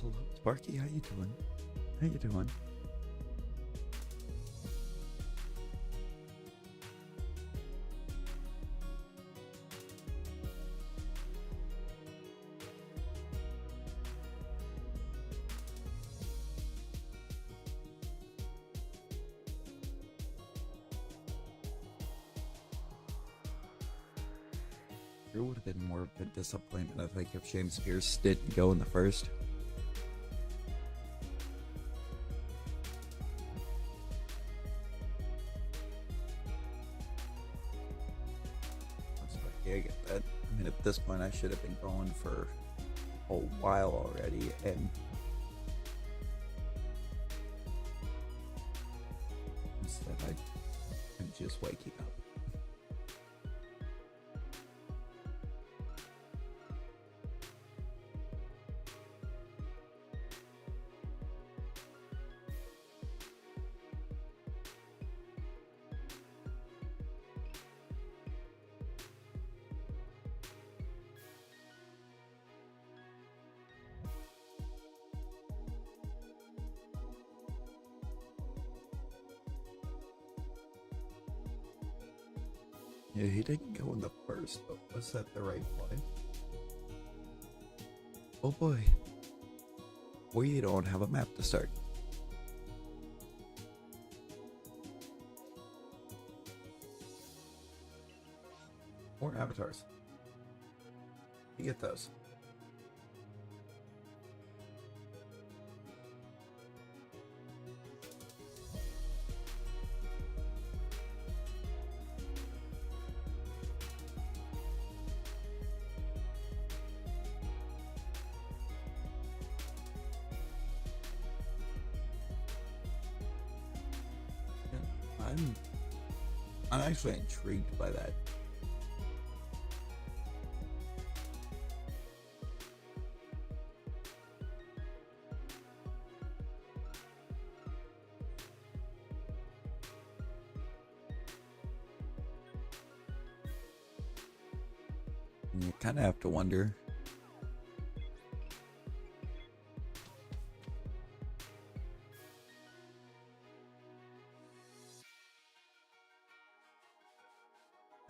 Hello, Sparky. How you doing? How you doing? It would have been more of a disappointment, I think, if James Pierce didn't go in the first. Yeah, I get that. I mean, at this point, I should have been going for a while already, and instead I'm just waking up. Yeah, he didn't go in the first, but was that the right play? Oh boy. We don't have a map to start. More avatars. You get those. I'm actually intrigued by that. And you kind of have to wonder.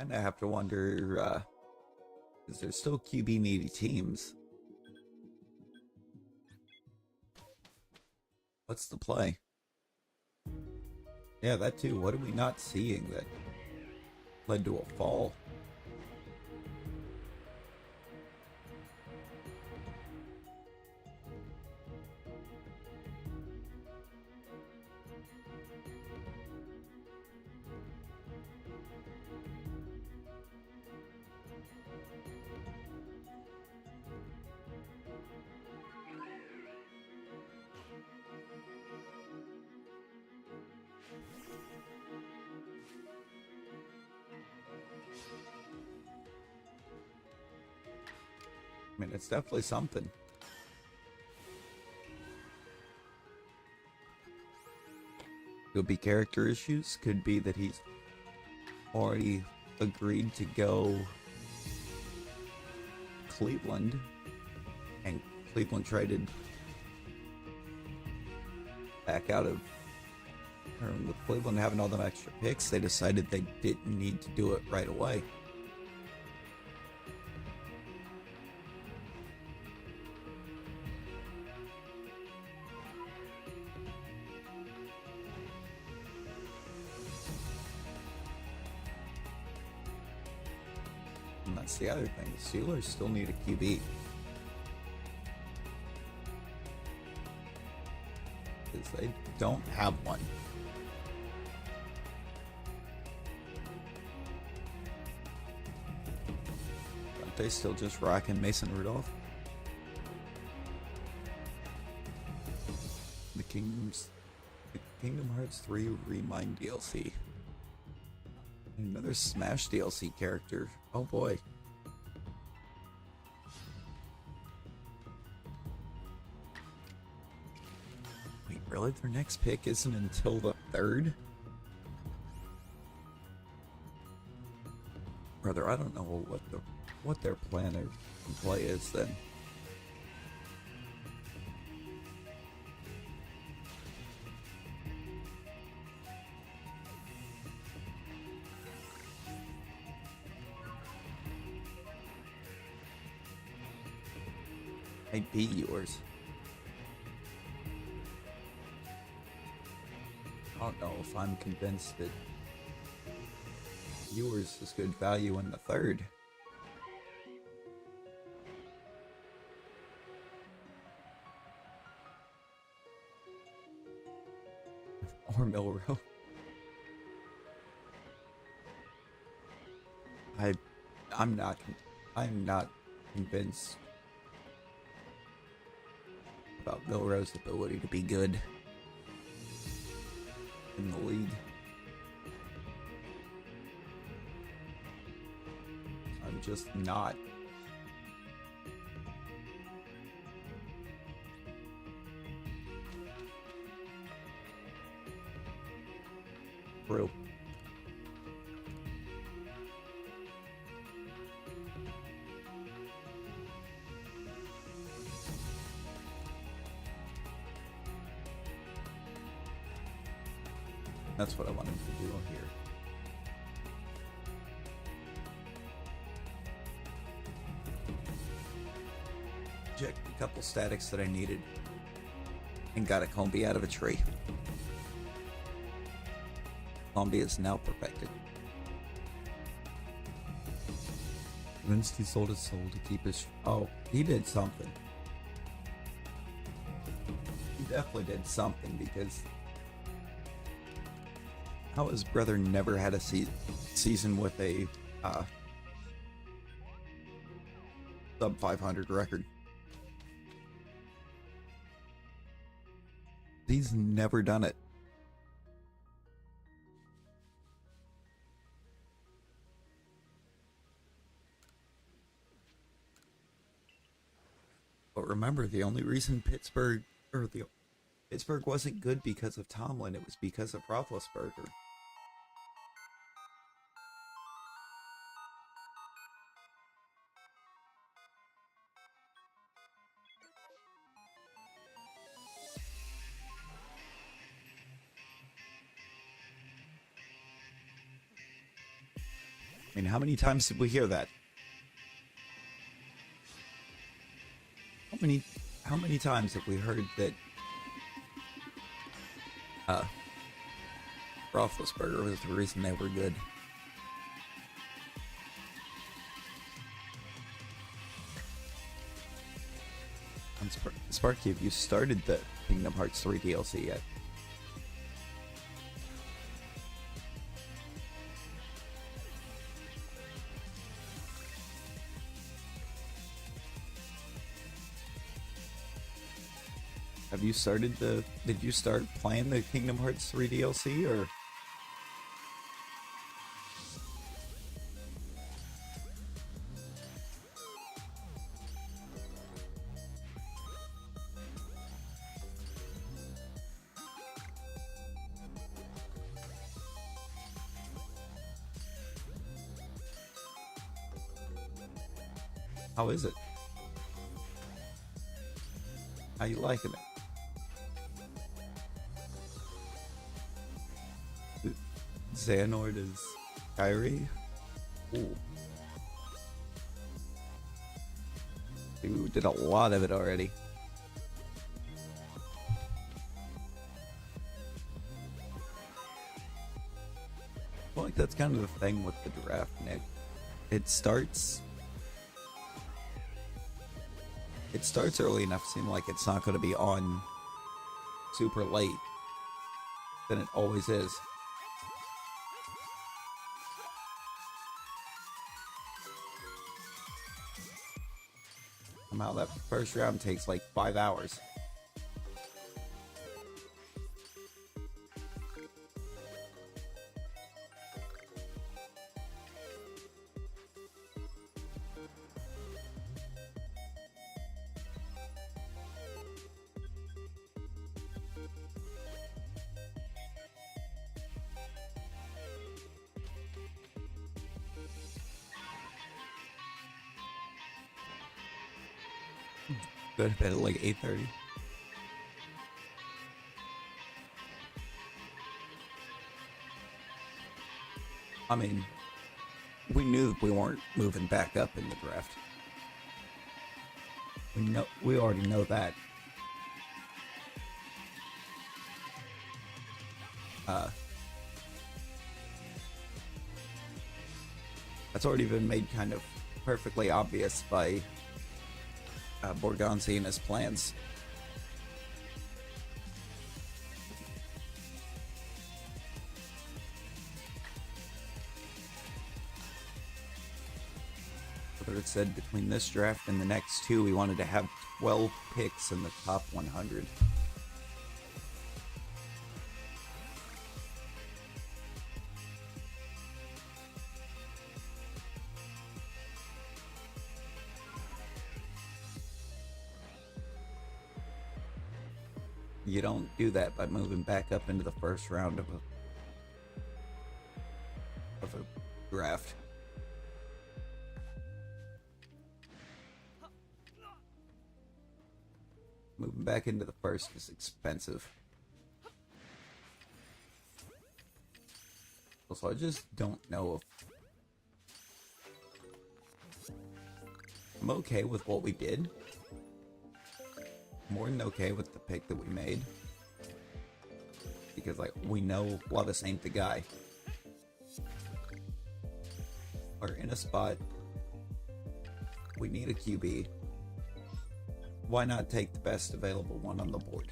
And I have to wonder, is there still QB needy teams? What's the play? Yeah, that too. What are we not seeing that led to a fall? I mean, it's definitely something. Could be character issues. Could be that he's already agreed to go Cleveland, and Cleveland traded back out of, or with Cleveland having all them extra picks, they decided they didn't need to do it right away. And that's the other thing. The Steelers still need a QB. Because they don't have one. Aren't they still just rocking Mason Rudolph? The Kingdom Hearts 3 Remind DLC. Another Smash DLC character. Oh boy. Wait, really? Their next pick isn't until the 3rd? Brother, I don't know what their plan or play is then. Might be yours. I don't know if I'm convinced that yours is good value in the third. Or Milrow. I'm not convinced about Milrow's ability to be good in the league. I'm just not. True. That's what I wanted to do here. Checked a couple statics that I needed and got a Combi out of a tree. Combi is now perfected. Convinced he sold his soul to keep his... Oh, he did something. He definitely did something, because how his brother never had a season with a sub 500 record. He's never done it. But remember, the only reason Pittsburgh wasn't good because of Tomlin, it was because of Roethlisberger. I mean, how many times did we hear that? How many times have we heard that Roethlisberger was the reason they were good? Sparky, have you started the Kingdom Hearts 3 DLC yet? Have you started did you start playing the Kingdom Hearts 3 DLC, or? How is it? How you liking it? Xehanort is Kyrie. Ooh. We did a lot of it already. I feel like that's kind of the thing with the draft, Nick. It starts early enough to seem like it's not going to be on super late than it always is. Somehow that first round takes like 5 hours. Go to bed at like 8:30. I mean, we knew we weren't moving back up in the draft. We already know that. That's already been made kind of perfectly obvious by Borgonzi and his plans. It said between this draft and the next two, we wanted to have 12 picks in the top 100. You don't do that by moving back up into the first round of a draft. Moving back into the first is expensive. Also, I just don't know if I'm okay with what we did. More than okay with the pick that we made. Because, like, we know Lovis ain't the guy. We're in a spot. We need a QB. Why not take the best available one on the board?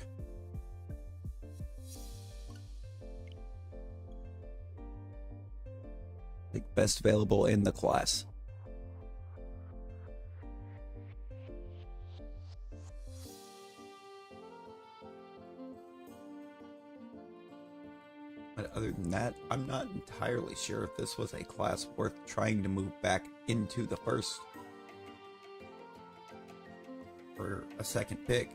Take best available in the class. But other than that, I'm not entirely sure if this was a class worth trying to move back into the first for a second pick.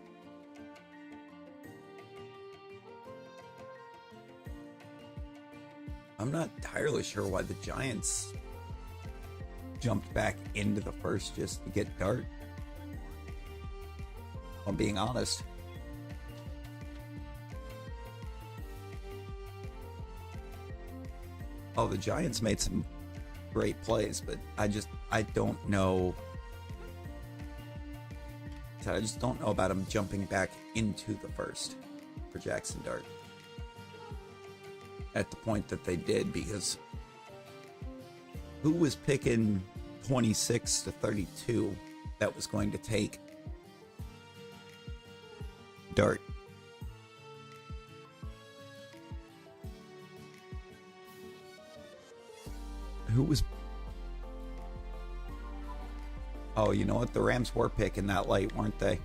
I'm not entirely sure why the Giants jumped back into the first just to get Dart. If I'm being honest. Oh, the Giants made some great plays, but I don't know. I just don't know about him jumping back into the first for Jackson Dart at the point that they did, because who was picking 26 to 32 that was going to take Dart? Who was... Oh, you know what? The Rams were picking that late, weren't they?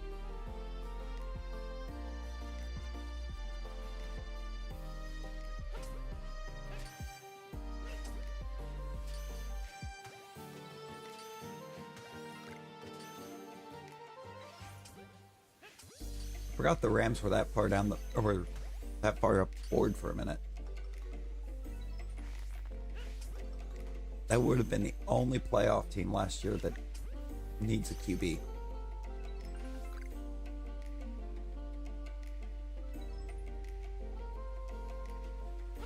Forgot the Rams were that far down the... or that far up the board for a minute. That would have been the only playoff team last year that needs a QB.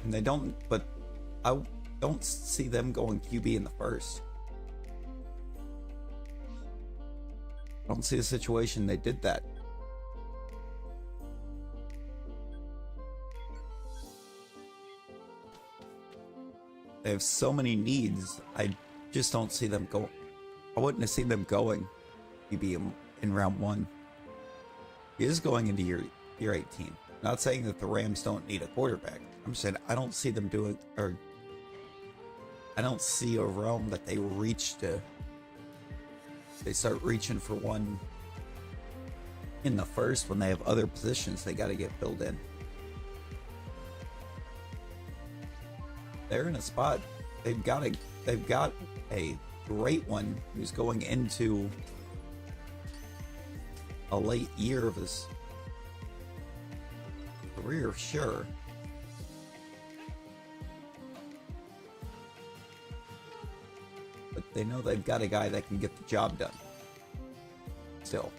And they don't, but I don't see them going QB in the first. I don't see a situation they did that. They have so many needs, I just don't see them go. I wouldn't have seen them going QB in round one. He is going into year 18. Not saying that the Rams don't need a quarterback. I'm saying I don't see them doing, or I don't see a realm that they reach to. They start reaching for one in the first when they have other positions they got to get filled in. They're in a spot. They've got a great one who's going into a late year of his career, sure. But they know they've got a guy that can get the job done. Still.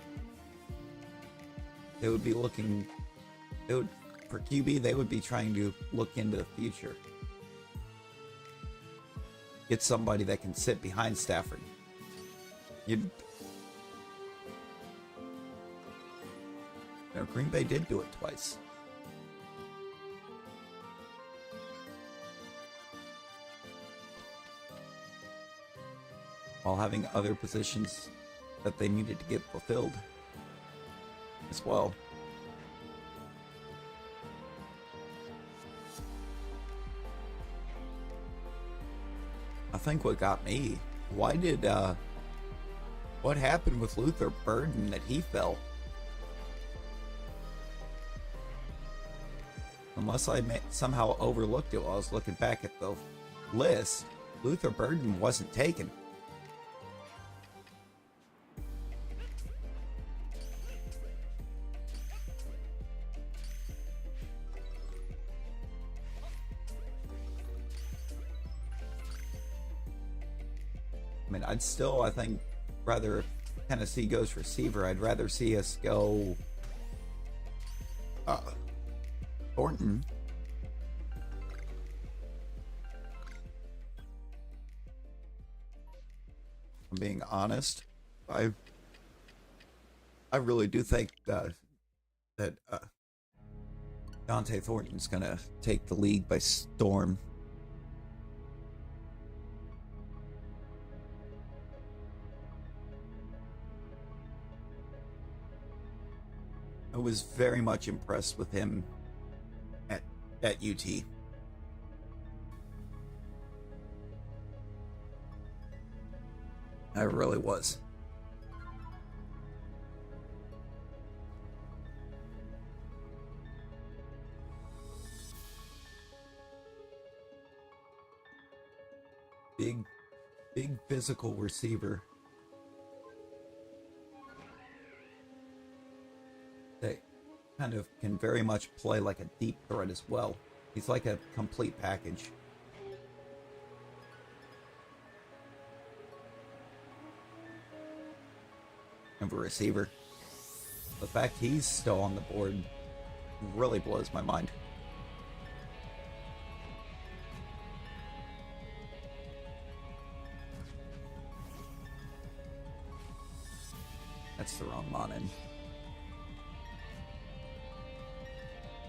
They would be looking... for QB, they would be trying to look into the future. Get somebody that can sit behind Stafford. No, Green Bay did do it twice. While having other positions that they needed to get fulfilled as well. I think what got me, what happened with Luther Burden that he fell? Unless I somehow overlooked it while I was looking back at the list, Luther Burden wasn't taken. I mean, I think, rather if Tennessee goes receiver, I'd rather see us go Thornton. I'm being honest. I really do think that Dante Thornton's gonna take the league by storm. I was very much impressed with him at UT. I really was. Big physical receiver. That kind of can very much play like a deep threat as well. He's like a complete package. Of a receiver. The fact he's still on the board really blows my mind. That's the wrong Monin.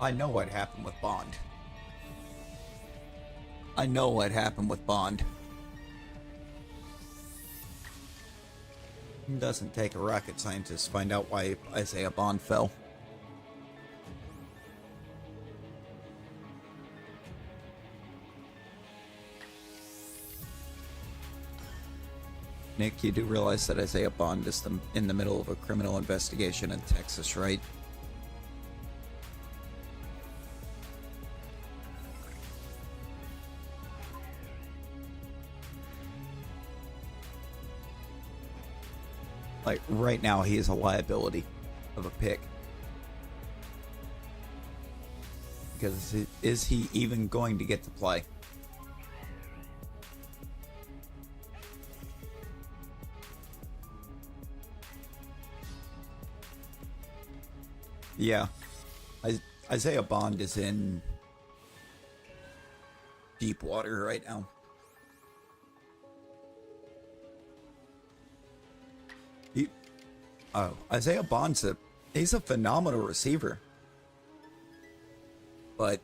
I know what happened with Bond. I know what happened with Bond. It doesn't take a rocket scientist to find out why Isaiah Bond fell. Nick, you do realize that Isaiah Bond is in the middle of a criminal investigation in Texas, right? Like, right now, he is a liability of a pick. Because is he even going to get to play? Yeah. Isaiah Bond is in deep water right now. Isaiah Bond's he's a phenomenal receiver. But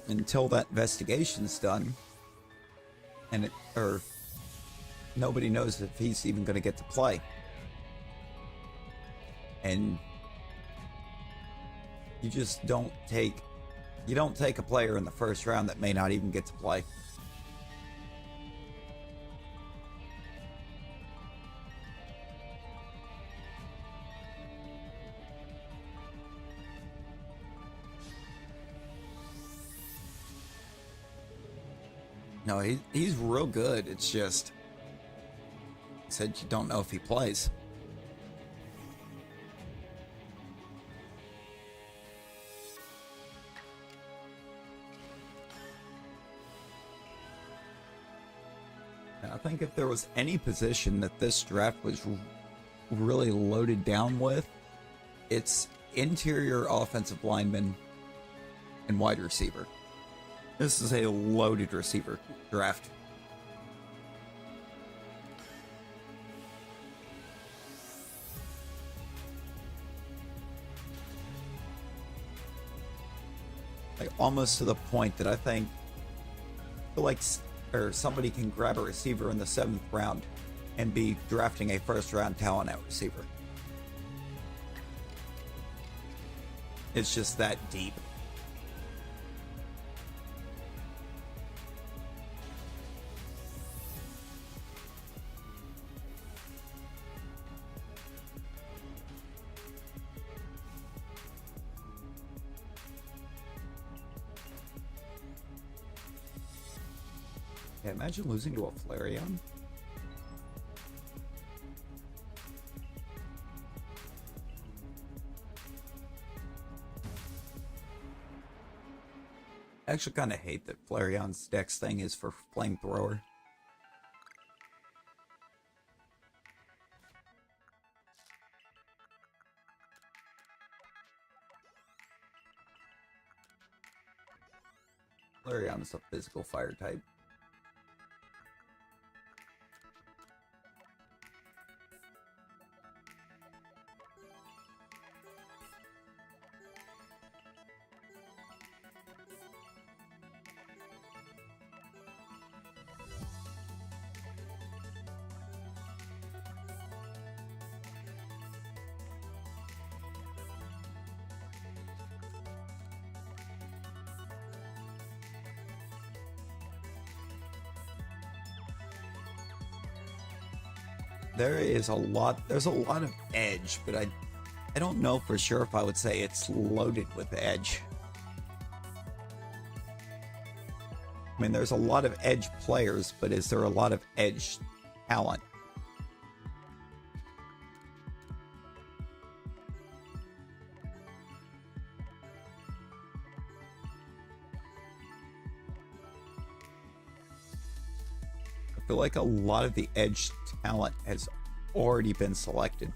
until that investigation's done, and nobody knows if he's even going to get to play. And you just don't take a player in the first round that may not even get to play. No, he's real good. It's just, I said you don't know if he plays. And I think if there was any position that this draft was really loaded down with, it's interior offensive lineman and wide receiver. This is a loaded receiver draft. Like almost to the point that I think like or somebody can grab a receiver in the 7th round and be drafting a first round talent at receiver. It's just that deep. Yeah, imagine losing to a Flareon. I actually kind of hate that Flareon's dex thing is for Flamethrower. Flareon's a physical fire type. There's a lot of edge, but I don't know for sure if I would say it's loaded with edge. I mean, there's a lot of edge players, but is there a lot of edge talent? I feel like a lot of the edge talent has already been selected.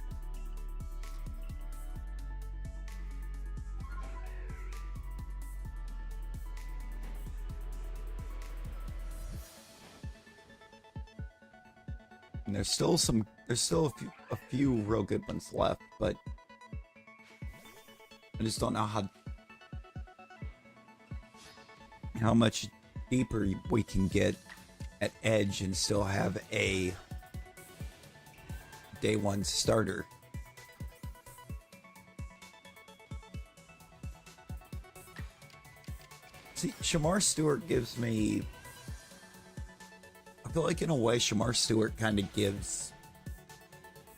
And there's still a few real good ones left, but I just don't know how much deeper we can get at edge and still have a day one starter. See, Shamar Stewart gives me, I feel like in a way Shamar Stewart kind of gives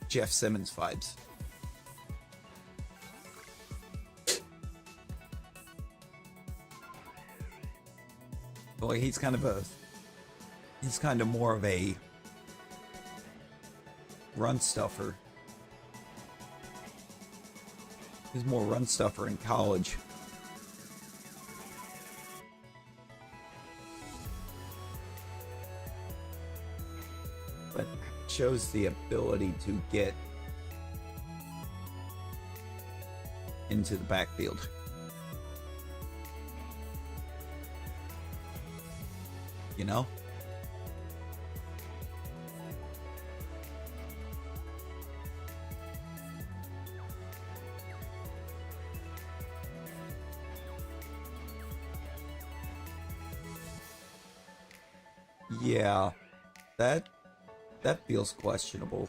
Jeff Simmons vibes. Well, he's kind of more of a run stuffer. He's more run stuffer in college. But shows the ability to get into the backfield. You know? Yeah, that feels questionable.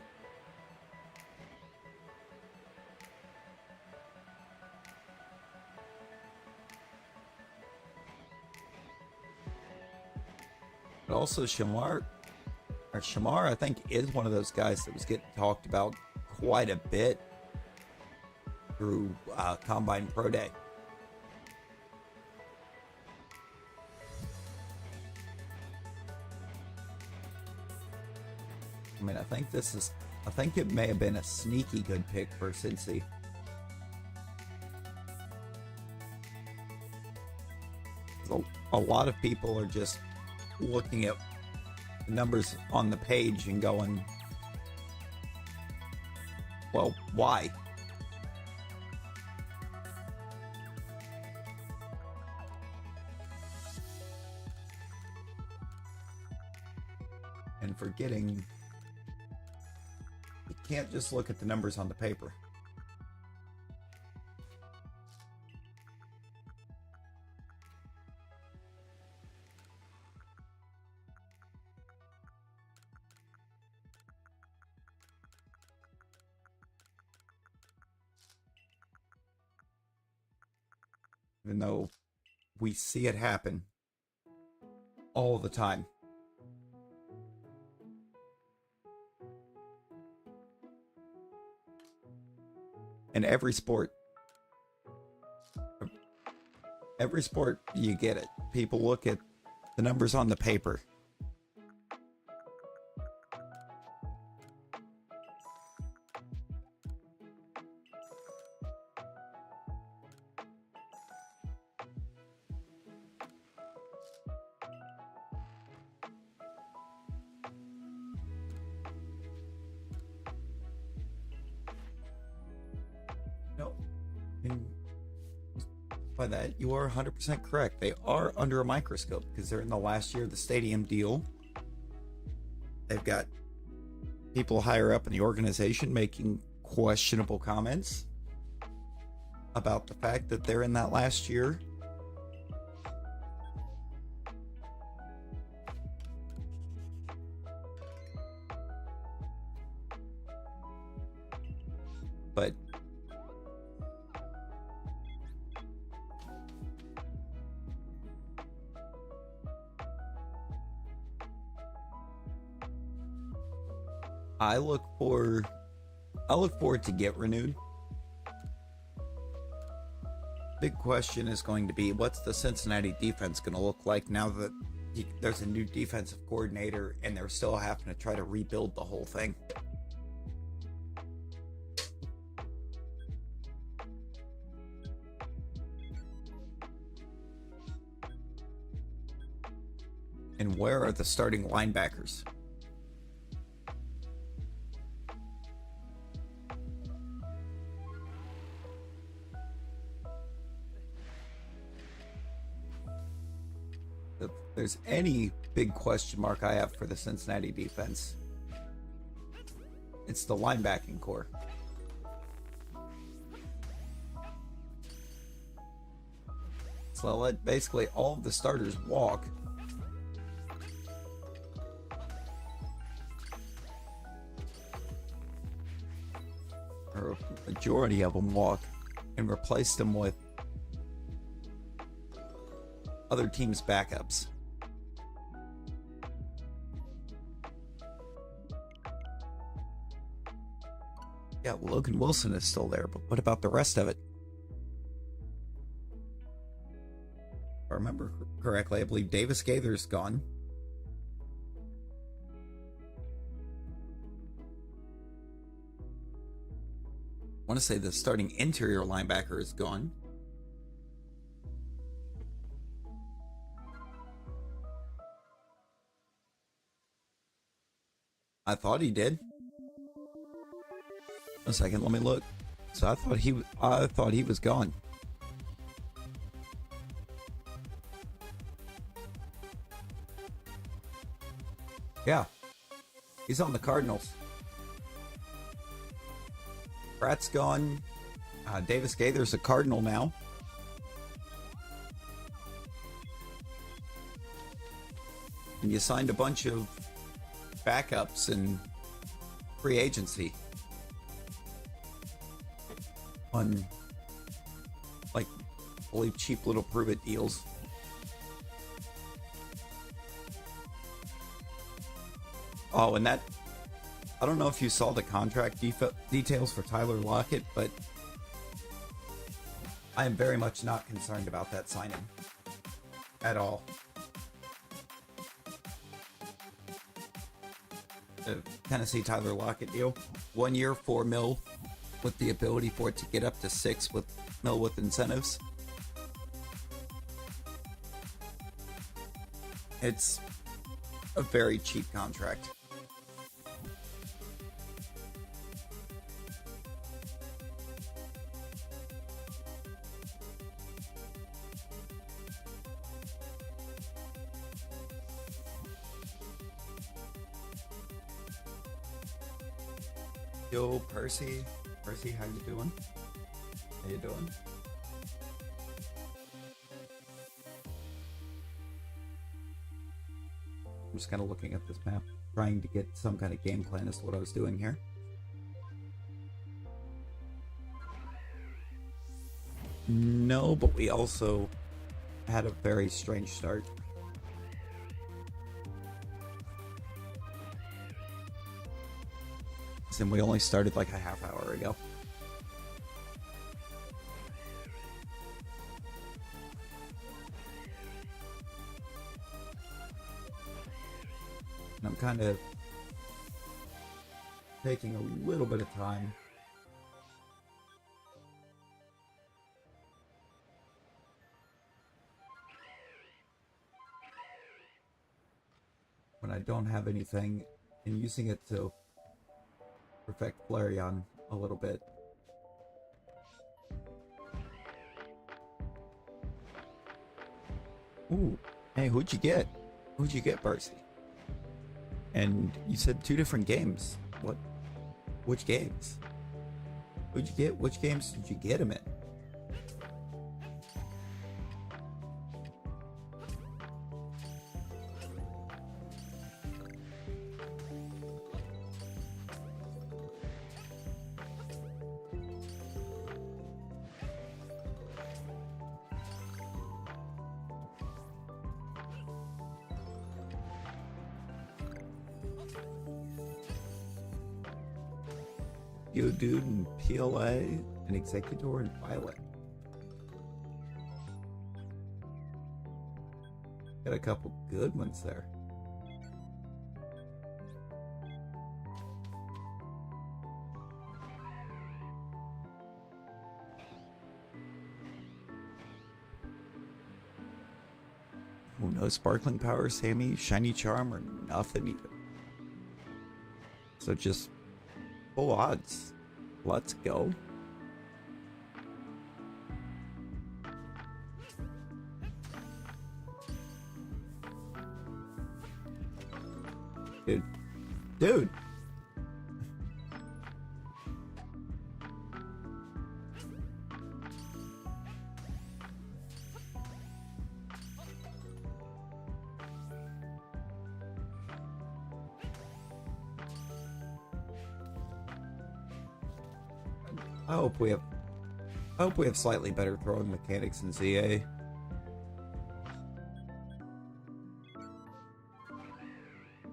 But also Shamar, I think, is one of those guys that was getting talked about quite a bit through Combine Pro Day. I mean, I think it may have been a sneaky good pick for Cincy. A lot of people are just looking at the numbers on the page and going, well, why? And forgetting you can't just look at the numbers on the paper. even though we see it happen all the time. In every sport, you get it. People look at the numbers on the paper. No. And by that, you are 100% correct. They are under a microscope because they're in the last year of the stadium deal. They've got people higher up in the organization making questionable comments about the fact that they're in that last year. But I look forward to get renewed. Big question is going to be, what's the Cincinnati defense going to look like now that there's a new defensive coordinator and they're still having to try to rebuild the whole thing? And where are the starting linebackers? If there's any big question mark I have for the Cincinnati defense, it's the linebacking core. So let basically all of the starters walk. Or a majority of them walk, and replace them with other teams' backups. Yeah, well, Logan Wilson is still there, but what about the rest of it? If I remember correctly, I believe Davis Gaither's gone. I want to say the starting interior linebacker is gone. I thought he did. A second, let me look. So I thought he was gone. Yeah, he's on the Cardinals. Pratt's gone. Davis Gaither's a Cardinal now. And you signed a bunch of backups and free agency on, like, I believe, cheap little prove-it deals. Oh, and that, I don't know if you saw the contract details for Tyler Lockett, but I am very much not concerned about that signing at all. The Tennessee Tyler Lockett deal, 1 year, $4 million, with the ability for it to get up to $6 million with incentives. It's a very cheap contract. Yo, Percy, how you doing? How you doing? I'm just kind of looking at this map, trying to get some kind of game plan as to what I was doing here. No, but we also had a very strange start. And we only started like a half hour ago. And I'm kind of taking a little bit of time. When I don't have anything, and using it to perfect Flareon a little bit. Ooh, hey, who'd you get? Who'd you get, Barcy? And you said 2 different games. What? Which games? Who'd you get? Which games did you get him in? Dude and PLA, and Executor and Violet. Got a couple good ones there. Oh, no Sparkling Power, Sammy, Shiny Charm, or nothing even. So just full odds. Let's go. Dude. I hope we have slightly better throwing mechanics in ZA.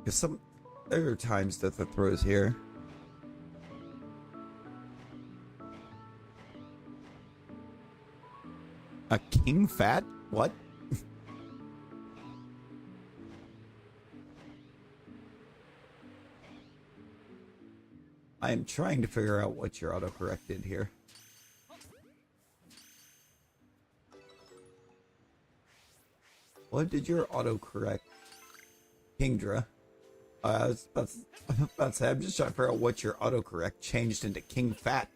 Because there are times that the throws here. A king fat? What? I am trying to figure out what your autocorrect did here. What did your autocorrect, Kingdra? I was about to say, I'm just trying to figure out what your autocorrect changed into King Fat.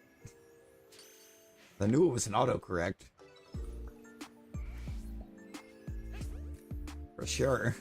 I knew it was an autocorrect. For sure.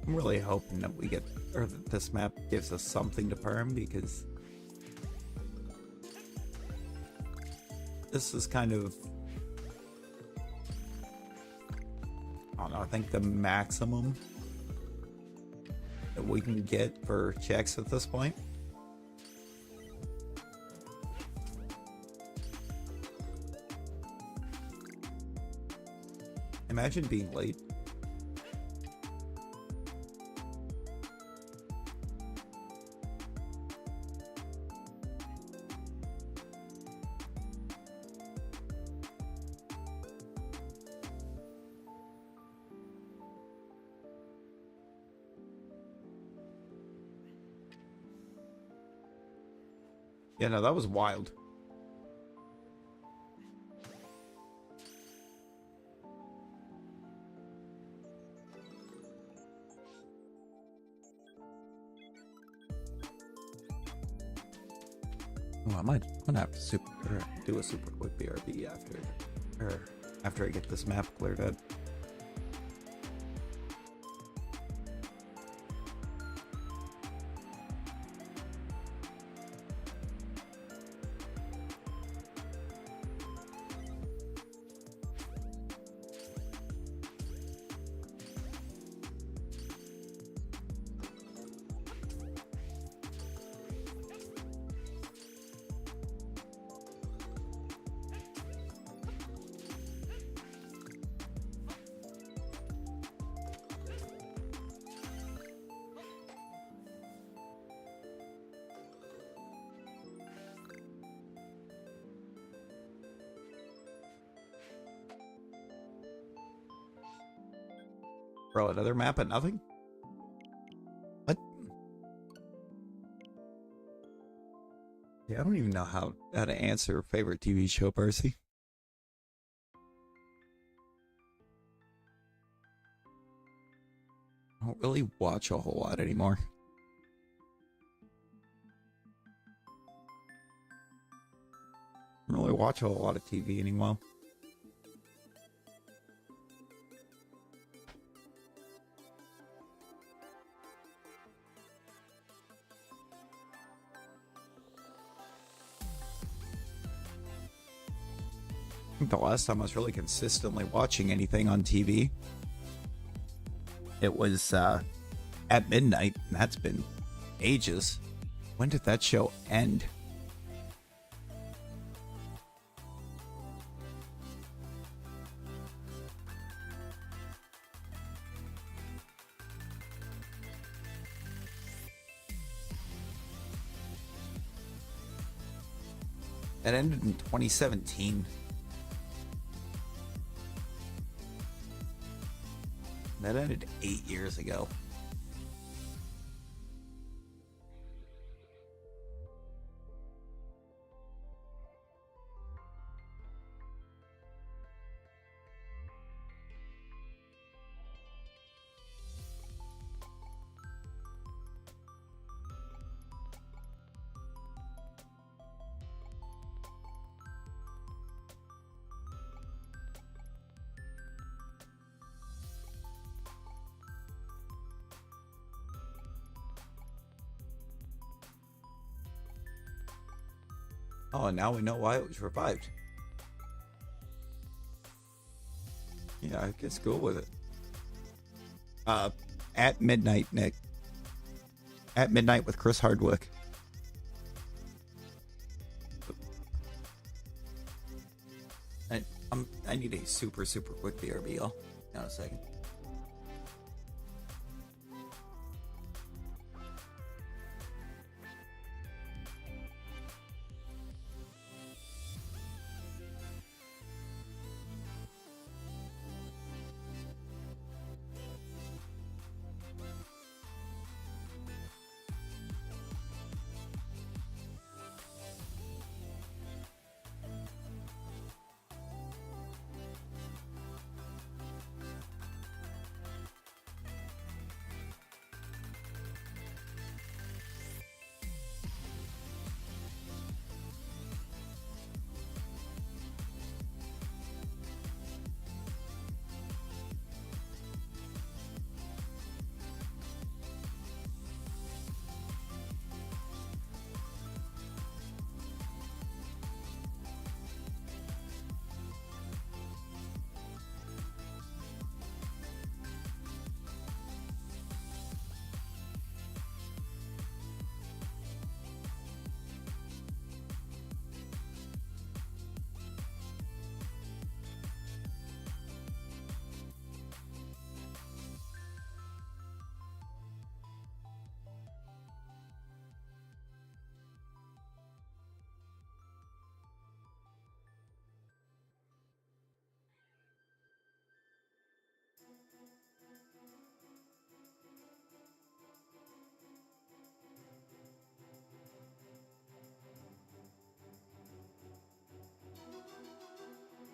I'm really hoping that we get, or that this map gives us something to perm, because this is kind of, I don't know, I think the maximum that we can get for checks at this point. Imagine being late. Yeah, no, that was wild. Oh, I'm gonna have to do a super quick BRB after I get this map cleared out. Bro, another map at nothing? What? Yeah, I don't even know how to answer favorite TV show, Percy. I don't really watch a whole lot anymore. I don't really watch a whole lot of TV anymore. I think the last time I was really consistently watching anything on TV, it was at midnight, and that's been ages. When did that show end? That ended in 2017. That ended 8 years ago. Oh, and now we know why it was revived. Yeah, I guess go with it. At midnight, Nick. At midnight with Chris Hardwick. I need a super quick BRB, y'all. Now a second.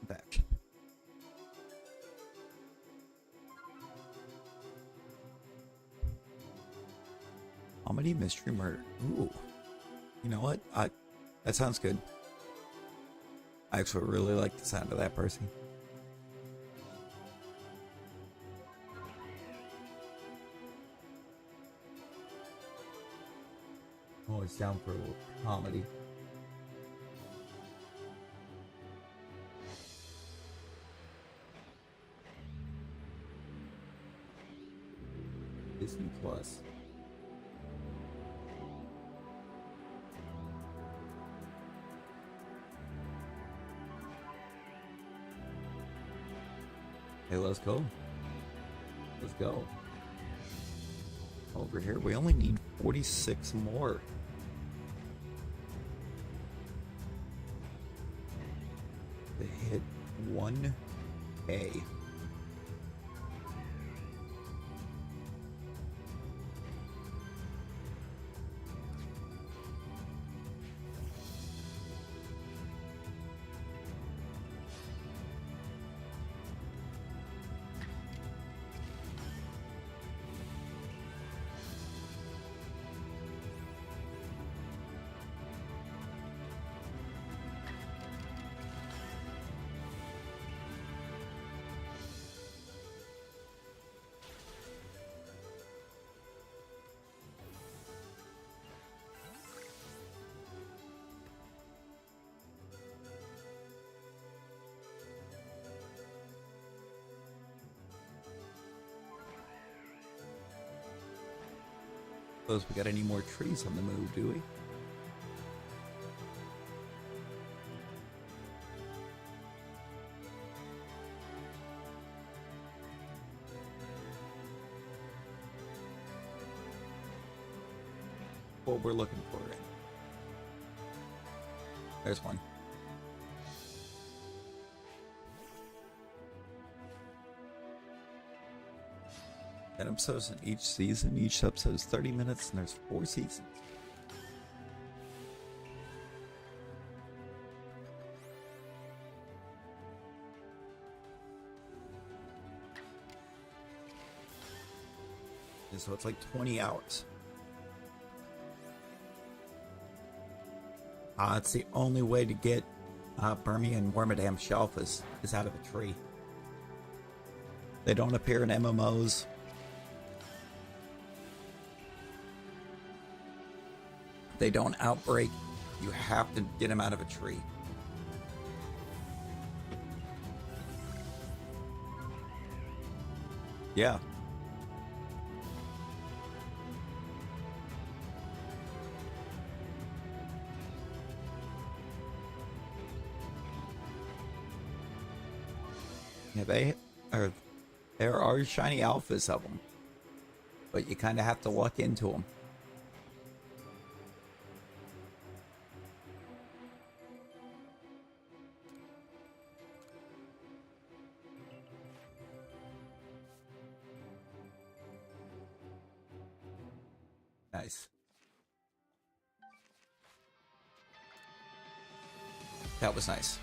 Back. Comedy, mystery, murder. Ooh. You know what? That sounds good. I actually really like the sound of that, Percy. Oh, it's down for a little comedy. Disney Plus. Hey, let's go. Let's go. Over here, we only need 46 more. To hit 1K. Suppose we got any more trees on the move, do we? What we're looking for, right? There's one. And episodes in each season. Each episode is 30 minutes, and there's 4 seasons. And so it's like 20 hours. It's the only way to get Burmy and Wormadam Shalphas is out of a tree. They don't appear in MMOs. They don't outbreak. You have to get them out of a tree. Yeah. Yeah, there are shiny alphas of them, but you kind of have to luck into them. Nice. That was nice.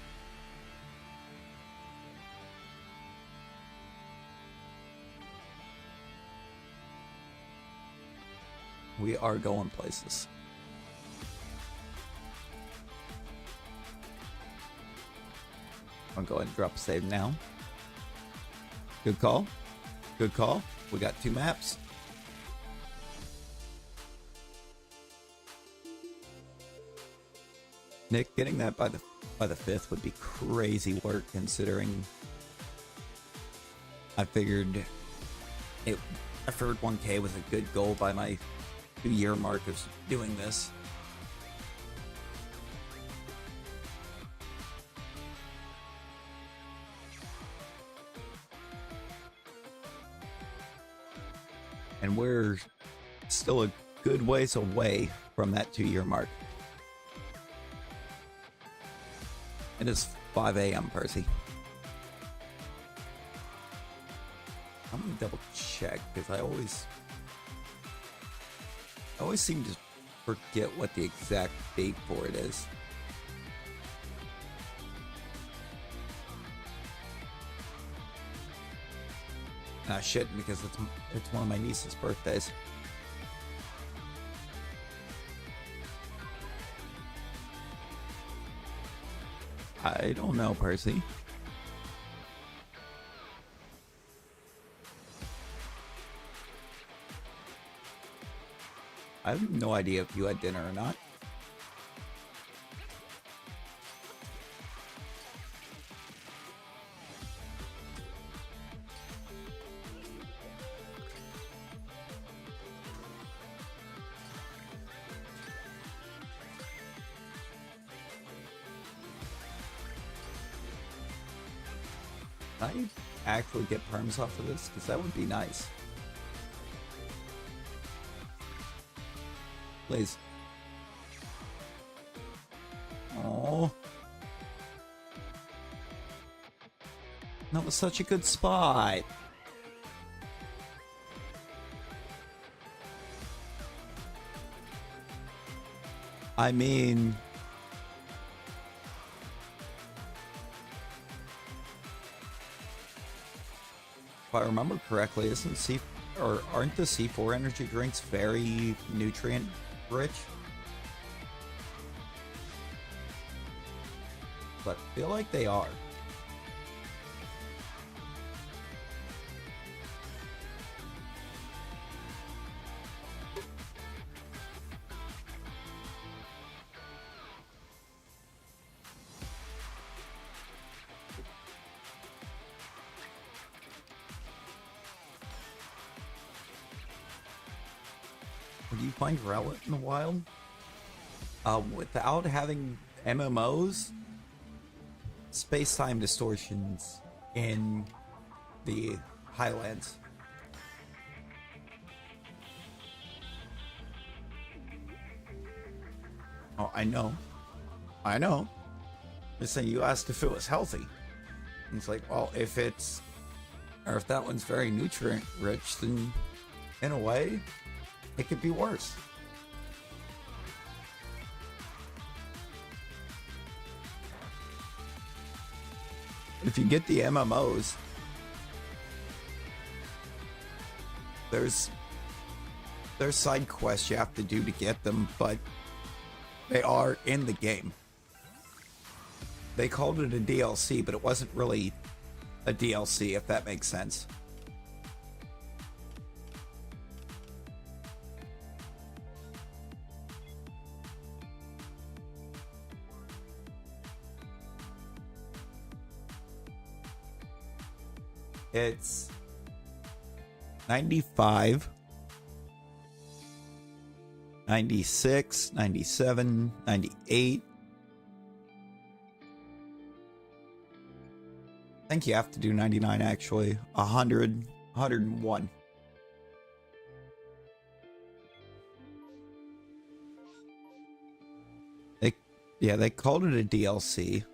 We are going places. I'll go ahead and drop a save now. Good call. Good call. We got 2 maps. Nick, getting that by the 5th would be crazy work, considering I figured 1K was a good goal by my 2-year mark of doing this. And we're still a good ways away from that 2-year mark. It is 5 a.m., Percy. I'm gonna double check because I always seem to forget what the exact date for it is. And I shouldn't, because it's one of my niece's birthdays. I don't know, Percy. I have no idea if you had dinner or not. Can I actually get perms off of this? Because that would be nice. Please. Oh. That was such a good spot. I mean... if I remember correctly, aren't the C4 energy drinks very nutrient rich? But I feel like they are. Would you find Rowlet in the wild? Without having MMOs, space-time distortions in the Highlands. Oh, I know. I know. Just saying, you asked if it was healthy. And it's like, well, if that one's very nutrient rich, then in a way, it could be worse. If you get the MMOs, there's side quests you have to do to get them, but they are in the game. They called it a DLC, but it wasn't really a DLC, if that makes sense. It's 95, 96, 97, 98. I think you have to do 99 actually. 100, 101. They called it a DLC.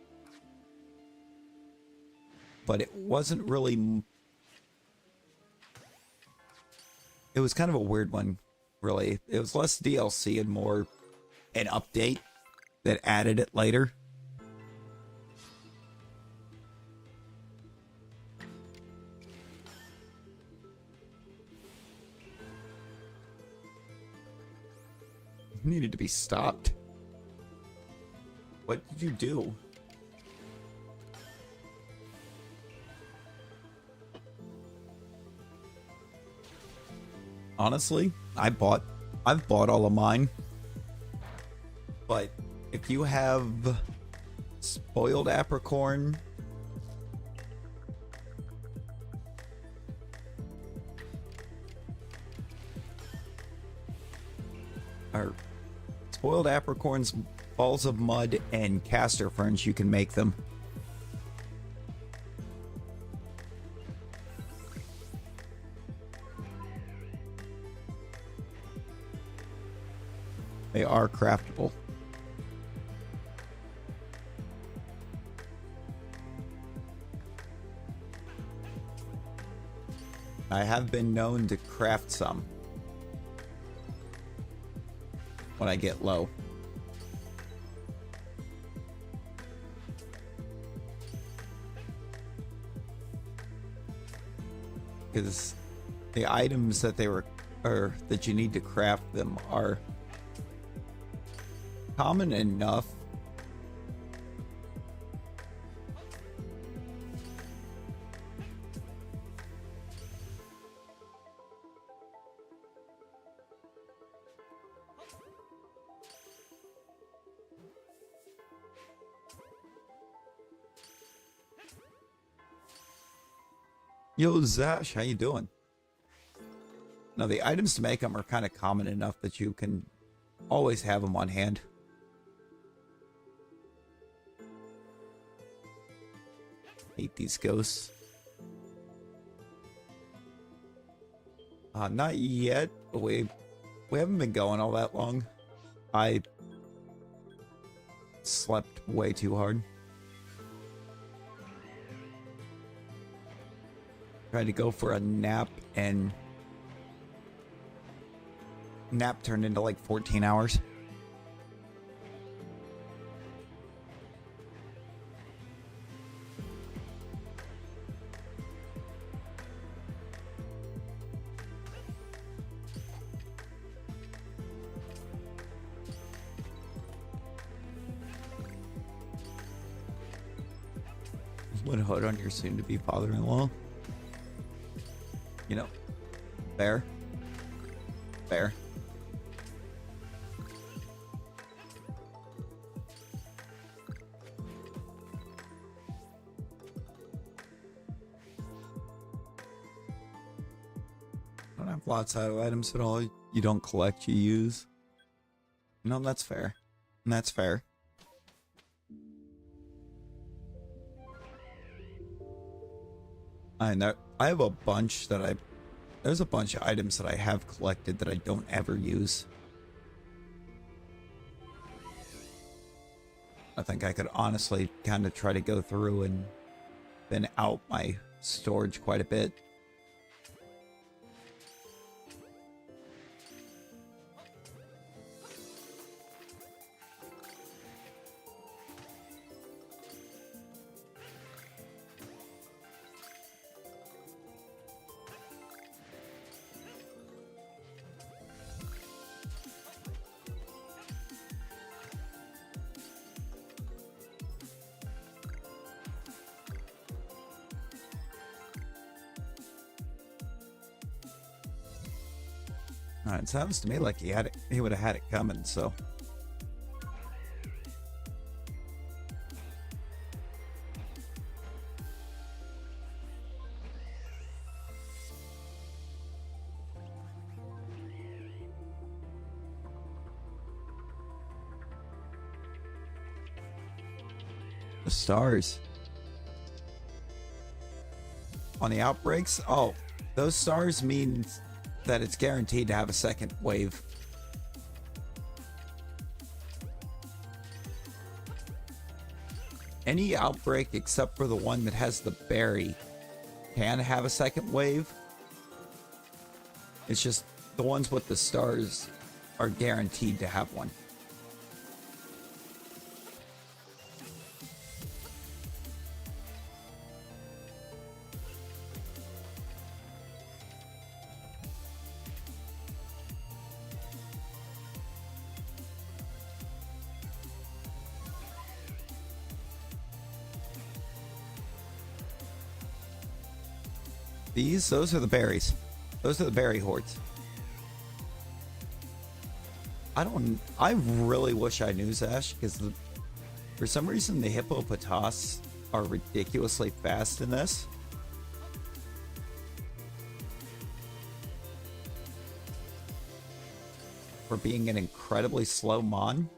But it wasn't really... It was kind of a weird one, really. It was less DLC and more an update that added it later. It needed to be stopped. What did you do? Honestly, I've bought all of mine. But if you have spoiled apricorn, or spoiled apricorns, balls of mud, and castor ferns, you can make them. They are craftable. I have been known to craft some when I get low. Because the items that that you need to craft them are common enough Yo, Zash, how you doing? Now, the items to make them are kind of common enough that you can always have them on hand. Hate these ghosts. Not yet. We haven't been going all that long. I slept way too hard. Tried to go for a nap and nap turned into like 14 hours. What hood on your soon-to-be father-in-law? You know, fair. Fair. I don't have lots of items at all. You don't collect, you use. No, that's fair. That's fair. I know. I have a bunch that there's a bunch of items that I have collected that I don't ever use. I think I could honestly kind of try to go through and thin out my storage quite a bit. It sounds to me like he would have had it coming, so. The stars. On the outbreaks? Oh, those stars mean that it's guaranteed to have a second wave. Any outbreak except for the one that has the berry can have a second wave. It's just the ones with the stars are guaranteed to have one. Those are the berries. Those are the berry hordes. I really wish I knew, Zash, because for some reason the hippopotas are ridiculously fast in this. For being an incredibly slow mon.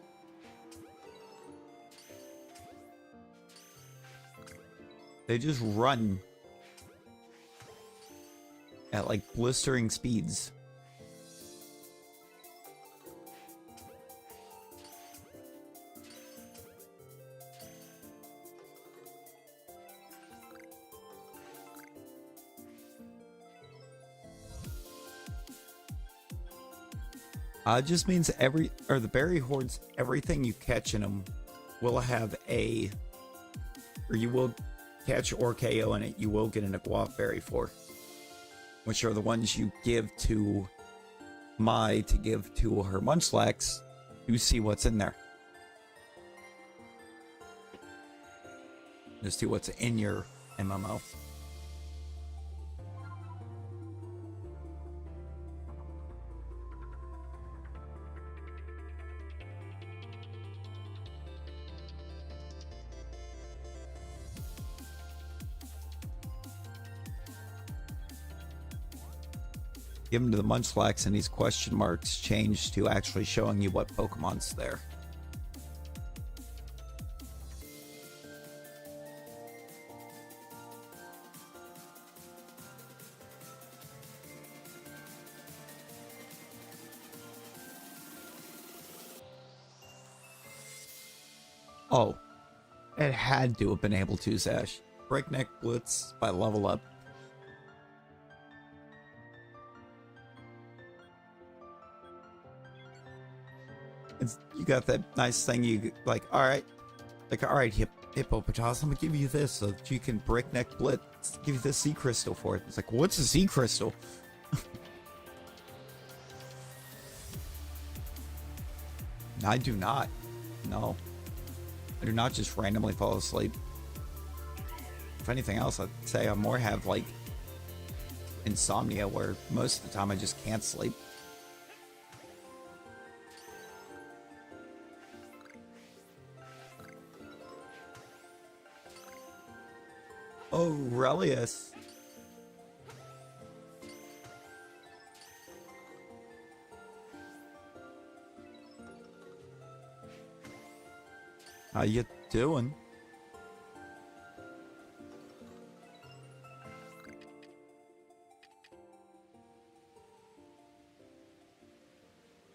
They just run at like blistering speeds. It just means the berry hordes, everything you catch in them will have or you will catch or KO in it, you will get an Aguav berry for. Which are the ones you give to to give to her Munchlax to see what's in there. Just see what's in your MMO. Give him to the Munchlax and these question marks change to actually showing you what Pokemon's there. Oh, it had to have been able to, Zash. Breakneck Blitz by level up. You got that nice thing you like, alright, Hippopotas, I'm gonna give you this so that you can Breakneck Blitz, give you the Sea Crystal for it. It's like, what's a Sea Crystal? I do not. No. I do not just randomly fall asleep. If anything else, I'd say I more have like insomnia where most of the time I just can't sleep. Oh, Relius. How you doing?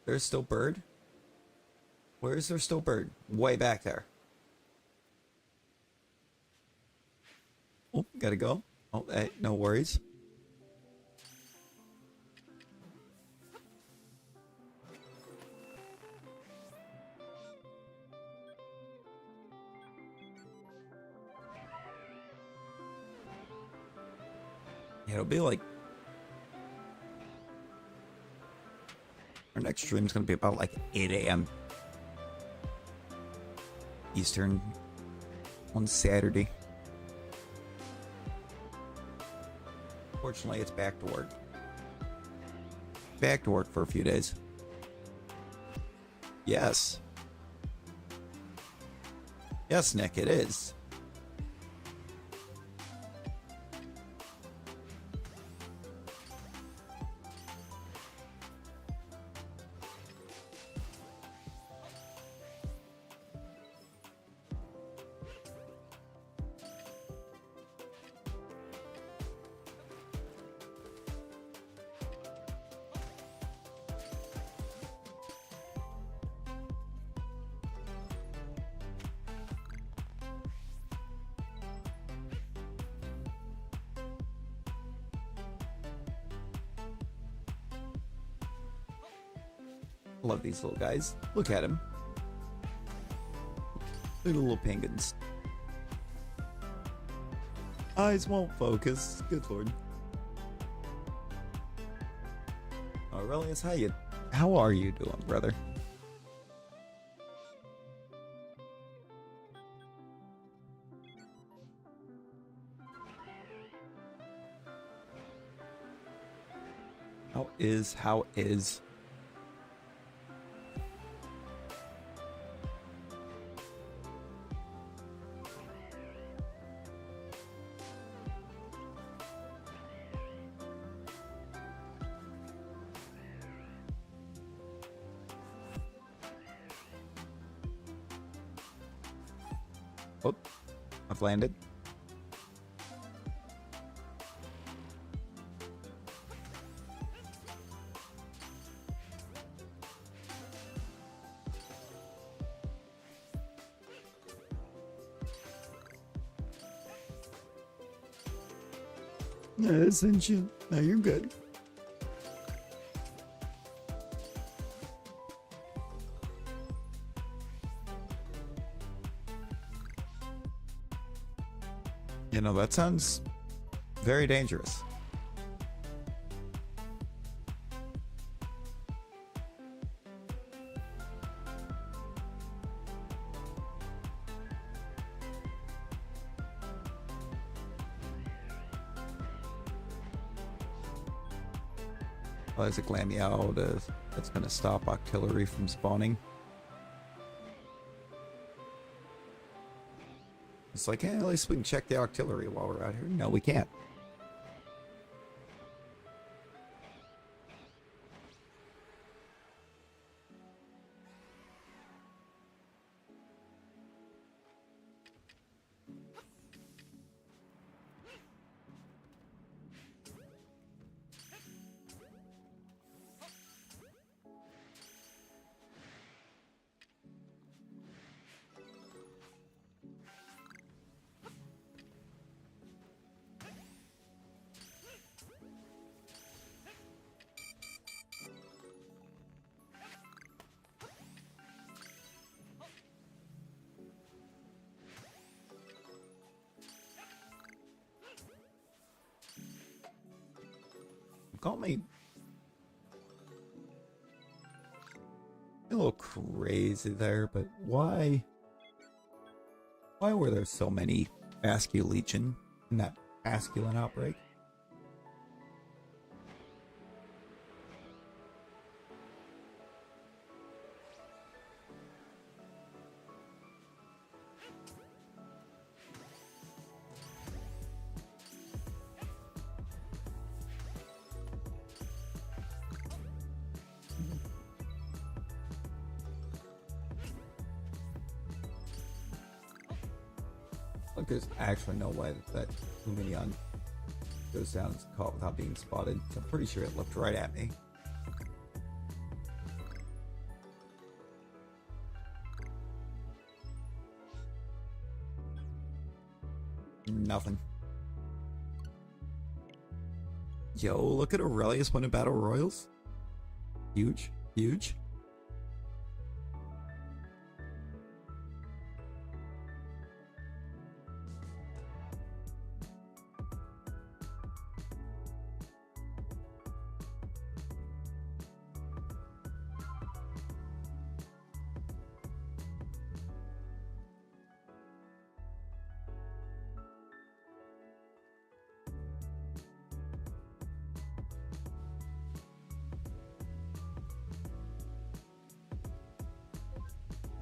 There's still bird? Where is there still bird? Way back there. Oh, gotta go. Oh, hey, no worries. Yeah, it'll be like... Our next stream's gonna be about like 8 a.m. Eastern on Saturday. Fortunately, it's back to work. Back to work for a few days. Yes. Yes, Nick, it is. Love these little guys. Look at him. Look at the little penguins. Eyes won't focus. Good lord. Aurelius, how are you doing, brother? How is? Oh, I've landed. Ascension. No, you're good. You know, that sounds very dangerous. Isaac Lamiao, that's going to stop artillery from spawning. It's like, hey, at least we can check the artillery while we're out here. No, we can't. call me a little crazy there, but why were there so many Askew Legion in that masculine outbreak? Like, there's actually no way that Luminion goes down and is caught without being spotted. I'm pretty sure it looked right at me. Nothing. Yo, look at Aurelius winning Battle Royals. Huge, huge.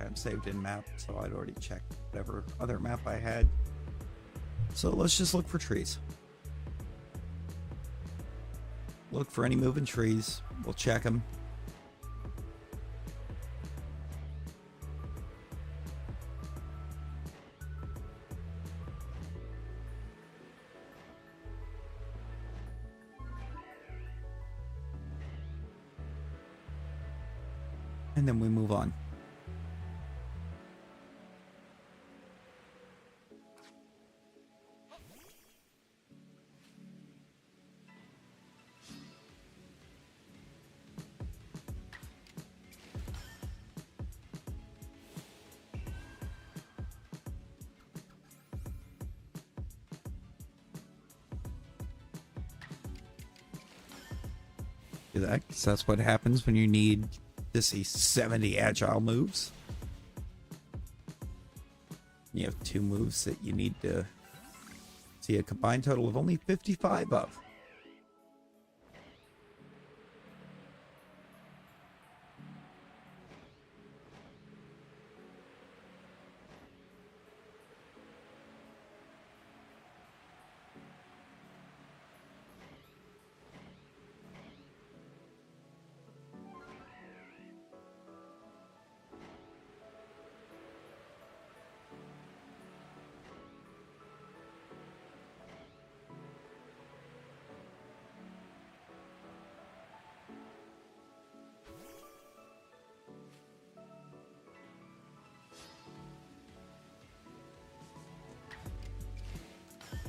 I'm saved in map, so I'd already checked whatever other map I had. So let's just look for trees. Look for any moving trees. We'll check them. And then we move on. Do that, 'cause that's what happens when you need to see 70 agile moves. You have 2 moves that you need to see a combined total of only 55 of.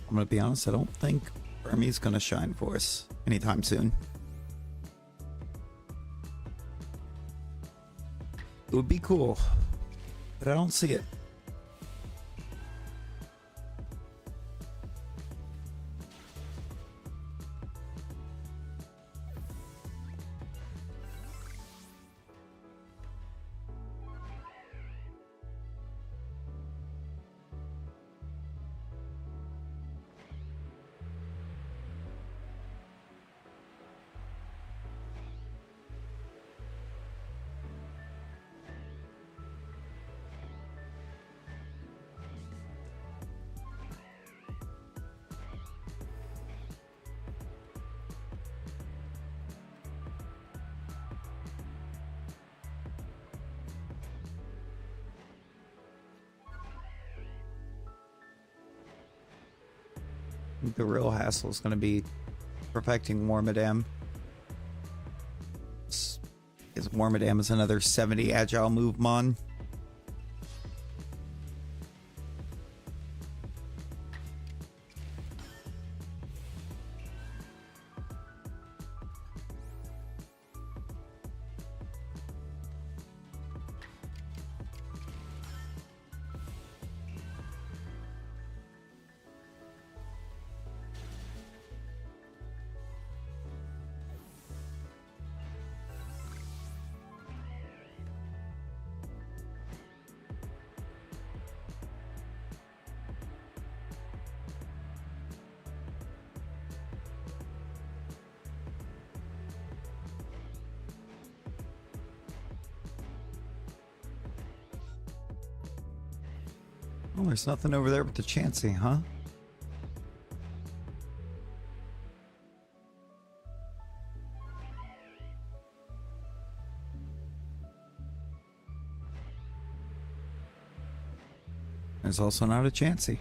I'm gonna be honest, I don't think Burmese gonna shine for us anytime soon. It would be cool, but I don't see it. The real hassle is going to be perfecting Wormadam. Because Wormadam is another 70 agile move mon. Oh, there's nothing over there but the Chansey, huh? There's also not a Chansey.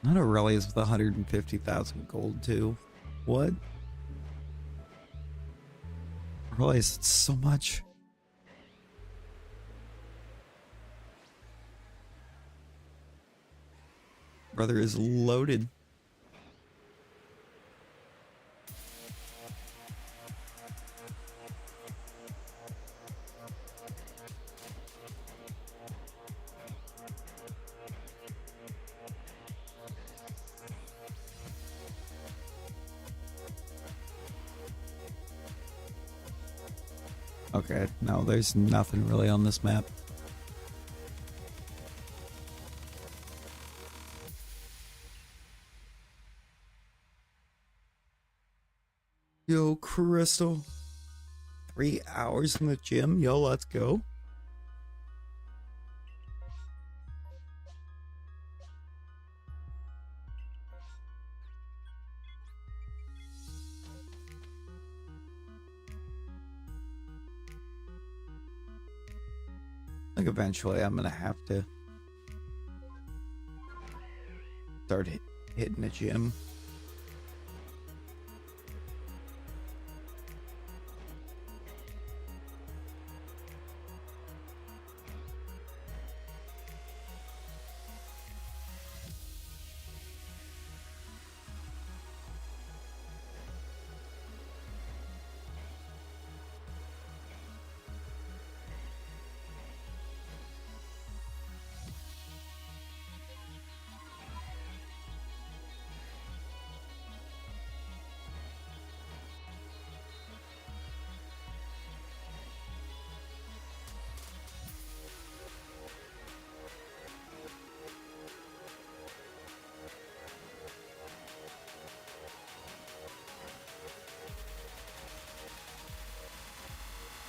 Not Aurelius with 150,000 gold, too. What? Aurelius, it's so much. Brother is loaded. Okay, no, there's nothing really on this map. Yo, Crystal. 3 hours in the gym? Yo, let's go. I think eventually I'm gonna have to start hitting the gym.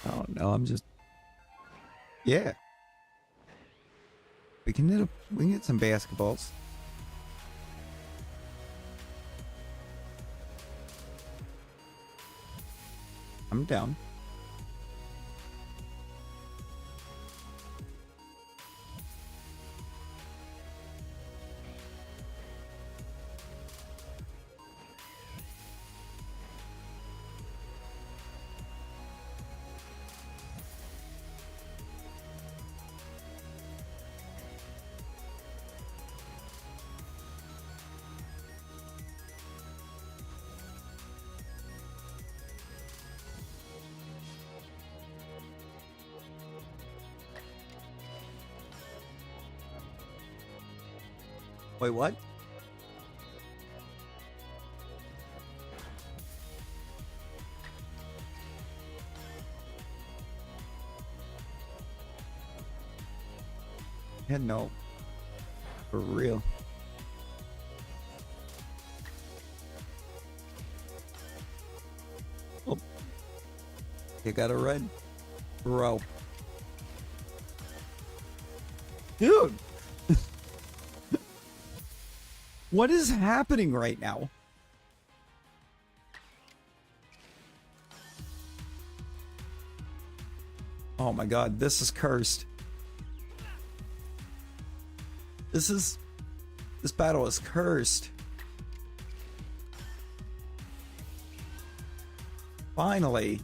Oh no, I'm just yeah. We can get some basketballs. I'm down. Wait, what? Yeah, no. For real. Oh. You got a red? Bro. Dude! What is happening right now? Oh my god, this is cursed. This battle is cursed. Finally.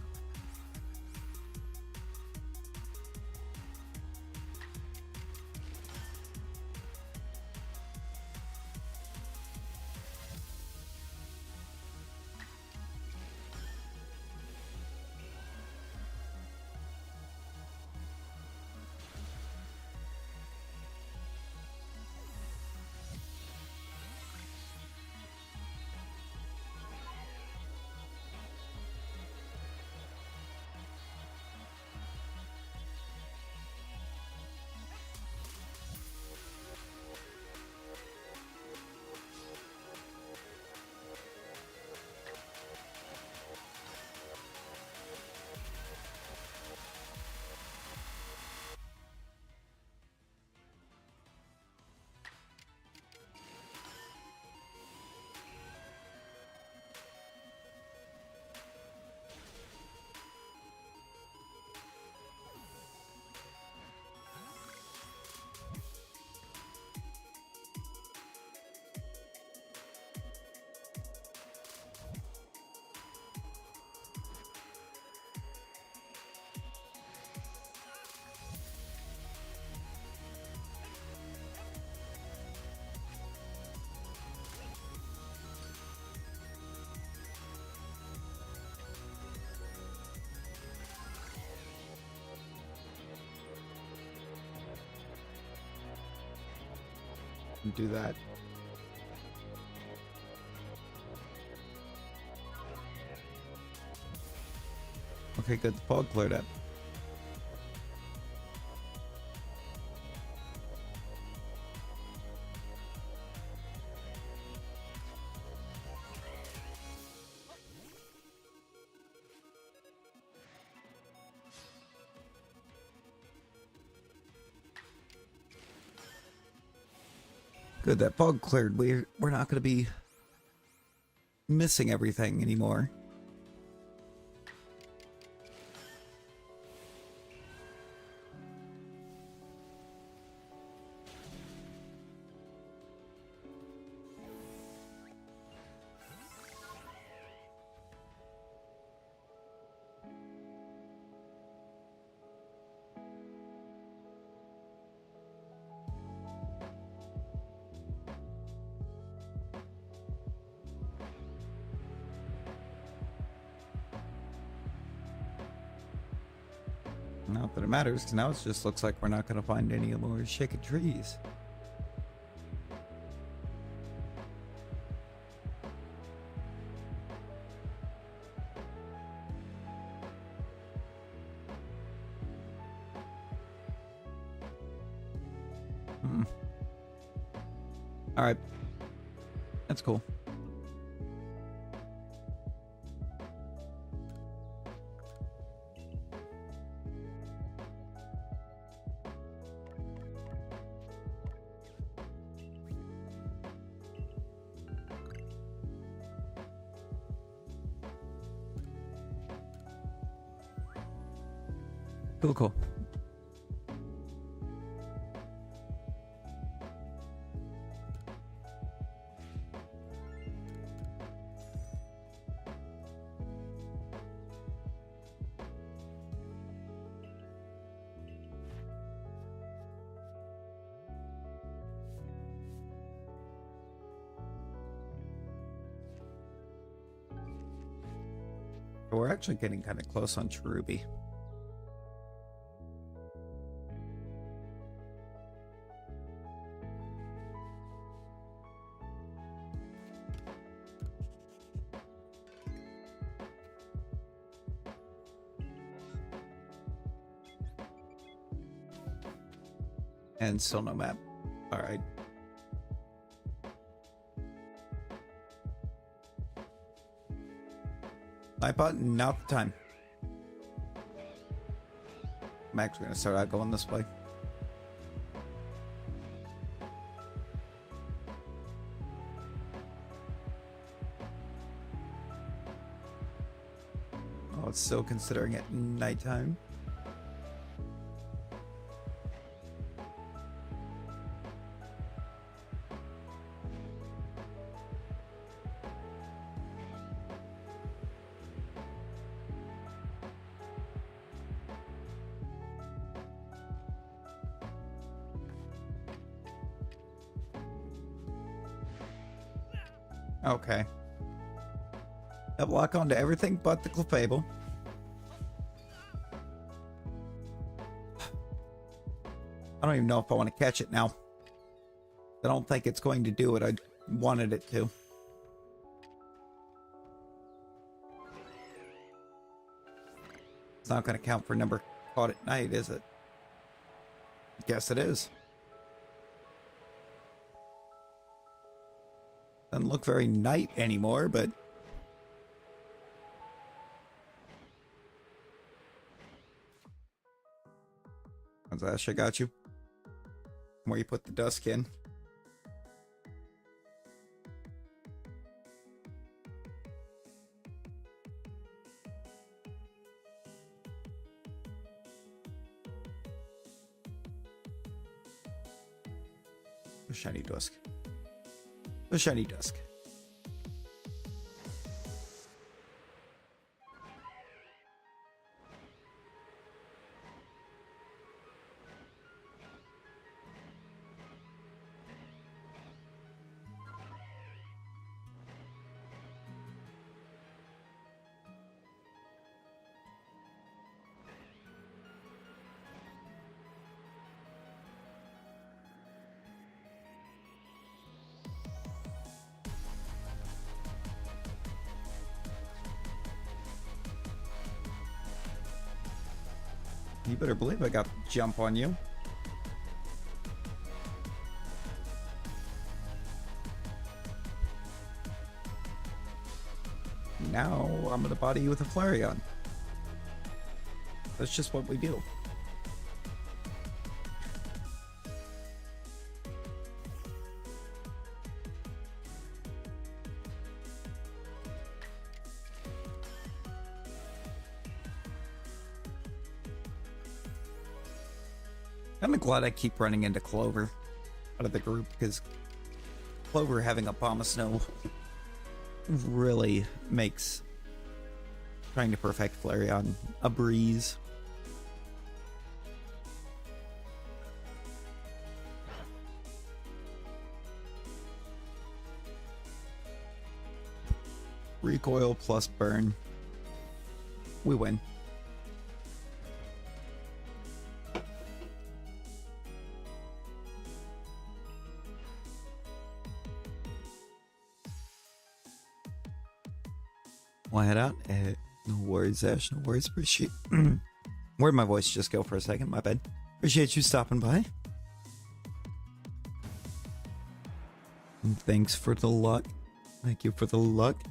and do that. Okay, good. The fog cleared up. Good, that fog cleared. We're not going to be missing everything anymore. Not that it matters, because now it just looks like we're not going to find any more shaken trees. Alright. That's cool. Cool. We're actually getting kind of close on Cherubi. And still no map. Alright. My button, not the time. I'm actually going to start out going this way. Oh, it's still considering it nighttime. Okay. I'll lock onto everything but the Clefable. I don't even know if I want to catch it now. I don't think it's going to do what I wanted it to. It's not going to count for number caught at night, is it? Guess it is. Doesn't look very night anymore, but... How's that shit got you? Where you put the dusk in. A shiny dusk. A shiny dusk. You better believe I got the jump on you. Now I'm gonna body you with a Flareon. That's just what we do. I'm glad I keep running into Clover out of the group, because Clover having a Bomb of Snow really makes trying to perfect Flareon a breeze. Recoil plus burn. We win. We'll head out. No worries, Ash. No worries. Appreciate. Where'd my voice just go for a second? My bad. Appreciate you stopping by. And thanks for the luck. Thank you for the luck.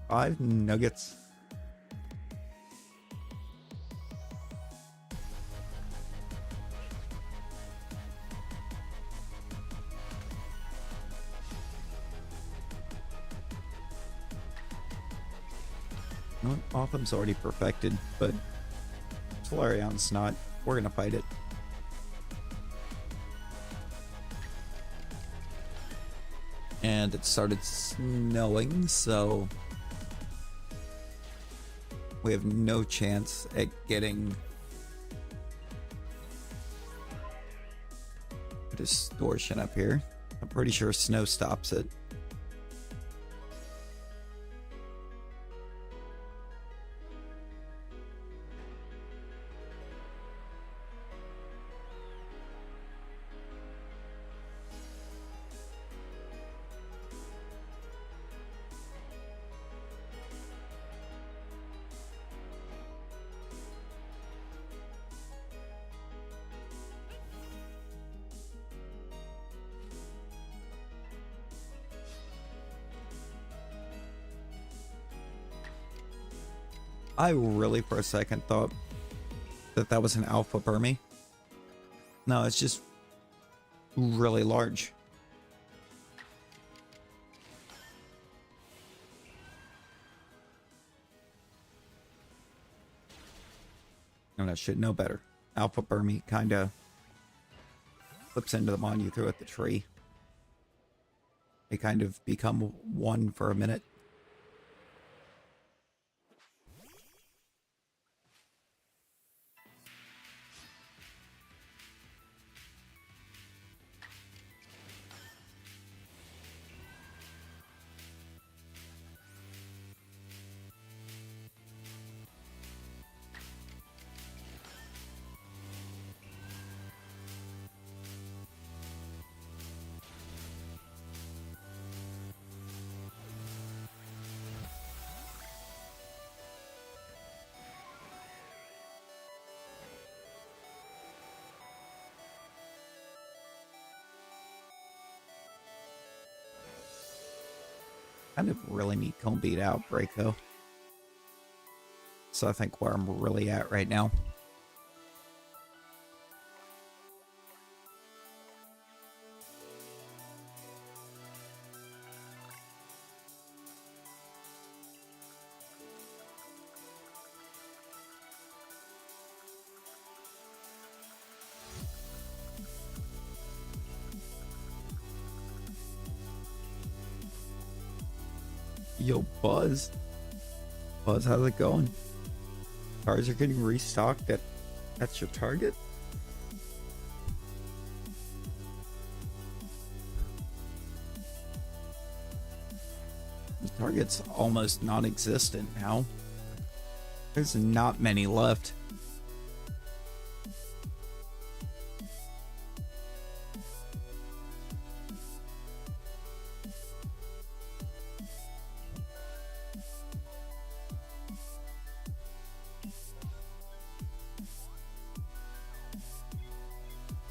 5 nuggets. No, Opham's already perfected, but Flareon's not. We're gonna fight it. And it started snowing, so we have no chance at getting a distortion up here. I'm pretty sure snow stops it. I really for a second thought that that was an Alpha Burmy. No, it's just really large. And I should know better. Alpha Burmy kind of flips into the mon you threw at the tree. They kind of become one for a minute. Kind of really need Cone Beat Outbreak though. So I think where I'm really at right now. Yo, Buzz. Buzz, how's it going? Cars are getting restocked at your Target? The Target's almost non-existent now. There's not many left.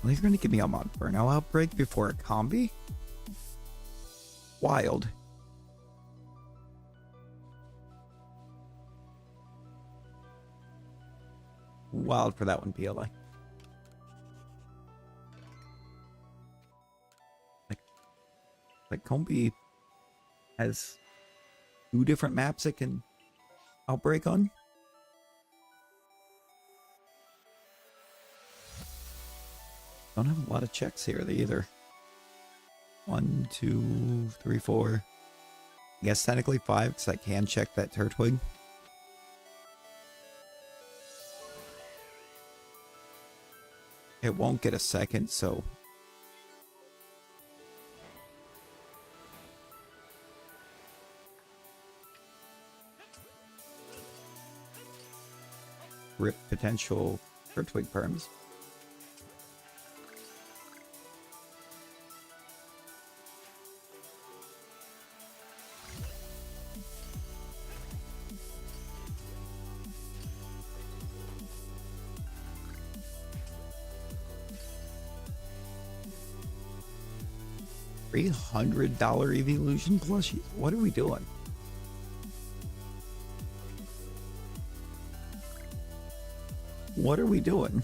Well, you're gonna give me a Monferno outbreak before a combi? Wild. Wild for that one, PLA. Like Combi has 2 different maps it can outbreak on. Don't have a lot of checks here either. 1, 2, 3, 4. I guess technically 5 because I can check that Turtwig. It won't get a second, so rip potential Turtwig perms. $300 evolution plushies. What are we doing? What are we doing?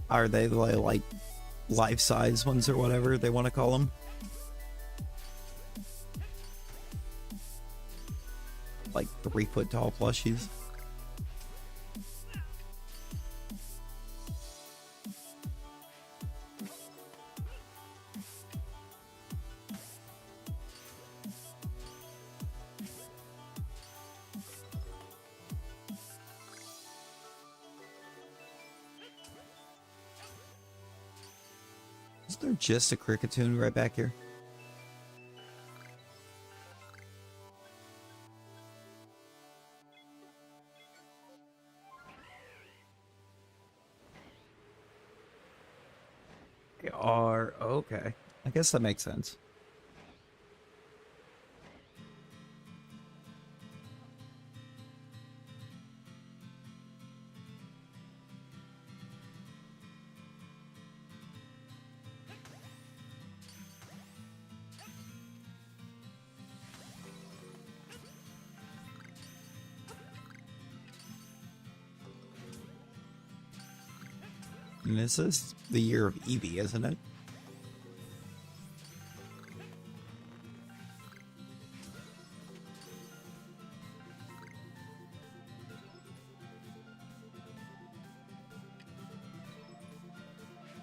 Are they like life-size ones or whatever they want to call them? Like 3-foot tall plushies? Is there just a Cricketune right back here? They are okay. I guess that makes sense. And this is the year of Eevee, isn't it?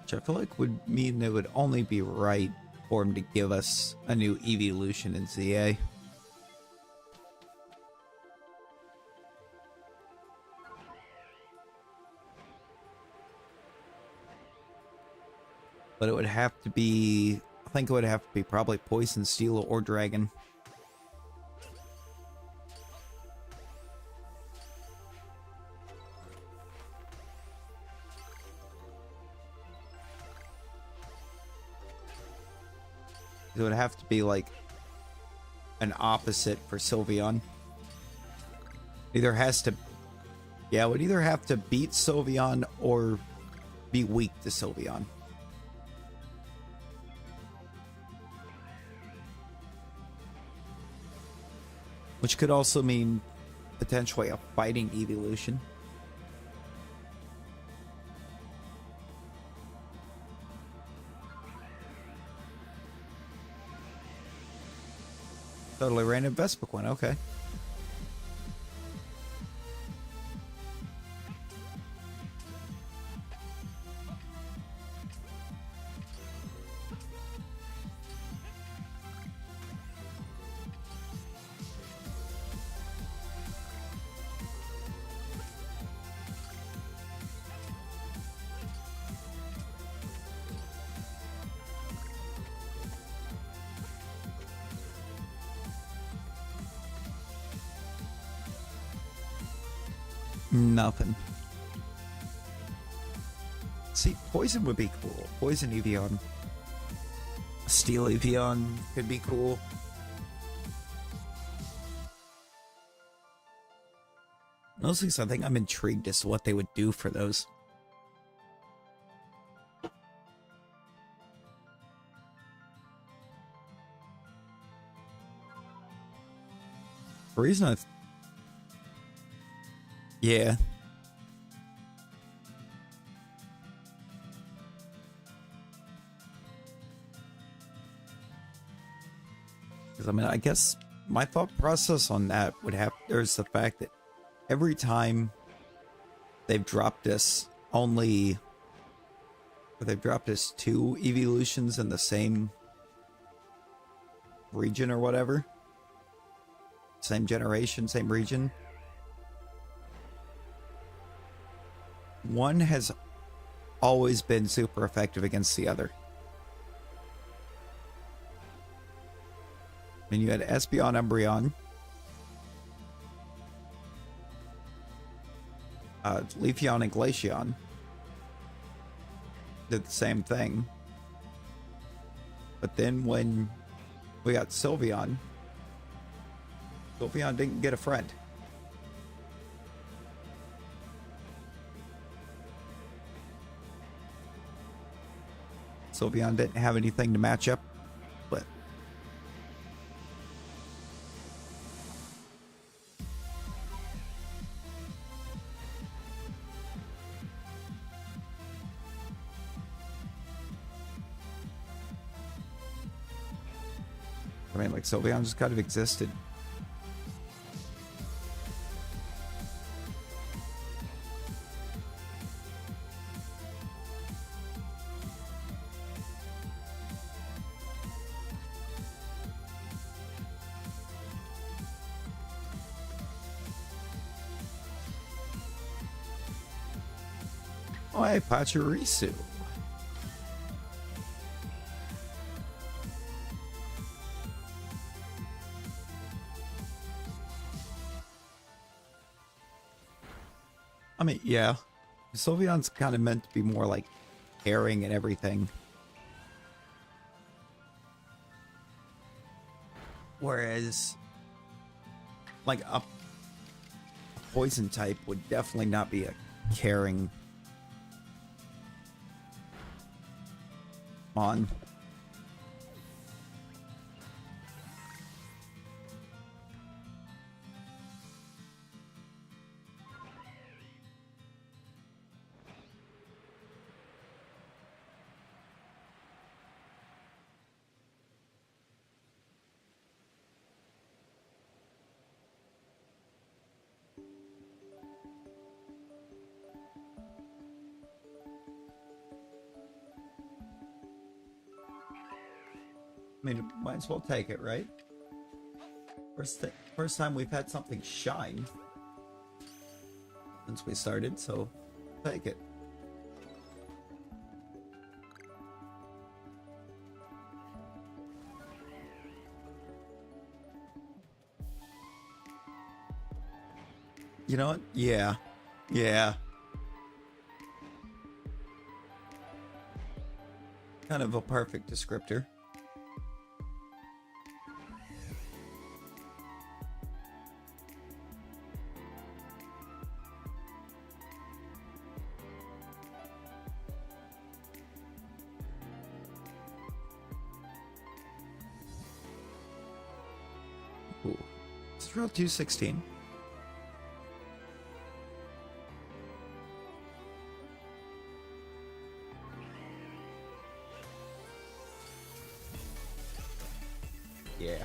Which I feel like would mean it would only be right for him to give us a new evolution in ZA. But it would have to be, I think it would have to be probably Poison, Steel, or Dragon. It would have to be like an opposite for Sylveon. Either has to, yeah, it would either have to beat Sylveon or be weak to Sylveon. Which could also mean potentially a fighting evolution. Totally random Vespiquen, okay. Nothing. See, Poison would be cool. Poison Evian. Steel Evian could be cool. Those things, I think I'm intrigued as to what they would do for those. The reason yeah. Because, I mean, I guess my thought process on that would have... There's the fact that every time they've dropped us only... Or they've dropped us 2 evolutions in the same region or whatever. Same generation, same region. One has always been super effective against the other. I mean, you had Espeon, Umbreon, Leafeon, and Glaceon did the same thing. But then when we got Sylveon, Sylveon didn't get a friend. Sylveon didn't have anything to match up with. I mean, like, Sylveon just kind of existed. Oh, hey, Pachirisu. I mean, yeah. Sylveon's kind of meant to be more like caring and everything. Whereas, like, a poison type would definitely not be a caring on. I mean, might as well take it, right? First time we've had something shine since we started, so take it. You know what? Yeah. Yeah. Kind of a perfect descriptor. Ooh. It's row 216. Yeah.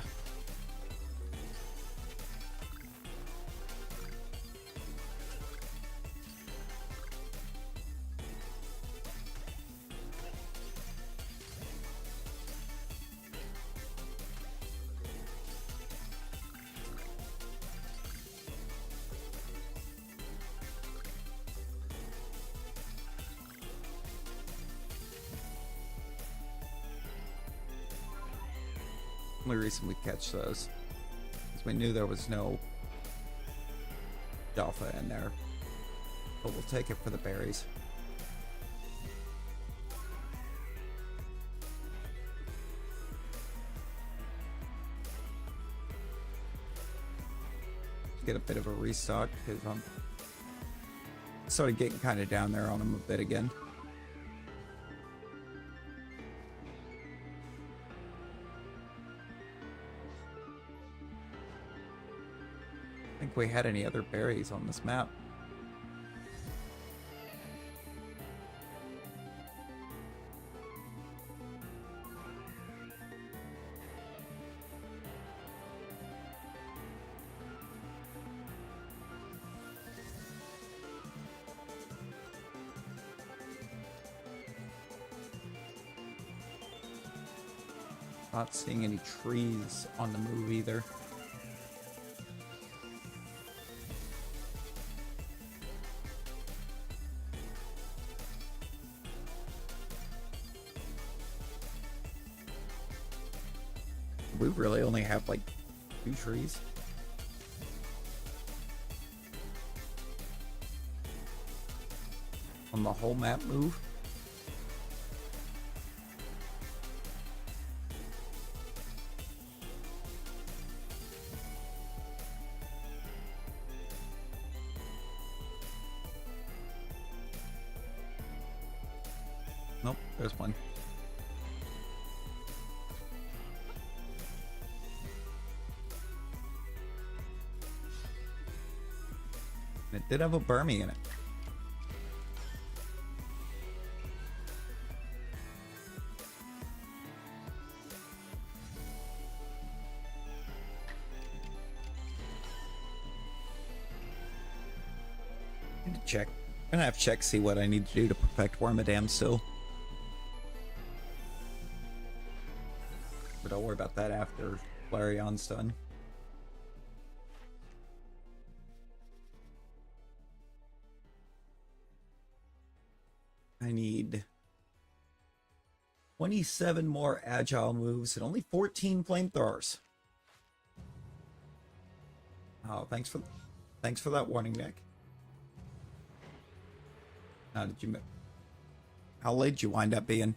Only reason we catch those is we knew there was no Shalpha in there, but we'll take it for the berries. get a bit of a restock because I'm started getting kind of down there on him a bit again. I think we had any other berries on this map. Not seeing any trees on the move either. We really only have like 2 trees. On the whole map move. Nope, there's one. It did have a Burmy in it. I need to check. I'm gonna have to check, see what I need to do to perfect Wormadam still. But I'll worry about that after Flareon's done. I need 27 more agile moves and only 14 flamethrowers. Oh, thanks for that warning, Nick. How late did you wind up being?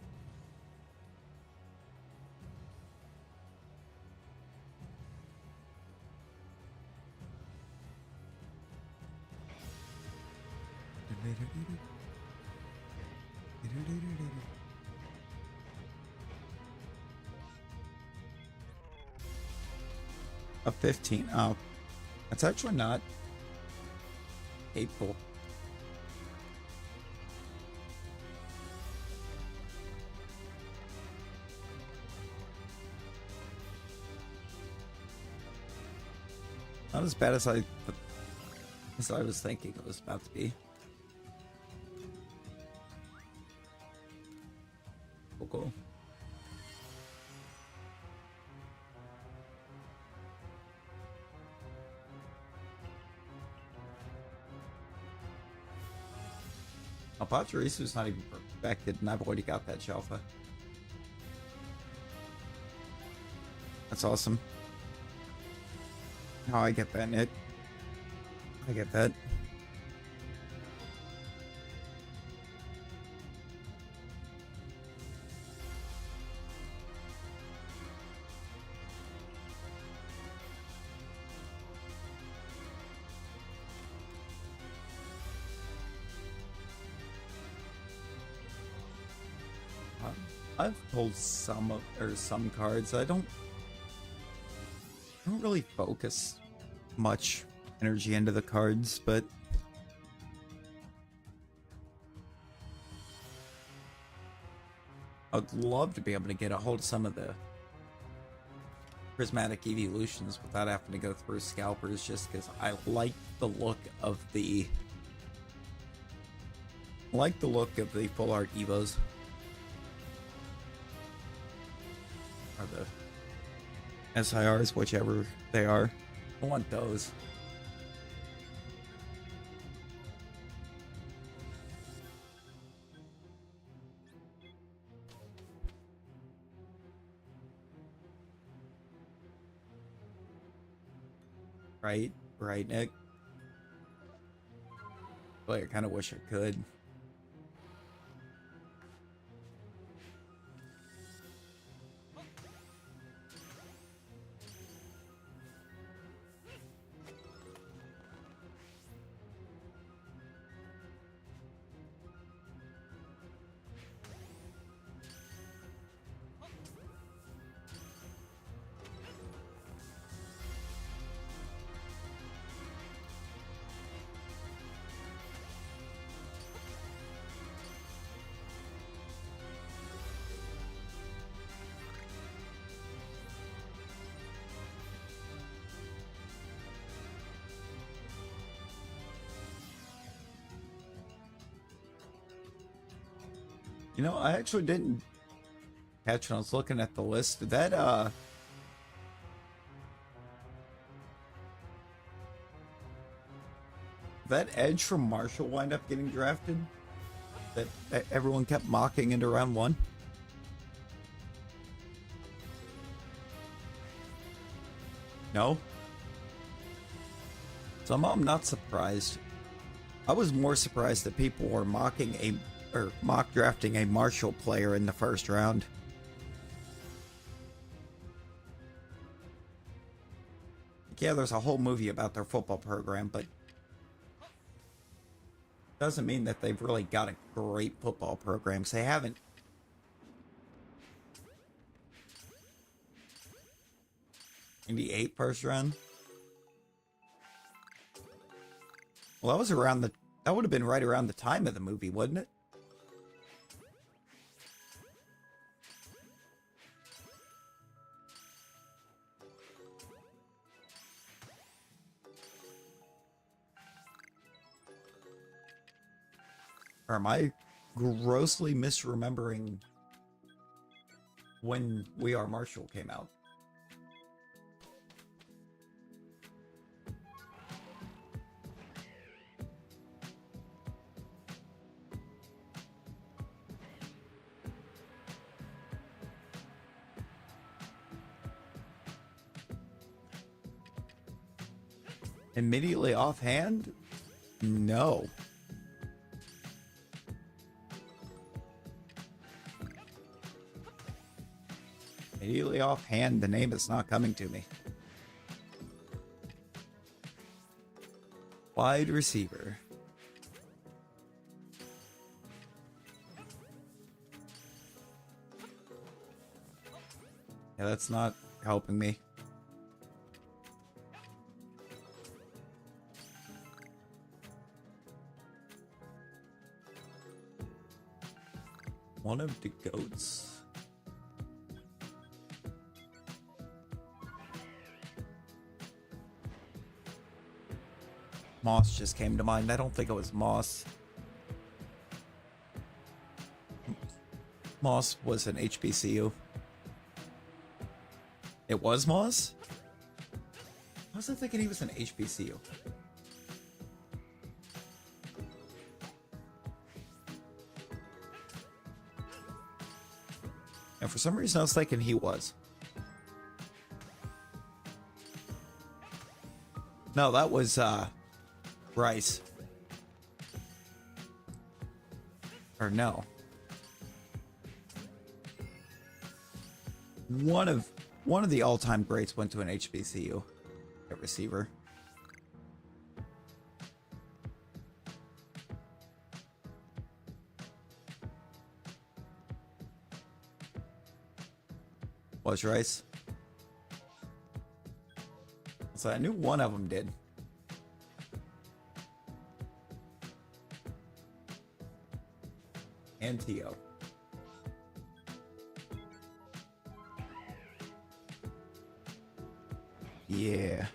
A 15. Oh, that's actually not hateful. Not as bad as I was thinking it was about to be. Cool. Pachirisu's not even perfected, and I've already got that Shalpha. That's awesome. Oh, I get that, Nick. I get that. I've pulled some cards. I don't really focus much energy into the cards, but I'd love to be able to get a hold of some of the prismatic evolutions without having to go through scalpers, just because I like the look of the full art Evos. Or the SIRs, whichever they are. I want those. Right, Nick? Boy, I kind of wish I could. You know, I actually didn't catch when I was looking at the list. That Edge from Marshall wind up getting drafted? That everyone kept mocking into round one? No? Somehow I'm not surprised. I was more surprised that people were mock drafting a Marshall player in the first round. Yeah, there's a whole movie about their football program, but doesn't mean that they've really got a great football program. They haven't. '98 first round. Well, that would have been right around the time of the movie, wouldn't it? Or am I grossly misremembering when We Are Marshall came out? Immediately offhand? No. Immediately offhand, the name is not coming to me. Wide receiver. Yeah, that's not helping me. One of the goats. Moss just came to mind. I don't think it was Moss. Moss was an HBCU. It was Moss? I wasn't thinking he was an HBCU. And for some reason I was thinking he was. No, that was Rice. Or no. One of the all-time greats went to an HBCU at receiver. Was Rice. So I knew one of them did. And T.O. Yeah.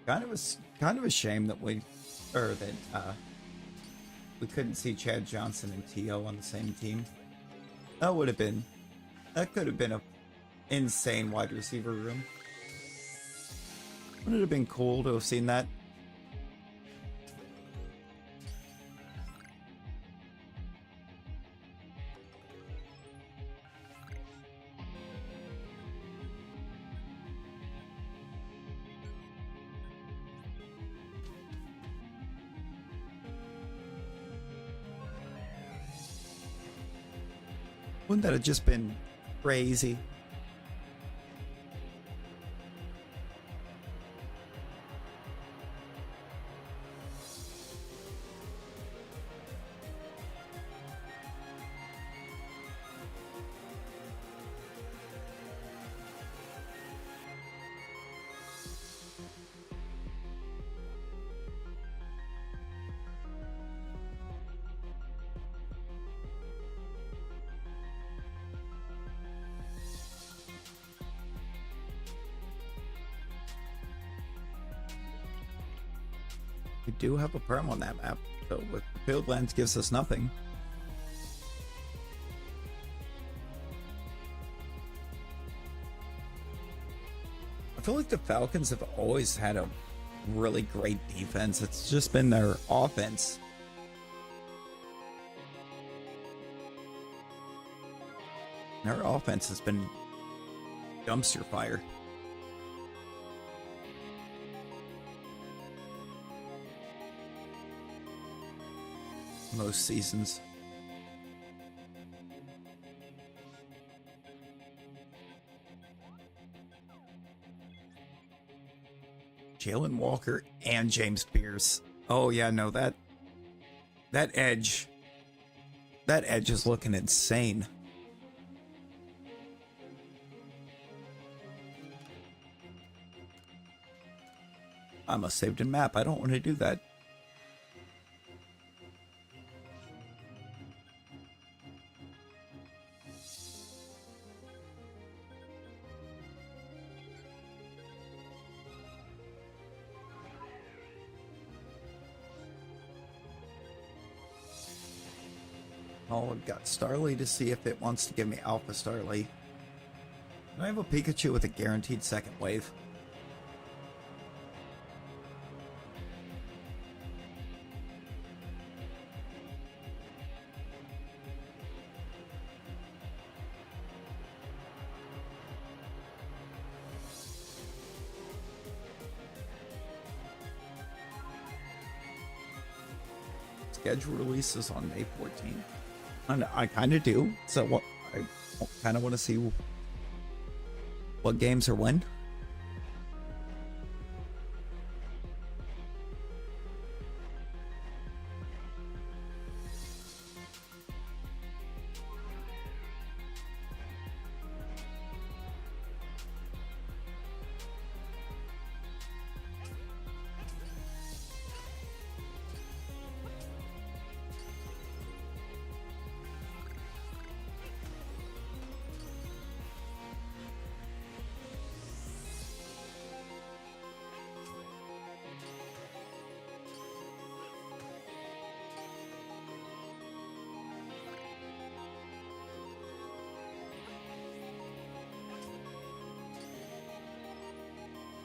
Kind of a shame that we couldn't see Chad Johnson and T.O. on the same team. That could have been a insane wide receiver room. Wouldn't it have been cool to have seen that? Wouldn't that have just been Crazy. We do have a perm on that map, so with Fieldlands gives us nothing. I feel like the Falcons have always had a really great defense. It's just been their offense. Their offense has been dumpster fire. Most seasons. Jalen Walker and James Pierce. Oh yeah, no, that edge is looking insane. I must saved in map. I don't want to do that. Oh, I've got Starly to see if it wants to give me Alpha Starly. I have a Pikachu with a guaranteed second wave. Schedule releases on May 14th. And I kind of do. So what I kind of want to see what games are when.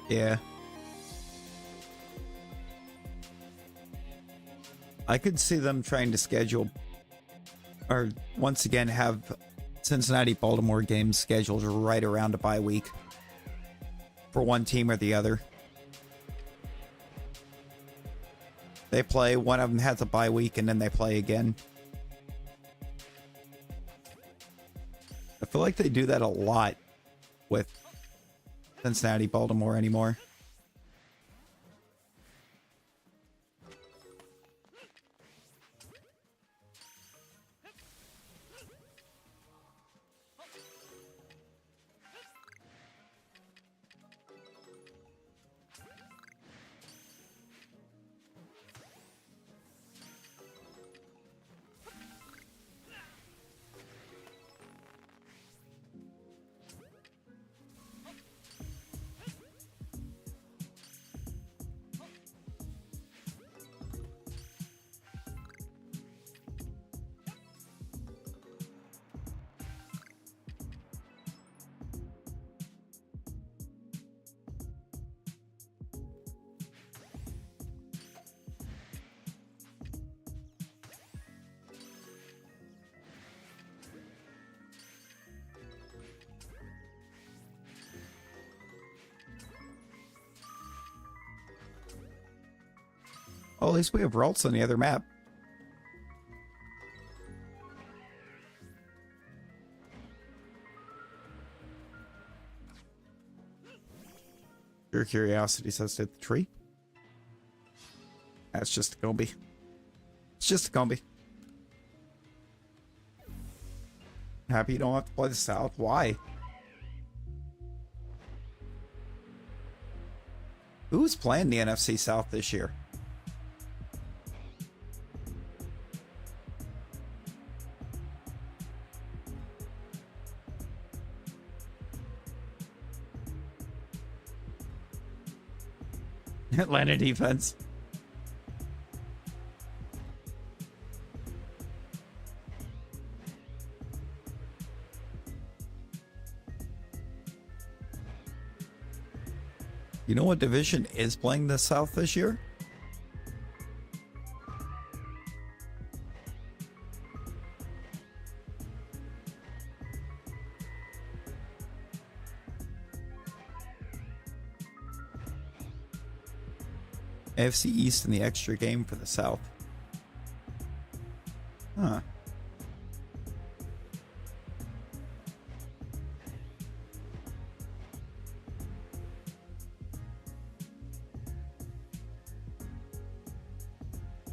Yeah. I could see them trying to schedule, or once again have Cincinnati Baltimore games scheduled right around a bye week for one team or the other. They play, one of them has a bye week, and then they play again. I feel like they do that a lot with Cincinnati, Baltimore anymore. Oh, at least we have Ralts on the other map. Your curiosity says to hit the tree. That's just a Gomby. It's just a Gomby. Happy you don't have to play the South? Why? Who's playing the NFC South this year? Atlanta defense. You know what division is playing the South this year? AFC East in the extra game for the South. Huh.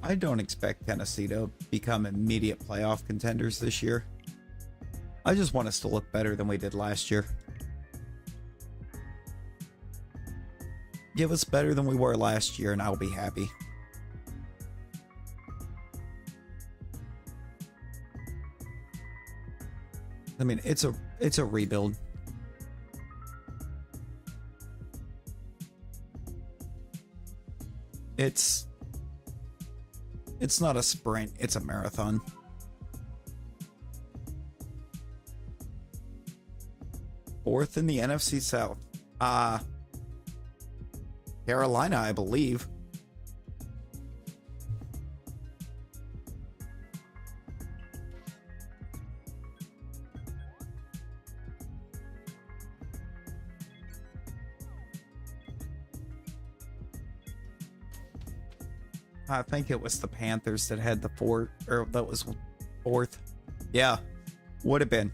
I don't expect Tennessee to become immediate playoff contenders this year. I just want us to look better than we did last year. Give us better than we were last year and I'll be happy. I mean, it's a rebuild. It's not a sprint, it's a marathon. Fourth in the NFC South. Carolina, I believe. I think it was the Panthers that had the fourth, or that was fourth. Yeah, would have been.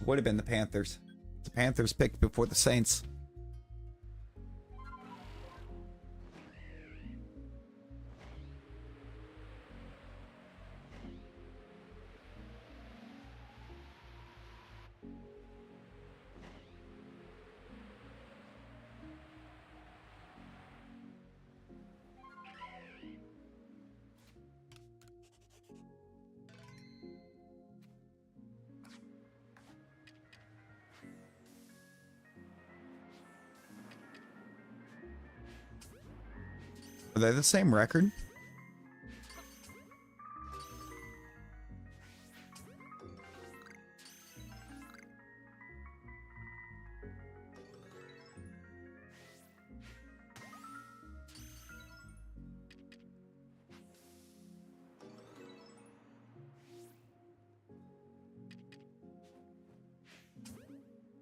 Would have been the Panthers. The Panthers picked before the Saints. Are they the same record?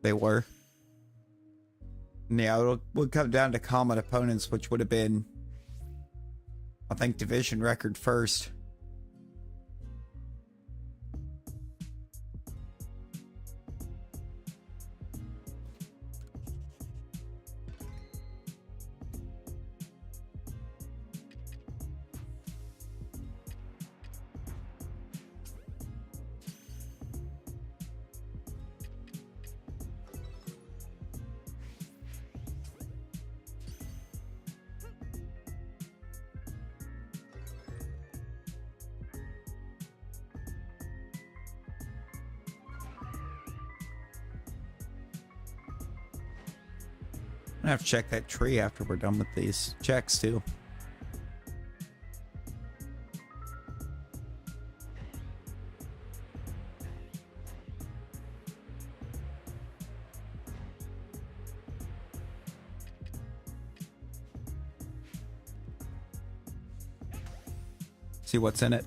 They were. Yeah, it would come down to common opponents, which would have been, I think, division record first. I have to check that tree after we're done with these checks too. See what's in it.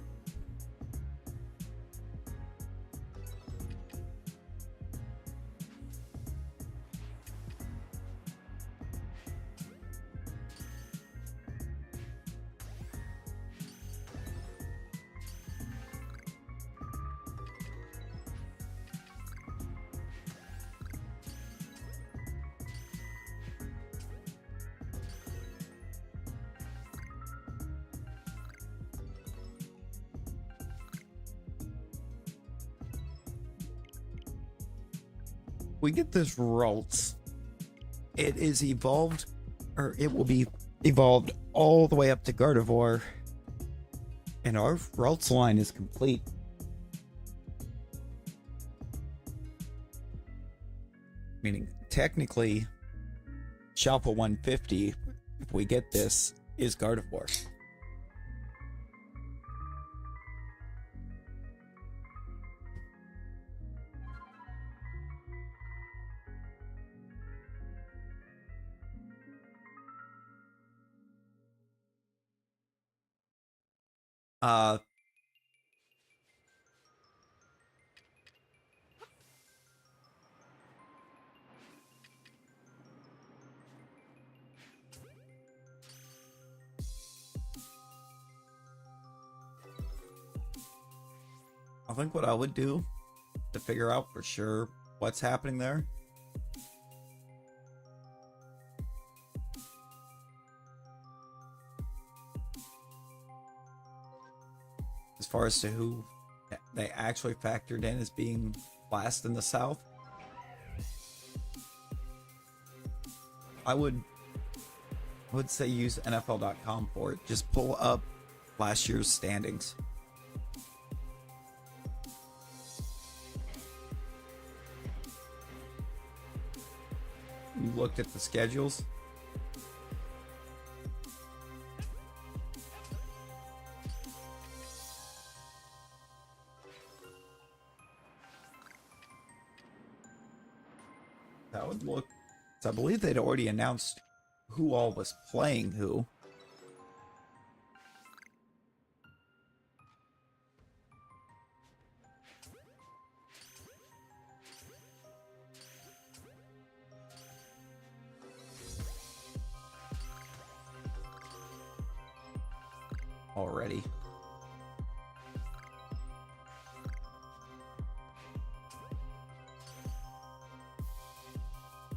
we get this Ralts. It is evolved, or it will be evolved all the way up to Gardevoir. And our Ralts line is complete. Meaning, technically, Shalpha 150, if we get this, is Gardevoir. Uh, I think what I would do to figure out for sure what's happening there as far as to who they actually factored in as being last in the South, I would say use NFL.com for it. Just pull up last year's standings. You looked at the schedules. That would look... So I believe they'd already announced who all was playing who. Already.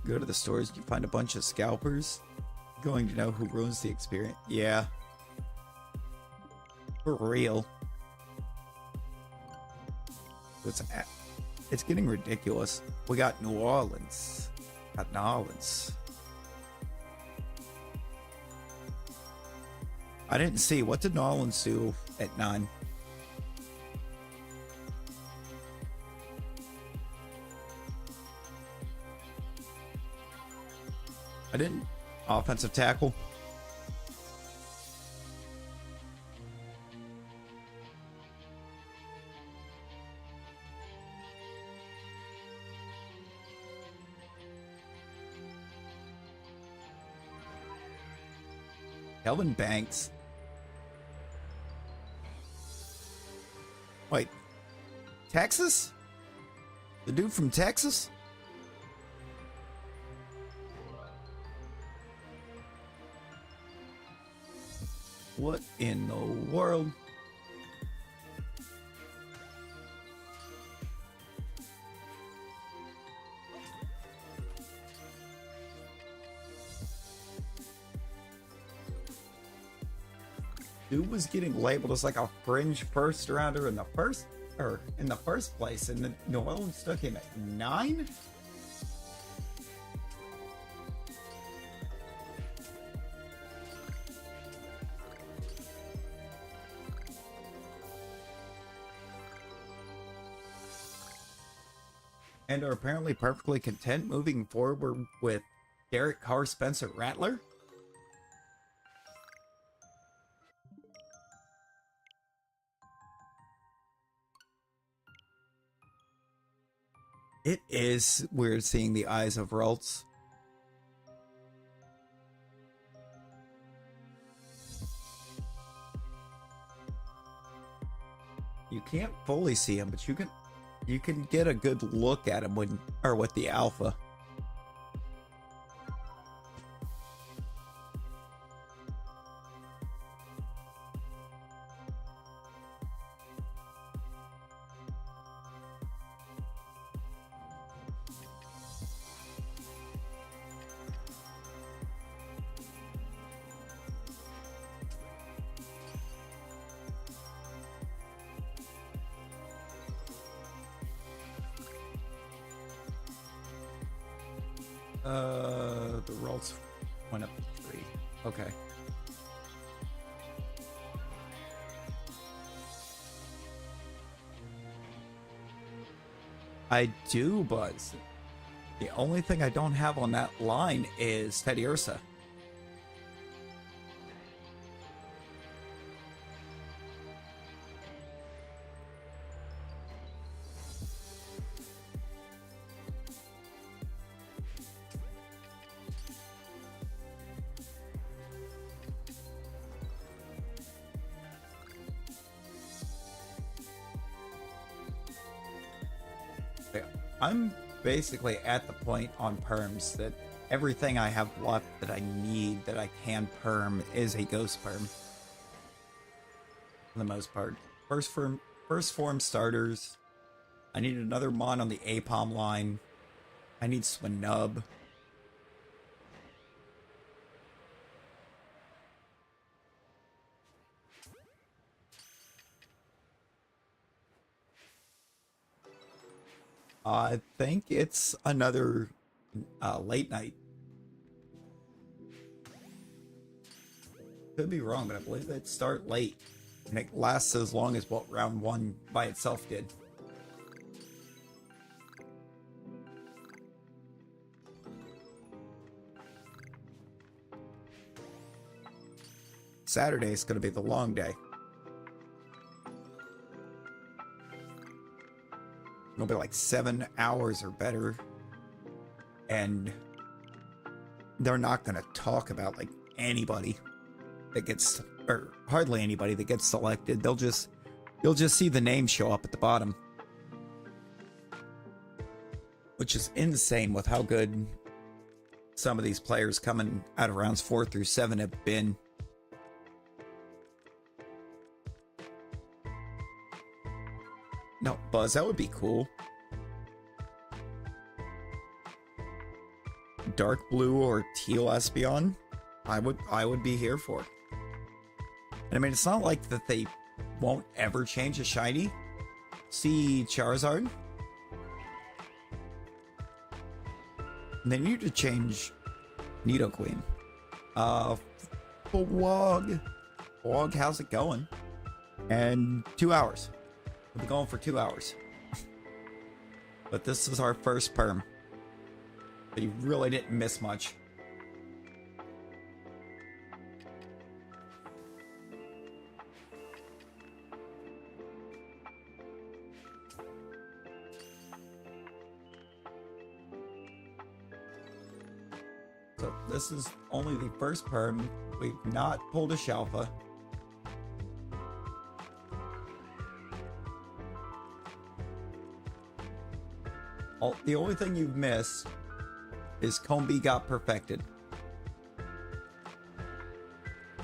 Go to the stores, you find a bunch of scalpers. Going to know who ruins the experience. Yeah. For real. It's getting ridiculous. We got New Orleans. Got New Orleans. I didn't see. What did New Orleans do at 9? I didn't. Offensive tackle. Kelvin Banks. Wait. Texas? The dude from Texas? What in the world? Dude was getting labeled as like a fringe first rounder in the first place, and the New Orleans took him at 9? And are apparently perfectly content moving forward with Derek Carr, Spencer Rattler. It is weird seeing the eyes of Ralts. You can't fully see him, but you can get a good look at him with the alpha. The rolls went up to 3. Okay. I do, Buzz. The only thing I don't have on that line is Teddy Ursa. I'm basically at the point on perms that everything I have left that I need that I can perm is a ghost perm. For the most part. First form starters. I need another mon on the Apom line. I need Swinub. I think it's another late night. Could be wrong, but I believe it start late. And it lasts as long as what round 1 by itself did. Saturday is going to be the long day. It'll be like 7 hours or better. And they're not going to talk about like anybody that gets, or hardly anybody that gets selected. You'll just see the name show up at the bottom. Which is insane with how good some of these players coming out of rounds 4 through 7 have been. No, Buzz, that would be cool. Dark blue or teal Espeon, I would be here for. And I mean, it's not like that they won't ever change a shiny. See Charizard? And they need to change Nidoqueen. Wog, how's it going? And 2 hours. We'll be going for 2 hours. But this is our first perm. But you really didn't miss much. So this is only the first perm. We've not pulled a Shalpha. The only thing you've missed is Combi got perfected.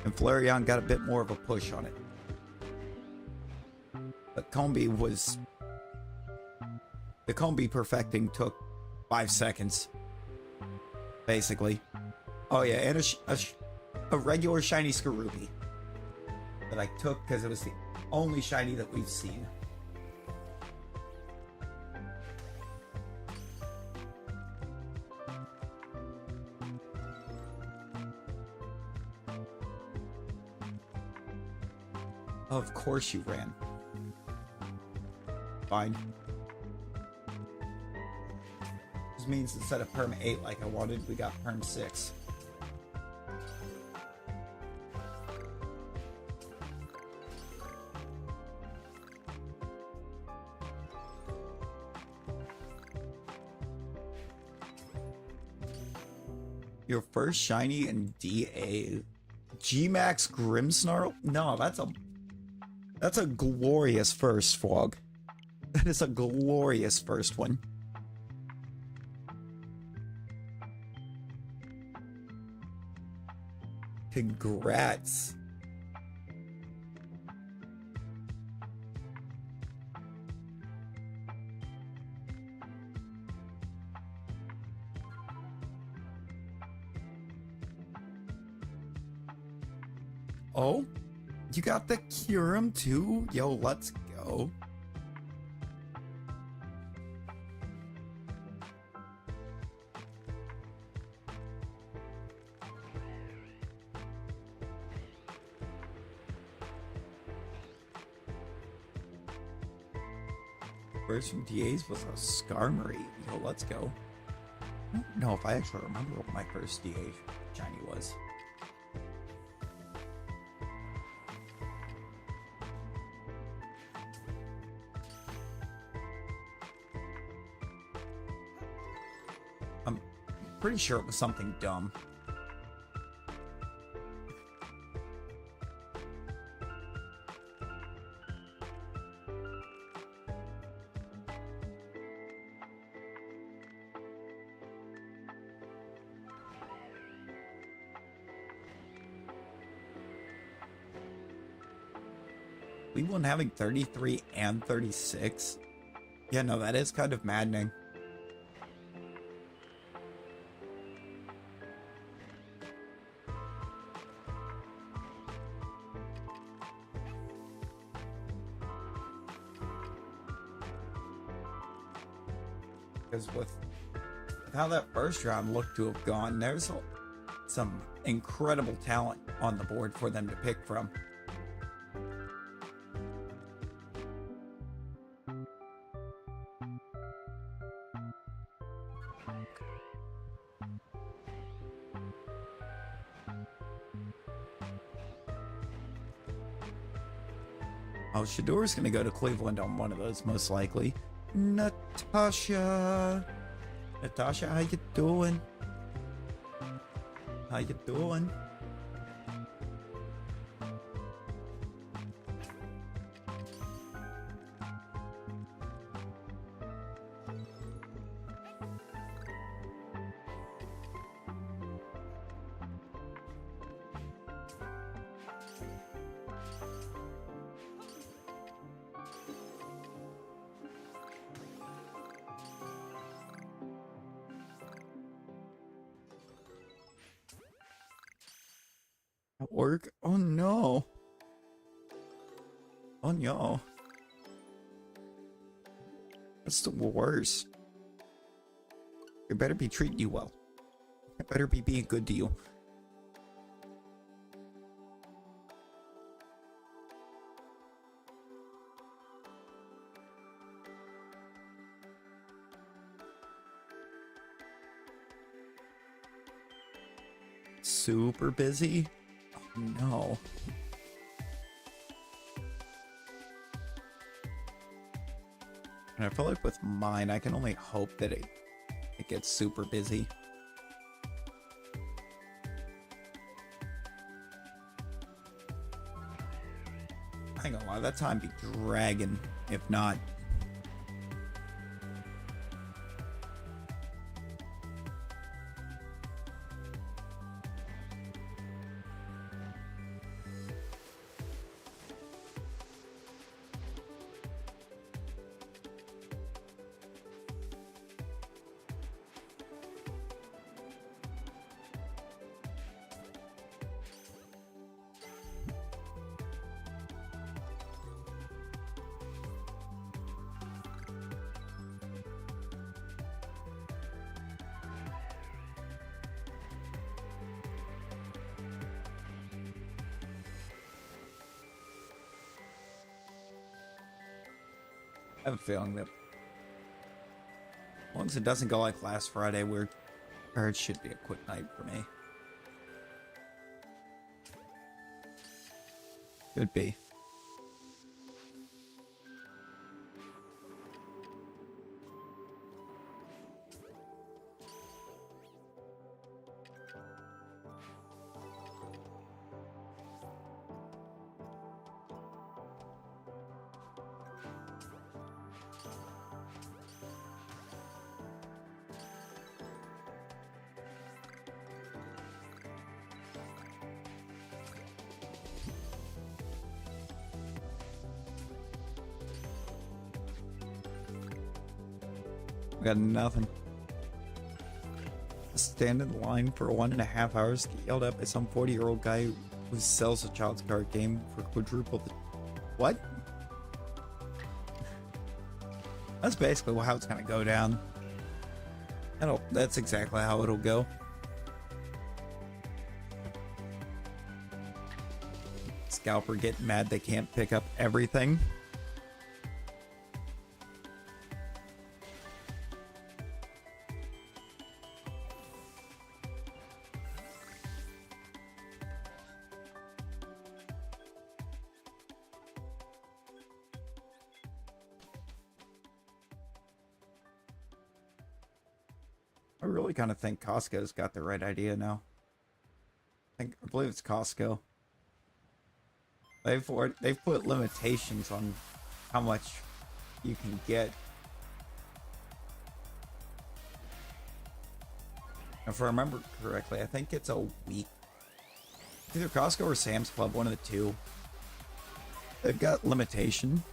And Flareon got a bit more of a push on it. But Combi was... The Combi perfecting took 5 seconds. Basically. Oh yeah, and a regular shiny Skarubi. That I took because it was the only shiny that we've seen. Of course you ran. Fine. This means instead of perm 8 like I wanted, we got perm 6. Your first shiny in DA. G-Max Grimmsnarl? No, that's a glorious first, Fog. That is a glorious first one. Congrats. Oh? You got the Kyurem too? Yo, let's go. First from DAs was a Skarmory. Yo, let's go. I don't know if I actually remember what my first DA shiny was. I'm pretty sure it was something dumb. We won having 33 and 36. Yeah, no, that is kind of maddening. Because with how that first round looked to have gone, there's some incredible talent on the board for them to pick from. Oh, Shador's gonna go to Cleveland on one of those, most likely. Natasha, how you doing? How you doing? At work? Oh no. Oh no. That's the worst. They better be treating you well. They better be being good to you. Super busy? Oh no. And I feel like with mine, I can only hope that it gets super busy. I ain't gonna lie, that time be dragging, if not. I have a feeling that as long as it doesn't go like last Friday, it should be a quick night for me. Could be. Got nothing. Stand in line for 1.5 hours, get yelled at by some 40-year-old guy who sells a child's card game for quadruple the... What? That's basically how it's gonna go down. That's exactly how it'll go. Scalper getting mad they can't pick up everything. I really kind of think Costco's got the right idea now. I believe it's Costco. They've put limitations on how much you can get. If I remember correctly, I think it's a week. Either Costco or Sam's Club, one of the two. They've got limitation.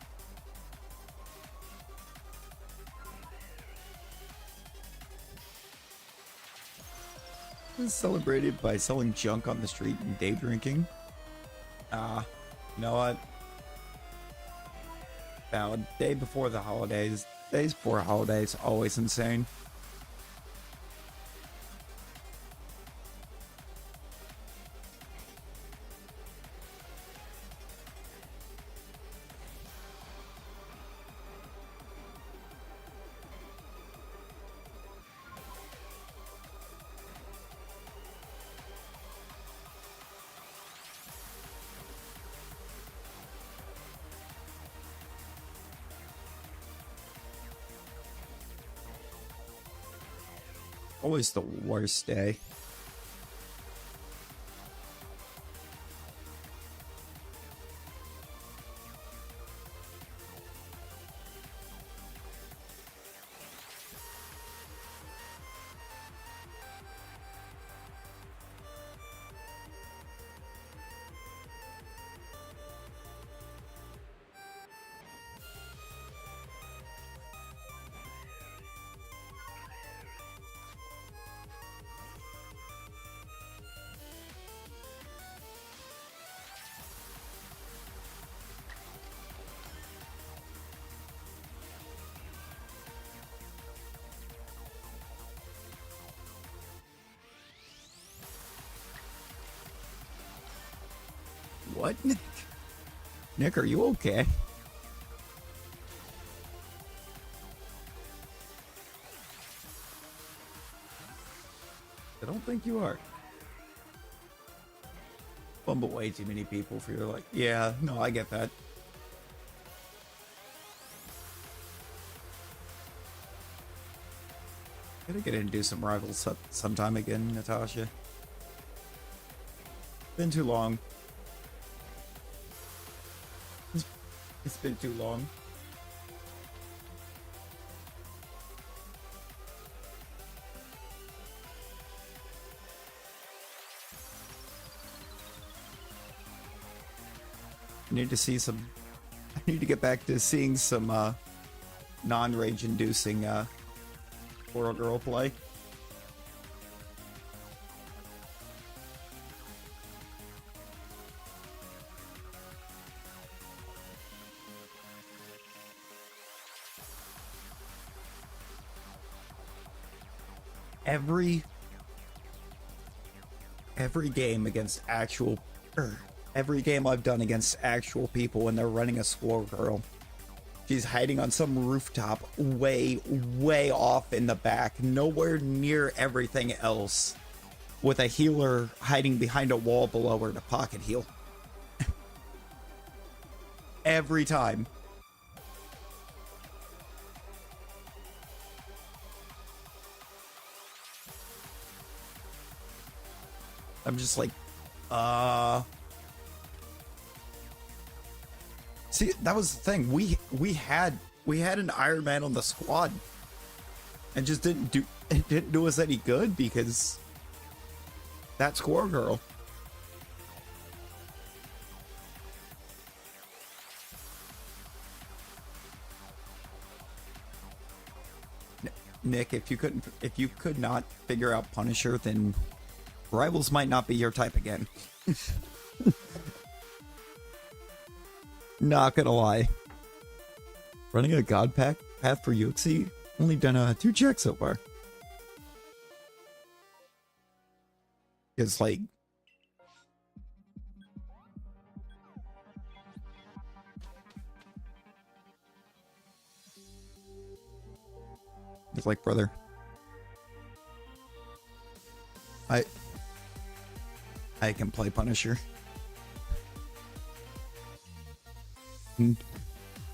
It's celebrated by selling junk on the street and day drinking. You know what? Now, day before the holidays, days before holidays, always insane. Always the worst day. What? Nick, are you okay? I don't think you are. Bumble way too many people for your like, yeah, no, I get that. Gotta get in and do some rivals sometime again, Natasha. Been too long. It's been too long. I need to see some. I need to get back to seeing some non-rage inducing Coral Girl play. Every game against actual, every game I've done against actual people when they're running a Squirrel Girl, she's hiding on some rooftop way off in the back, nowhere near everything else, with a healer hiding behind a wall below her to pocket heal. Every time. I'm just like, see, that was the thing. We had an Iron Man on the squad, and just it didn't do us any good because that Squirrel Girl. Nick, if you could not figure out Punisher, then Rivals might not be your type again. Not gonna lie. Running a God path for Yuxi, only done 2 checks so far. It's like, brother, I can play Punisher.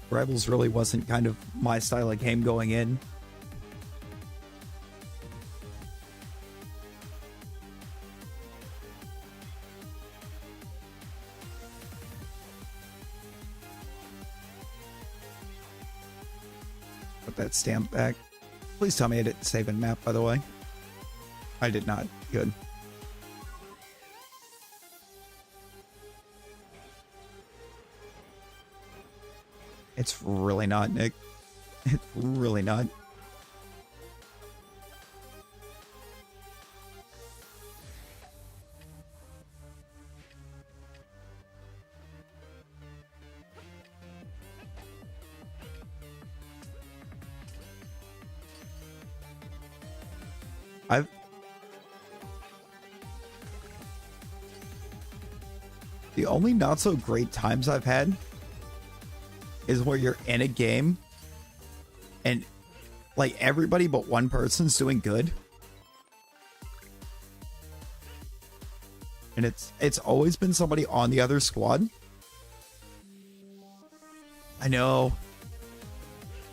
Rivals really wasn't kind of my style of game going in. Put that stamp back. Please tell me I didn't save in map, by the way. I did not. Good. It's really not, Nick. It's really not. The only not so great times I've had is where you're in a game and like everybody but one person's doing good. And it's always been somebody on the other squad. I know,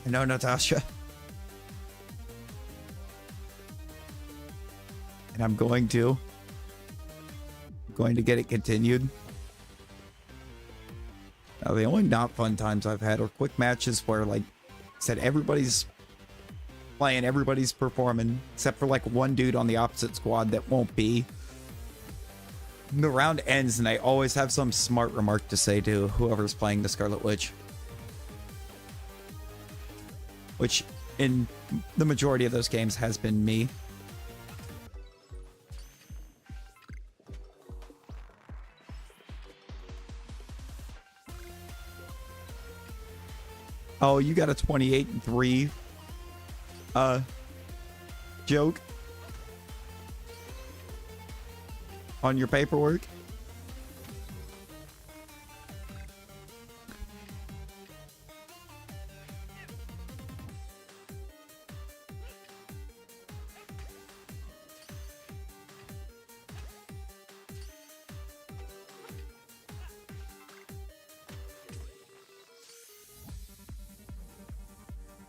Natasha. And I'm going to get it continued. Now, the only not fun times I've had are quick matches where, like I said, everybody's playing, everybody's performing, except for like one dude on the opposite squad that won't be. And the round ends, and I always have some smart remark to say to whoever's playing the Scarlet Witch. Which, in the majority of those games, has been me. Oh, you got a 28-3 joke on your paperwork?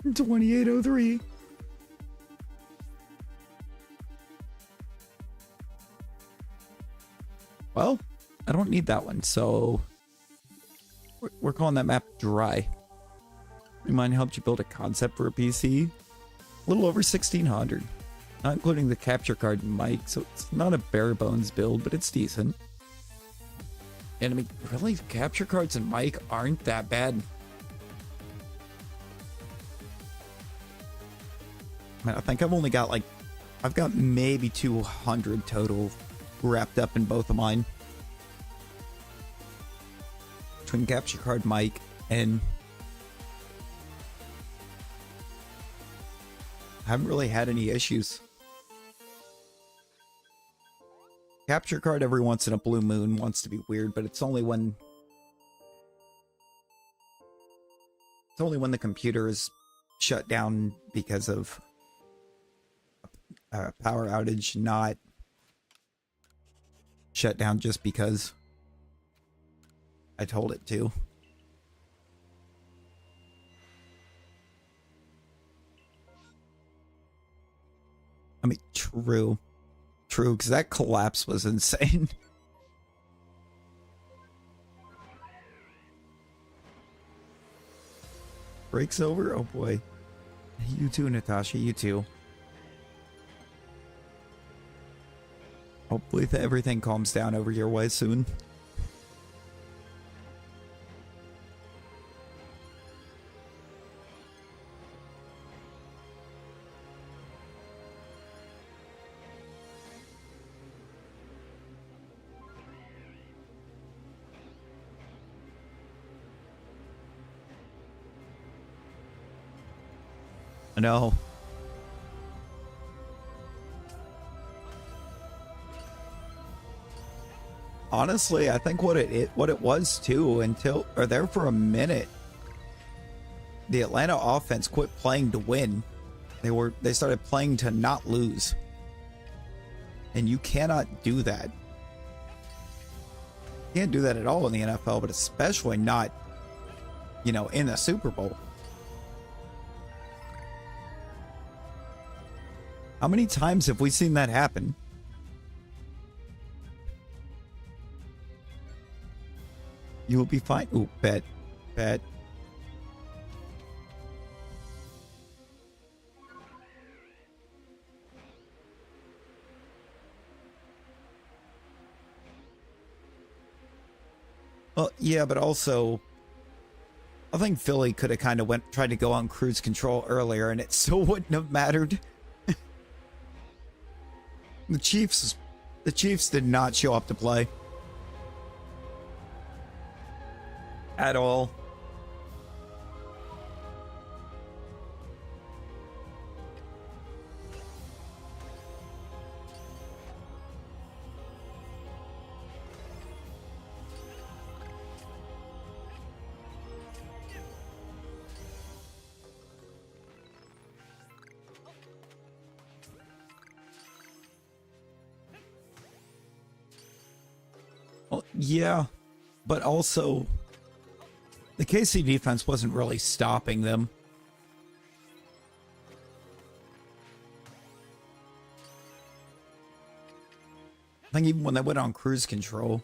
$28.03. Well, I don't need that one, so we're calling that map dry. Mine helped you build a concept for a PC. A little over 1,600, not including the capture card and mic, so it's not a bare bones build, but it's decent. And I mean, really, capture cards and mic aren't that bad. I think I've only got I've got maybe 200 total wrapped up in both of mine. Between capture card, mic, and I haven't really had any issues. Capture card every once in a blue moon wants to be weird, but it's only when the computer is shut down because of power outage, not shut down just because I told it to. I mean, true, because that collapse was insane. Breaks over? Oh boy. You too, Natasha, you too. Hopefully everything calms down over your way soon. I know. Honestly, I think what it was too, there for a minute, the Atlanta offense quit playing to win. They started playing to not lose. And you cannot do that. You can't do that at all in the NFL, but especially not, in the Super Bowl. How many times have we seen that happen? You will be fine. Ooh, bet. Well, yeah, but also, I think Philly could have kind of tried to go on cruise control earlier, and it still wouldn't have mattered. The Chiefs did not show up to play at all. Well, yeah, but also the KC defense wasn't really stopping them. I think even when they went on cruise control.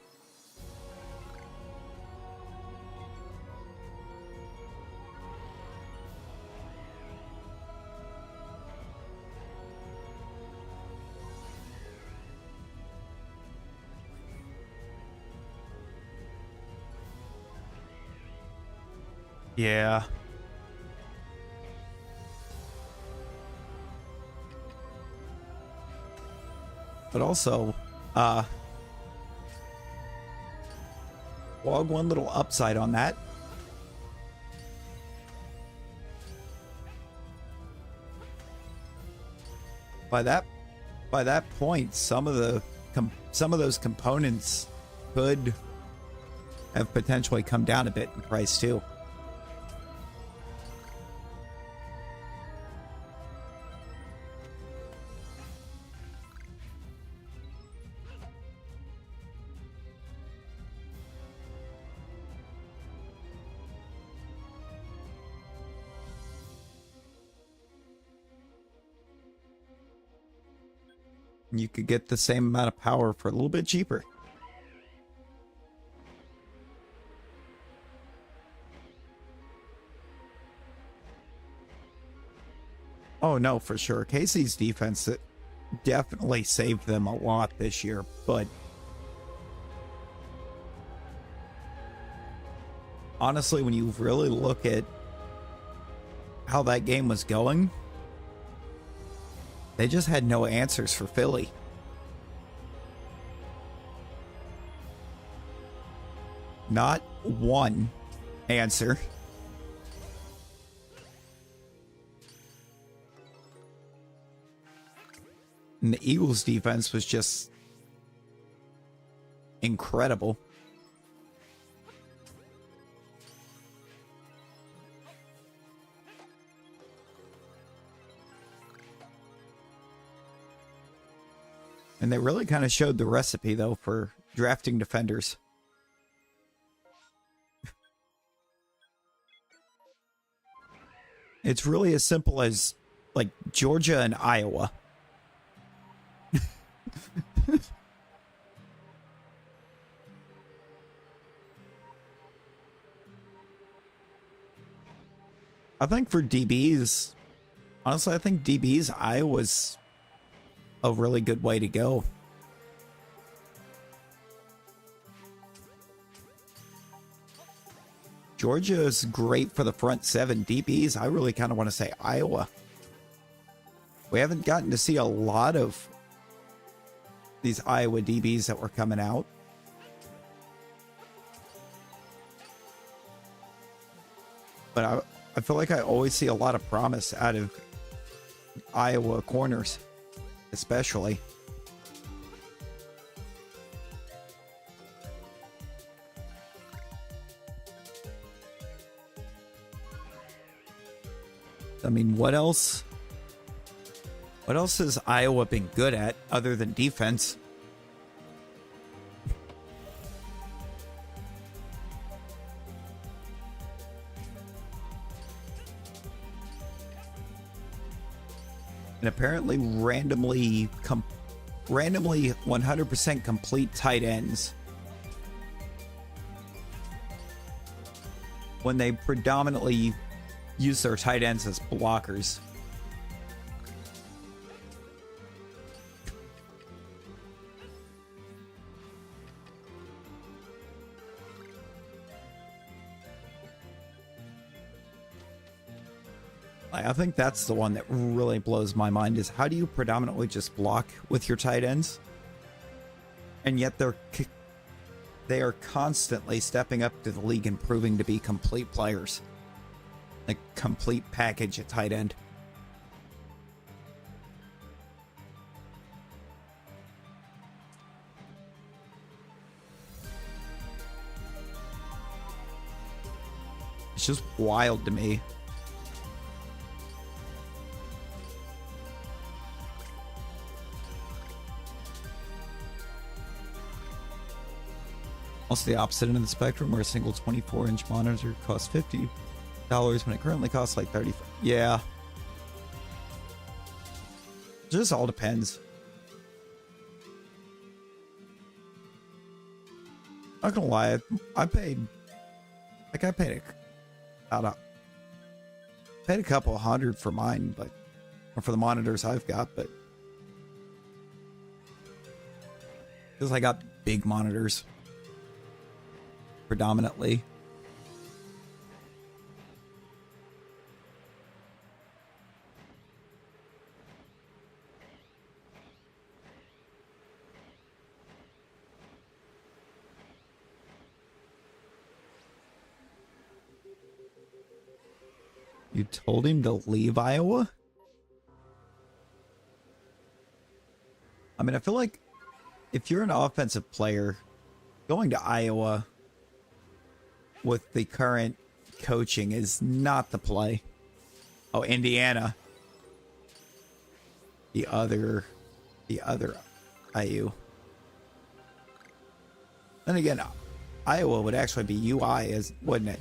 Yeah. But also, log one little upside on that. By that point, some of those components could have potentially come down a bit in price too. You could get the same amount of power for a little bit cheaper. Oh no, for sure. Casey's defense definitely saved them a lot this year, but honestly, when you really look at how that game was going, they just had no answers for Philly. Not one answer. And the Eagles' defense was just incredible. And they really kind of showed the recipe, though, for drafting defenders. It's really as simple as, like, Georgia and Iowa. I think for DBs, honestly, I think DBs, Iowa's a really good way to go. Georgia is great for the front seven. DBs, I really kind of want to say Iowa. We haven't gotten to see a lot of these Iowa DBs that were coming out. But I feel like I always see a lot of promise out of Iowa corners, especially. I mean, what else? What else has Iowa been good at other than defense? And apparently randomly 100% complete tight ends when they predominantly use their tight ends as blockers. I think that's the one that really blows my mind, is how do you predominantly just block with your tight ends? And yet they are constantly stepping up to the league and proving to be complete players. Like, complete package at tight end. It's just wild to me. Also the opposite end of the spectrum, where a single 24-inch monitor costs $50 when it currently costs like $30. Yeah. Just all depends. Not gonna lie, I paid a couple $100 for mine, but or for the monitors I've got, but because I got big monitors predominantly. You told him to leave Iowa? I mean, I feel like if you're an offensive player, going to Iowa with the current coaching is not the play. Oh, Indiana. The other IU. Then again, Iowa would actually be UI, wouldn't it?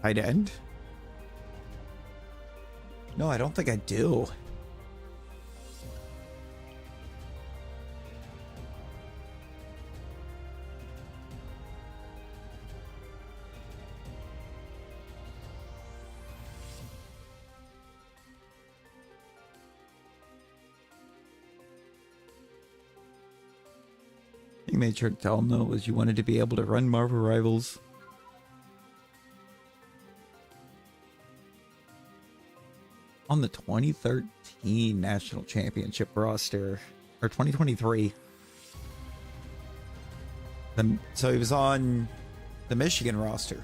Tight end? No, I don't think I do. You made sure to tell him, though, was you wanted to be able to run Marvel Rivals. On the 2013 National Championship roster, or 2023. So he was on the Michigan roster.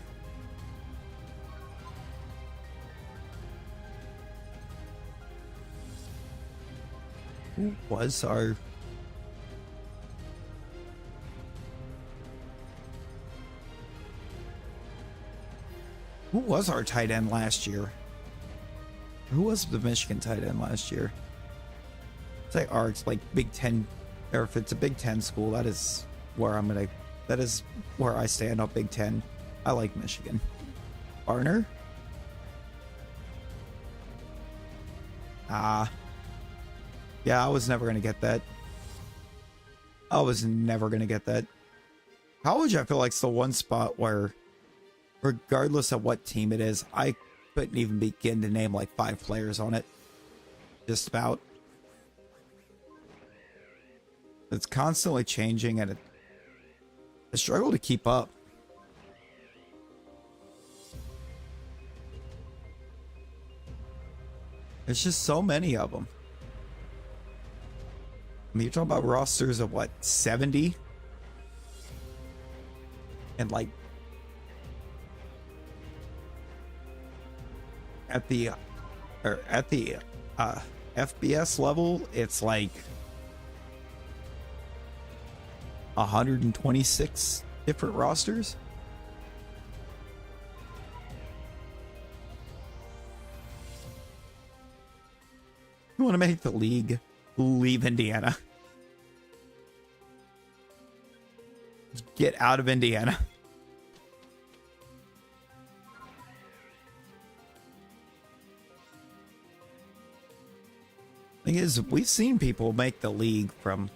Who was our... Who was our tight end last year? Who was the Michigan tight end last year? Say ARC's like Big Ten, or if it's a Big Ten school, that is where that is where I stand on Big Ten. I like Michigan. Barner? Yeah, I was never going to get that. I was never going to get that. College, I feel like, is the one spot where, regardless of what team it is, I couldn't even begin to name like 5 players on it. Just about. It's constantly changing, and I struggle to keep up. There's just so many of them. I mean, you're talking about rosters of what, 70? And like at the FBS level, it's like 126 different rosters. You want to make the league leave Indiana. Get out of Indiana. Thing is, we've seen people make the league from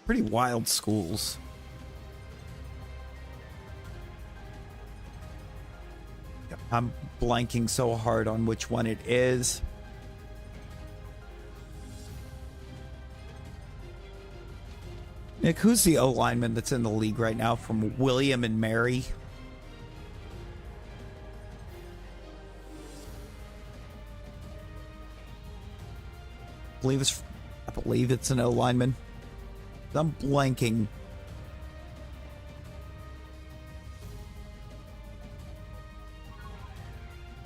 pretty wild schools. I'm blanking so hard on which one it is. Nick, who's the O lineman that's in the league right now from William and Mary? I believe it's an O lineman. I'm blanking.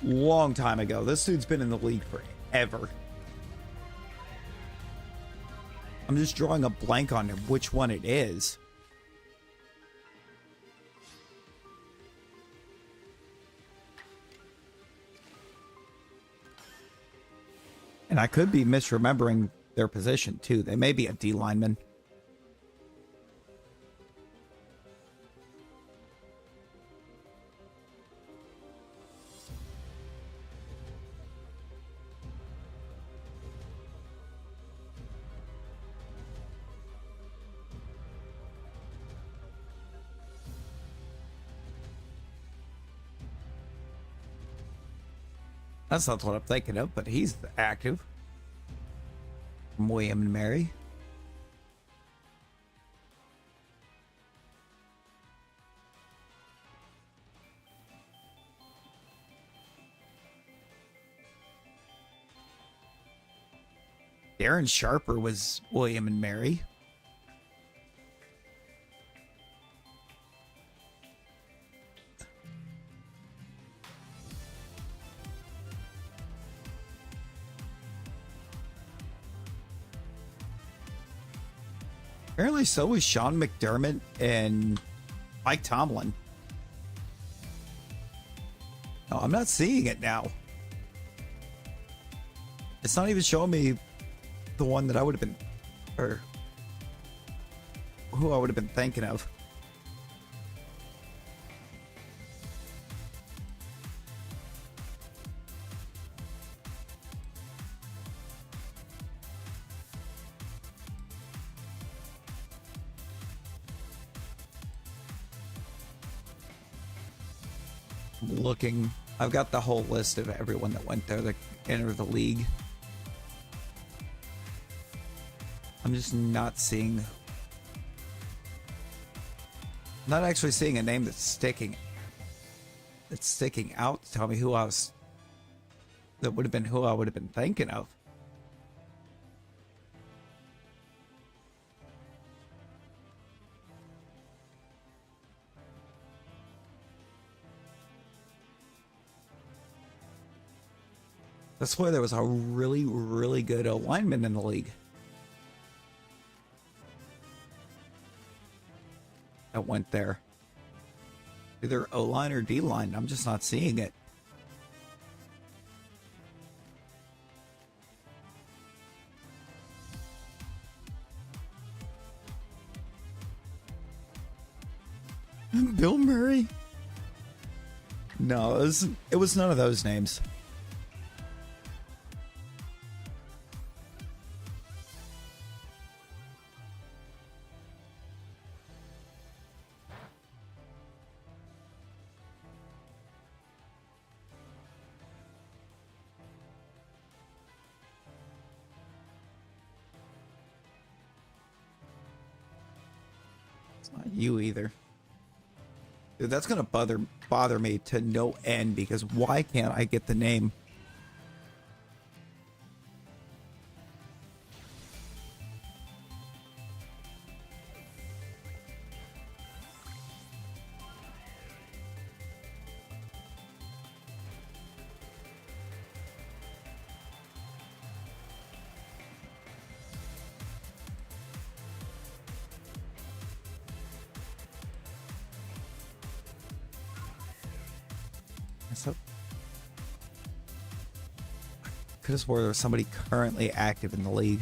Long time ago. This dude's been in the league forever. I'm just drawing a blank on him, which one it is. And I could be misremembering their position, too. They may be a D lineman. That's not what I'm thinking of, but he's active. From William and Mary. Darren Sharper was William and Mary. Apparently so was Sean McDermott and Mike Tomlin. No, I'm not seeing it now. It's not even showing me the one that I would have been, or who I would have been thinking of. Looking, I've got the whole list of everyone that went there to enter the league. I'm just not seeing, not actually seeing a name that's sticking out to tell me who I was, that would have been who I would have been thinking of. That's why there was a really, really good lineman in the league. That went there. Either O-line or D-line. I'm just not seeing it. Bill Murray? No, it was none of those names. Not you either. Dude, that's gonna bother me to no end, because why can't I get the name? So, could have swore there was somebody currently active in the league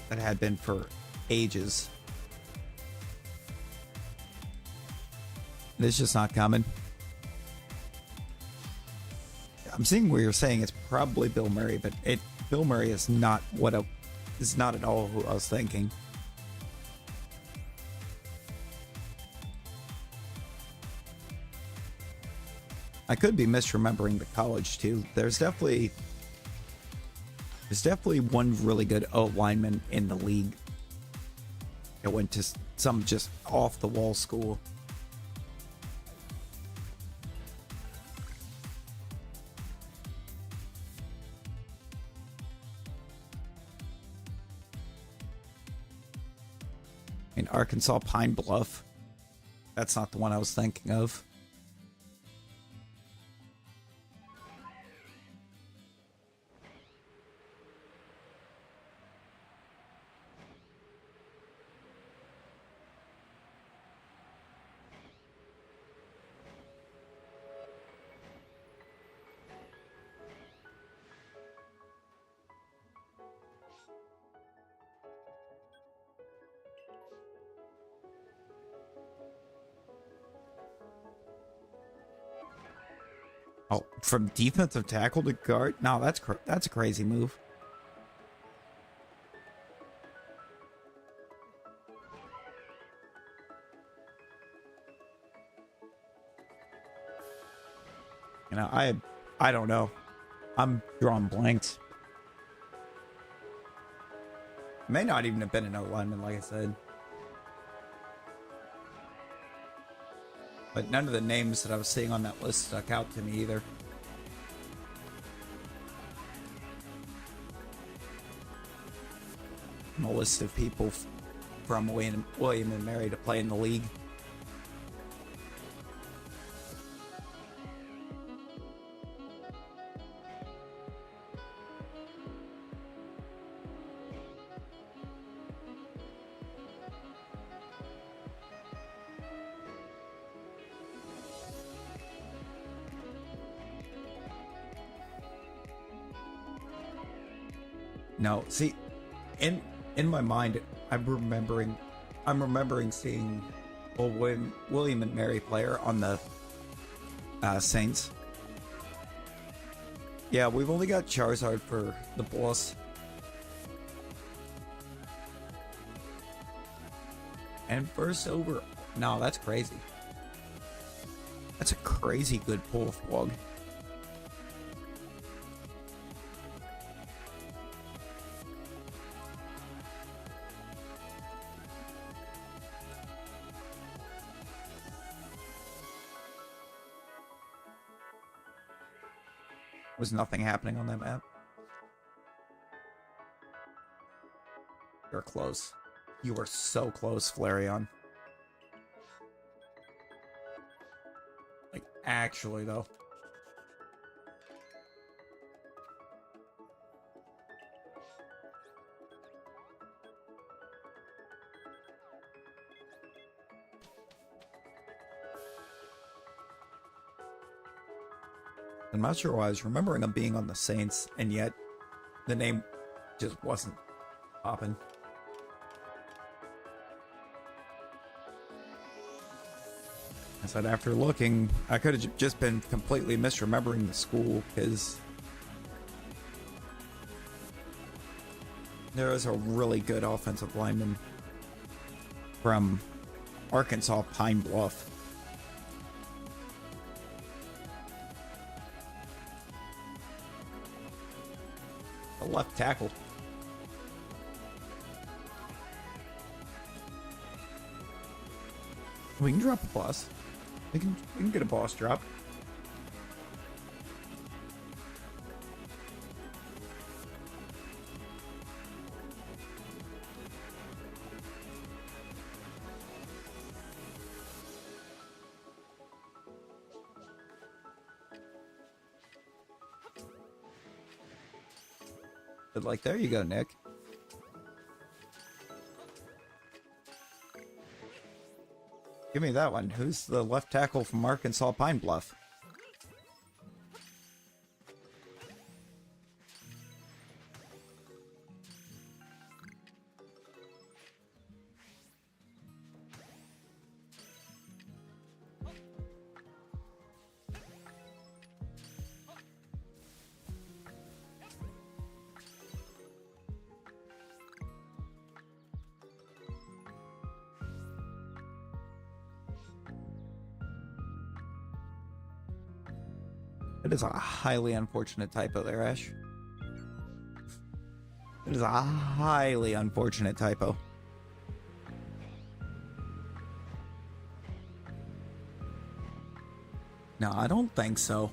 that had been for ages. And it's just not coming. I'm seeing where you're saying it's probably Bill Murray, but Bill Murray is not is not at all who I was thinking. I could be misremembering the college too. There's definitely There's definitely one really good O lineman in the league. It went to some just off the wall school. In Arkansas Pine Bluff. That's not the one I was thinking of. Oh, from defensive tackle to guard? No, that's a crazy move. You know, I don't know. I'm drawing blanks. May not even have been an O lineman, like I said. But none of the names that I was seeing on that list stuck out to me either. On a list of people from William and Mary to play in the league. No, see, in my mind, I'm remembering seeing old William and Mary player on the Saints. Yeah, we've only got Charizard for the boss. And first over. No, that's crazy. That's a crazy good pull, Wog. Was nothing happening on that map? You're close. You were so close, Flareon. Like, actually, though. I'm not sure why I was remembering him being on the Saints, and yet the name just wasn't popping. I said after looking, I could have just been completely misremembering the school, because there is a really good offensive lineman from Arkansas Pine Bluff. Left tackle. We can drop a boss. We can get a boss drop. But like, there you go, Nick. Give me that one. Who's the left tackle from Arkansas Pine Bluff? It is a highly unfortunate typo there, Ash. It is a highly unfortunate typo. No, I don't think so.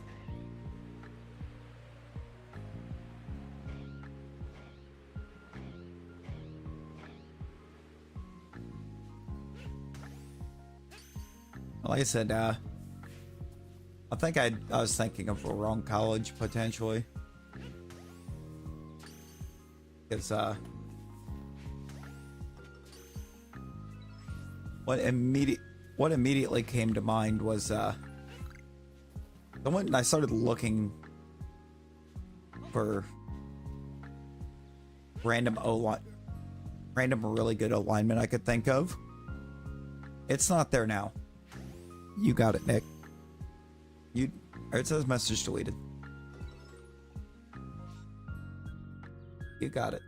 Like I said, I think I was thinking of a wrong college potentially. Because what immediately came to mind was I went and I started looking for random really good alignment I could think of. It's not there now. You got it, Nick. It says message deleted. You got it.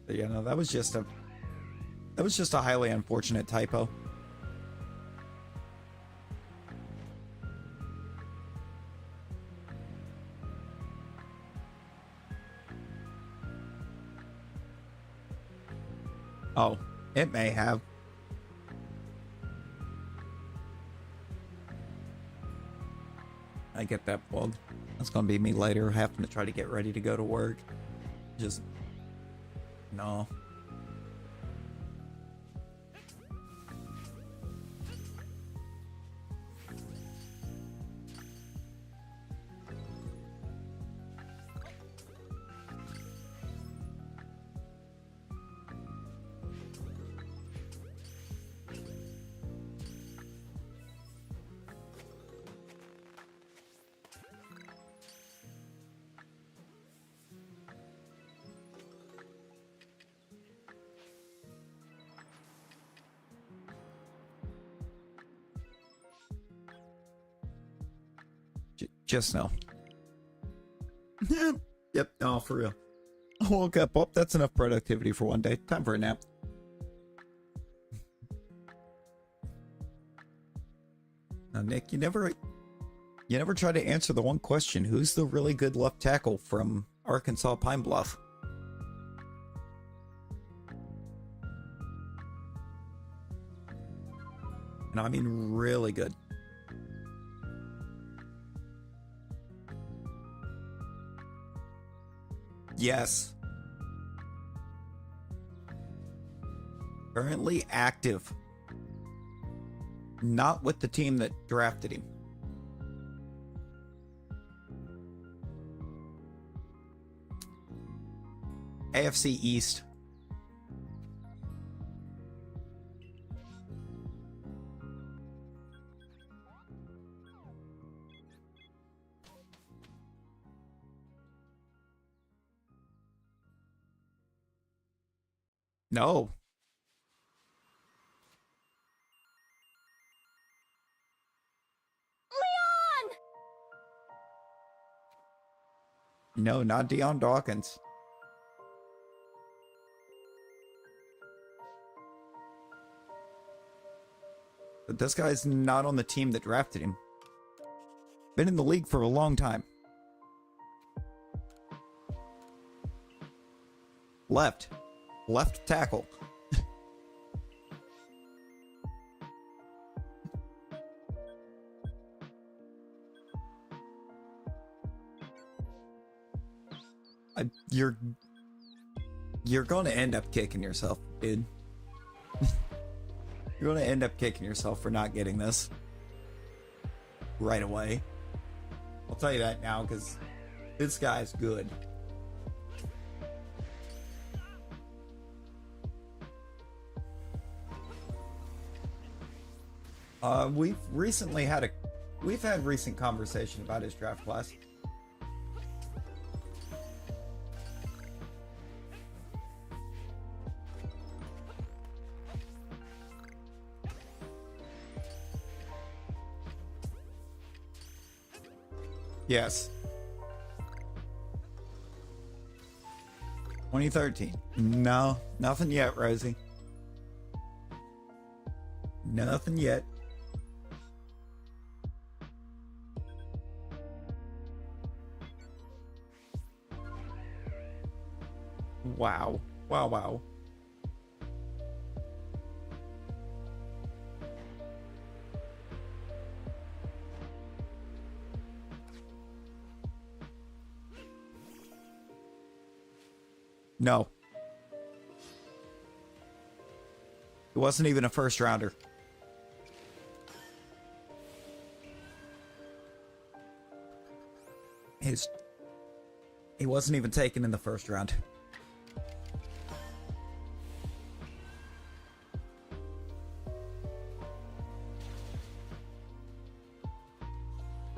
But yeah, no, that was just a highly unfortunate typo. Oh, it may have. I get that bug. That's gonna be me later having to try to get ready to go to work. Just no. Just no. Yep, no, for real. I woke up. Oh, that's enough productivity for one day. Time for a nap. Now, Nick, you never try to answer the one question. Who's the really good left tackle from Arkansas Pine Bluff? And I mean really good. Yes. Currently active. Not with the team that drafted him. AFC East. No. Leon! No, not Deion Dawkins. But this guy's not on the team that drafted him. Been in the league for a long time. Left tackle. You're going to end up kicking yourself, dude. You're going to end up kicking yourself for not getting this right away. I'll tell you that now because this guy's good. We've had recent conversation about his draft class. Yes. 2013. No, nothing yet, Rosie. Nothing yet. Wow. Wow, wow. No. It wasn't even a first rounder. He wasn't even taken in the first round.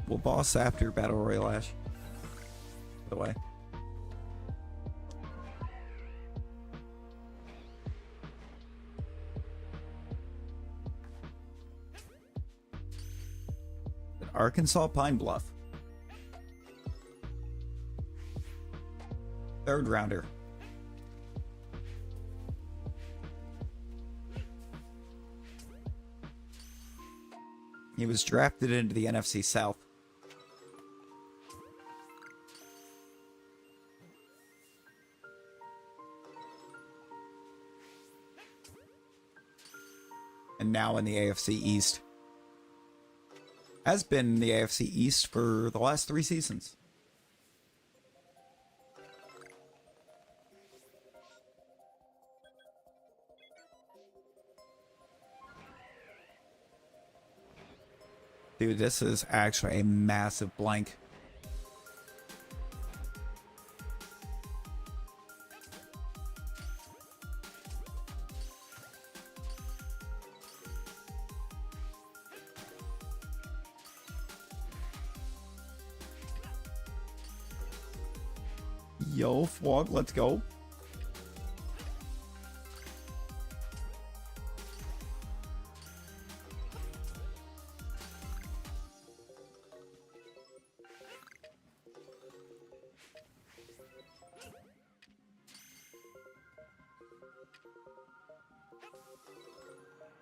We'll boss after Battle Royale Ash. By the way. Arkansas Pine Bluff. Third rounder. He was drafted into the NFC South. And now in the AFC East. Has been in the AFC East for the last 3 seasons. Dude, this is actually a massive blank. Yo, Fwog, let's go.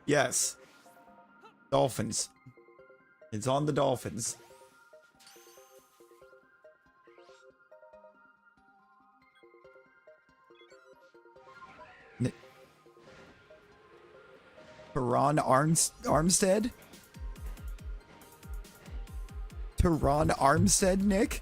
Yes. Dolphins. It's on the Dolphins. Teron Armstead? Teron Armstead, Nick?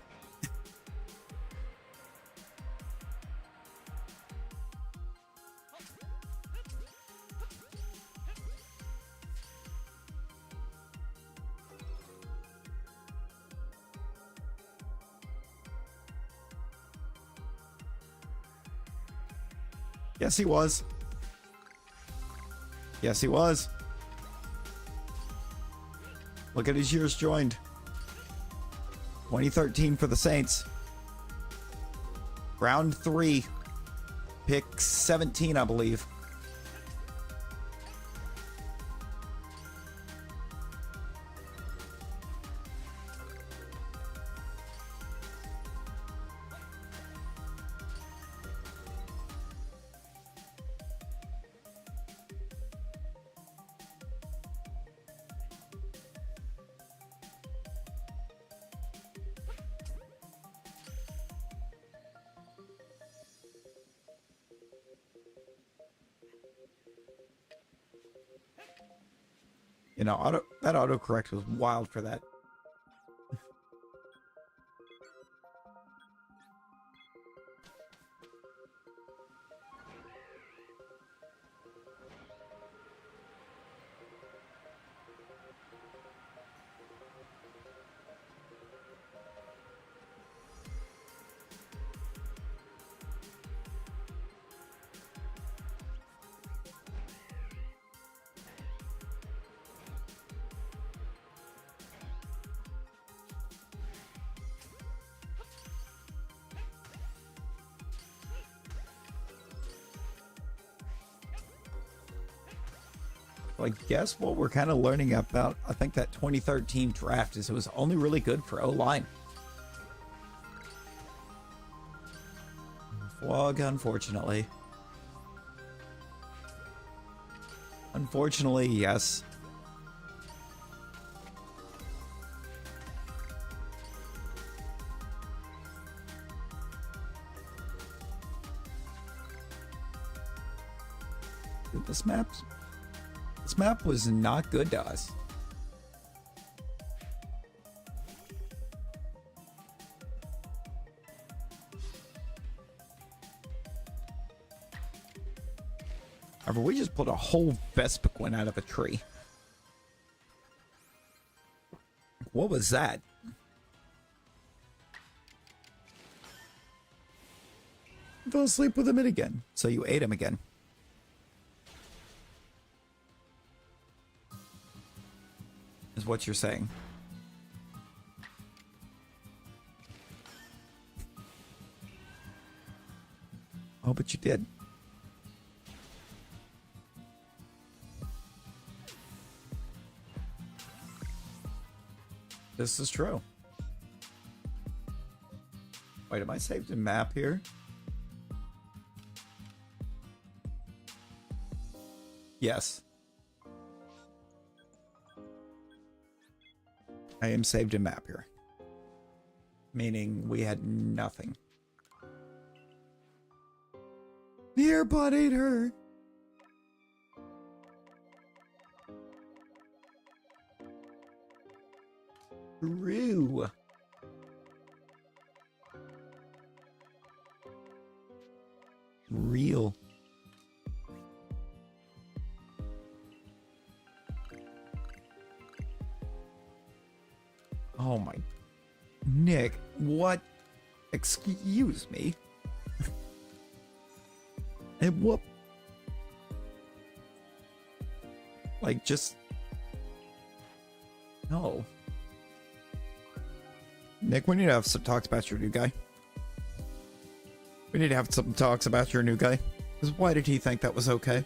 Yes, he was. Yes, he was. Look at his years joined. 2013 for the Saints. Round 3. Pick 17, I believe. You know, that autocorrect was wild for that. So I guess what we're kind of learning about, I think that 2013 draft is it was only really good for O-line. Flog, unfortunately. Unfortunately, yes. This map was not good to us. However, we just pulled a whole Vespiquen out of a tree. What was that? I fell asleep with him again. So you ate him again. Is what you're saying. Oh, but you did. This is true. Wait, am I saved in map here? Yes. I am saved in map here. Meaning we had nothing. The airpod ate her. True. Real. Oh my... Nick, what? Excuse me? And what? Like, just... No. Nick, we need to have some talks about your new guy. We need to have some talks about your new guy. Because why did he think that was okay?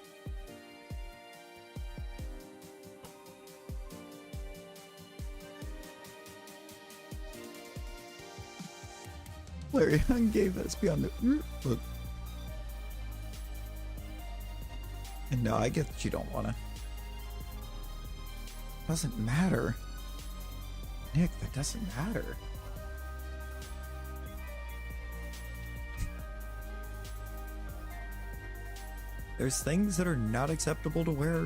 Larry Hung gave us beyond the... Look. And no, I get that you don't want to. Doesn't matter. Nick, that doesn't matter. There's things that are not acceptable to wear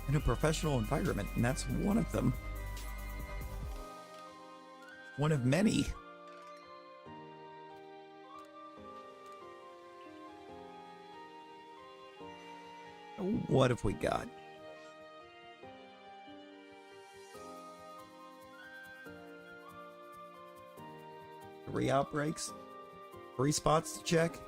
in a professional environment, and that's one of them. One of many. What have we got? 3 outbreaks? 3 spots to check?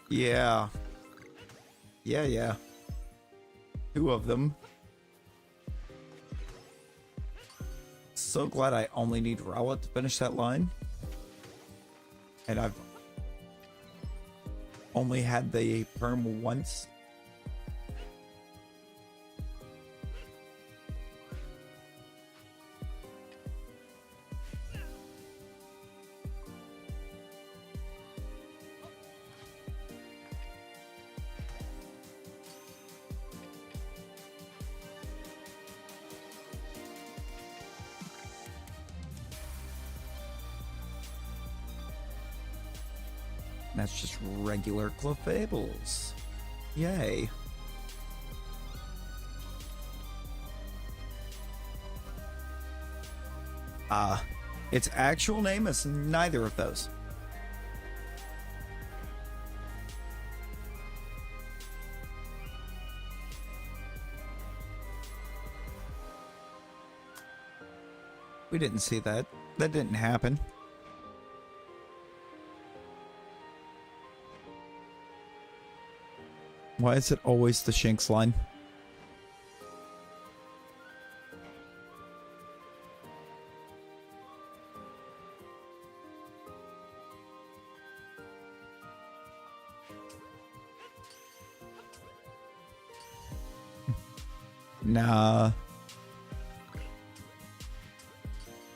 Yeah. Yeah. 2 of them. So glad I only need Rowlet to finish that line. And I've only had the perm once. That's just regular Clefables. Yay. Its actual name is neither of those. We didn't see that. That didn't happen. Why is it always the Shinx line? Nah.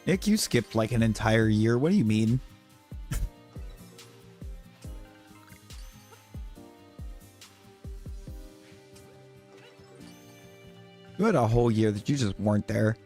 Nick, you skipped like an entire year. What do you mean? You had a whole year that you just weren't there.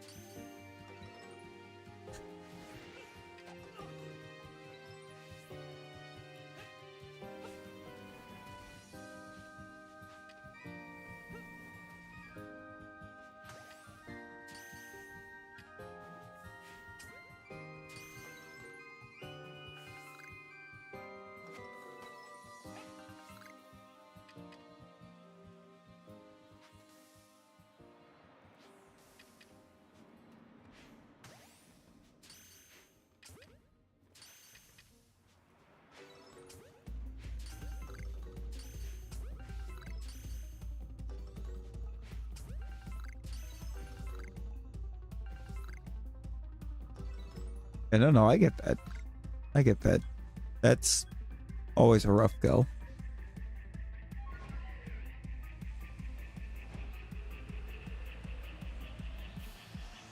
I don't know. I get that. I get that. That's always a rough go.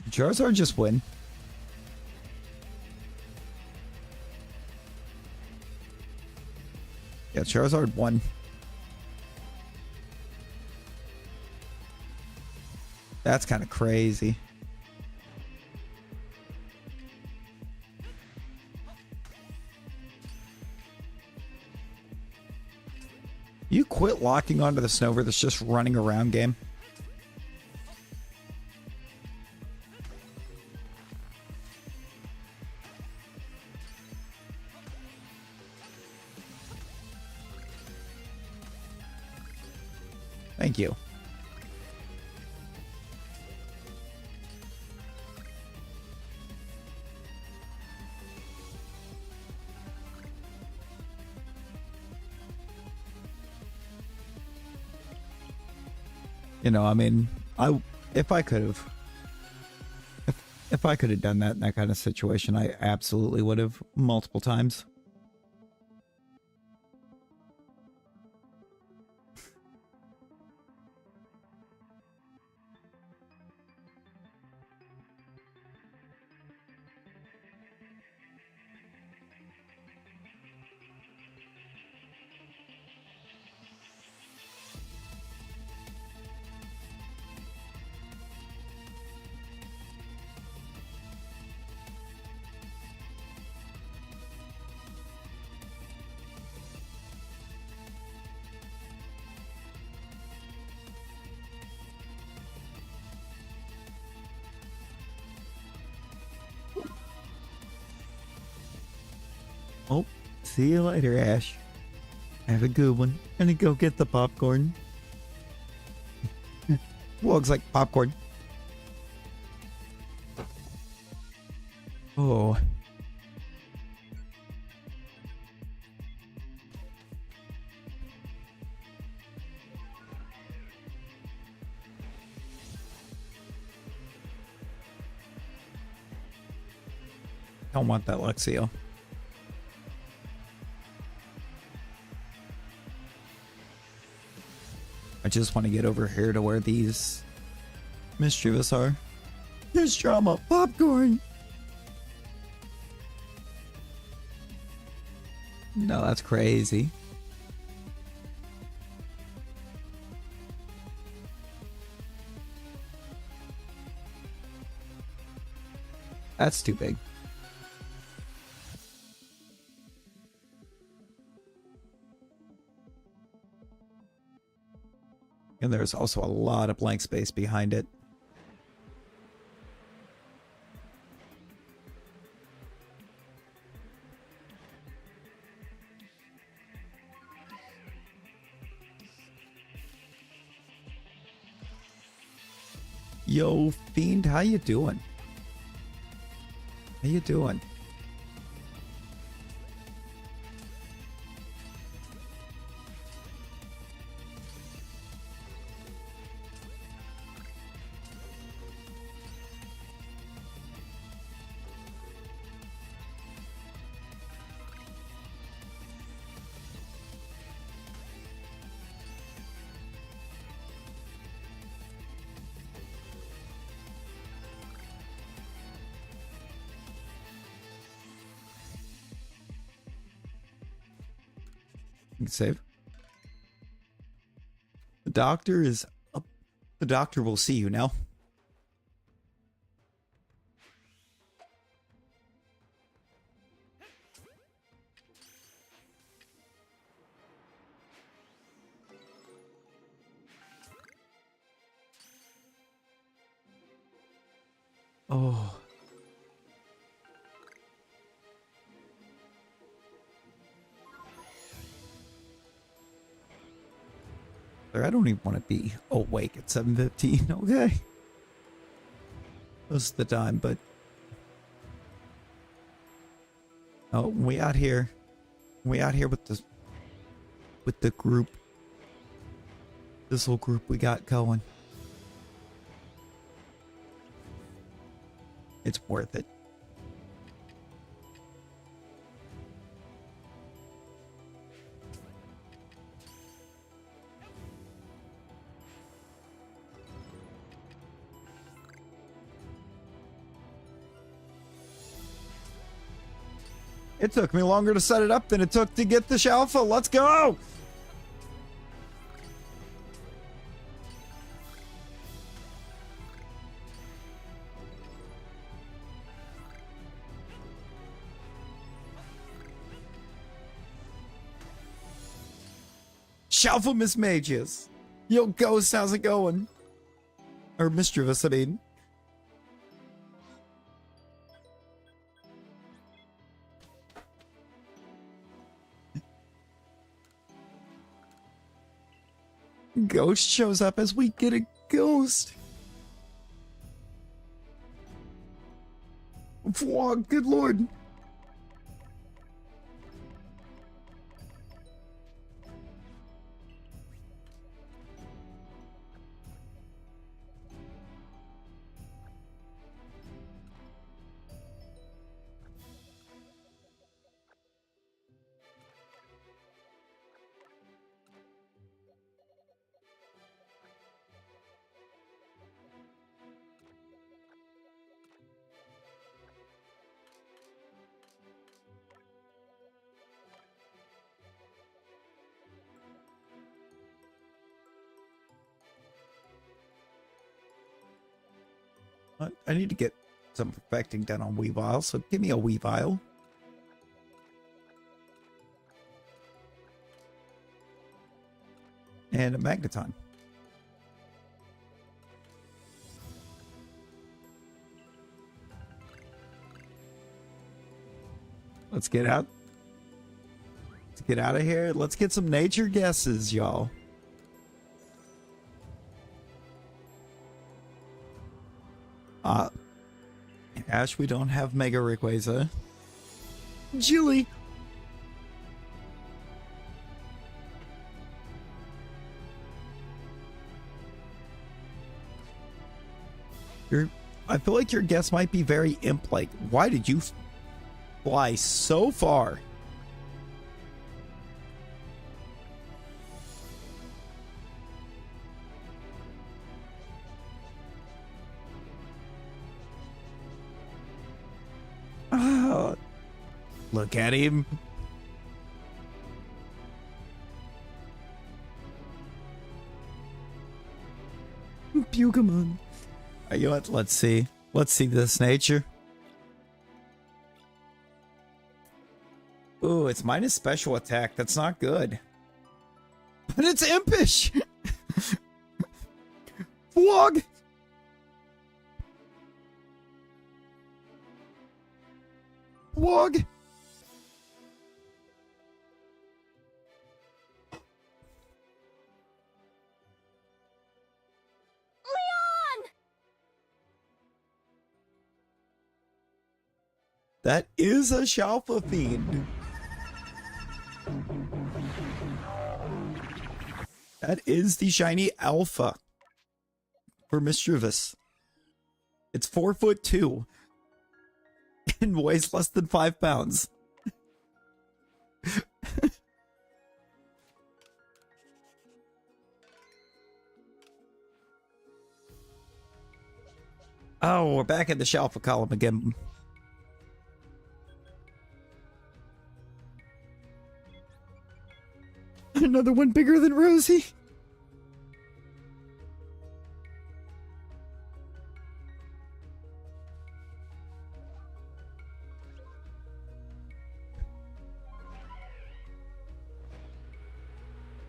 Charizard just win. Yeah, Charizard won. That's kind of crazy. You quit locking onto the Snover that's just running around, game. Thank you. You know, I mean, if I could have, if I could have done that in that kind of situation, I absolutely would have multiple times. Oh, see you later, Ash. Have a good one. Gonna go get the popcorn. Looks like popcorn. Oh. Don't want that Luxio. I just want to get over here to where these mischievous are. There's drama. Popcorn. No, that's crazy. That's too big. And there's also a lot of blank space behind it. Yo, Fiend, how you doing? How you doing? You can save. The doctor is up. The doctor will see you now. Oh. I don't even want to be awake at 7:15. Okay. Most of the time, but oh, we out here. We out here with the group. This whole group we got going. It's worth it. It took me longer to set it up than it took to get the Shalpha. Let's go! Shalpha Miss Mages. Yo, Ghost, how's it going? Or Mischievous, I mean. Ghost shows up as we get a ghost. Vlog, good lord. I need to get some perfecting done on Weavile, so give me a Weavile. And a Magneton. Let's get out. Let's get out of here. Let's get some nature guesses, y'all. Ash, we don't have Mega Rayquaza. Julie! I feel like your guess might be very imp-like. Why did you fly so far? Look at him. Pokemon. You know what? Let's see. Let's see this nature. Ooh, it's minus special attack. That's not good. But it's impish. Vlog. Vlog. That is a Shalpha Fiend. That is the shiny Alpha for Mischievous. It's 4'2" and weighs less than 5 pounds. Oh, we're back at the Shalpha column again. Another one bigger than Rosie.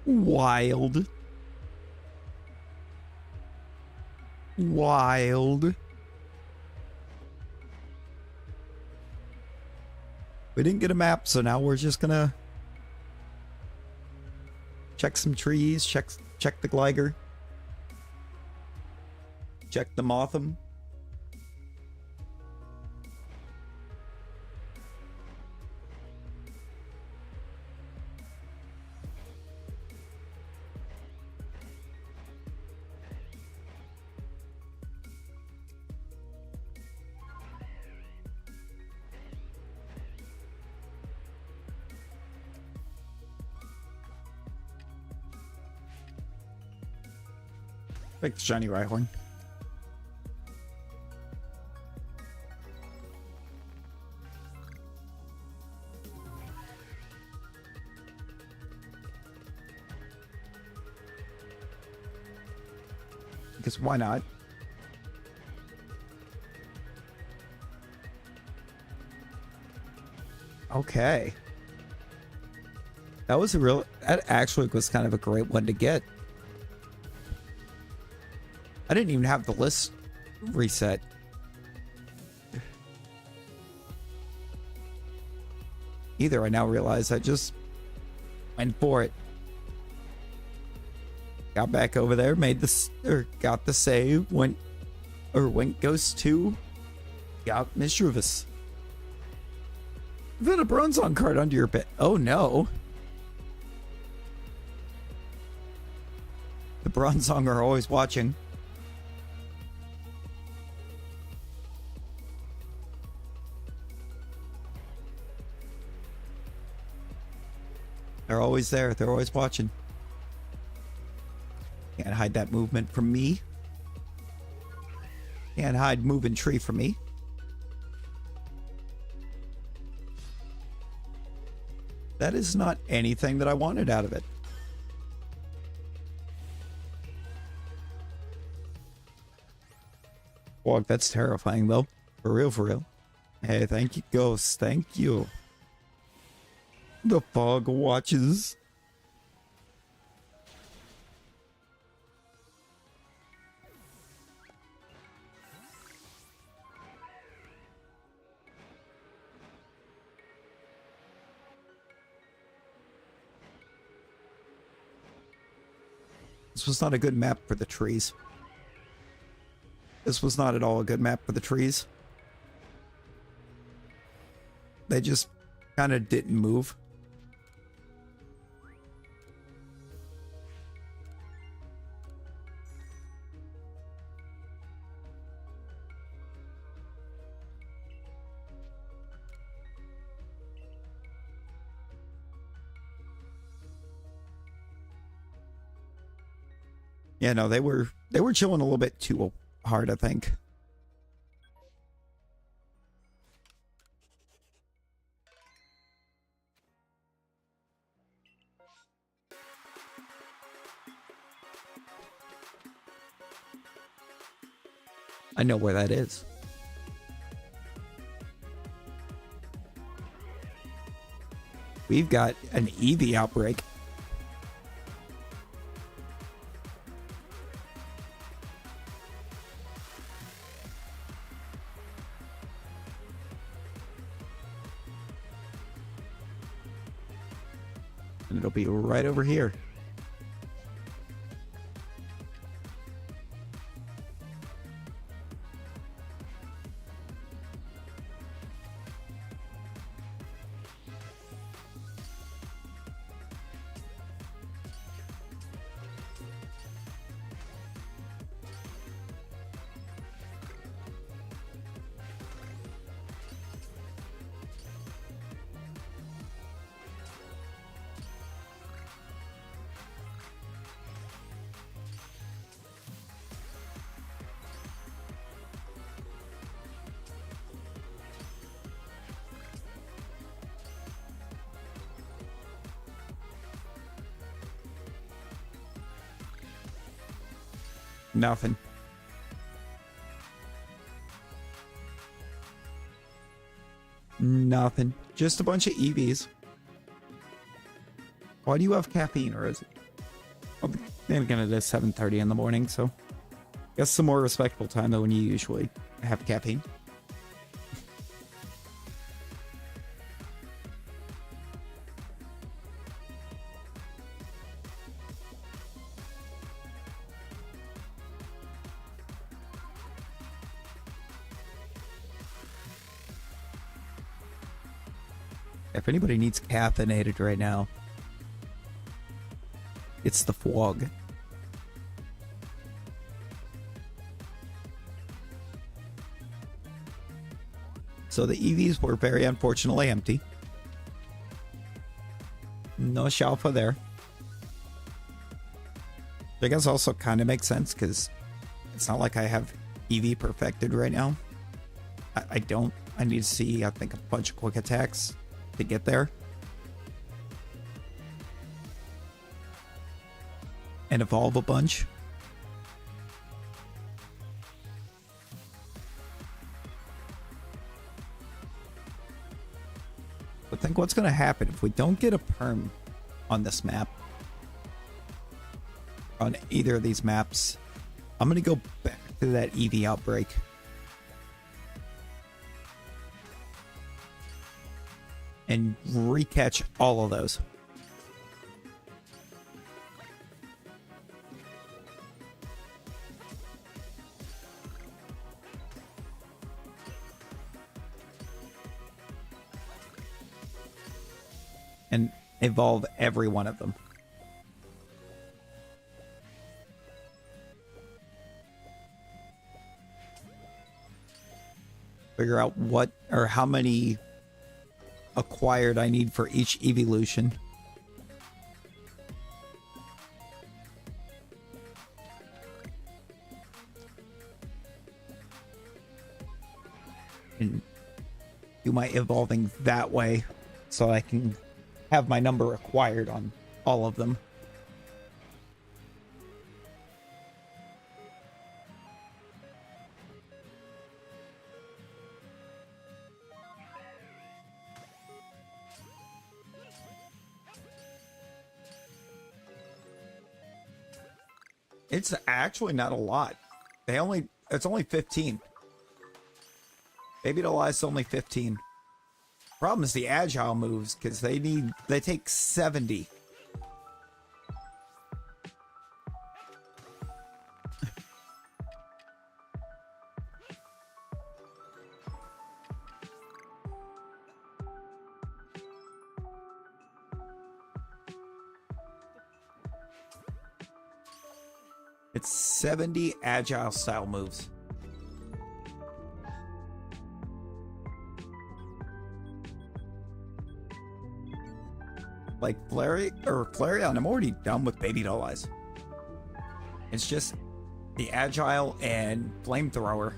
Wild. Wild. We didn't get a map, so now we're just gonna check some trees, check the Gligar, check the Motham. Like the shiny Rhyhorn. Because why not? Okay. That actually was kind of a great one to get. I didn't even have the list reset. Either. I now realize I just went for it. Got back over there, got the save, went Ghost 2, got Mischievous. You've got a Bronzong card under your bed. Oh no. The Bronzong are always watching. They're always there. They're always watching. Can't hide that movement from me. Can't hide moving tree from me. That is not anything that I wanted out of it. Walk, that's terrifying though. For real, for real. Hey, thank you, Ghost. Thank you. The fog watches. This was not a good map for the trees. This was not at all a good map for the trees. They just kind of didn't move. Yeah, no, they were chilling a little bit too hard, I think. I know where that is. We've got an Eevee outbreak. And it'll be right over here. Nothing. Nothing. Just a bunch of EVs. Why do you have caffeine, or is it? Well, then again, it is 7:30 in the morning, so I guess some more respectable time than when you usually have caffeine. If anybody needs caffeinated right now, it's the fog. So the EVs were very unfortunately empty. No Shalpha there. I guess also kind of makes sense because it's not like I have EV perfected right now. I don't. I need to see, I think, a bunch of quick attacks to get there. And evolve a bunch. But think what's going to happen if we don't get a perm on this map. On either of these maps. I'm going to go back to that EV outbreak. And recatch all of those. And evolve every one of them. Figure out what or how many acquired I need for each evolution. And do my evolving that way so I can have my number acquired on all of them. It's actually not a lot. It's only 15. Baby Deligh's only 15. Problem is the agile moves, because they take 70. It's 70 agile style moves. Like Flareon, I'm already done with Baby Doll Eyes. It's just the agile and flamethrower.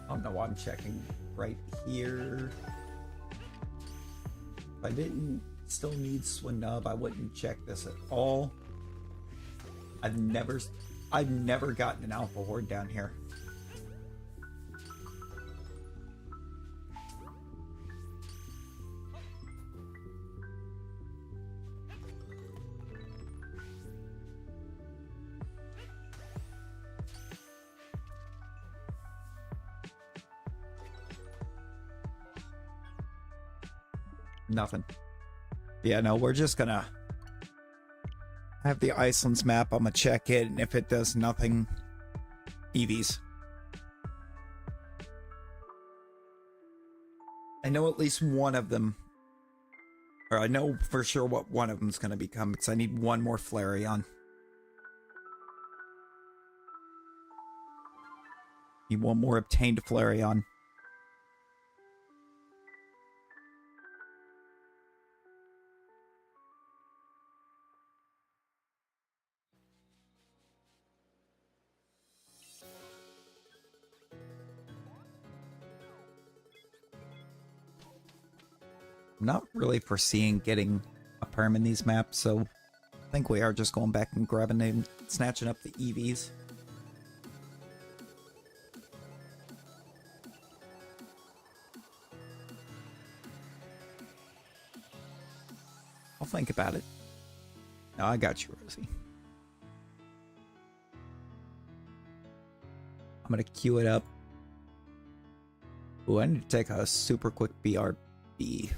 I don't know why I'm checking right here. If I didn't still need Swinub, I wouldn't check this at all. I've never gotten an Alpha Horde down here. Nothing. Yeah, no, we're just gonna have the Icelands map. I'm gonna check it, and if it does nothing, EVs. I know at least one of them, or I know for sure what one of them's gonna become, because I need one more Flareon. Need one more obtained Flareon. I'm not really foreseeing getting a perm in these maps, so I think we are just going back and grabbing and snatching up the EVs. I'll think about it. No, I got you, Rosie. I'm gonna queue it up. Ooh, I need to take a super quick BRB.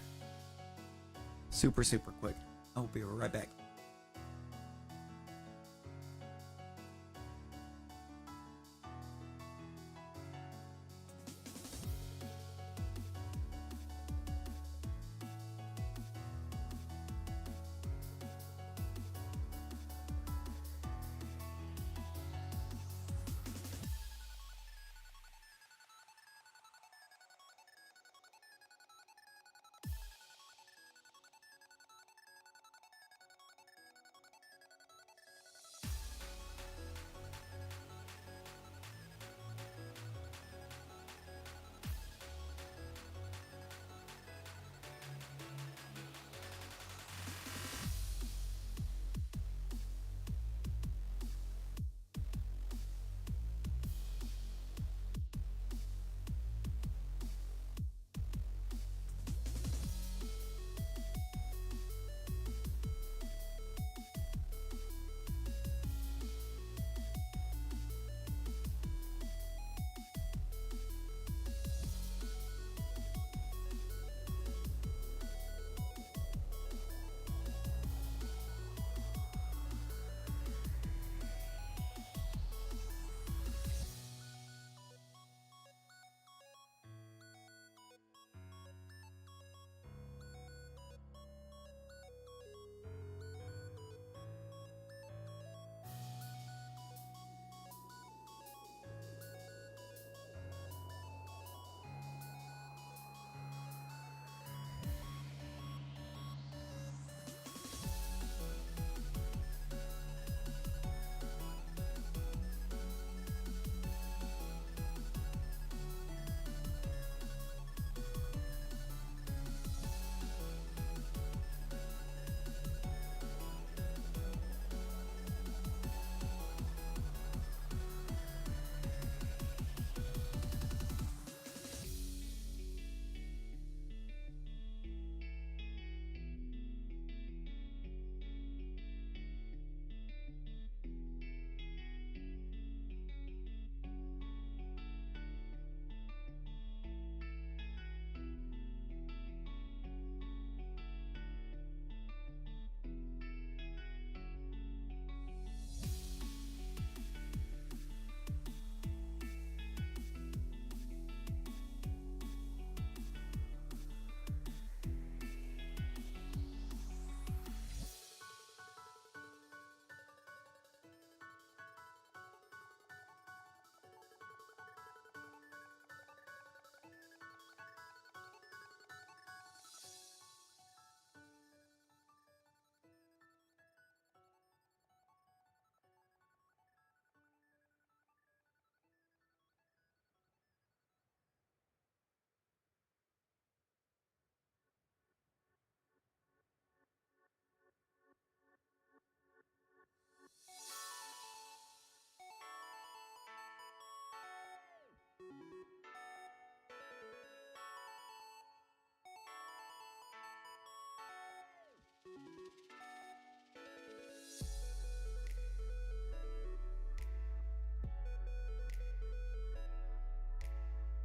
Super quick. I'll be right back.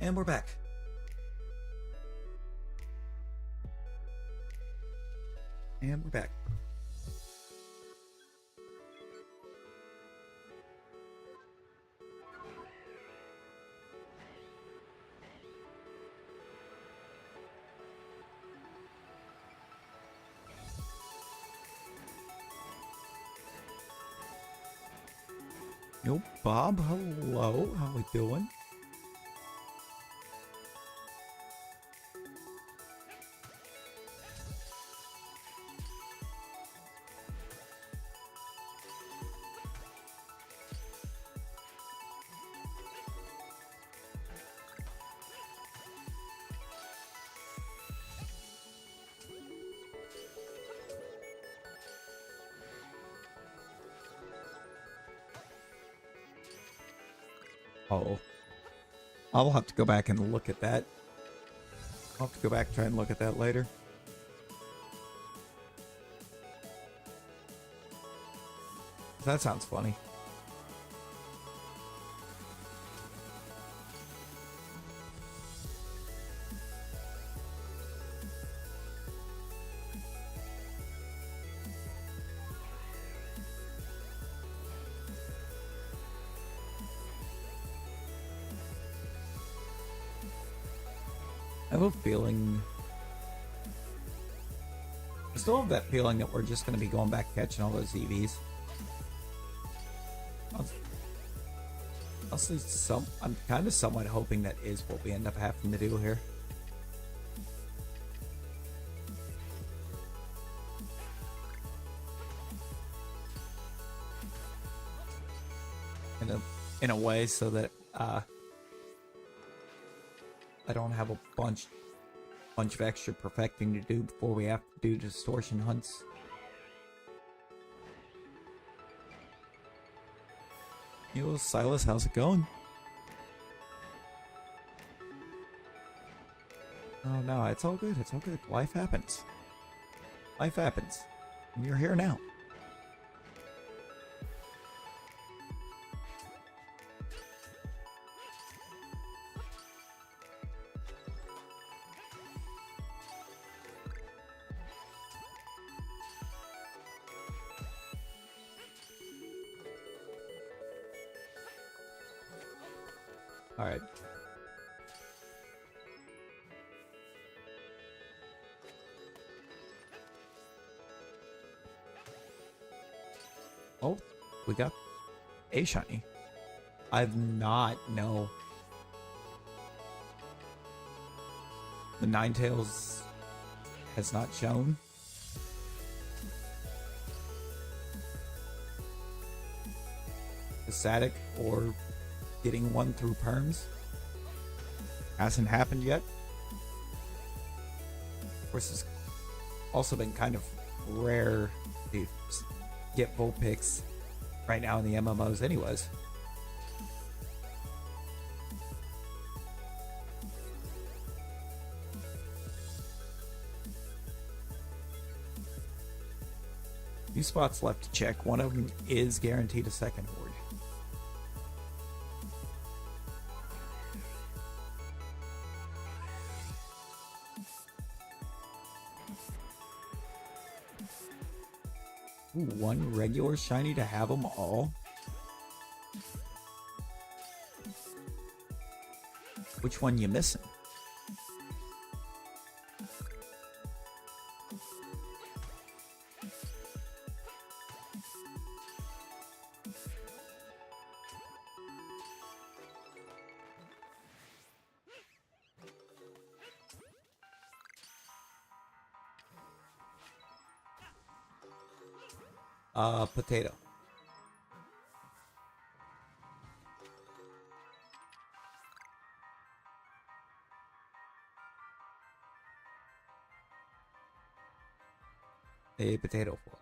And we're back. And we're back. Yo, Bob, hello. How we doing? Oh, I'll have to go back and look at that. I'll have to go back and try and look at that later. That sounds funny. I have a feeling... I still have that feeling that we're just going to be going back catching all those EVs. Honestly, I'm kind of somewhat hoping that is what we end up having to do here. In a way, so that I don't have a bunch of extra perfecting to do before we have to do distortion hunts. Yo, Silas, how's it going? Oh no, it's all good. It's all good. Life happens. Life happens. And you're here now. All right. Oh, we got a shiny. I've not, no. The Ninetales has not shown. The static or getting one through perms hasn't happened yet. Of course, it's also been kind of rare to get Vulpix right now in the MMOs anyways. Few spots left to check. One of them is guaranteed a second horde. Ooh, one regular shiny to have them all. Which one you missing? Potato. A potato for.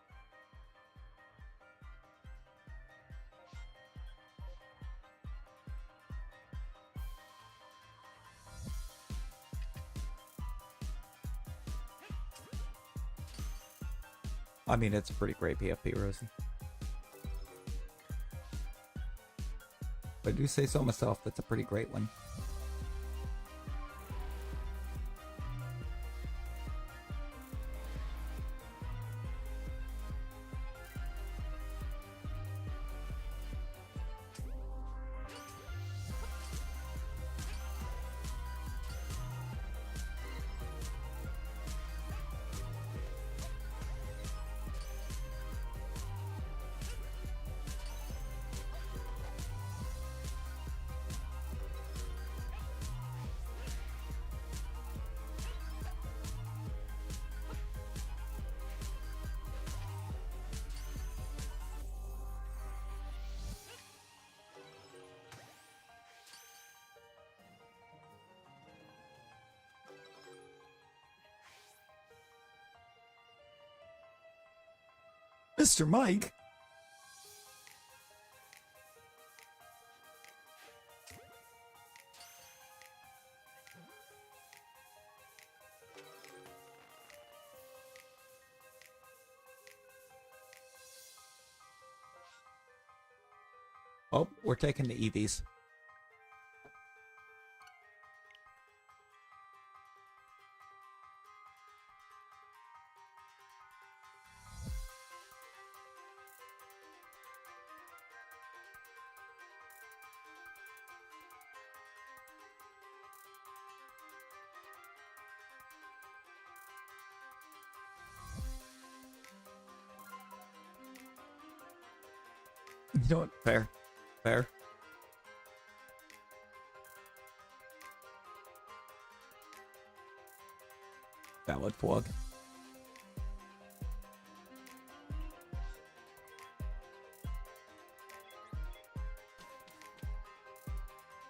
I mean, it's a pretty great PFP, Rosie. If I do say so myself, that's a pretty great one. Mr. Mike? Oh, we're taking the EVs. You know what? Fair. Fair. Valid plug.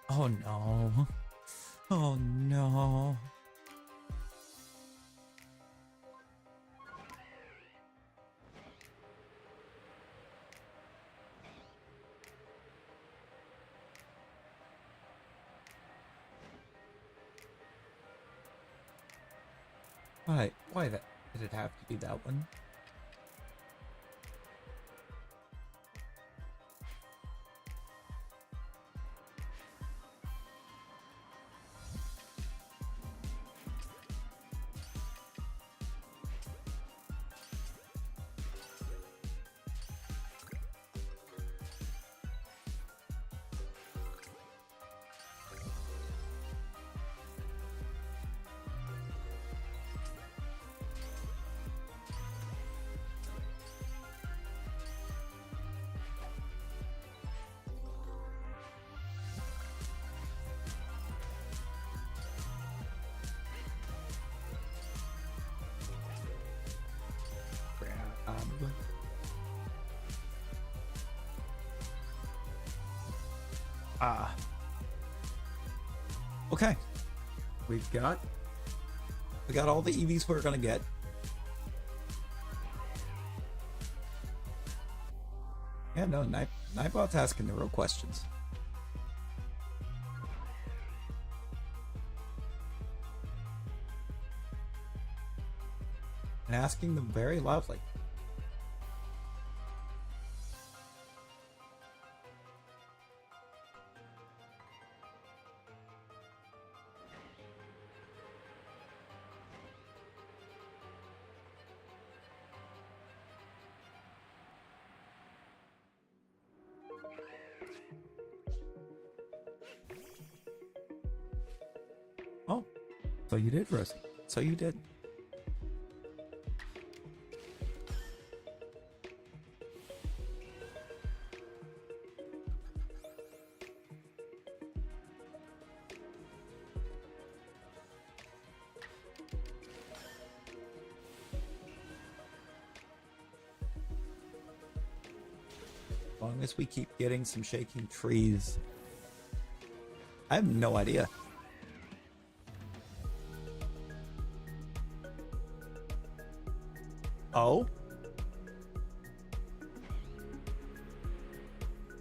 Oh no. Oh no. Why that did it have to be that one? Ah. Okay. We got all the EVs we're gonna get. Yeah, no, Nightbot's asking the real questions. And asking them very loudly. Oh, so you did, Rosie. So you did. As long as we keep getting some shaking trees. I have no idea. Oh?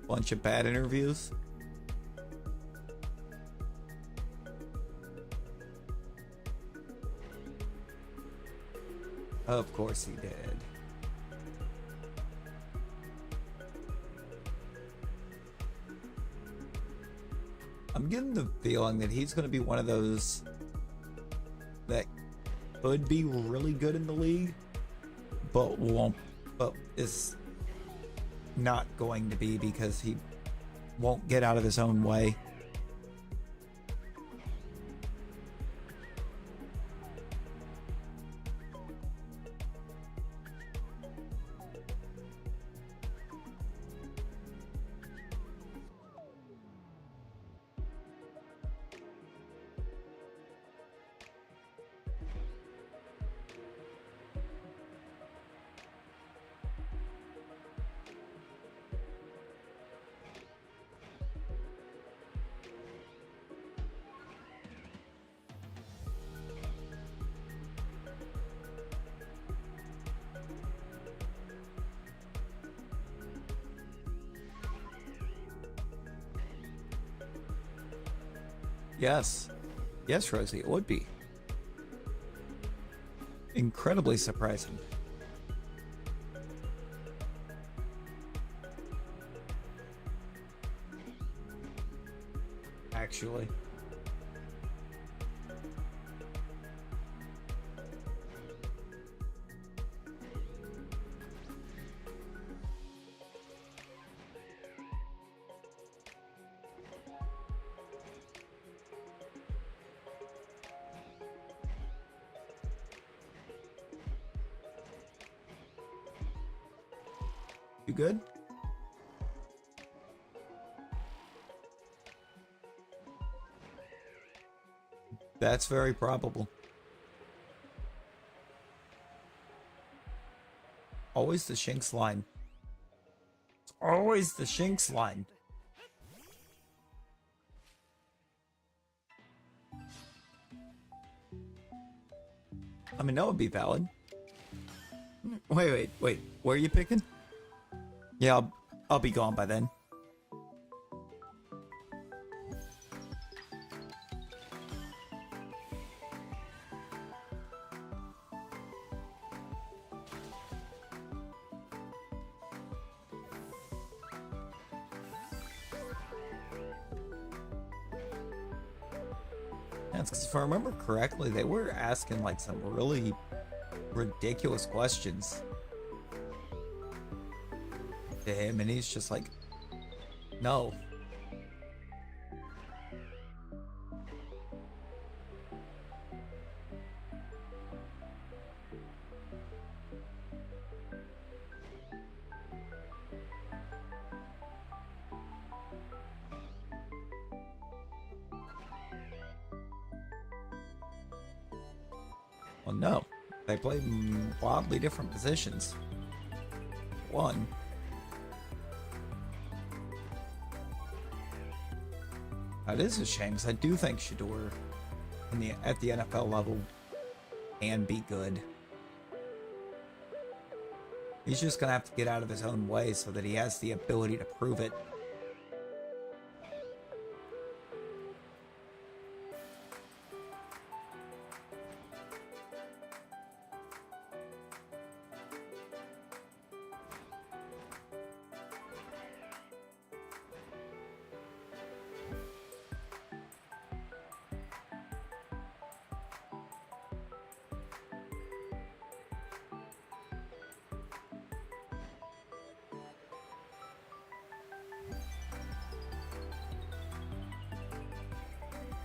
Bunch of bad interviews? Of course he did. I'm getting the feeling that he's going to be one of those that could be really good in the league, but is not going to be because he won't get out of his own way. Yes. Yes, Rosie, it would be. Incredibly surprising. actually. You good? That's very probable. Always the Shinx line. It's always the Shinx line. I mean, that would be valid. Wait. Where are you picking? Yeah, I'll be gone by then. That's because if I remember correctly, they were asking like some really ridiculous questions to him, and he's just like, no. Well, no. They play wildly different positions. One. That is a shame, because I do think Shador at the NFL level can be good. He's just going to have to get out of his own way so that he has the ability to prove it.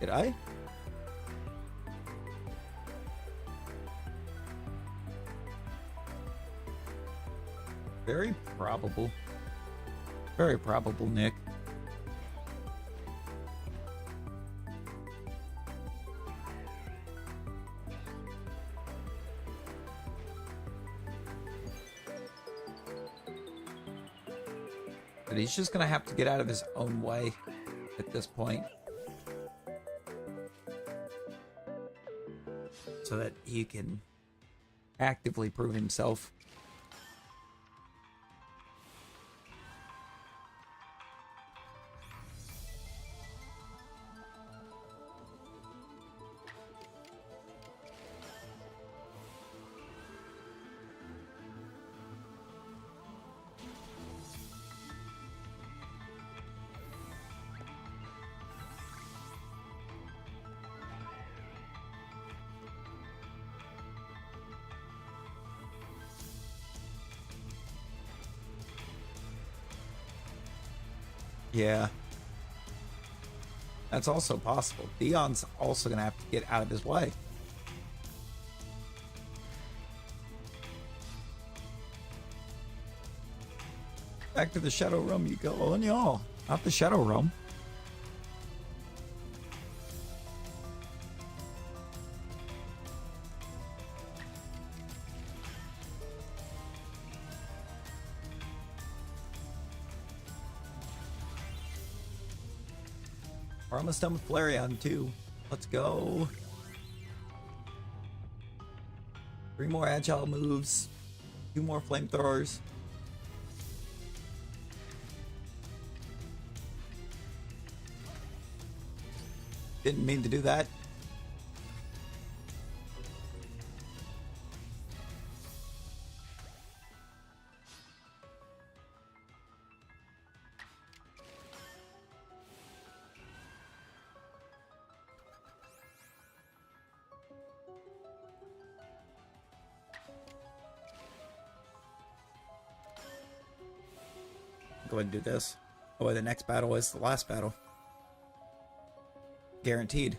Did I? Very probable. Very probable, Nick. But he's just gonna have to get out of his own way at this point, so that he can actively prove himself. Yeah. That's also possible. Dion's also going to have to get out of his way. Back to the Shadow Realm you go. Oh, no. Not the Shadow Realm. We're almost done with Flareon, too. Let's go. 3 more agile moves. 2 more flamethrowers. Didn't mean to do that. Go ahead and do this. Oh, the next battle is the last battle. Guaranteed.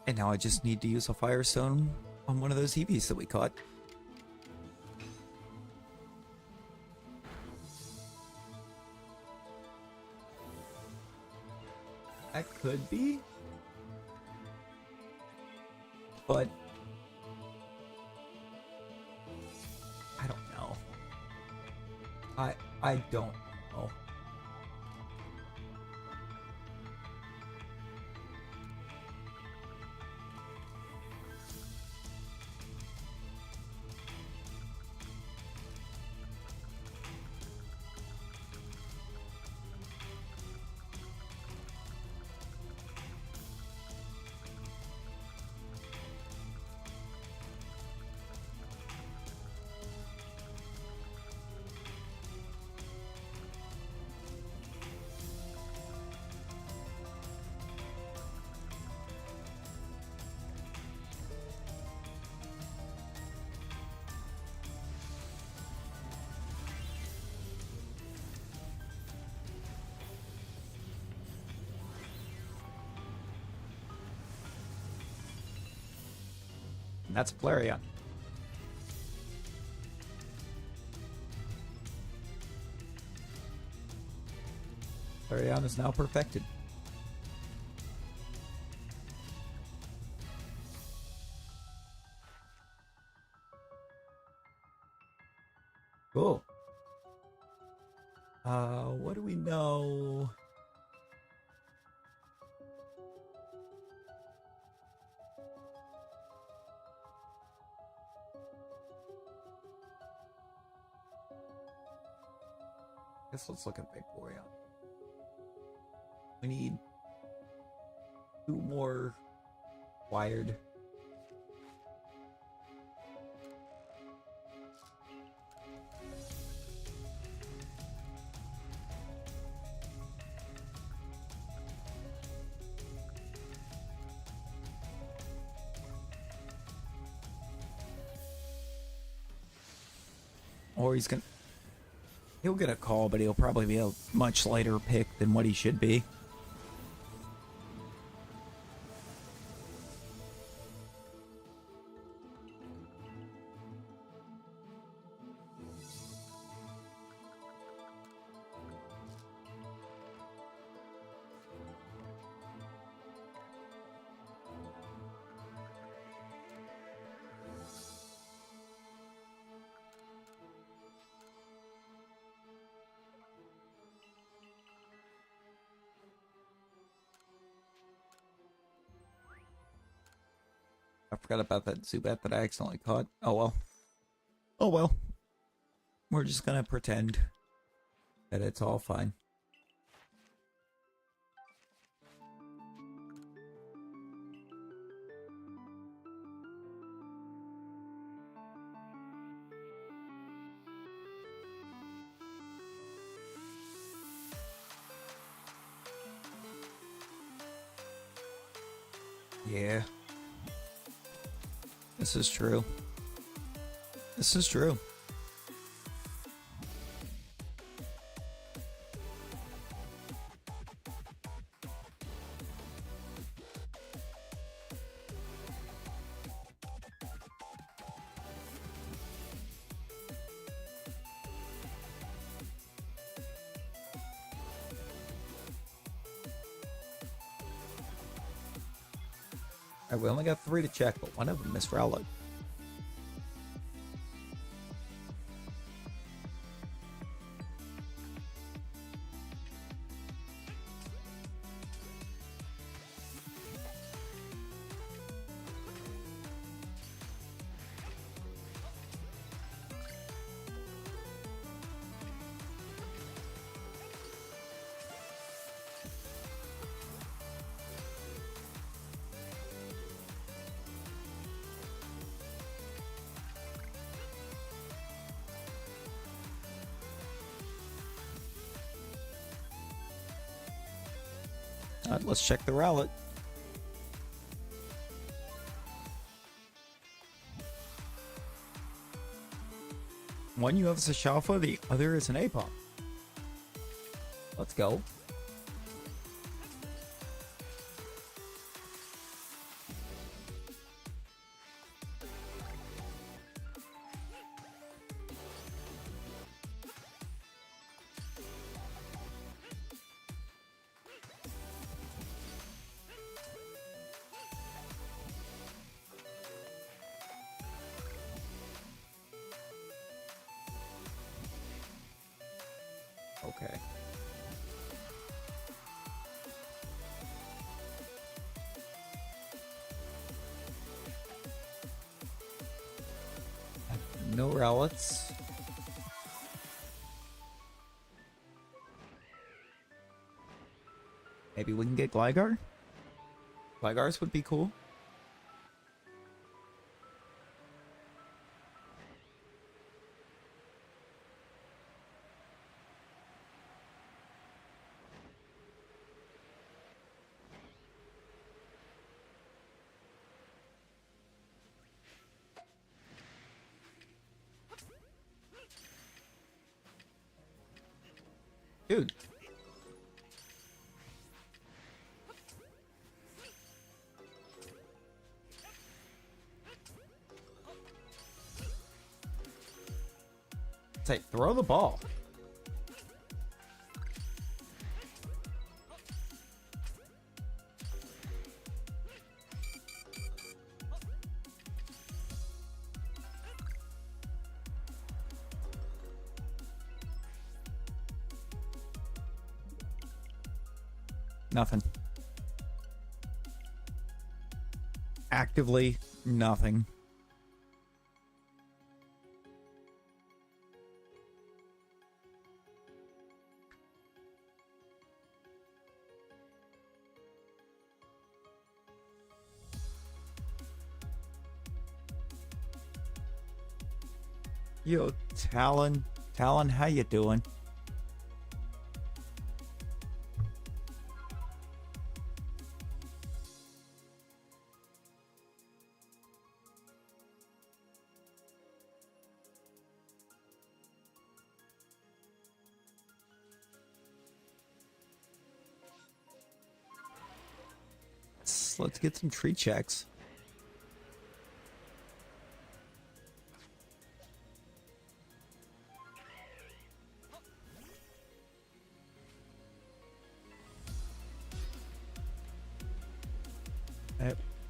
And now I just need to use a Firestone on one of those Eevees that we caught. That could be. But I don't know. I don't know. And that's Flareon. Flareon is now perfected. Cool. What do we know? Guess let's look at Vaporeon. We need 2 more wired. Or he'll get a call, but he'll probably be a much later pick than what he should be. I forgot about that Zubat that I accidentally caught. Oh well. Oh well. We're just gonna pretend that it's all fine. Yeah. This is true. This is true. Alright, we only got 3 to check, but one of them is Rowlet. Alright, let's check the rowlet. One you have is a Shalpha, the other is an Apom. Let's go. Okay. No relics. Maybe we can get Gligar? Gligars would be cool. Dude. Say, throw the ball. Nothing. Actively nothing. Yo, Talon. Talon, how you doing? Let's get some tree checks.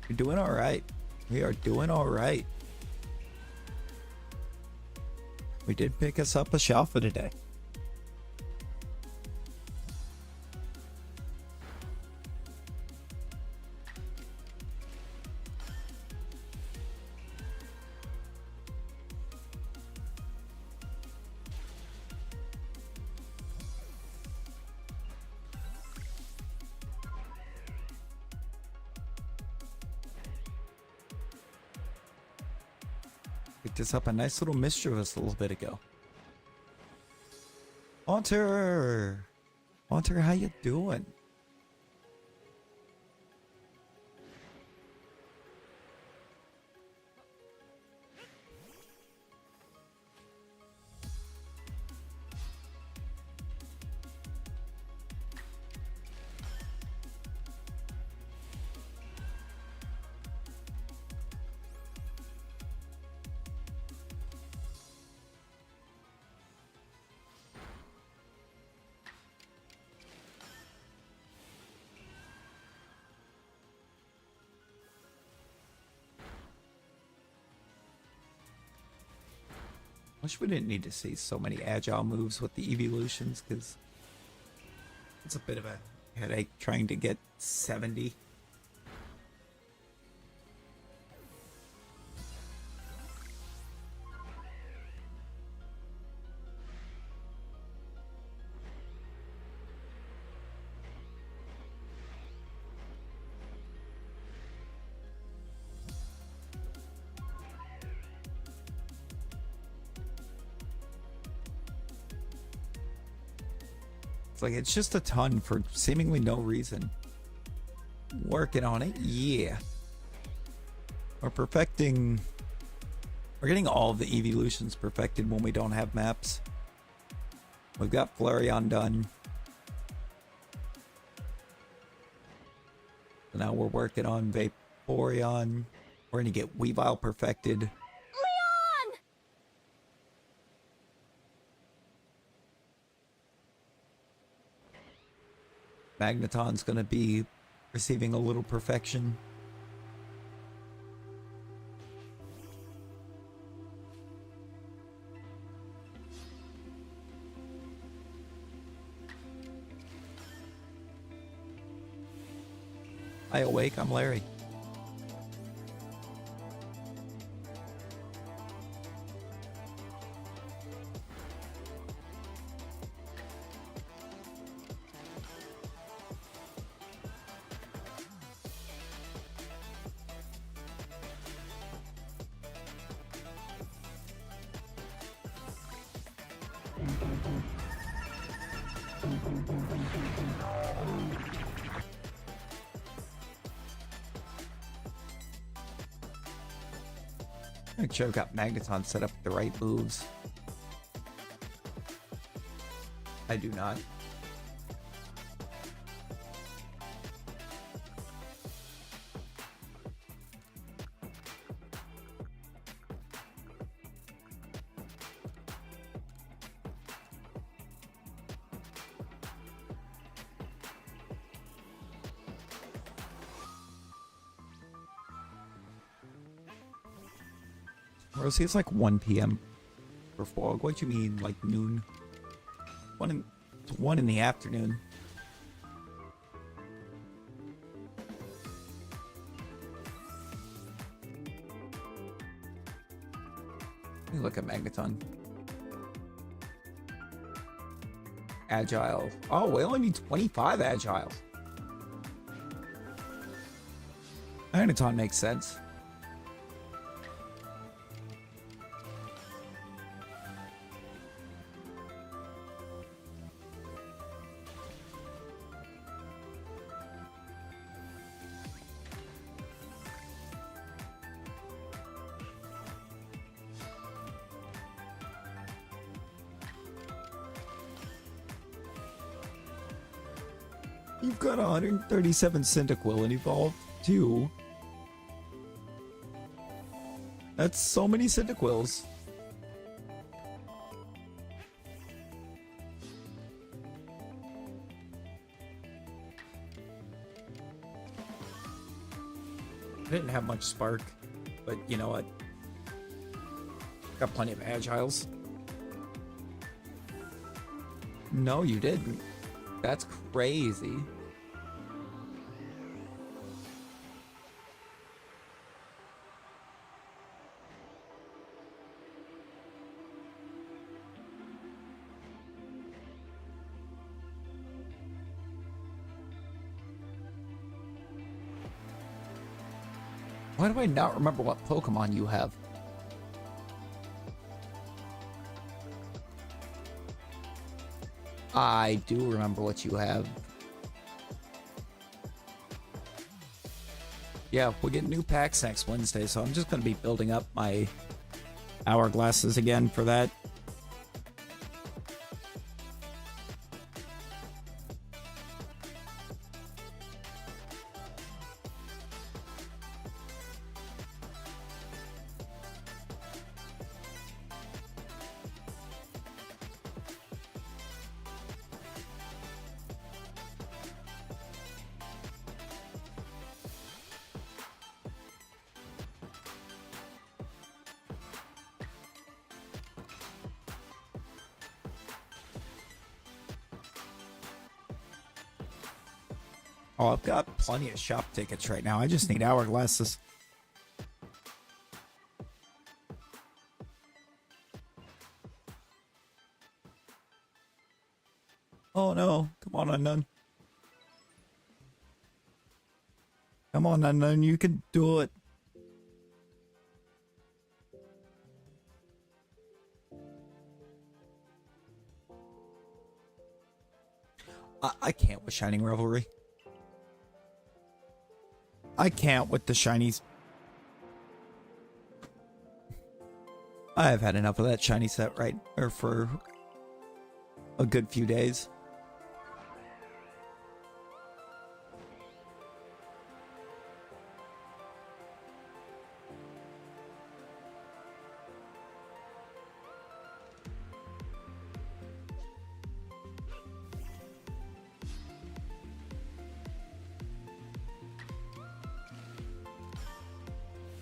You're doing all right. We are doing all right. We did pick us up a Shalpha today. Picked us up a nice little mischievous a little bit ago. Haunter! Haunter, how you doing? Wish we didn't need to see so many agile moves with the evolutions, because it's a bit of a headache trying to get 70. Like, it's just a ton for seemingly no reason. Working on it, yeah. We're perfecting... We're getting all of the evolutions perfected when we don't have maps. We've got Flareon done. So now we're working on Vaporeon. We're going to get Weavile perfected. Leon! Magneton's going to be receiving a little perfection. Hi, Awake. I'm Larry. Make sure I've got Magneton set up with the right moves. I do not. Rosie, it's like 1 p.m. for fog. What do you mean, like noon? It's 1 in the afternoon. Let me look at Magneton. Agile. Oh, we only need 25 Agile. Magneton makes sense. You've got 137 Cyndaquil and evolved 2. That's so many Cyndaquils. I didn't have much Spark, but you know what? Got plenty of Agiles. No, you didn't. That's crazy. Why do I not remember what Pokemon you have? I do remember what you have. Yeah, we'll get new packs next Wednesday, so I'm just going to be building up my hourglasses again for that. Oh, I've got plenty of shop tickets right now. I just need hourglasses. Oh no. Come on, Unknown. Come on, Unknown. You can do it. I can't with Shining Revelry. I can't with the shinies. I have had enough of that shiny set for a good few days.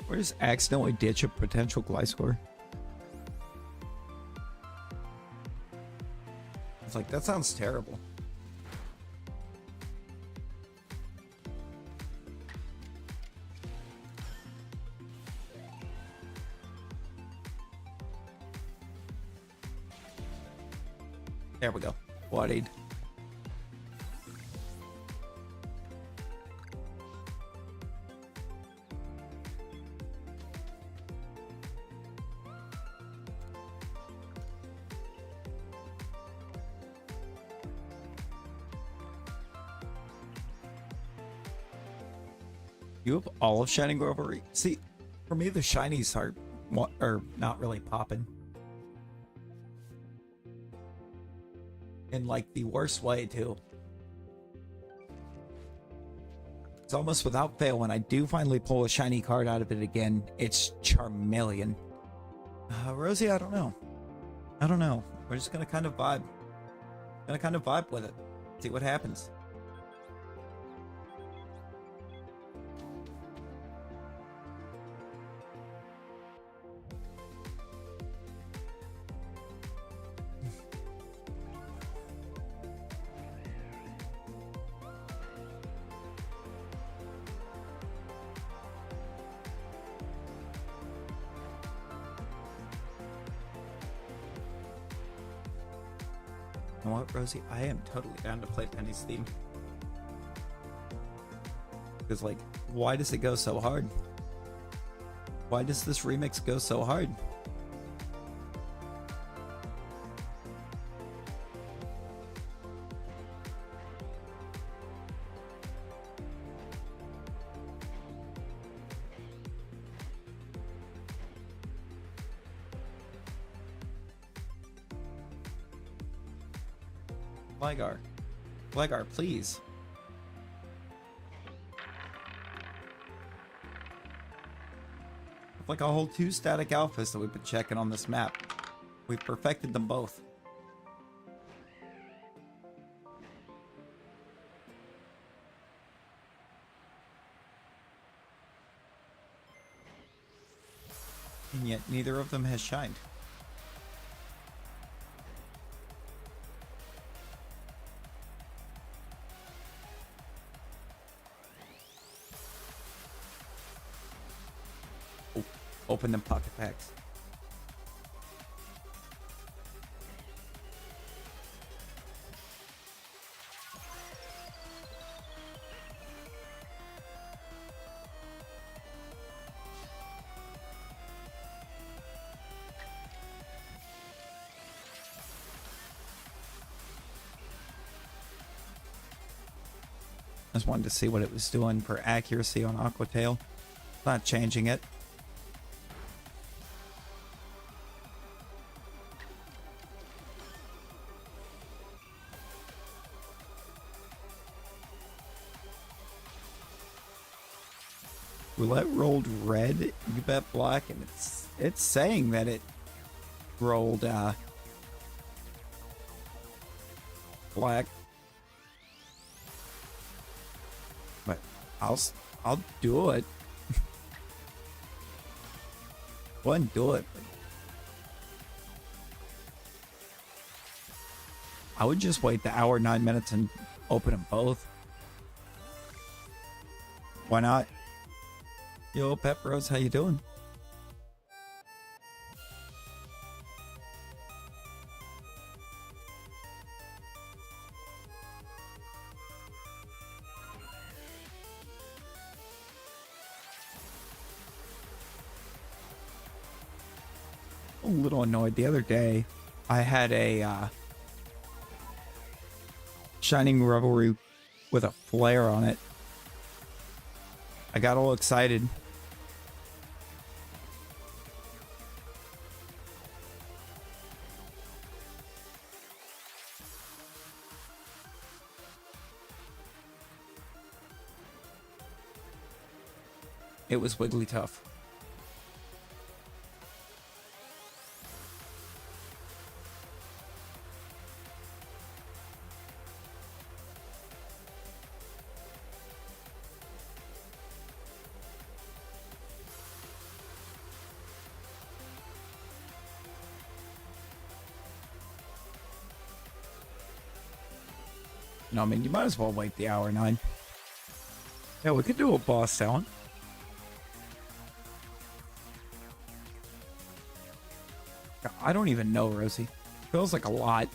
Or just accidentally ditch a potential Gliscor. It's like, that sounds terrible. There we go. Bloodied. You have all of Shining Grovery. See, for me, the shinies are not really popping. In like the worst way too. It's almost without fail when I do finally pull a shiny card out of it again, it's Charmeleon. Rosie, I don't know. I don't know. We're just gonna kind of vibe. Gonna kind of vibe with it. See what happens. You know what, Rosie? I am totally down to play Penny's theme. Because, like, why does it go so hard? Why does this remix go so hard? Flygar, please. Like a whole 2 static alphas that we've been checking on this map. We've perfected them both. And yet neither of them has shined. Open them pocket packs. I just wanted to see what it was doing for accuracy on Aquatail. Not changing it. Roulette rolled red, you bet black, and it's saying that it rolled black. But I'll do it. Go ahead and do it. I would just wait the hour 9 minutes and open them both. Why not? Yo, Pep Rose, how you doing? A little annoyed. The other day, I had a Shining Revelry with a flare on it. I got all excited. It was Wigglytuff. No, I mean, you might as well wait the hour 9. Yeah, we could do a boss talent. I don't even know, Rosie. Feels like a lot.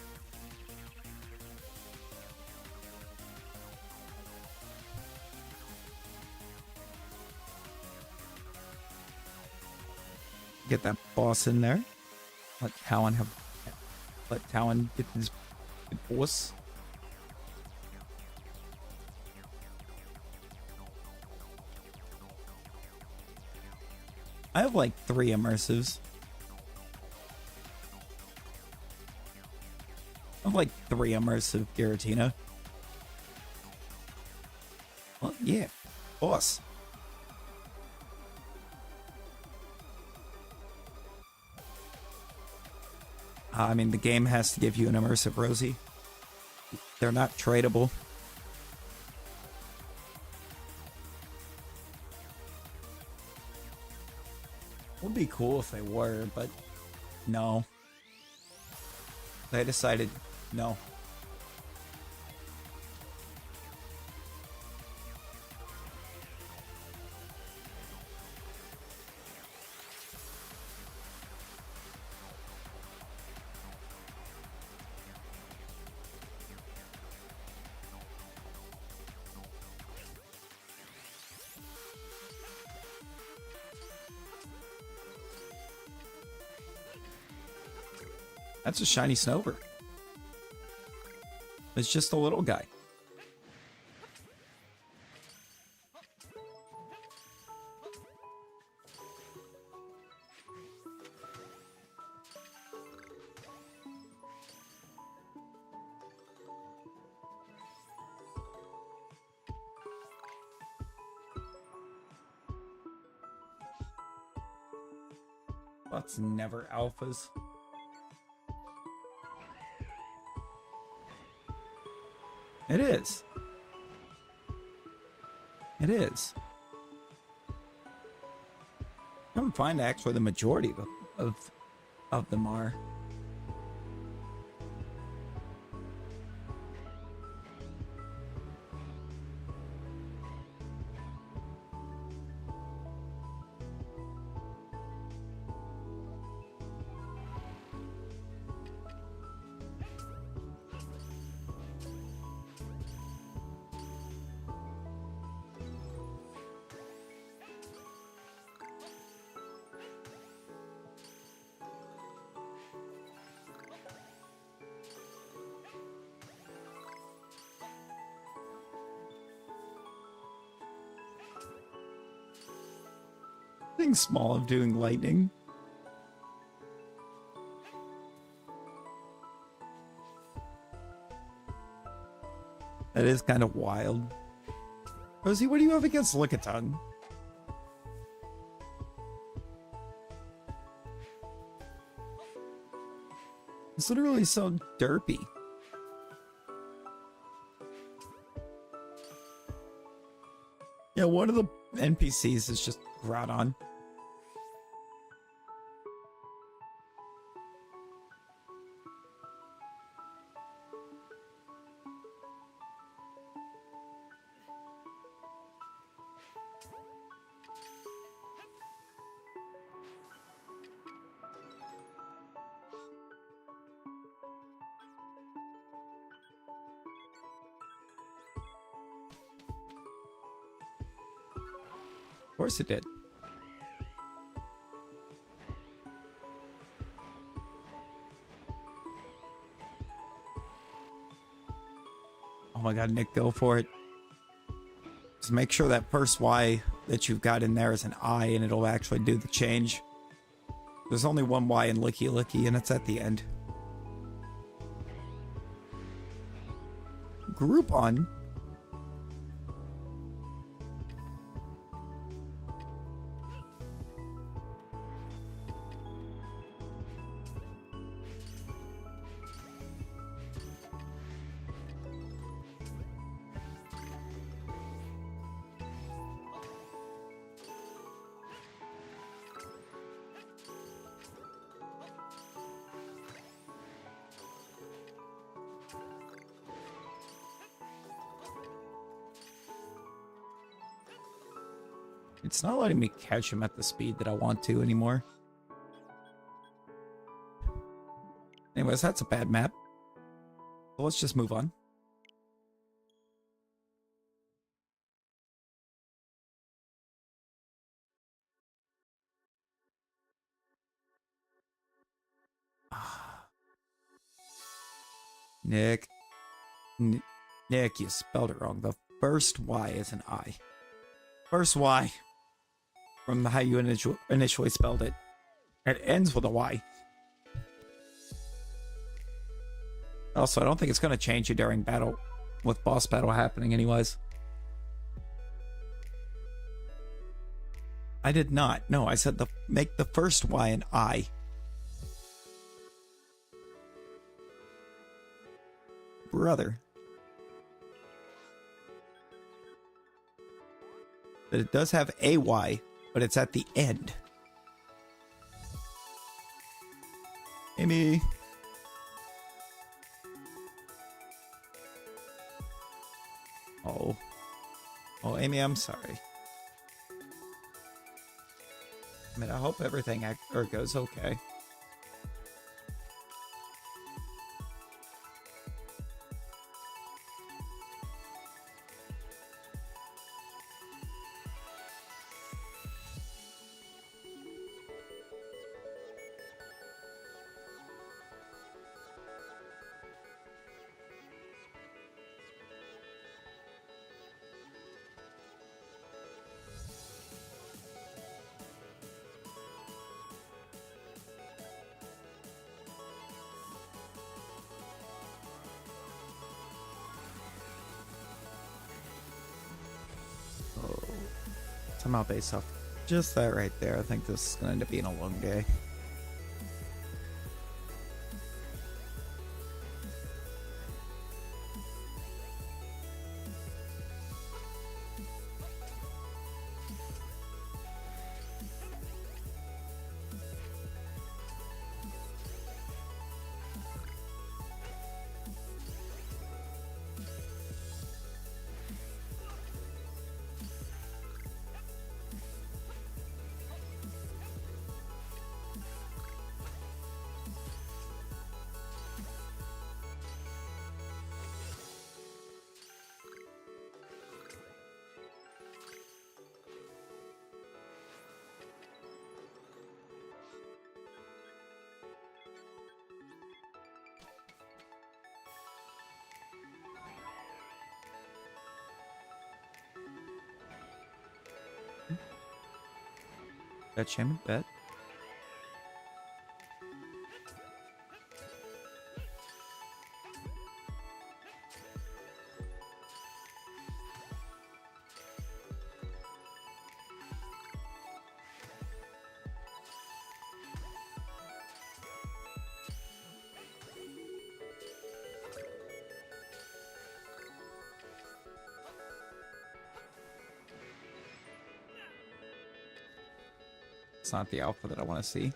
Get that boss in there. Let Talon get his boss. I have like 3 immersives. I have like 3 immersive Giratina. Well, yeah, boss. I mean, the game has to give you an immersive Rosie. They're not tradable. Would be cool if they were, but no. They decided no. That's a shiny Snover. It's just a little guy. That's never alphas. It is. It is. I'm fine. Actually, the majority of them are. Something small of doing lightning. That is kind of wild. Rosie, what do you have against Lickitung? It's literally so derpy. Yeah, one of the NPCs is just Groudon. Of course it did. Oh my god, Nick, go for it. Just make sure that first Y that you've got in there is an I, and it'll actually do the change. There's only one Y in Licky Licky, and it's at the end. Groupon. It's not letting me catch him at the speed that I want to anymore. Anyways, that's a bad map. So let's just move on. Nick, you spelled it wrong. The first Y is an I. First Y. From how you initially spelled it. It ends with a Y. Also, I don't think it's going to change you during battle, with boss battle happening anyways. I did not. No, I said make the first Y an I. Brother. But it does have a Y, but it's at the end. Amy. Oh. Oh, Amy, I'm sorry. I mean, I hope everything goes okay. Somehow based off just that right there, I think this is going to end up being a long day. Bet Shaman, bet. It's not the alpha that I want to see.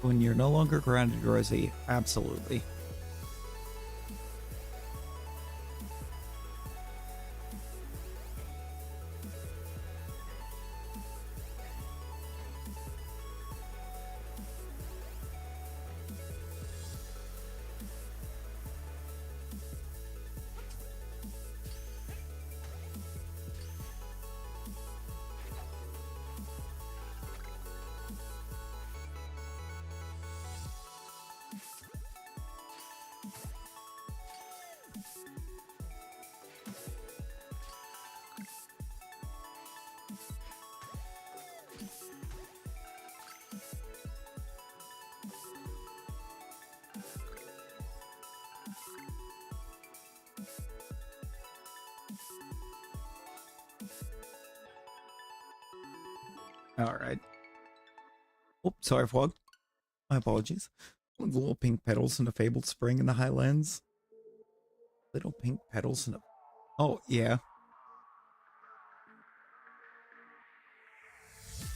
When you're no longer grounded, Rosie, absolutely. Alright. Oh, sorry, Frog. My apologies. The little pink petals in a fabled spring in the highlands. Little pink petals in a... Oh, yeah.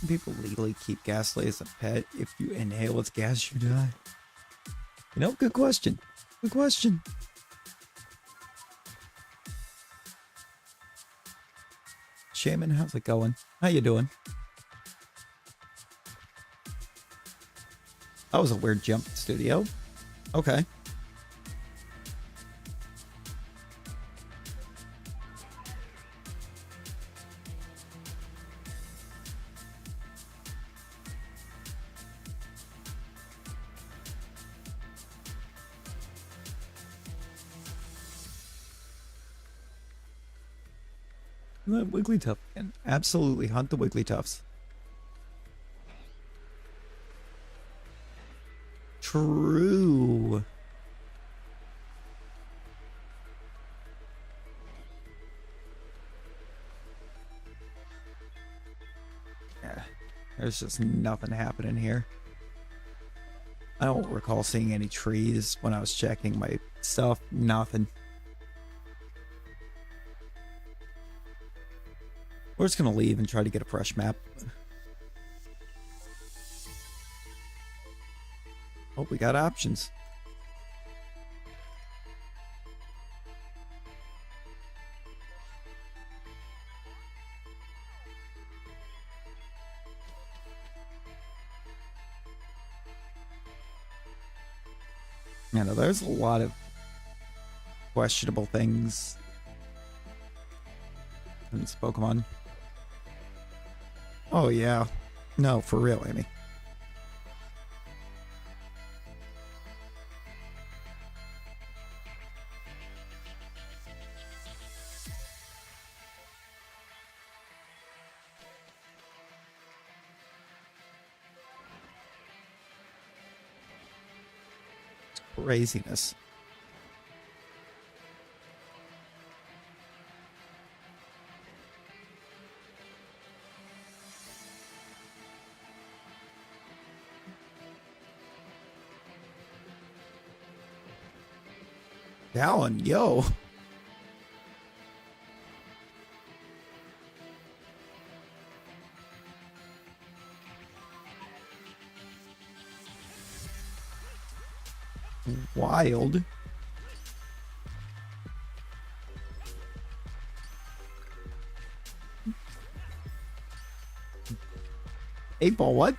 People legally keep Ghastly as a pet. If you inhale its gas, you die. You know, good question. Good question. Shaman, how's it going? How you doing? That was a weird jump, studio. Okay. Wigglytuff can absolutely hunt the Wigglytuffs. True. Yeah, there's just nothing happening here. I don't recall seeing any trees when I was checking my stuff. Nothing. We're just gonna leave and try to get a fresh map. Oh, we got options. You know, there's a lot of questionable things in this Pokemon. Oh, yeah. No, for real, Amy. It's craziness. Dallin, yo. Wild. Eight ball, what?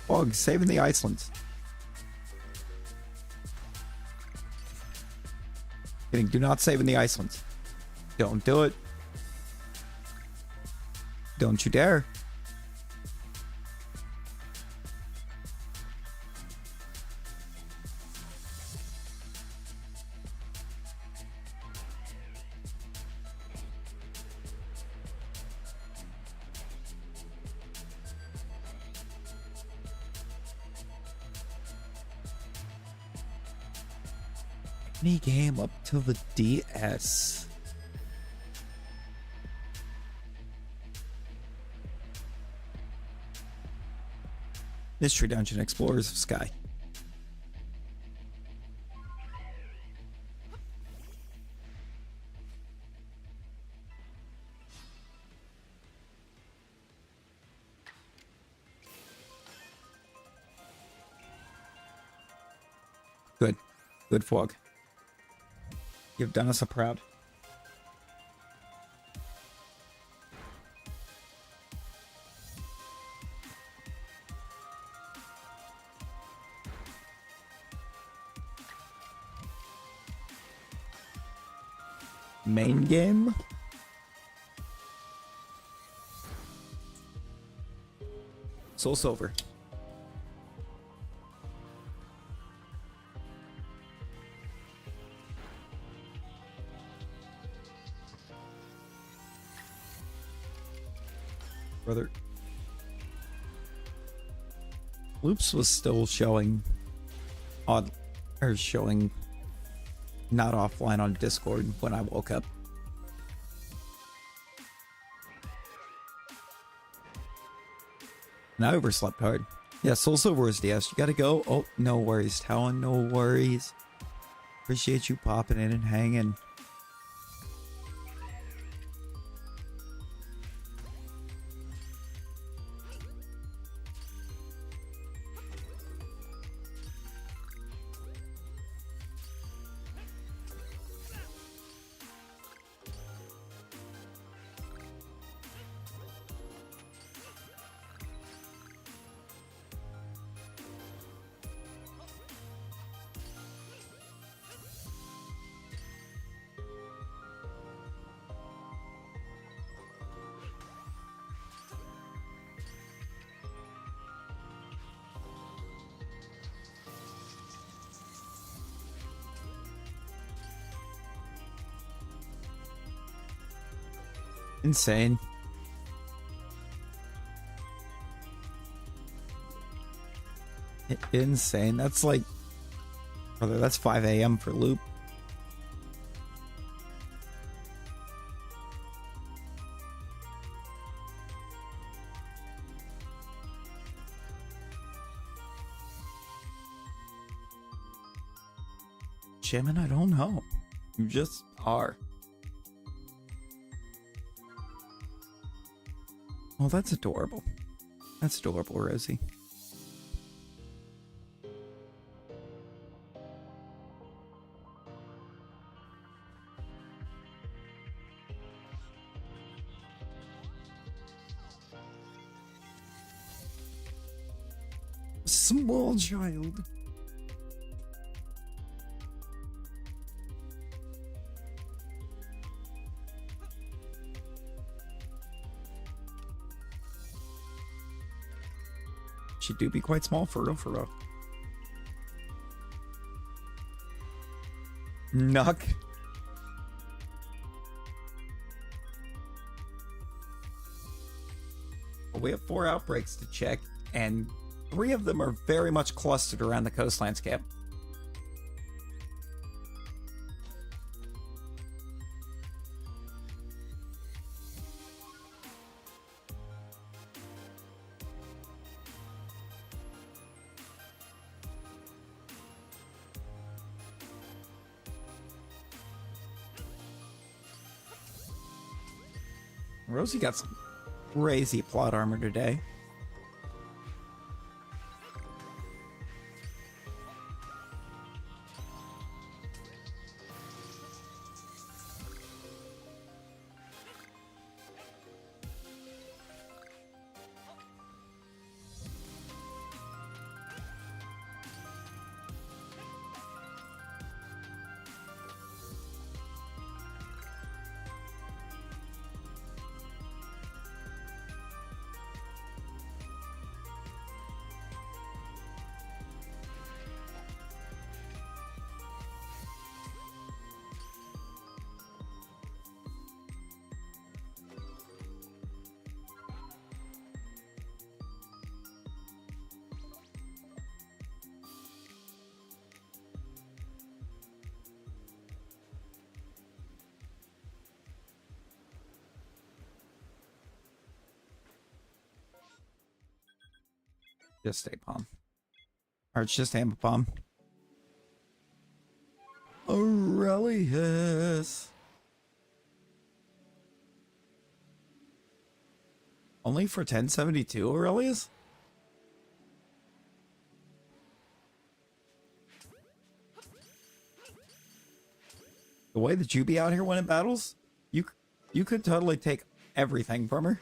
Bug, saving the Icelands. Kidding, do not save in the Icelands. Don't do it. Don't you dare. Any game up to the DS. Mystery Dungeon Explorers of Sky. Good. Good Fog. You've done us a proud. Main game? Soul Silver. Brother. Loops was still showing odd, or showing not offline on Discord when I woke up. And I overslept hard. Yeah, Soul Silver is DS. You gotta go. Oh, no worries, Talon. No worries. Appreciate you popping in and hanging. Insane. Insane. That's like, brother, that's 5 a.m. for Loop. Jamin, I don't know. You just are. Oh, that's adorable. That's adorable, Rosie. Small child. She do be quite small for real, for real. Nuck. We have 4 outbreaks to check, and 3 of them are very much clustered around the coast landscape. Rosie got some crazy plot armor today. Just stay palm. Or it's just Amber Palm. Aurelius. Only for 1072, Aurelius? The way that you be out here winning battles, you could totally take everything from her.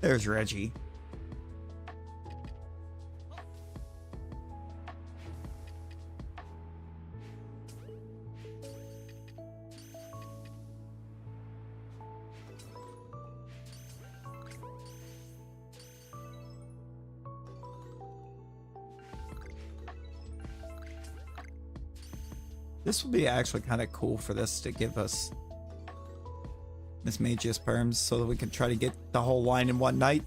There's Reggie. This would be actually kind of cool for this to give us Miss Magius perms so that we can try to get the whole line in one night.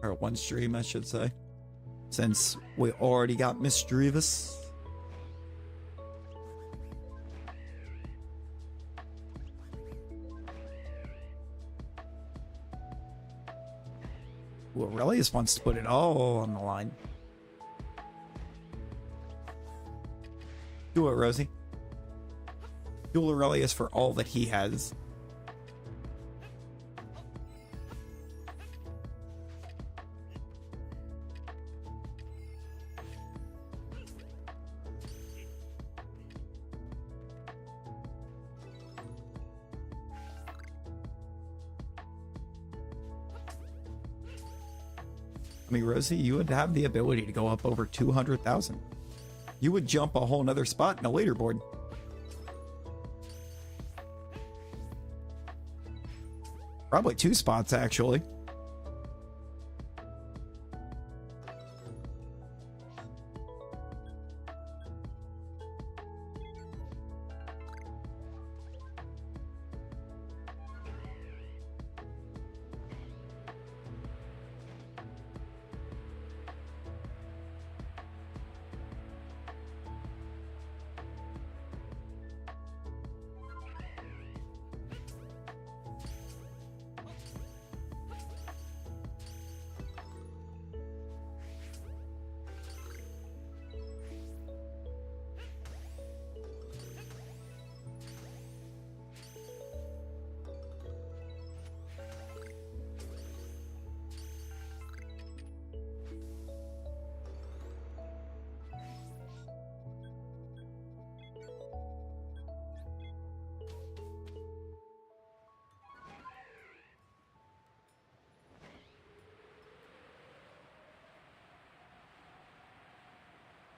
Or one stream, I should say. Since we already got Miss Drevis. Well, Aurelius wants to put it all on the line. Do it, Rosie. Duel Aurelius for all that he has. I mean, Rosie, you would have the ability to go up over 200,000. You would jump a whole nother spot in a leaderboard. Probably 2 spots, actually.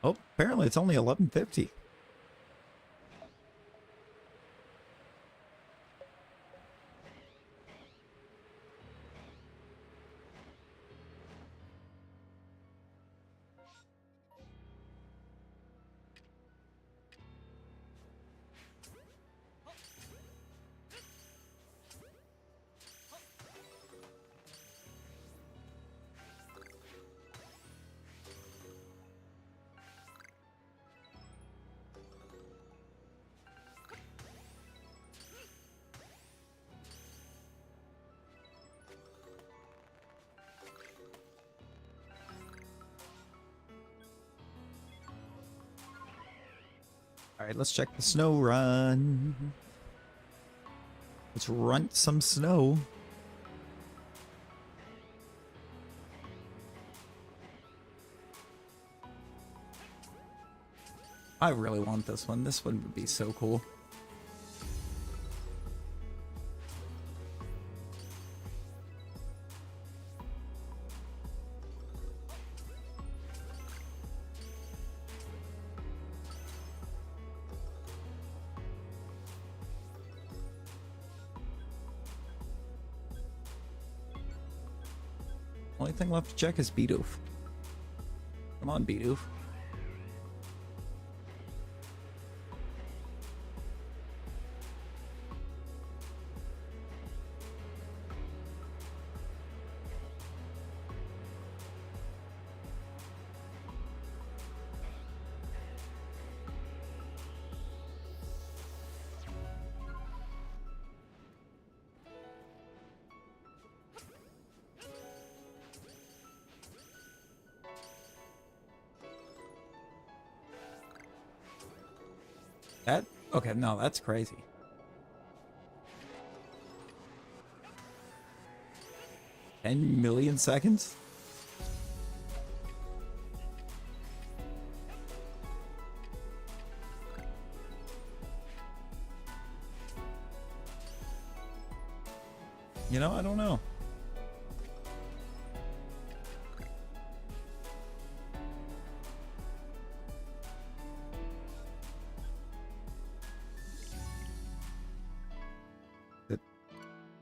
Oh, apparently it's only 11:50. All right, let's check the snow run. Let's runt some snow. I really want this one. This one would be so cool. Only thing left to check is Bidoof. Come on, Bidoof. That? Okay, no, that's crazy. $10 million seconds? You know, I don't know.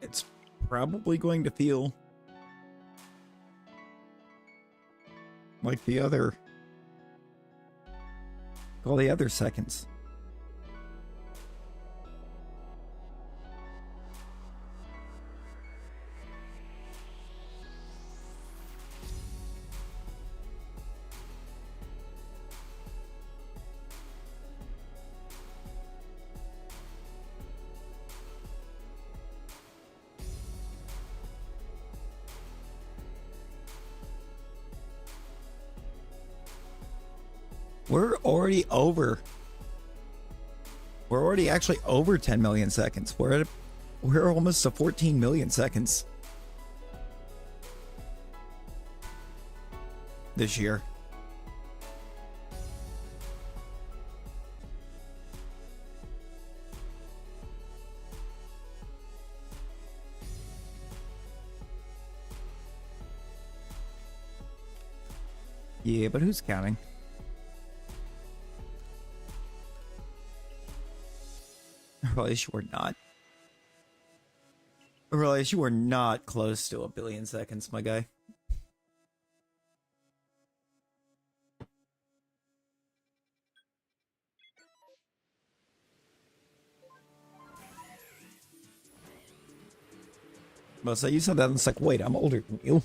It's probably going to feel like all the other seconds. We're already over. We're already actually over 10 million seconds. We're almost to 14 million seconds this year. Yeah, but who's counting? I realize you were not. I realize you were not close to 1 billion seconds, my guy. But so you said that, and it's like, wait, I'm older than you.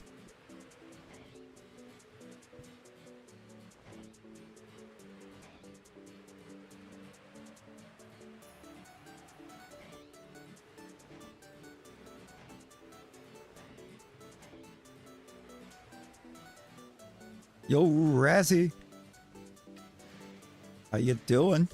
Yo, Razzie. How you doing?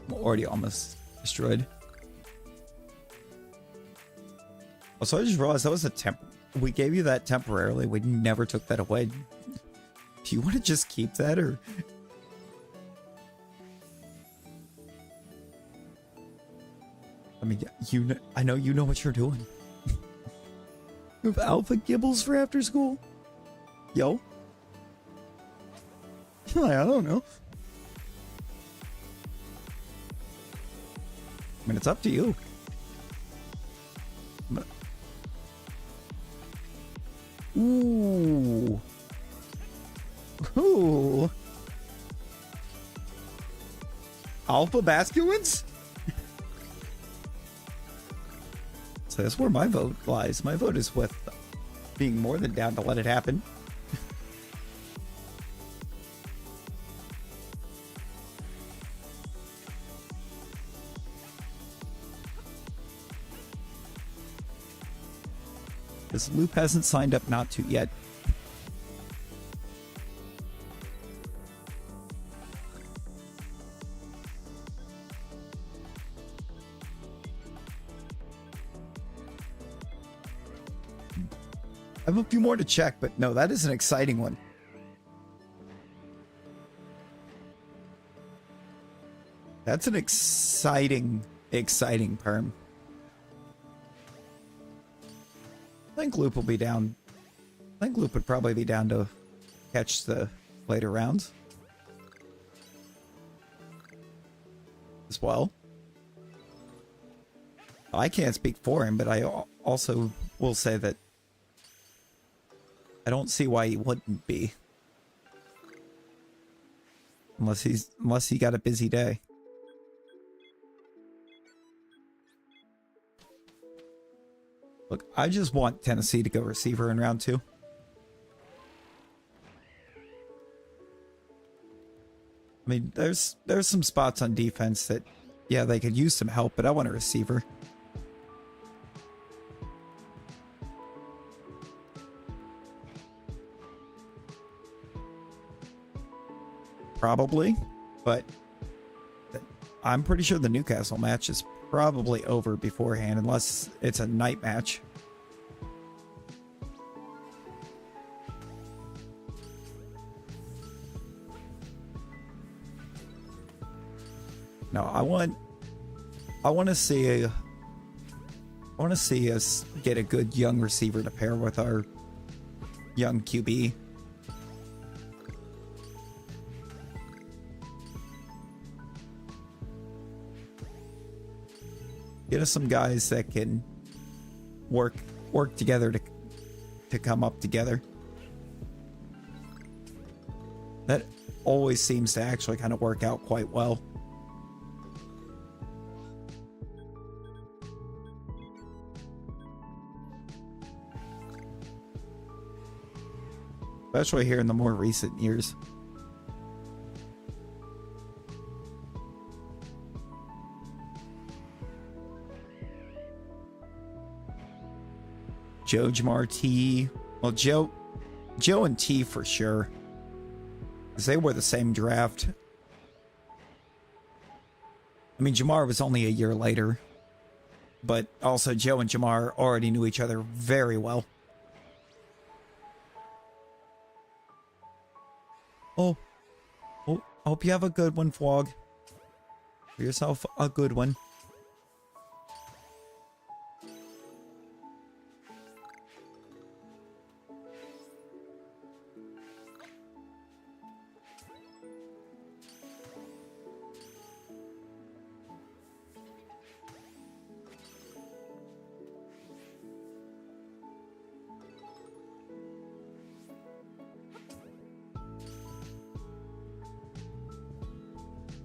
I'm already almost destroyed. Also, I just realized that was a we gave you that temporarily. We never took that away. Do you want to just keep that, or? I mean, I know you know what you're doing. You have alpha gibbles for after school? Yo? I don't know. I mean, it's up to you. But... Ooh. Ooh. Alpha Basculins? So that's where my vote lies. My vote is with being more than down to let it happen. This loop hasn't signed up not to yet. I have a few more to check, but no, that is an exciting one. That's an exciting perm. I think Loop will be down. I think Loop would probably be down to catch the later rounds as well. I can't speak for him, but I also will say that I don't see why he wouldn't be. Unless he got a busy day. Look, I just want Tennessee to go receiver in round 2. I mean, there's some spots on defense that, yeah, they could use some help, but I want a receiver. Probably, but I'm pretty sure the Newcastle match is probably over beforehand, unless it's a night match. No, I want to see us get a good young receiver to pair with our young QB. Get us some guys that can work together to come up together. That always seems to actually kind of work out quite well. Especially here in the more recent years. Joe, Jamar, T. Well, Joe and T for sure. Because they were the same draft. I mean, Jamar was only a year later. But also, Joe and Jamar already knew each other very well. Oh, I hope you have a good one, Fwog. For yourself, a good one.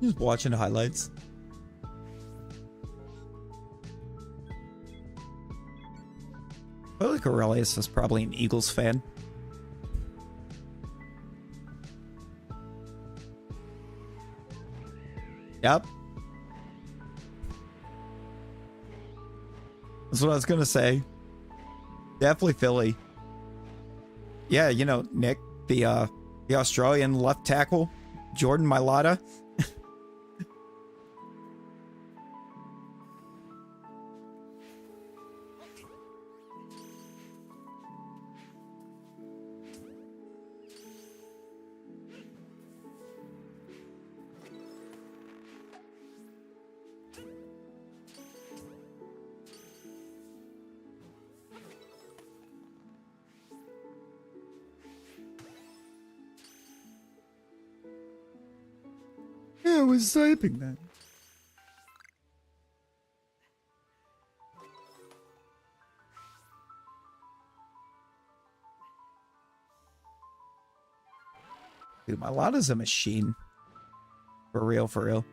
Just watching the highlights. I feel like Aurelius is probably an Eagles fan. Yep. That's what I was gonna say. Definitely Philly. Yeah, you know, Nick, the Australian left tackle, Jordan Mailata. Yeah, I was typing that. Dude, Mailata's a machine. For real, for real.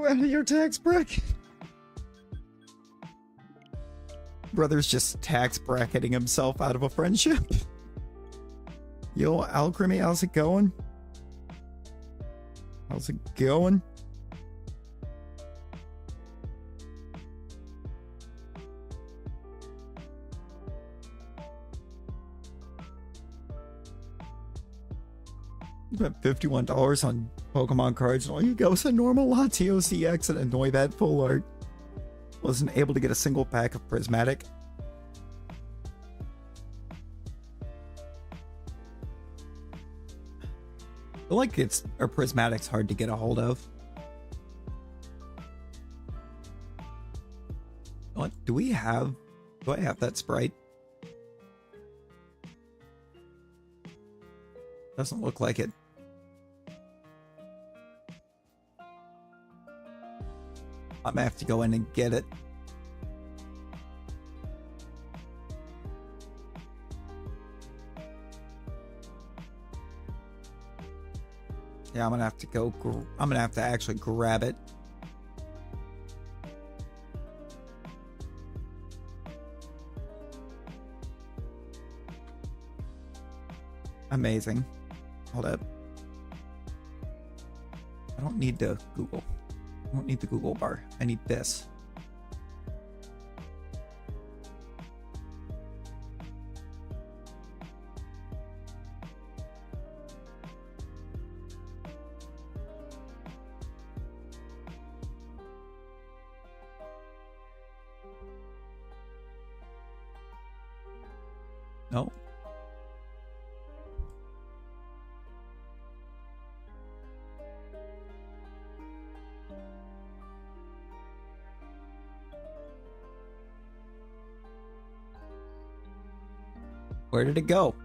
Out of your tax bracket. Brother's just tax bracketing himself out of a friendship. Yo, Alchemy, how's it going? How's it going? Spent $51 on Pokemon cards, and all you got was a normal Latios CX and a Noibat full art. Wasn't able to get a single pack of Prismatic. I feel like Prismatic's hard to get a hold of. What do I have that Sprite? Doesn't look like it. I'm gonna have to go in and get it. Yeah, I'm gonna have to go. I'm gonna have to actually grab it. Amazing. Hold up. I don't need to Google. I don't need the Google bar. I need this. No. Where did it go?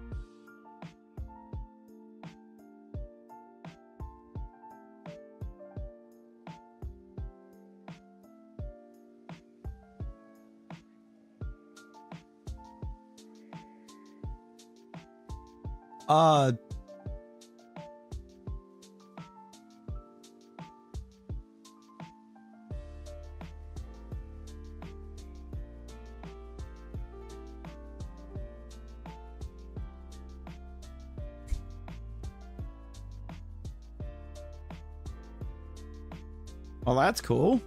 Well, that's cool.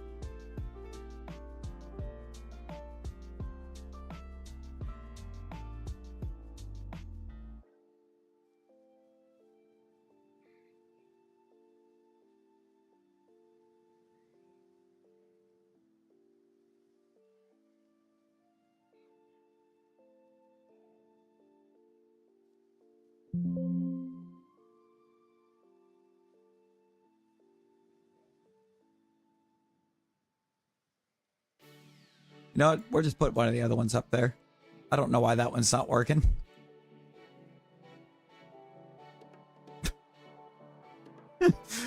You know what? We'll just put one of the other ones up there. I don't know why that one's not working.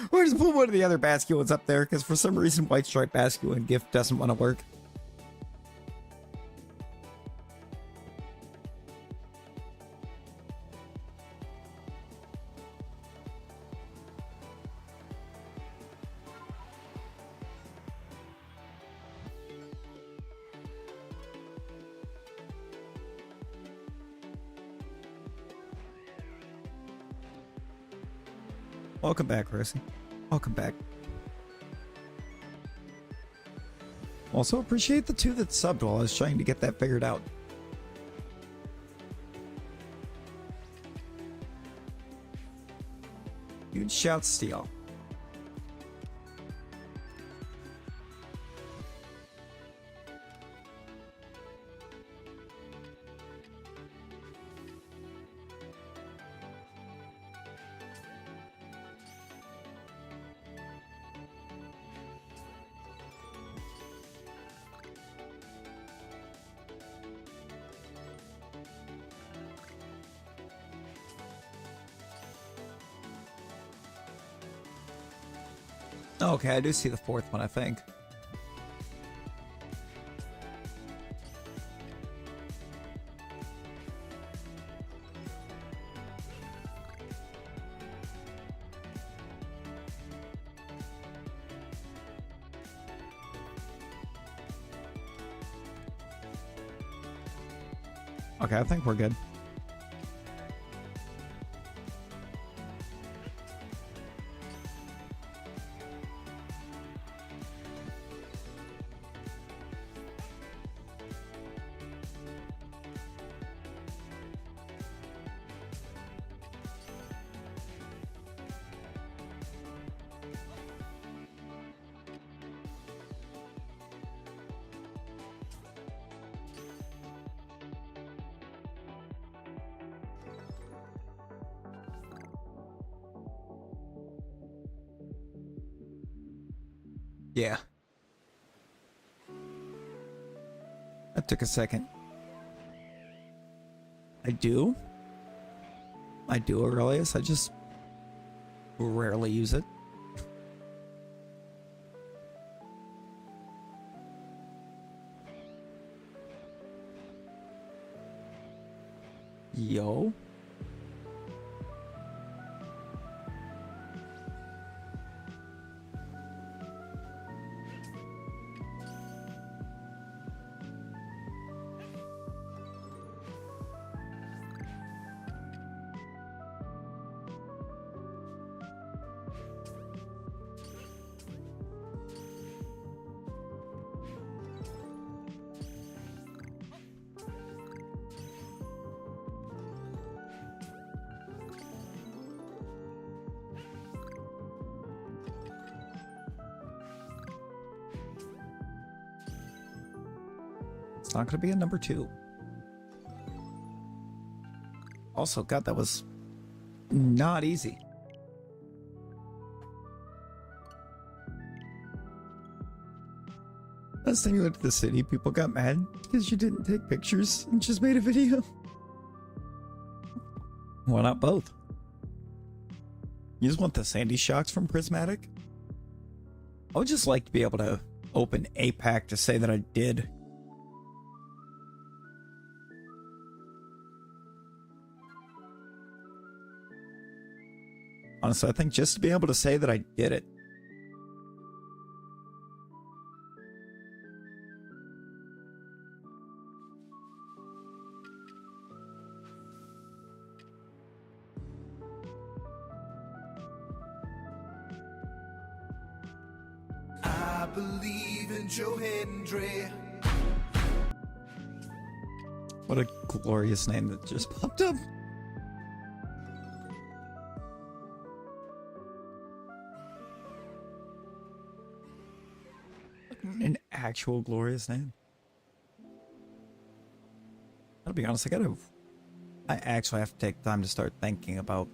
We'll just put one of the other Basculins up there, because for some reason White Stripe Basculin gift doesn't want to work. Welcome back, Rosie. Welcome back. Also appreciate the 2 that subbed while I was trying to get that figured out. Huge shouts to y'all. Okay, I do see the 4th one, I think. Okay, I think we're good. Yeah. That took a second. I do, Aurelius. I just rarely use it. Yo. It's not going to be a number 2. Also, God, that was not easy. Last time you went to the city, people got mad because you didn't take pictures and just made a video. Why not both? You just want the Sandy Shocks from Prismatic? I would just like to be able to open a pack to say that I did. Honestly, I think just to be able to say that I did it. I believe in Joe Hendry. What a glorious name that just popped up. An actual glorious name. I'll be honest, I actually have to take time to start thinking about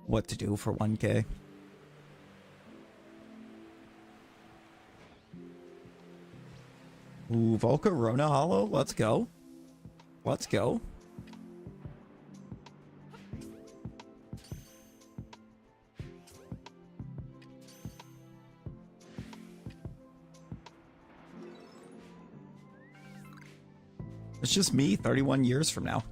what to do for 1K. Ooh, Volcarona Hollow, let's go. Let's go. It's just me 31 years from now.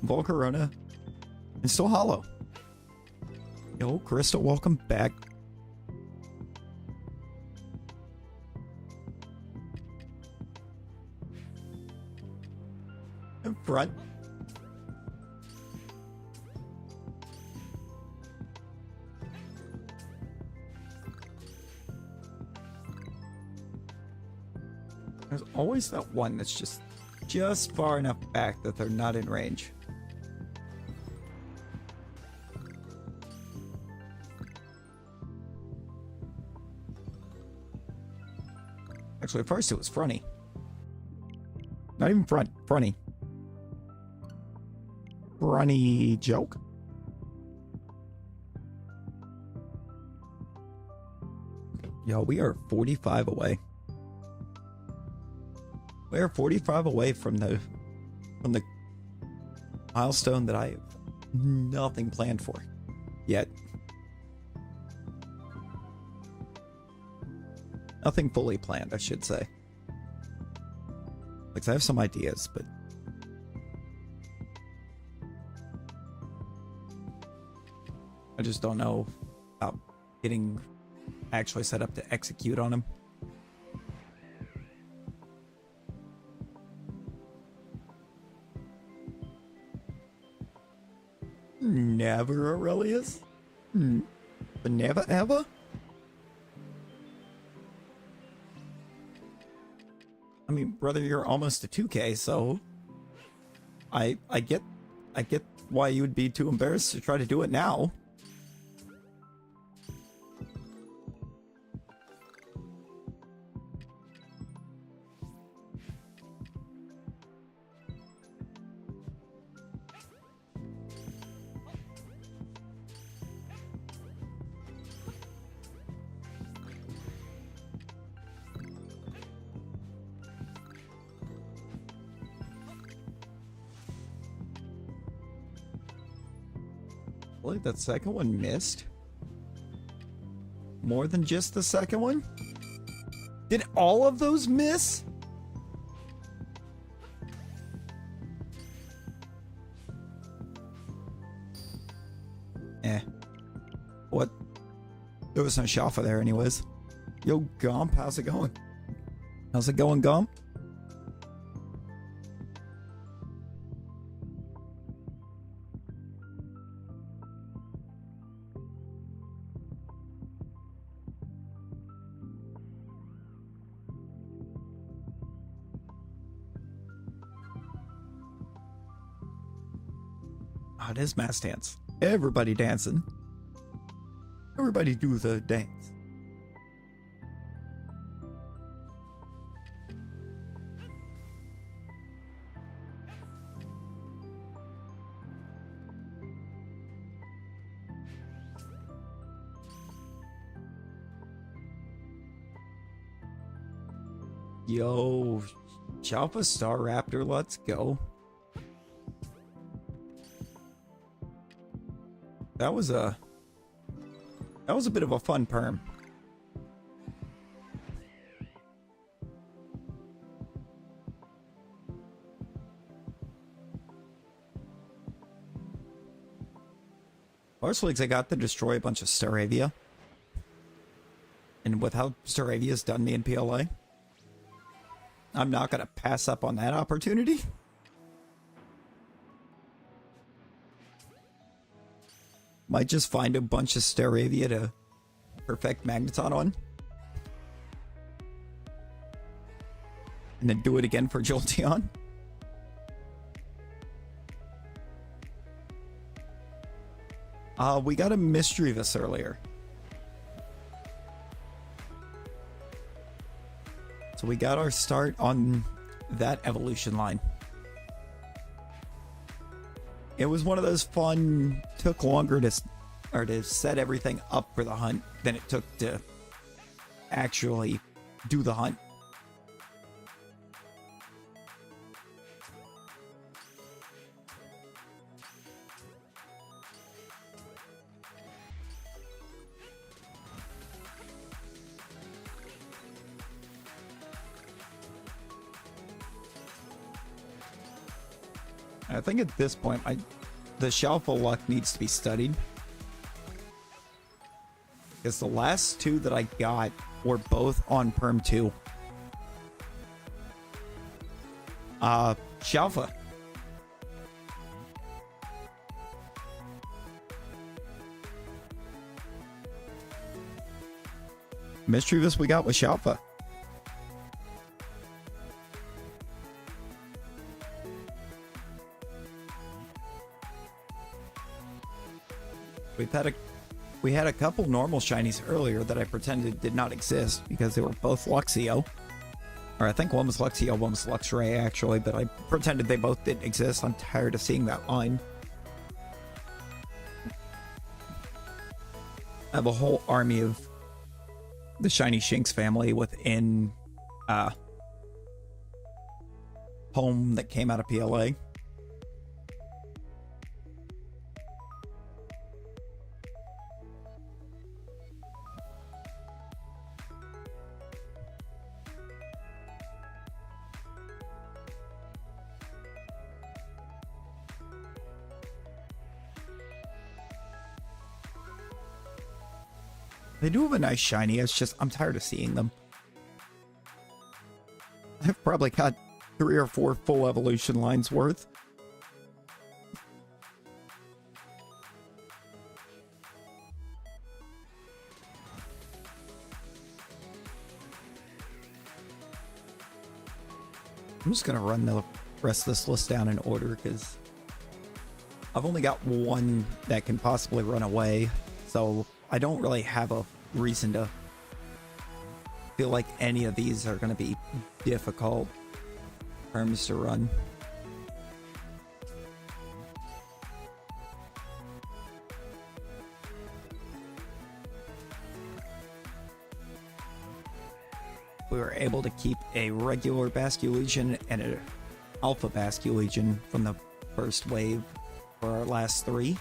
Volcarona. It's still hollow. Yo, Crystal, welcome back. In front. There's always that one that's just far enough back that they're not in range. Actually, at first it was fronty. Not even fronty. Fronty joke. Yo, we are 45 away. We are 45 away from the milestone that I have nothing planned for yet. Nothing fully planned, I should say. Like, I have some ideas, but I just don't know about getting actually set up to execute on them. Never, Aurelius? Never ever? I mean, brother, you're almost to 2K, so I get why you would be too embarrassed to try to do it now. Like that second one missed? More than just the second one? Did all of those miss? What? There was no Shalpha there anyways. Yo, Gomp, how's it going? How's it going, Gomp? Oh, it is mass dance. Everybody dancing. Everybody do the dance. Yo, Shalpha Star Raptor, let's go. That was a bit of a fun perm. Most leagues I got to destroy a bunch of Staravia. And with how Staravia's done me in PLA, I'm not going to pass up on that opportunity. Might just find a bunch of Staravia to perfect Magneton on. And then do it again for Jolteon. We got a Mischievous earlier. So we got our start on that evolution line. It was one of those fun, took longer to set everything up for the hunt than it took to actually do the hunt. I think at this point, the Shalpha luck needs to be studied. Because the last two that I got were both on Perm 2. Shalpha. Mischievous we got with Shalpha. We had a couple normal shinies earlier that I pretended did not exist because they were both Luxio. Or I think one was Luxio, one was Luxray actually, but I pretended they both didn't exist. I'm tired of seeing that line. I have a whole army of the Shiny Shinx family within home that came out of PLA. They do have a nice shiny, it's just I'm tired of seeing them. I've probably got 3 or 4 full evolution lines worth. I'm just gonna run the rest of this list down in order because I've only got one that can possibly run away, so I don't really have a reason to feel like any of these are going to be difficult terms to run. We were able to keep a regular Basculegion and an Alpha Basculegion from the first wave for our last 3.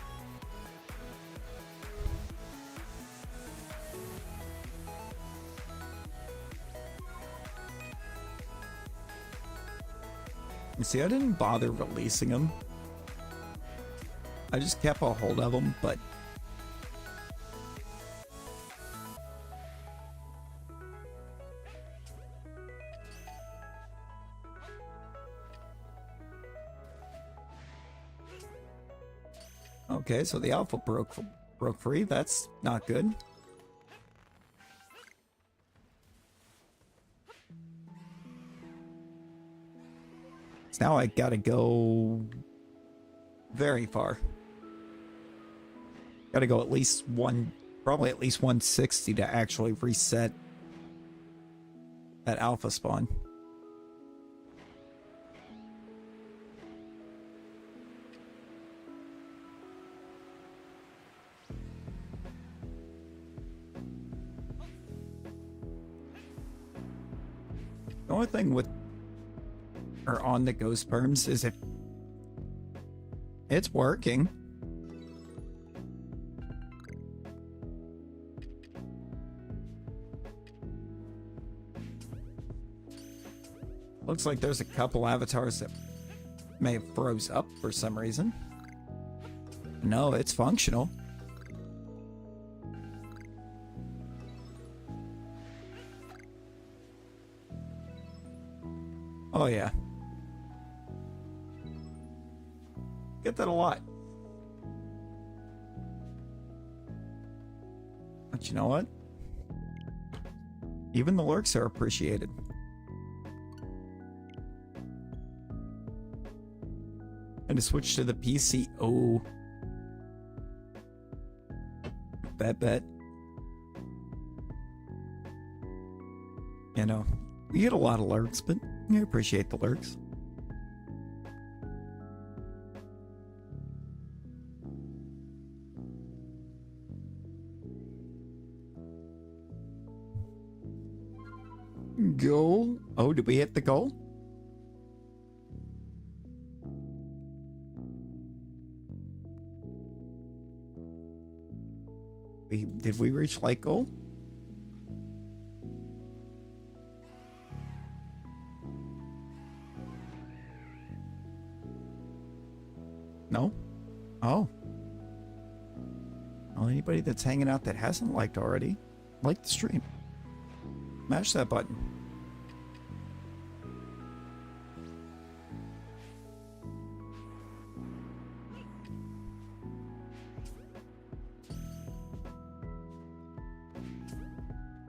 You see, I didn't bother releasing them. I just kept a hold of them, but okay, so the Alpha broke free. That's not good. Now I gotta go very far. Gotta go at least probably at least 160 to actually reset that alpha spawn. only thing with or on the ghost perms is if it's working. Looks like there's a couple avatars that may have froze up for some reason. No, it's functional. Oh yeah. Get that a lot. But you know what? Even the lurks are appreciated. And to switch to the PC. Oh. Bet. You know, you get a lot of lurks, but you appreciate the lurks. Goal? Oh, did we hit the goal? Did we reach light goal? No? Oh. Well, anybody that's hanging out that hasn't liked already, like the stream. Mash that button.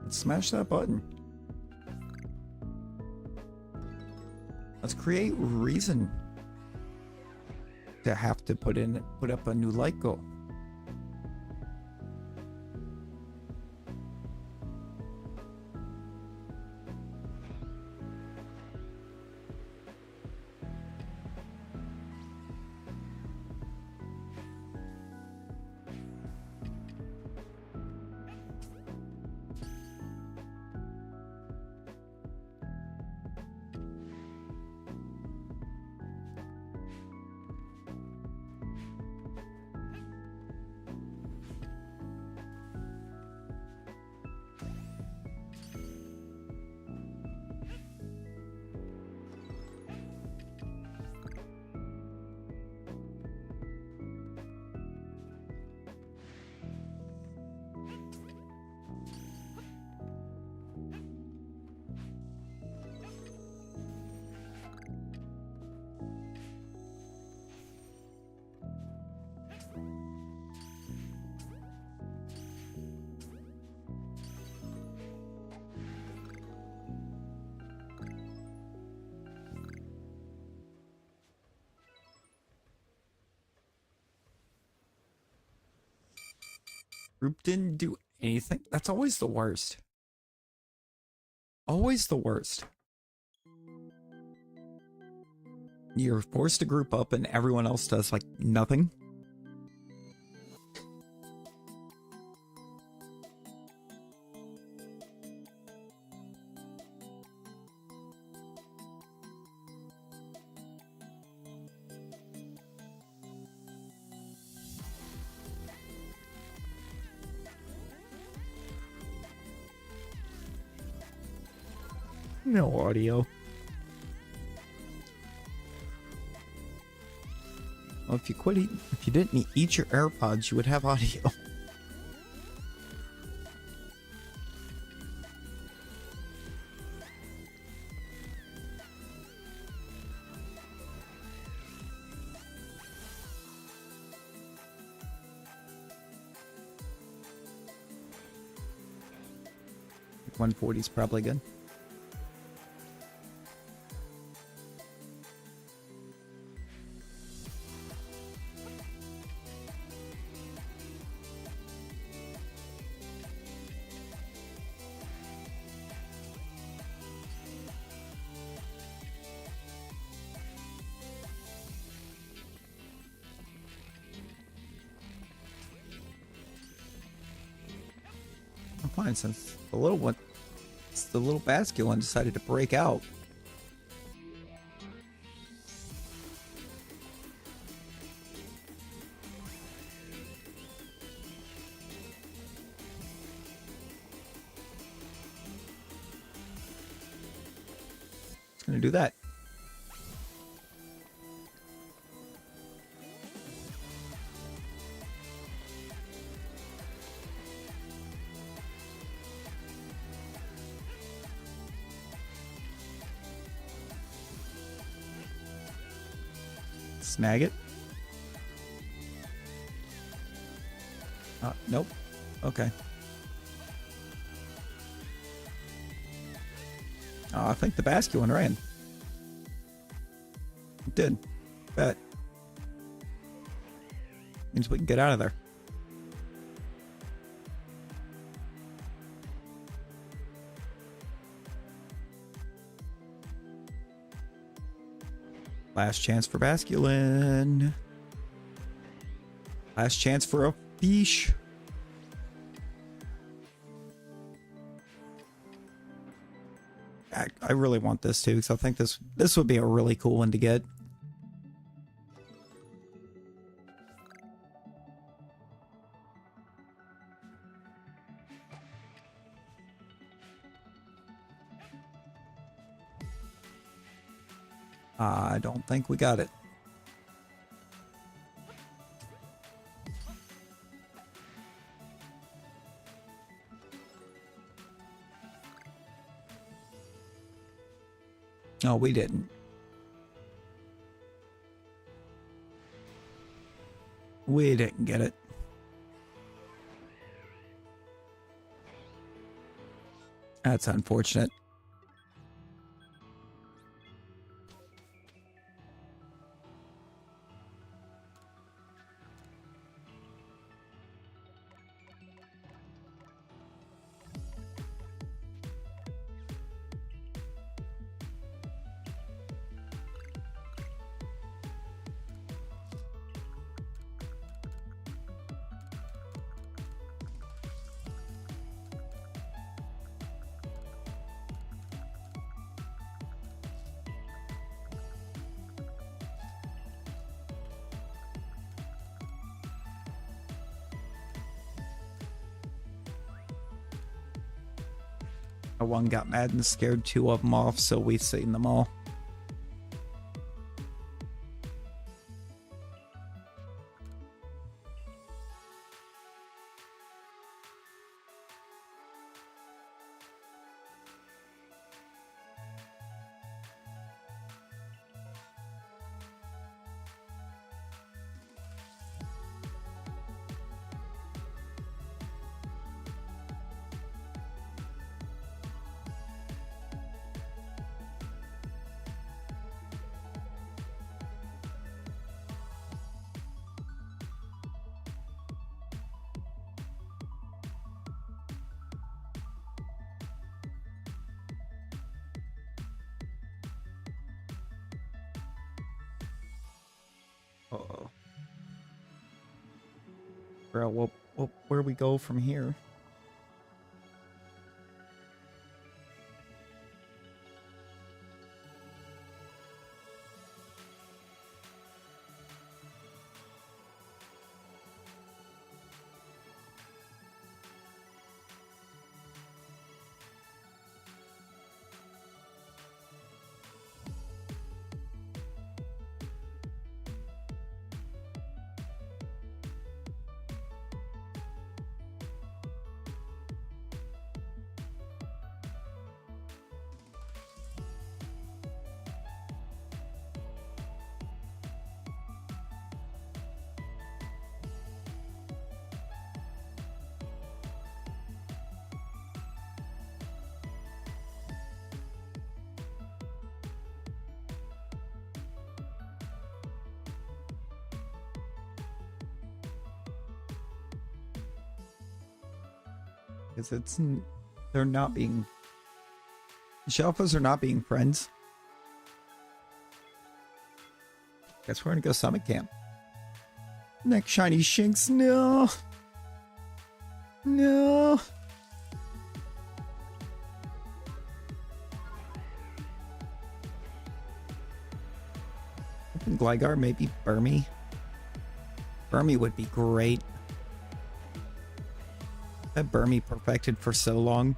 Smash that button. Let's create reason to have to put up a new light goal. Group didn't do anything. That's always the worst. Always the worst. You're forced to group up and everyone else does like nothing. No audio. Well, if you didn't eat your AirPods, you would have audio. $140 is probably good. Fine, since the little basket one decided to break out. gonna do that. Snag it. Nope. Okay. Oh, I think the Basculin ran. It did. Bet. Means we can get out of there. Last chance for Basculin. Last chance for a fish. I really want this too, because I think this would be a really cool one to get. I don't think we got it. No, we didn't. We didn't get it. That's unfortunate. One got mad and scared two of them off, so we've seen them all. Uh-oh. Bro, where do we go from here? Because they're not being... Shalphas are not being friends. Guess we're gonna go summit camp. Next shiny Shinx, no! No! I think Gligar, maybe Burmy. Burmy would be great. That Burmy perfected for so long.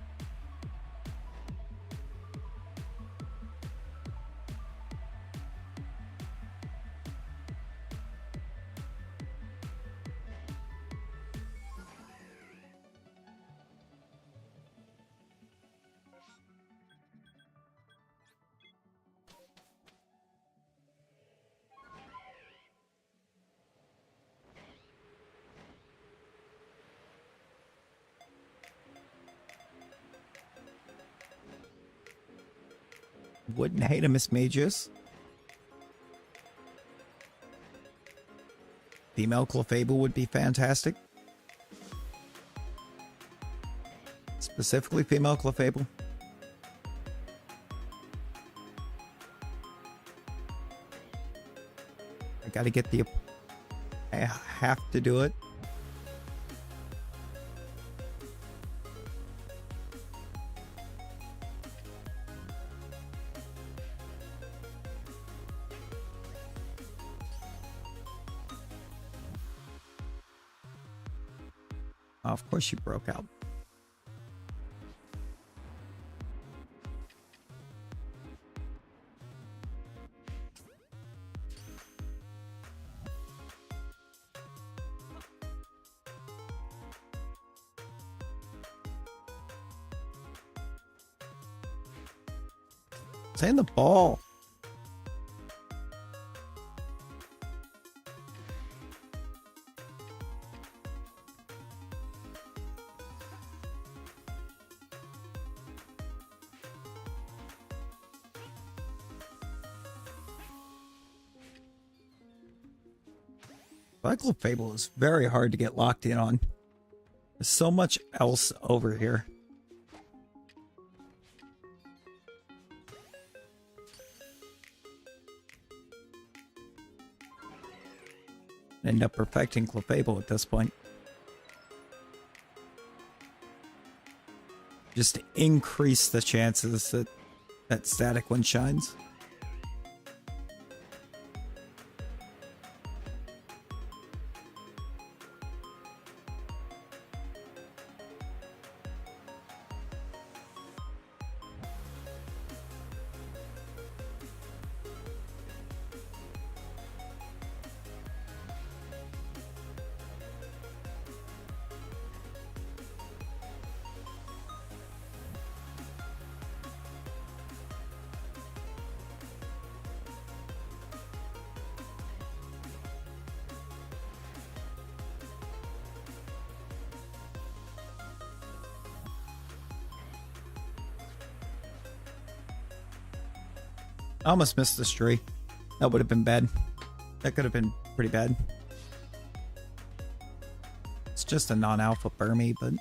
Wouldn't hate a Miss Magus. Female Clefable would be fantastic. Specifically female Clefable. I gotta get the... I have to do it. Oh, of course you broke out. Stay in the ball. Cycle Fable is very hard to get locked in on. There's so much else over here. End up perfecting Clefable at this point. Just to increase the chances that that static one shines. I almost missed this tree. That would have been bad. That could have been pretty bad. It's just a non-alpha Burmy, but...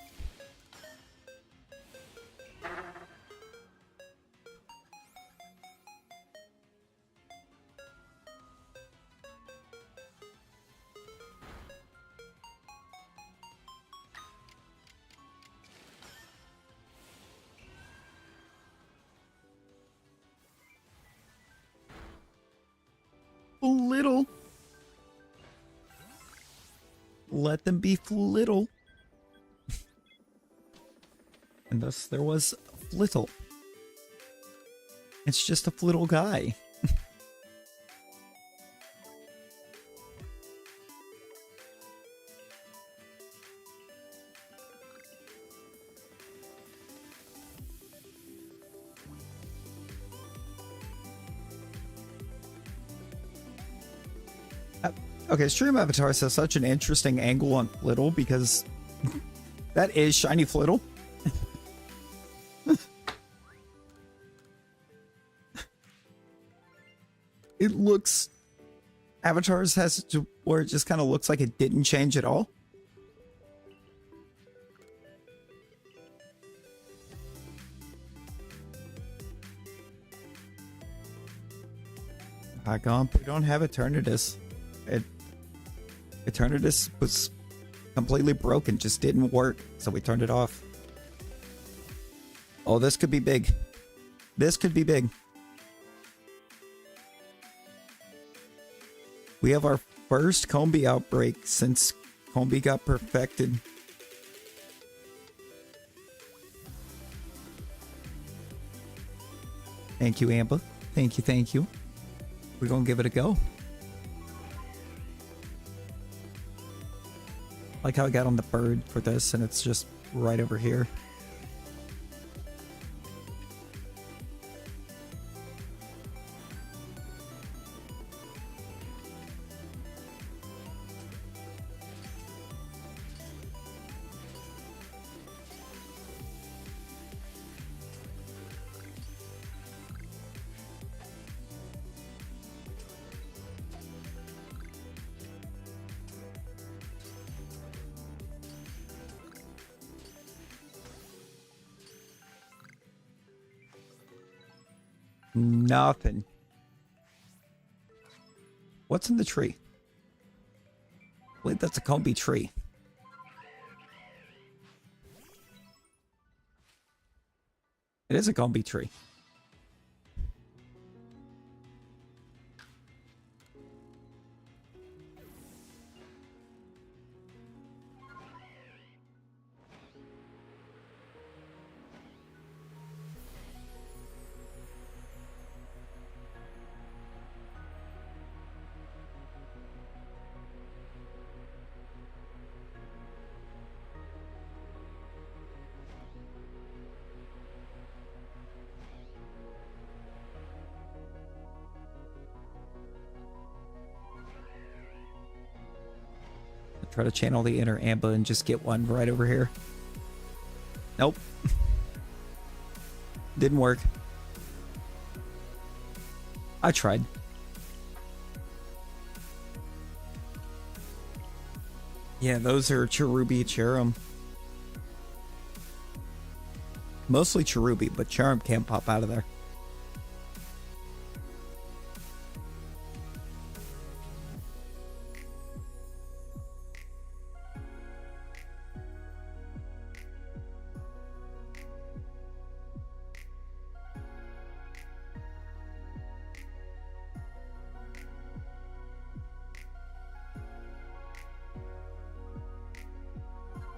Little. Let them be little. And thus there was Flittle. It's just a Flittle guy. Okay, Stream Avatars has such an interesting angle on Flittle because that is shiny Flittle. It looks... Avatars has it to where it just kind of looks like it didn't change at all. Hagomp, we don't have Eternatus. Eternatus was completely broken, just didn't work, so we turned it off. Oh, this could be big. This could be big. We have our first Combi outbreak since Combi got perfected. Thank you, Amber. Thank you, thank you. We're gonna give it a go. Like how I got on the bird for this and it's just right over here. Nothing. What's in the tree? I believe that's a Combi tree. It is a Combi tree. Try to channel the inner Amba and just get one right over here. Nope. Didn't work. I tried. Yeah, those are Cherubi, Cherum. Mostly Cherubi, but Cherum can't pop out of there.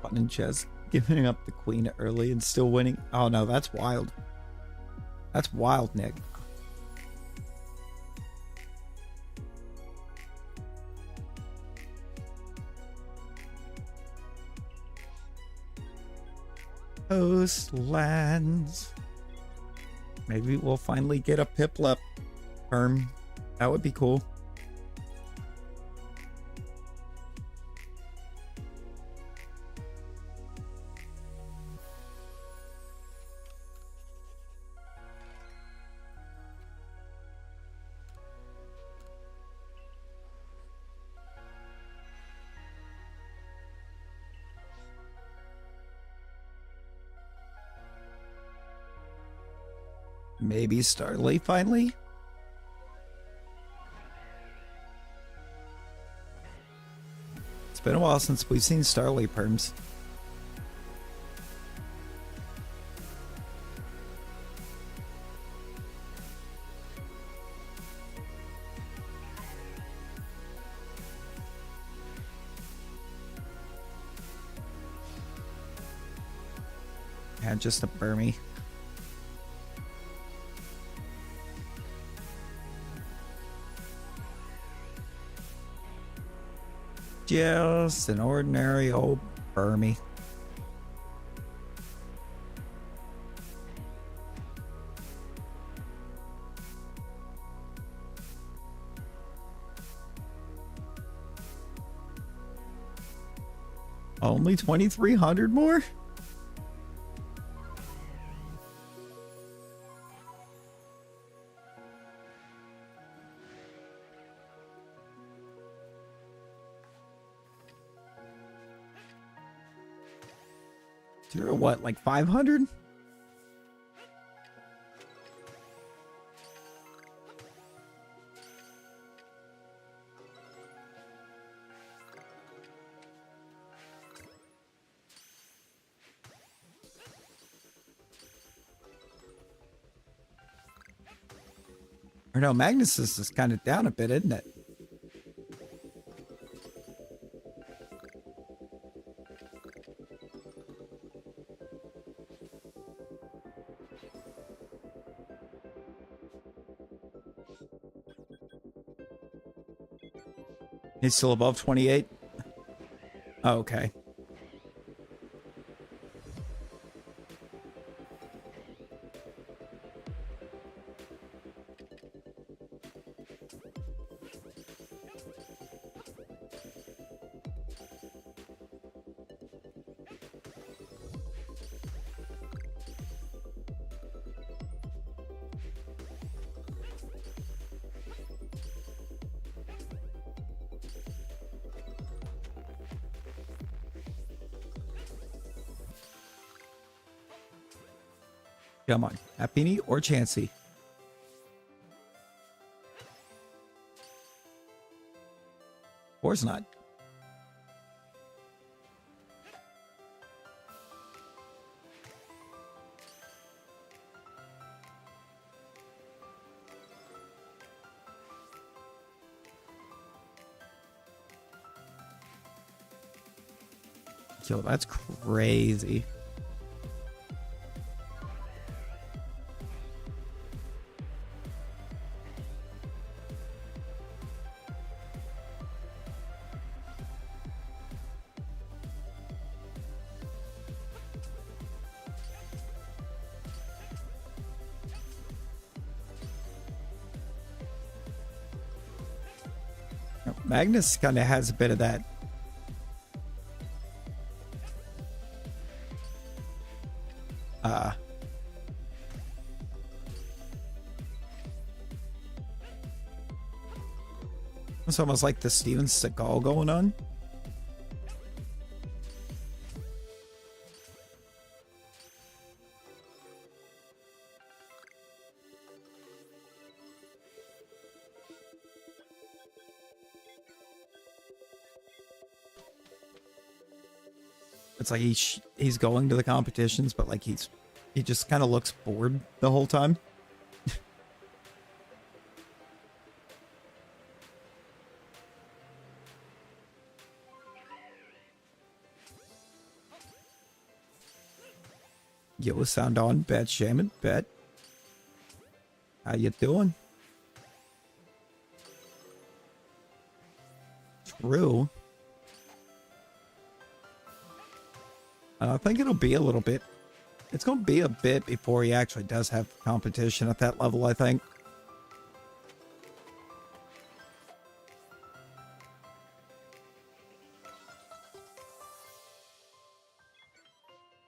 Fun in chess. Giving up the queen early and still winning. Oh no, that's wild. That's wild, Nick. Coastlands. Maybe we'll finally get a Piplup perm. That would be cool. Maybe Starly finally? It's been a while since we've seen Starly perms. Yeah, just a Burmy. Just an ordinary old Burmy. Only 2,300 more? You're what, like 500? Or no, Magnus is kind of down a bit, isn't it? He's still above 28? Oh, okay. Come on. Happini or Chansey? course not. Yo, that's crazy. Magnus kind of has a bit of that. It's almost like the Steven Seagal going on. It's like he's going to the competitions, but like he just kind of looks bored the whole time. Yo, sound on, bet shaman, bet. How you doing? True. I think it'll be a little bit. It's going to be a bit before he actually does have competition at that level, I think.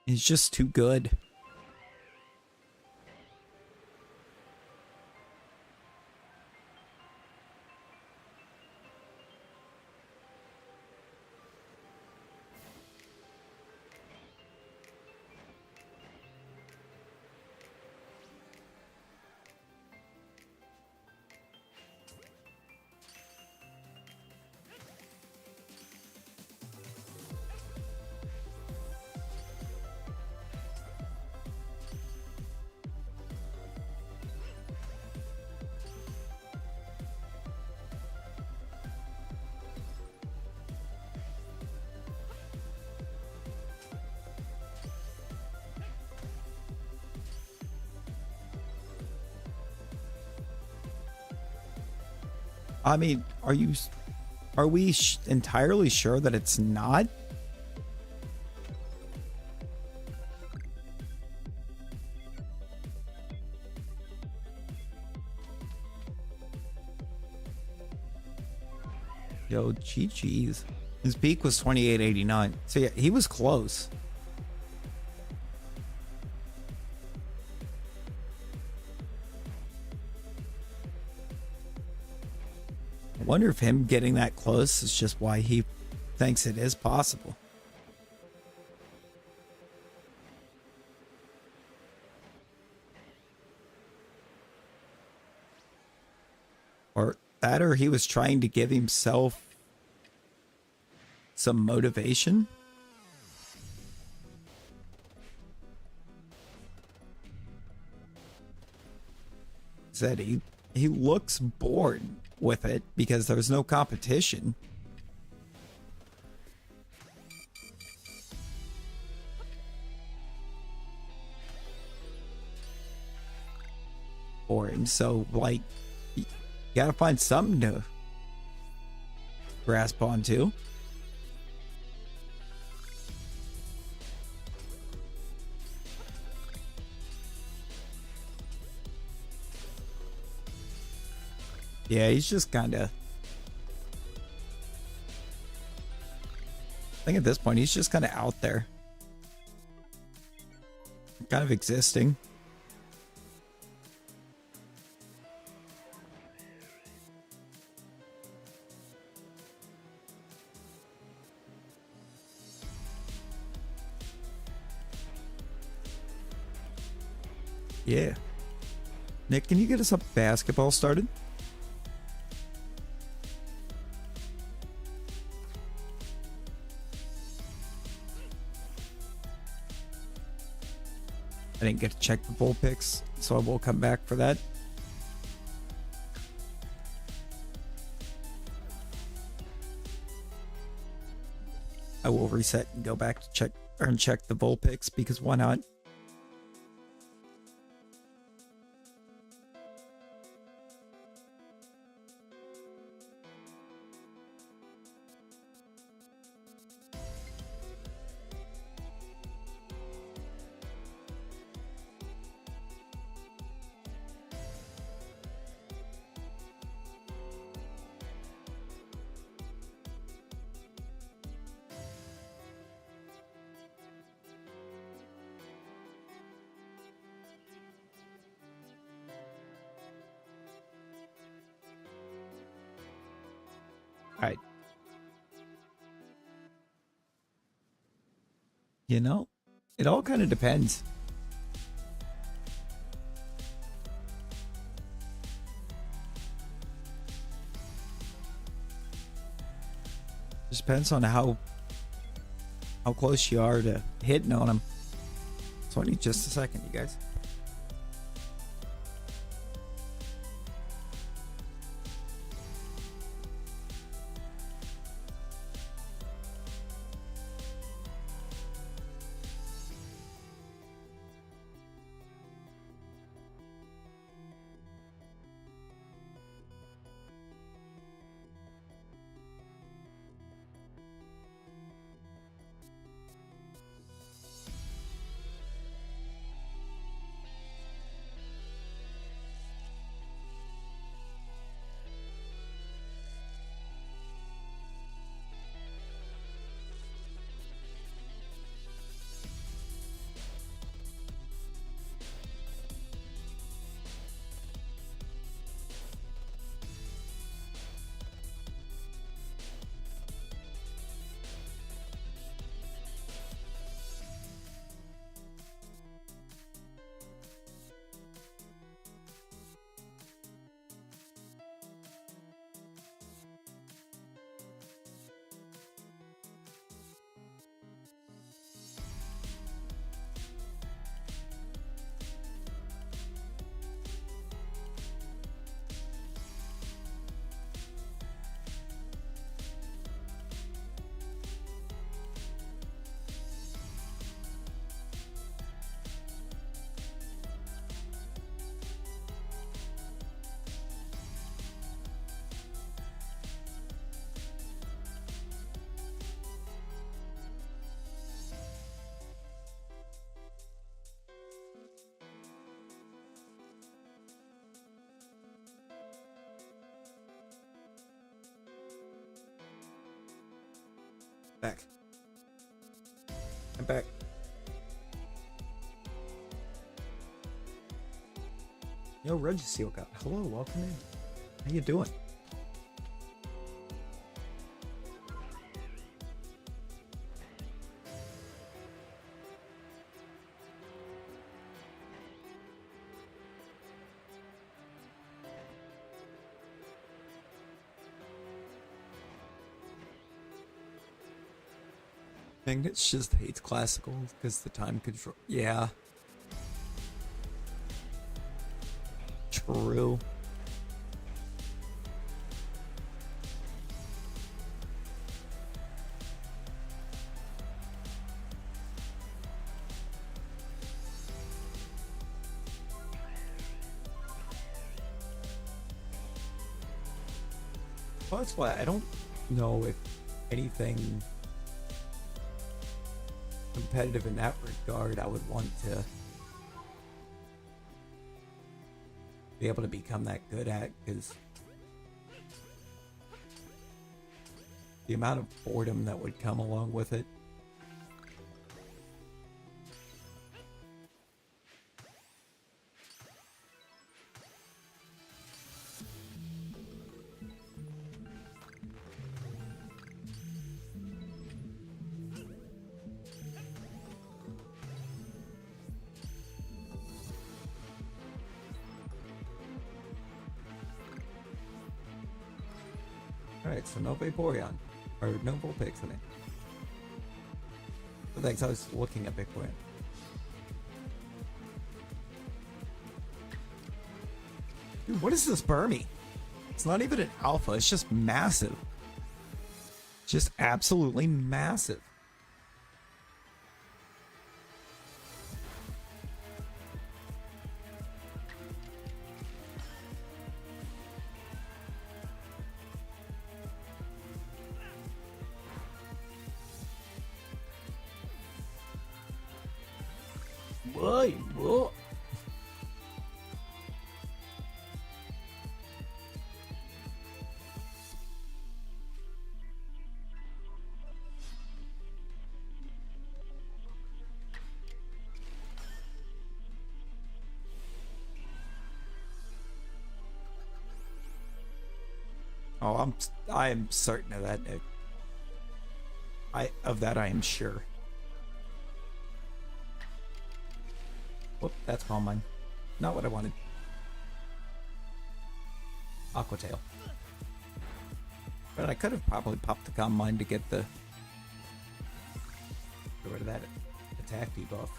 He's just too good. I mean, are we entirely sure that it's not? Yo, GG's. His peak was 2889. So yeah, he was close. I wonder if him getting that close is just why he thinks it is possible. Or that, or he was trying to give himself some motivation. Said he looks bored with it because there's no competition. Boring. So like, you gotta find something to grasp onto. Yeah, he's just kind of... I think at this point, he's just kind of out there. Kind of existing. Yeah. Nick, can you get us a basketball started? I didn't get to check the bull picks, so I will come back for that. I will reset and go back to check the bull picks, because why not? Alright. You know, it all kind of depends. Just depends on how close you are to hitting on them. So I need just a second, you guys. Back. I'm back. Yo, Regiseal God. Hello, welcome in. How you doing? Magnets just hates classical because the time control. Yeah. True. Well, that's why I don't know if anything competitive in that regard I would want to be able to become that good at, because the amount of boredom that would come along with it. Alright, so no Vaporeon. Or no Vulpix in it. But thanks, I was looking at Vaporeon. Dude, what is this Burmy? It's not even an alpha. It's just massive. Just absolutely massive. Whoa. Oh, I am certain of that. I am sure. Whoop, that's Calm Mind. Not what I wanted. Aqua Tail. But I could have probably popped the Calm Mind to get rid of that attack debuff.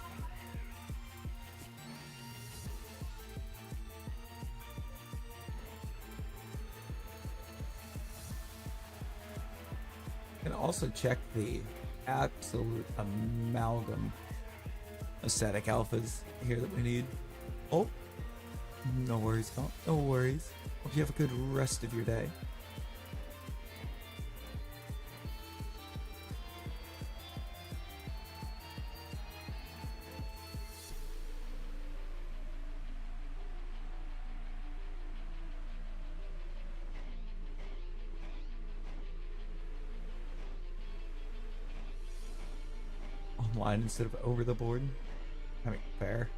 Can also check the absolute amalgam of static alphas here that we need. Oh, no worries, Colin. No worries. Hope you have a good rest of your day. Online instead of over the board. I mean, fair.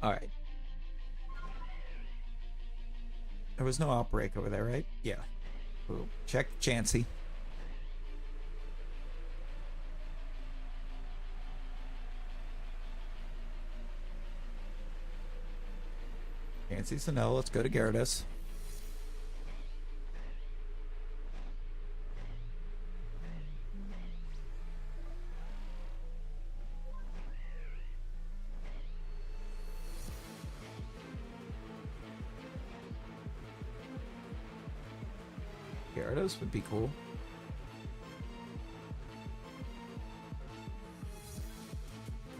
Alright. There was no outbreak over there, right? Yeah. We'll check Chansey. Chansey, so no, let's go to Gyarados. Gyarados would be cool.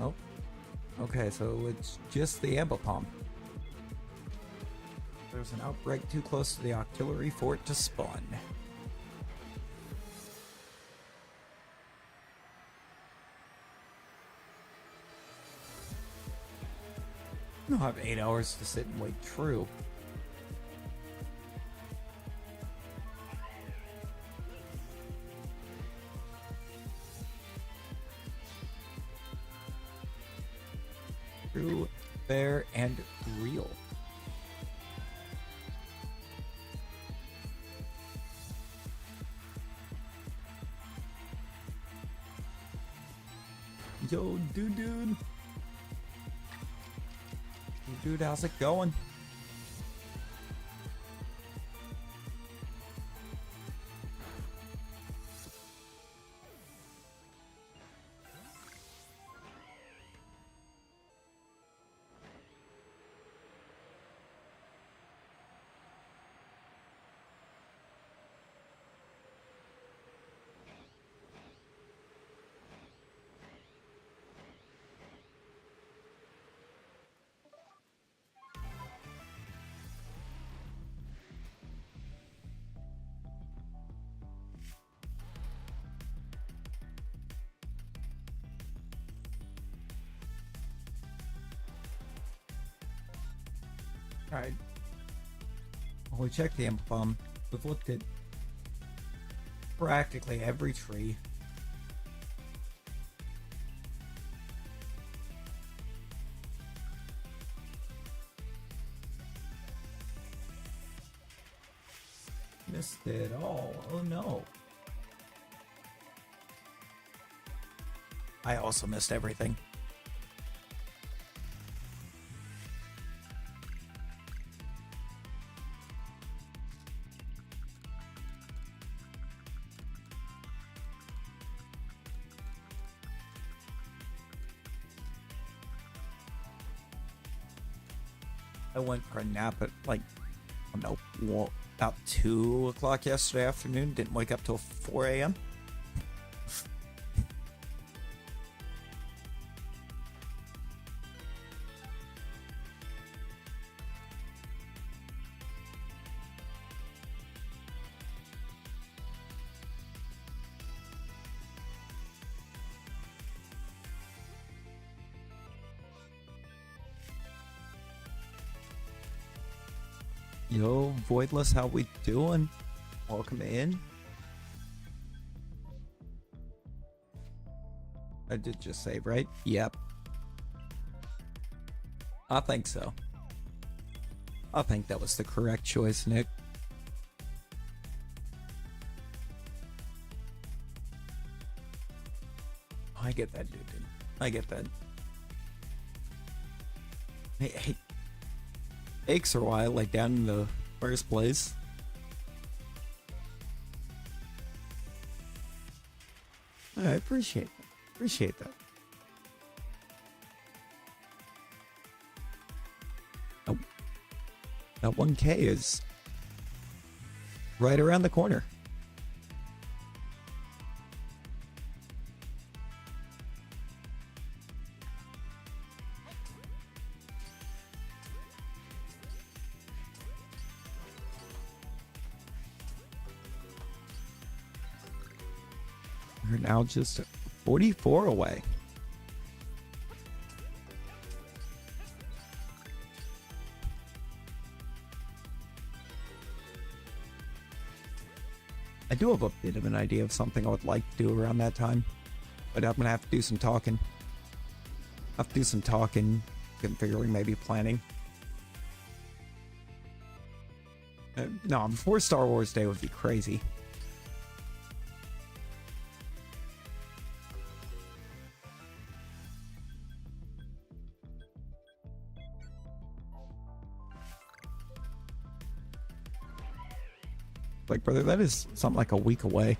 Oh. Okay, so it's just the Ambipom. There's an outbreak too close to the Octillery for it to spawn. I'll have 8 hours to sit and wait. True. True, fair, and real. Yo, dude. Dude, how's it going? Alright. Well, we checked the Ambipom. We've looked at practically every tree. Missed it all. Oh no. I also missed everything. I went for a nap at like, I don't know, about 2 o'clock yesterday afternoon. Didn't wake up till 4 a.m. Yo, Voidless, how we doing? Welcome in. I did just save, right? Yep. I think so. I think that was the correct choice, Nick. I get that, dude. I get that. Hey. Aches are why I laid down in the first place. I appreciate that. Appreciate that. Oh, that 1K is right around the corner. We're now just 44 away. I do have a bit of an idea of something I would like to do around that time, but I'm gonna have to do some talking. Configuring, maybe planning. No, before Star Wars Day would be crazy. Like, brother, that is something like a week away.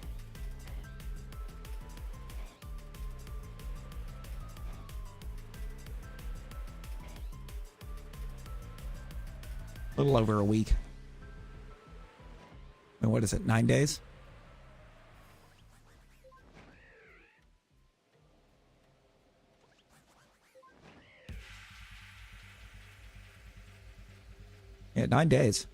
A little over a week. And what is it, 9 days? Yeah, 9 days.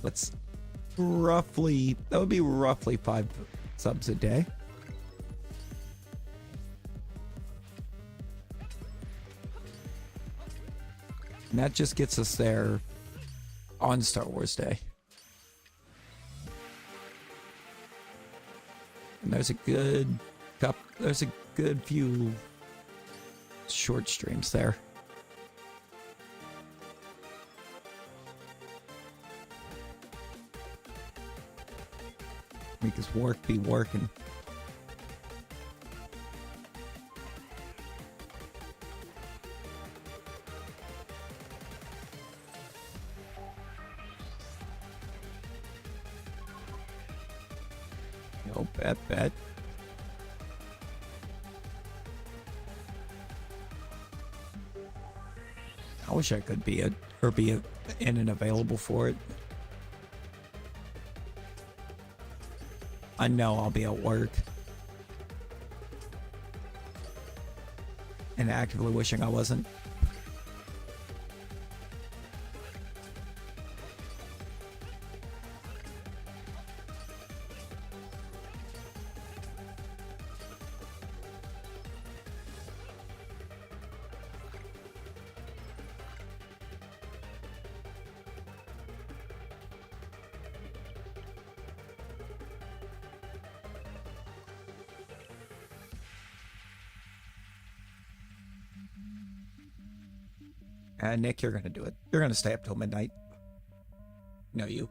That's roughly, that would be roughly 5 subs a day. And that just gets us there on Star Wars Day. And there's a good few short streams there. Make his work be working. No, bet. I wish I could be in and available for it. I know I'll be at work. And actively wishing I wasn't. Nick, you're gonna do it. You're gonna stay up till midnight. No, you.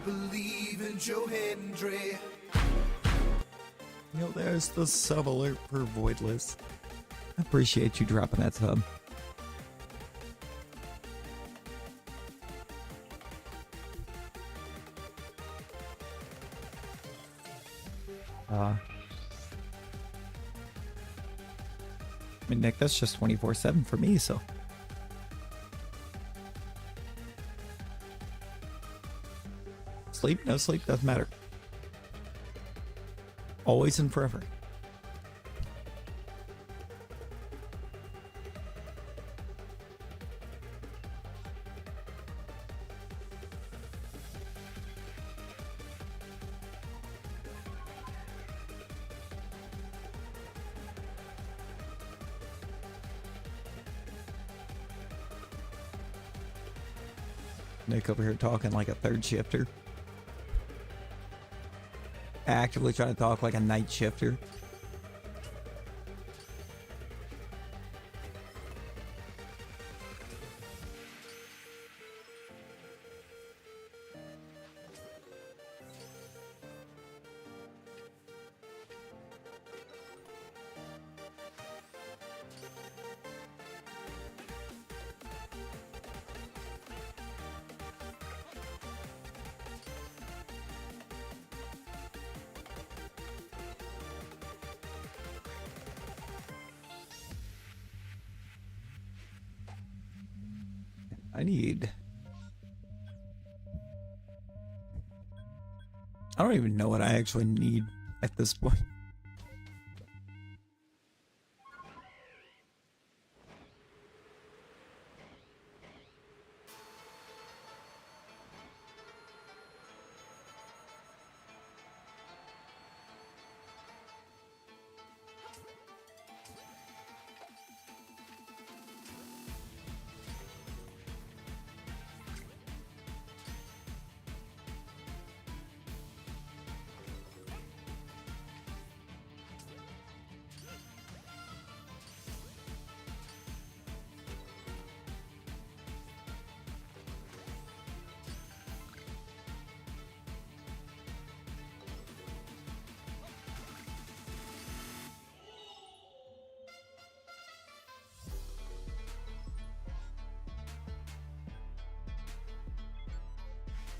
believe in Joe Hendry. Yo, there's the sub alert for Voidless. I appreciate you dropping that sub. I mean, Nick, that's just 24/7 for me, so. Sleep, no sleep, doesn't matter. Always and forever. Nick over here talking like a third shifter. Actively trying to talk like a night shifter. I don't even know what I actually need at this point.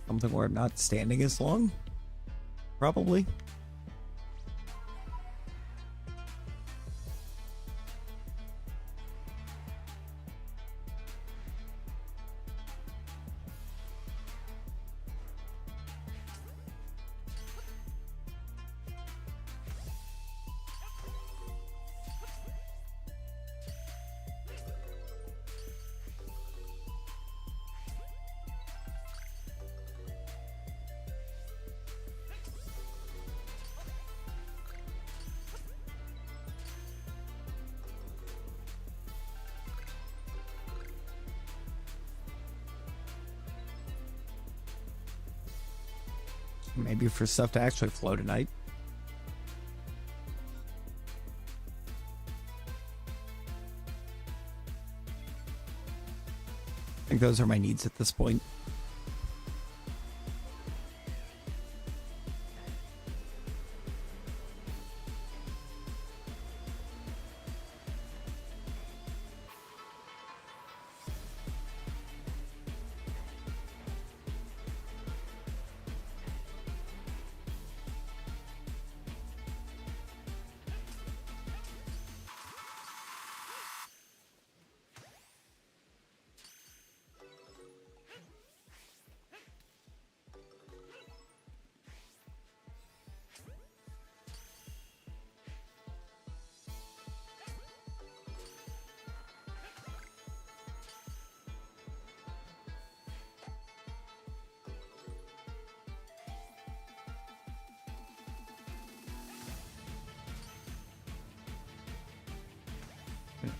Something where I'm not standing as long? Probably. Maybe for stuff to actually flow tonight. I think those are my needs at this point.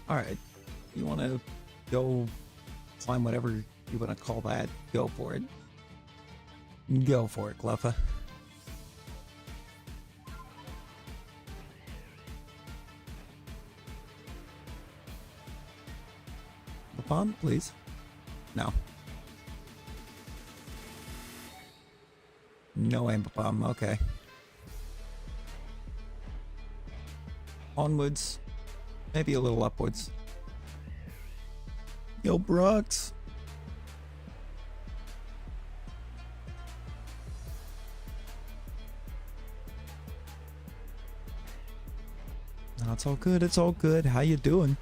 Alright, you want to go climb whatever you want to call that, go for it. Go for it, Shalpha. The pond, please. No. No aim bomb. Okay. Onwards. Maybe a little upwards. Yo, Brooks. No, it's all good. It's all good. How you doing?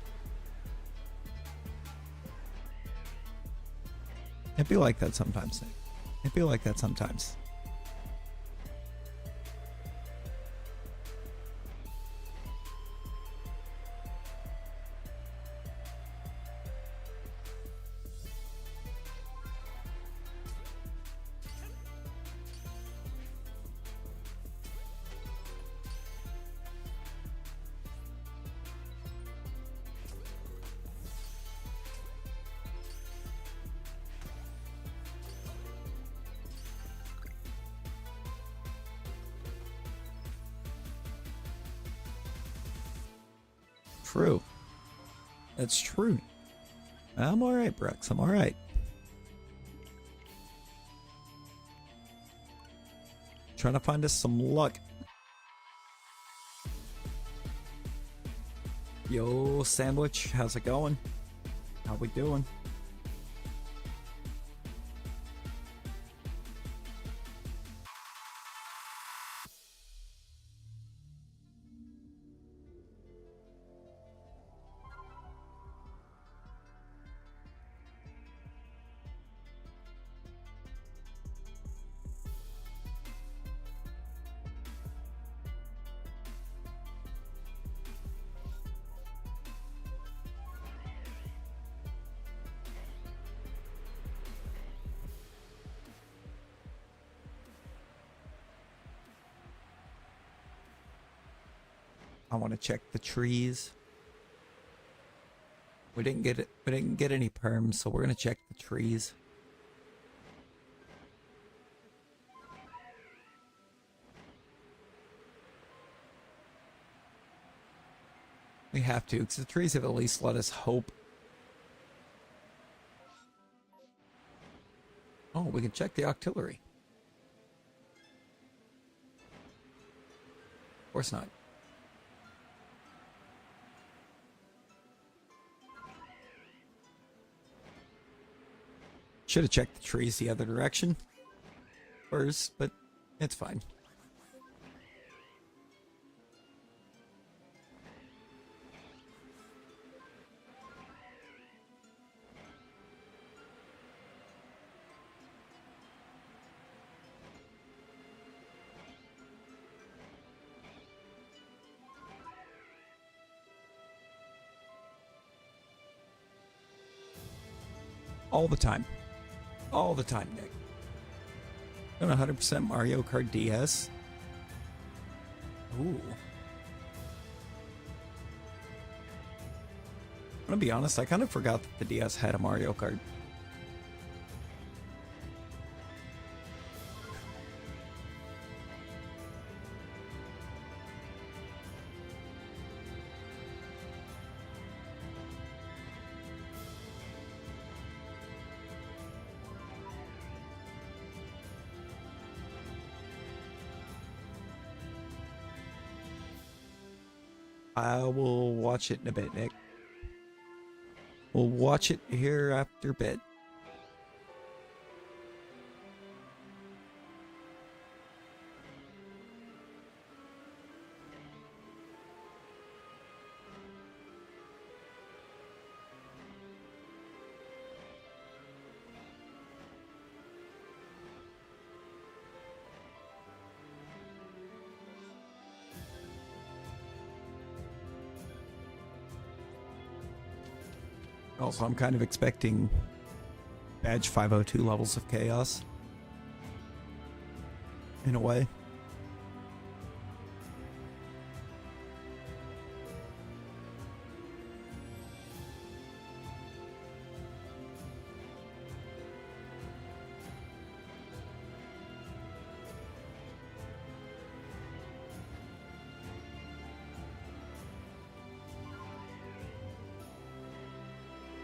It'd be like that sometimes, Nick. It'd be like that sometimes. True. That's true. I'm alright, Brooks. I'm alright. Trying to find us some luck. Yo, Sandwich. How's it going? How we doing? I want to check the trees. We didn't get it. We didn't get any perms, so we're gonna check the trees. We have to, because the trees have at least let us hope. Oh, we can check the artillery. Of course not. Should have checked the trees the other direction first, but it's fine. All the time. All the time, Nick. Doing 100% Mario Kart DS. Ooh. I'm gonna be honest, I kind of forgot that the DS had a Mario Kart. I will watch it in a bit, Nick. We'll watch it here after bed. Also, I'm kind of expecting badge 502 levels of chaos. In a way.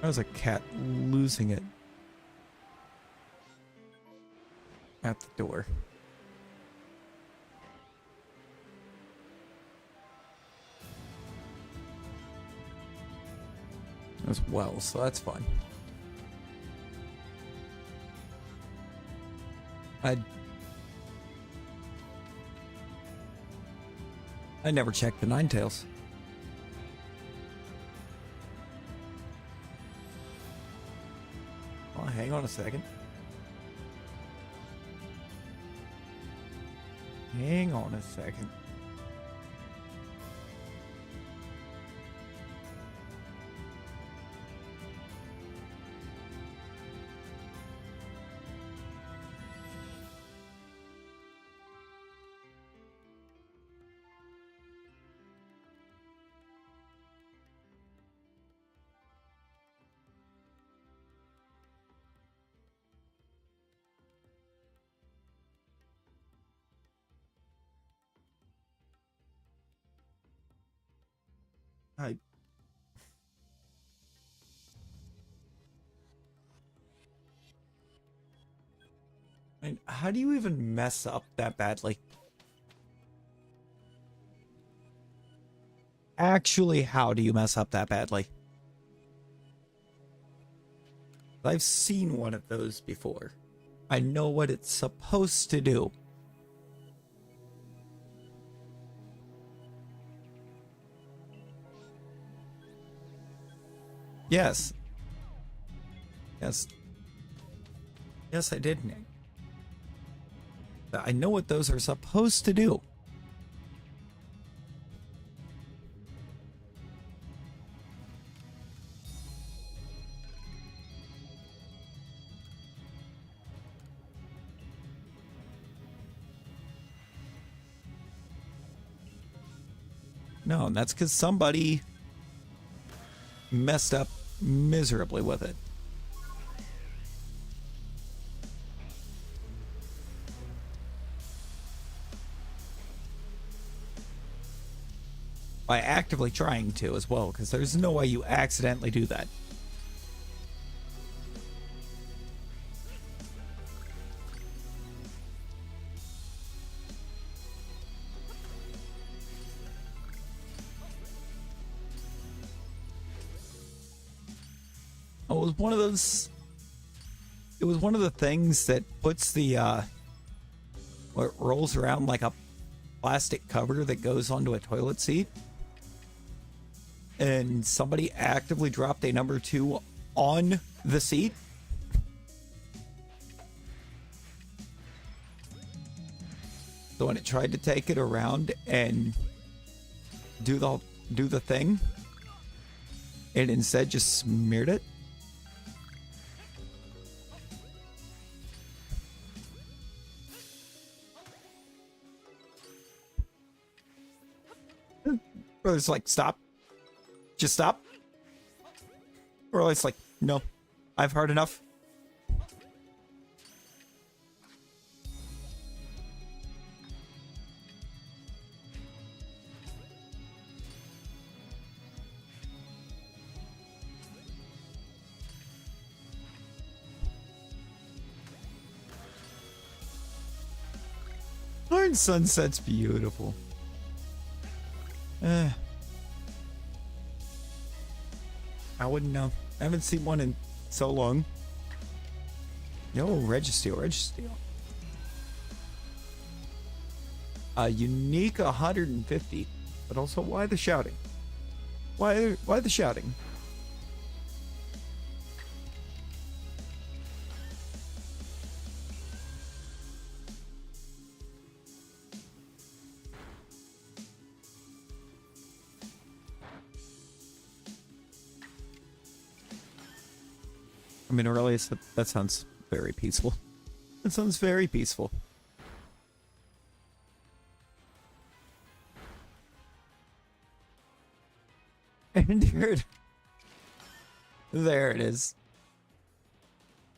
That was a cat losing it at the door. as well, so that's fun. I never checked the Ninetales. Well, hang on a second. Hang on a second. How do you even mess up that badly? Actually, how do you mess up that badly? I've seen one of those before. I know what it's supposed to do. Yes. Yes. Yes, I did, Nick. I know what those are supposed to do. No, and that's because somebody messed up miserably with it. By actively trying to as well, because there's no way you accidentally do that. Oh, it was one of those. It was one of the things that puts the what rolls around like a plastic cover that goes onto a toilet seat. And somebody actively dropped a number 2 on the seat. So when it tried to take it around and do the thing, it instead just smeared it. Or it's like, stop. Just stop. Or it's like, no, I've heard enough. Orange Sunset's beautiful. I wouldn't know. I haven't seen one in so long. Yo, Registeel. A unique 150. But also, why the shouting? Why the shouting? I mean, Aurelius, that sounds very peaceful. That sounds very peaceful. And there it is.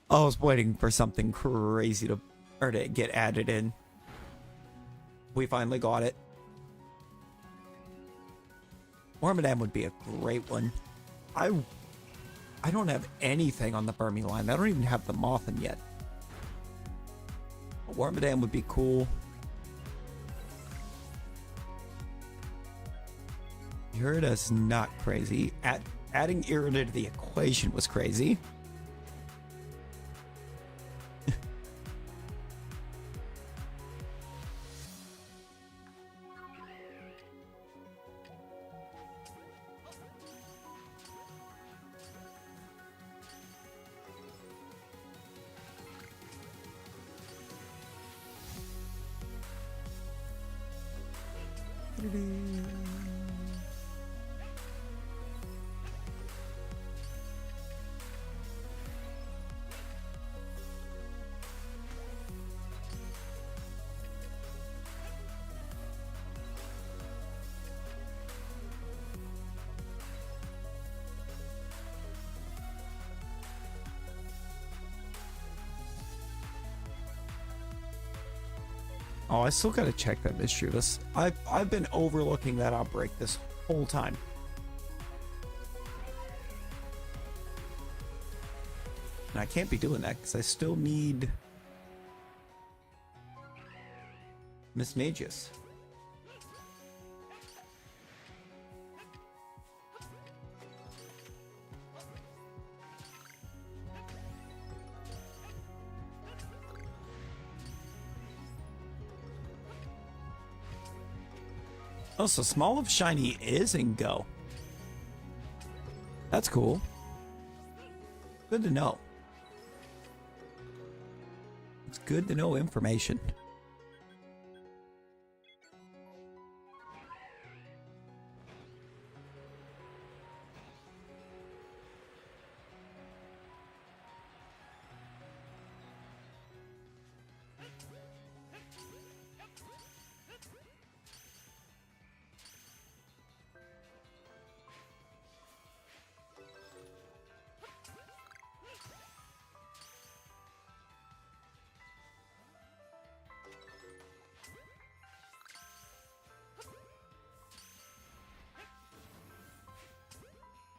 I was waiting for something crazy to get added in. We finally got it. Wormadam would be a great one. I don't have anything on the Burmy line. I don't even have the Mothin yet. But Wormadam would be cool. You heard us, not crazy. Adding Irida to the equation was crazy. Oh, I still gotta check that mystery. I've been overlooking that outbreak this whole time. And I can't be doing that because I still need Miss Magus. Oh, so Small of Shiny is in Go. That's cool. Good to know. It's good to know information.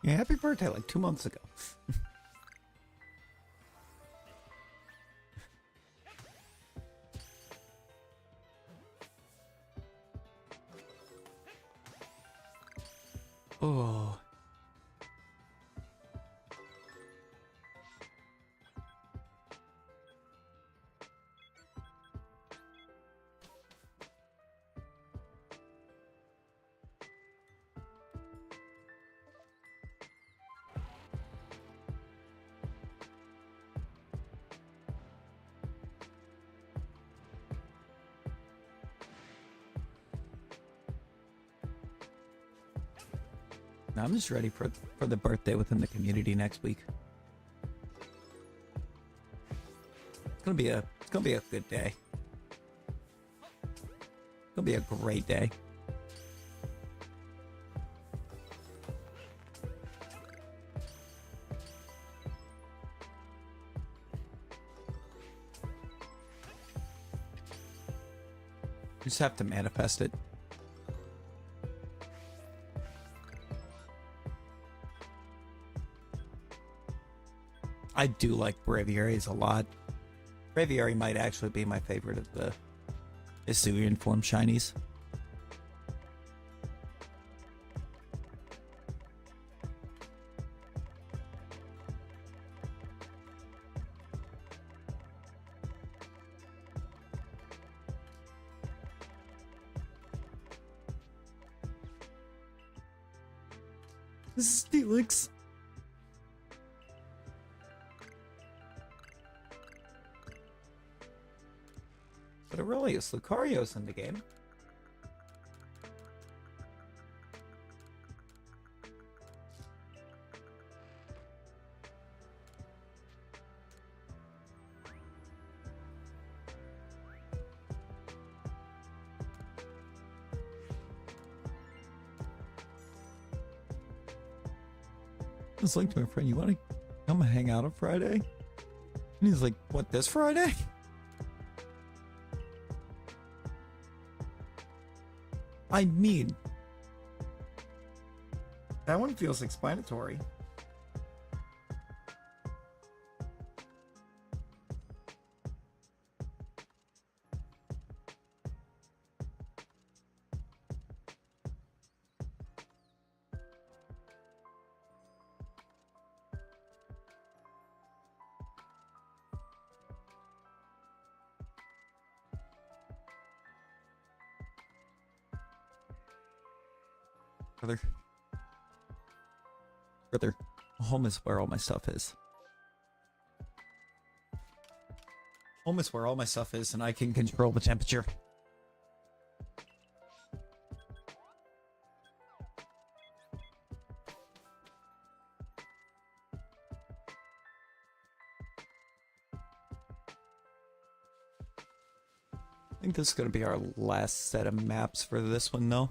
Yeah, happy birthday like 2 months ago. Oh. I'm just ready for the birthday within the community next week. It's gonna be a good day. It's gonna be a great day. Just have to manifest it. I do like Braviaries a lot. Braviary might actually be my favorite of the Hisuian form shinies. This is Steelix. But Aurelius Lucario's in the game. I was like to my friend, you want to come hang out on Friday? And he's like, what, this Friday? I mean, that one feels explanatory. Further. Further. Home is where all my stuff is. Home is where all my stuff is, and I can control the temperature. I think this is going to be our last set of maps for this one, though.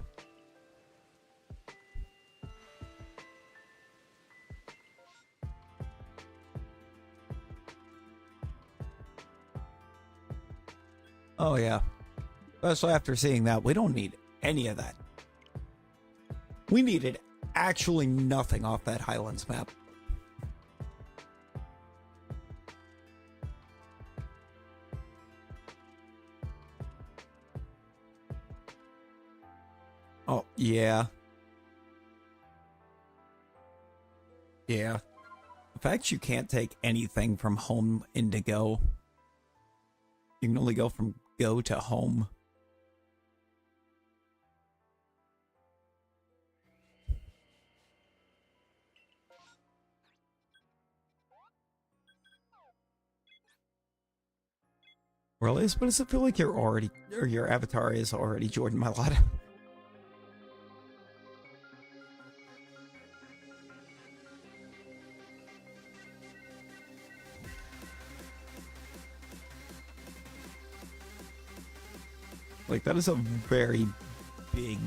Oh, yeah. Especially after seeing that, we don't need any of that. We needed actually nothing off that Highlands map. Oh, yeah. Yeah. The fact you can't take anything from home into go. You can only go from go to home. Really? But does it feel like you're already, or your avatar is already Jordan Mailata? Like, that is a very big,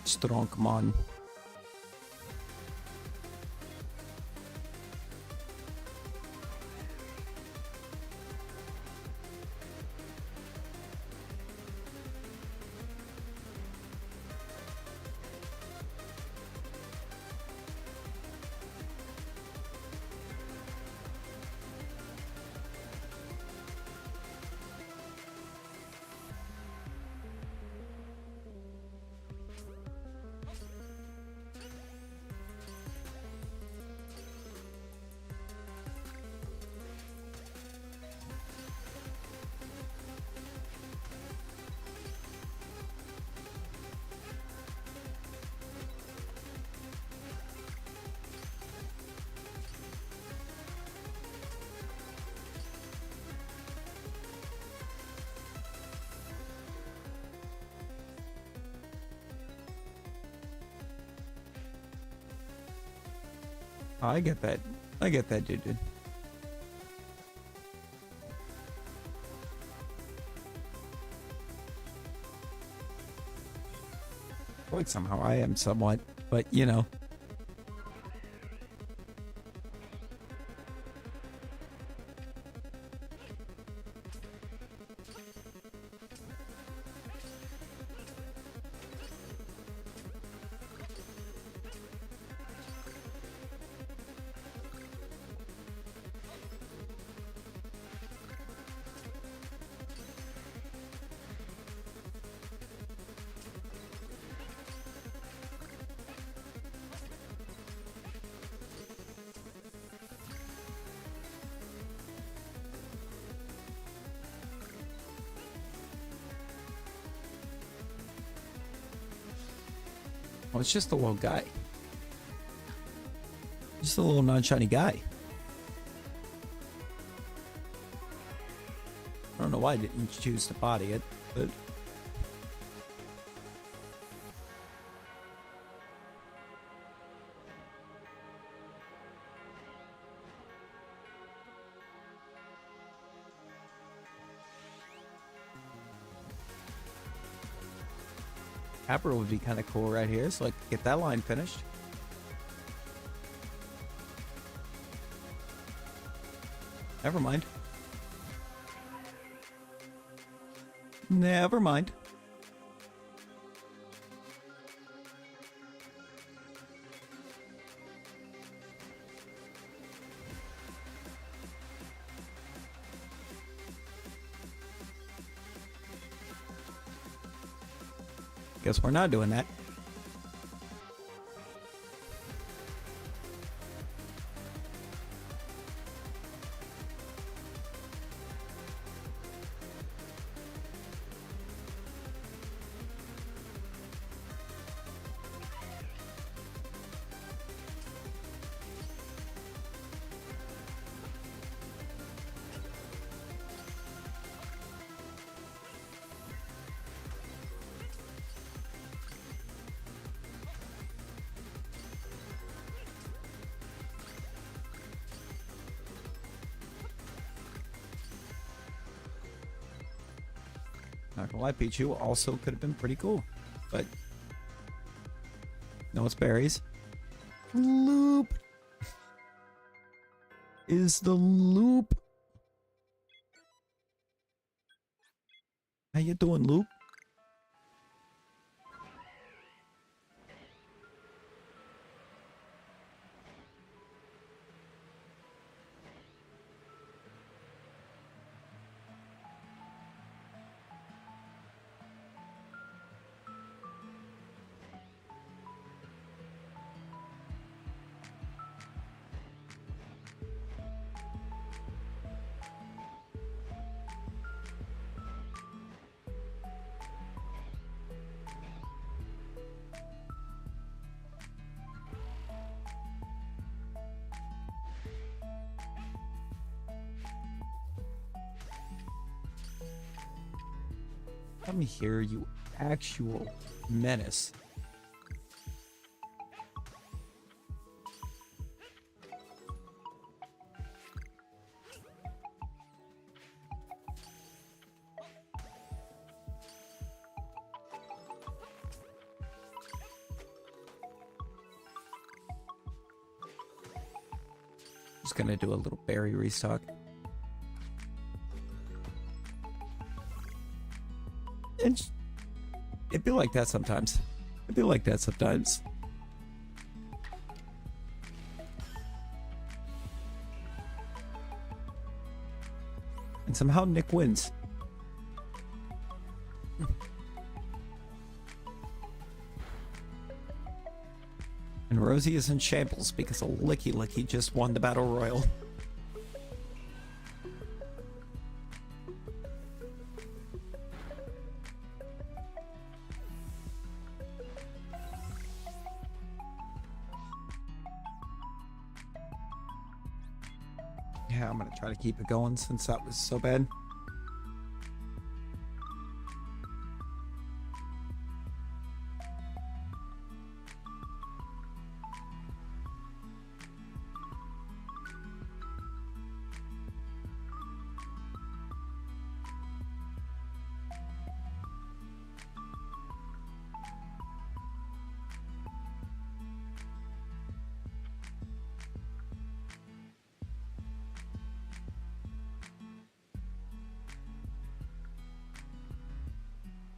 strong mon. I get that. I get that, dude. Like, somehow I am somewhat, but you know. Well, it's just a little guy. Just a little non-shiny guy. I don't know why I didn't choose to body it, but... Capra would be kind of cool right here, so I could get that line finished. Never mind. Never mind. Guess we're not doing that. Not gonna lie, Pichu also could have been pretty cool. But no, it's berries. Loop is the loop. How you doing, Loop? Come here, you actual menace. Just gonna do a little berry restock. It'd be like that sometimes. It'd be like that sometimes. And somehow Nick wins. And Rosie is in shambles because a Licky Licky just won the Battle Royal. Yeah, I'm gonna try to keep it going since that was so bad.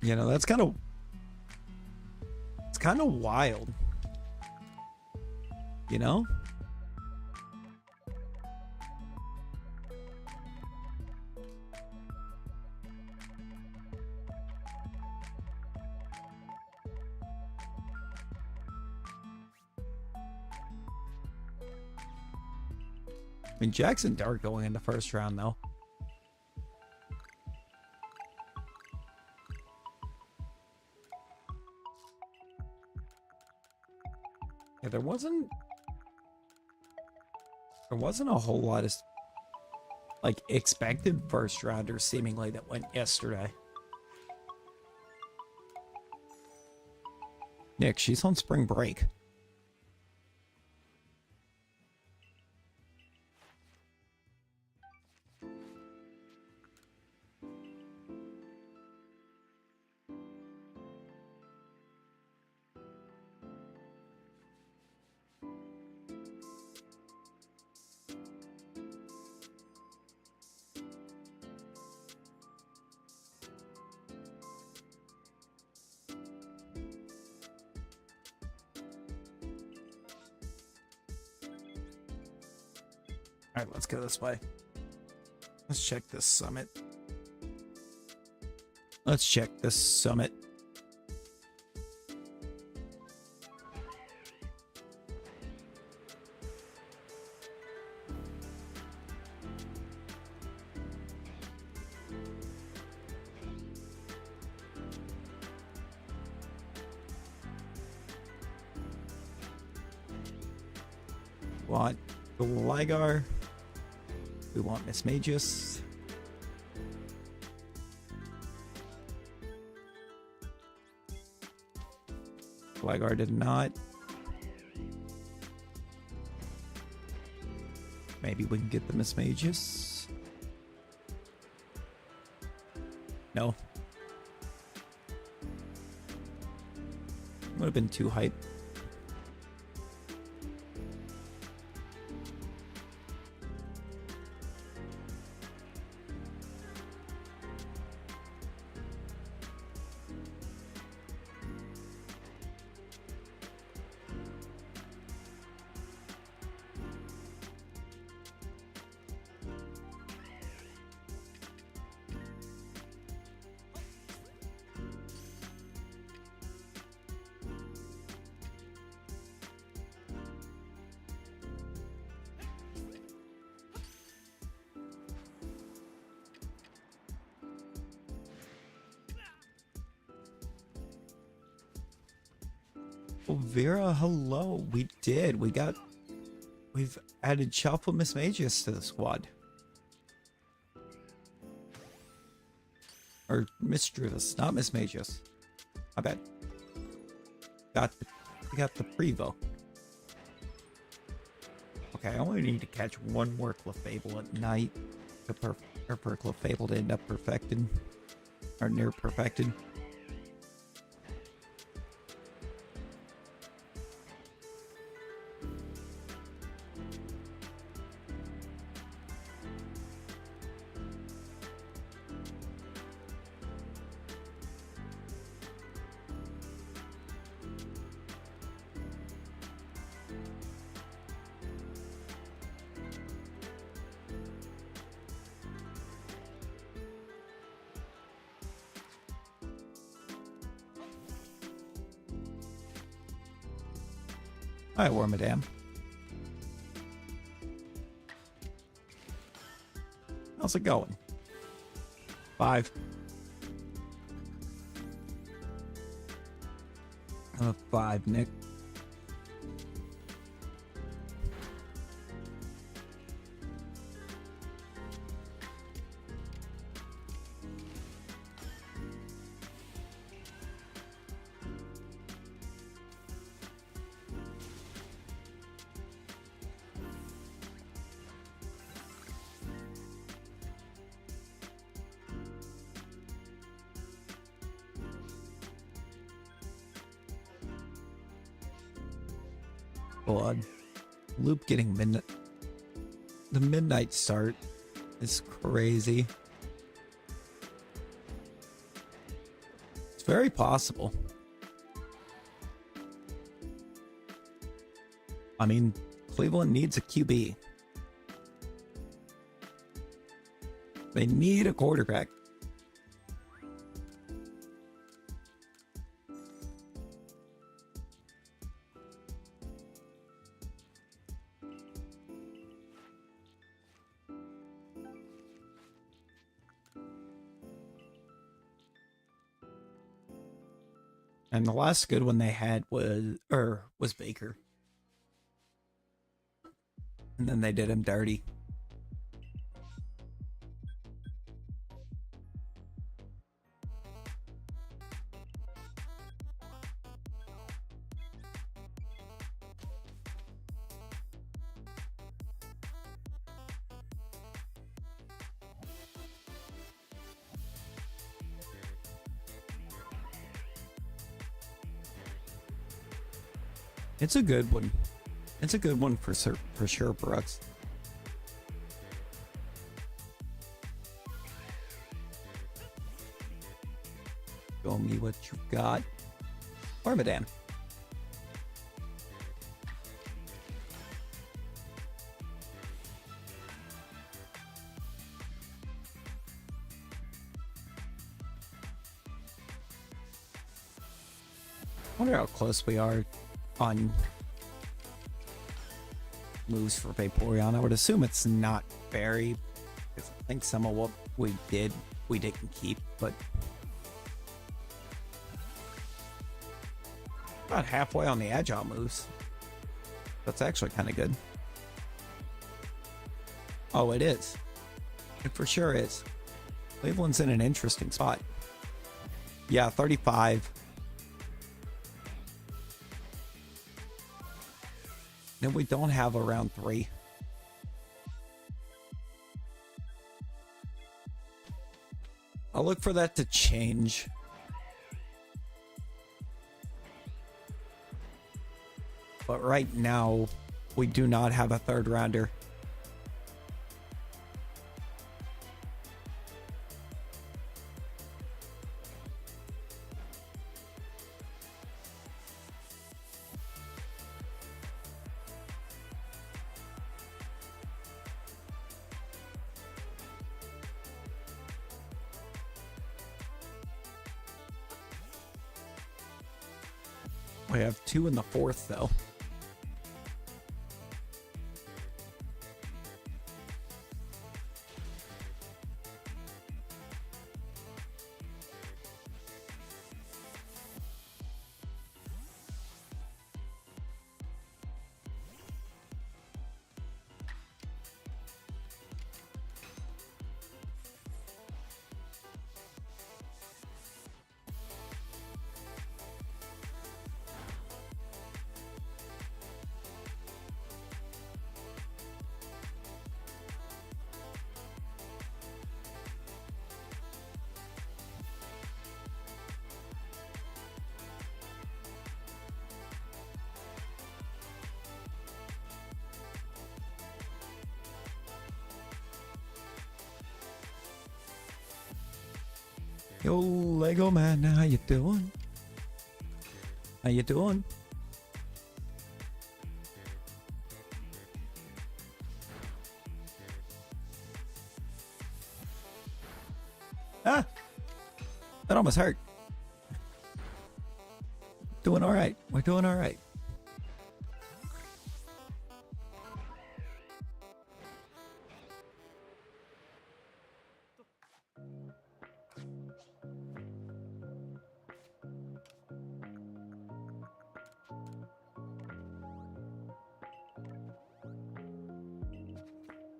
You know, it's kind of wild. You know? I mean, Jackson Dart going in the first round, though. Yeah, there wasn't a whole lot of like expected first rounders seemingly that went yesterday. Nick, she's on spring break. All right, let's go this way. Let's check this summit. Let's check this summit. Want the Ligar. We want Miss Magus. Ligar did not. Maybe we can get the Miss Magus. No. Would have been too hype. Oh, Vera, hello. We did. We've added Shalpha Miss Magius to the squad. Or Mistress, not Miss Magius. I bet. We got the Prevo. Okay, I only need to catch one more Clefable at night. For Clefable to end up perfected. Or near perfected. Hi, Wormadam. How's it going? 5. I'm a 5, Nick. Blood. Loop getting the midnight start is crazy. It's very possible. I mean, Cleveland needs a QB. They need a quarterback. And the last good one they had was Baker. And then they did him dirty. It's a good one. It's a good one for sure, Brooks. Show me what you got. Armadan. I wonder how close we are on moves for Vaporeon. I would assume it's not very, because I think some of what we didn't keep, but about halfway on the agile moves. That's actually kind of good. Oh, it is. It for sure is. Cleveland's in an interesting spot. Yeah, 35. Then we don't have a round 3. I'll look for that to change. But right now, we do not have a third rounder. We have 2 in the 4th, though. Yo, Lego man, how you doing? How you doing? Ah! That almost hurt. Doing all right. We're doing all right.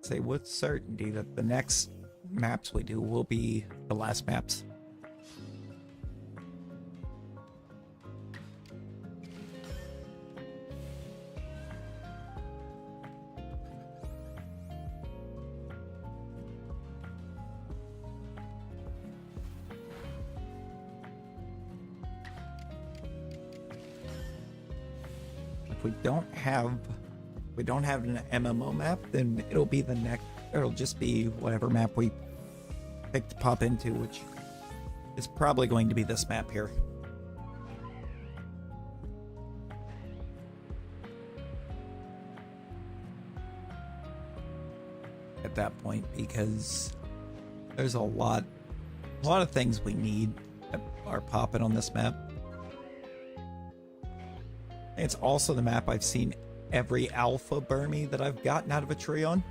Say with certainty that the next maps we do will be the last maps. If we don't have an MMO map, then it'll be the next, it'll just be whatever map we pick to pop into, which is probably going to be this map here. At that point, because there's a lot of things we need that are popping on this map. It's also the map I've seen every alpha Burmy that I've gotten out of a tree on.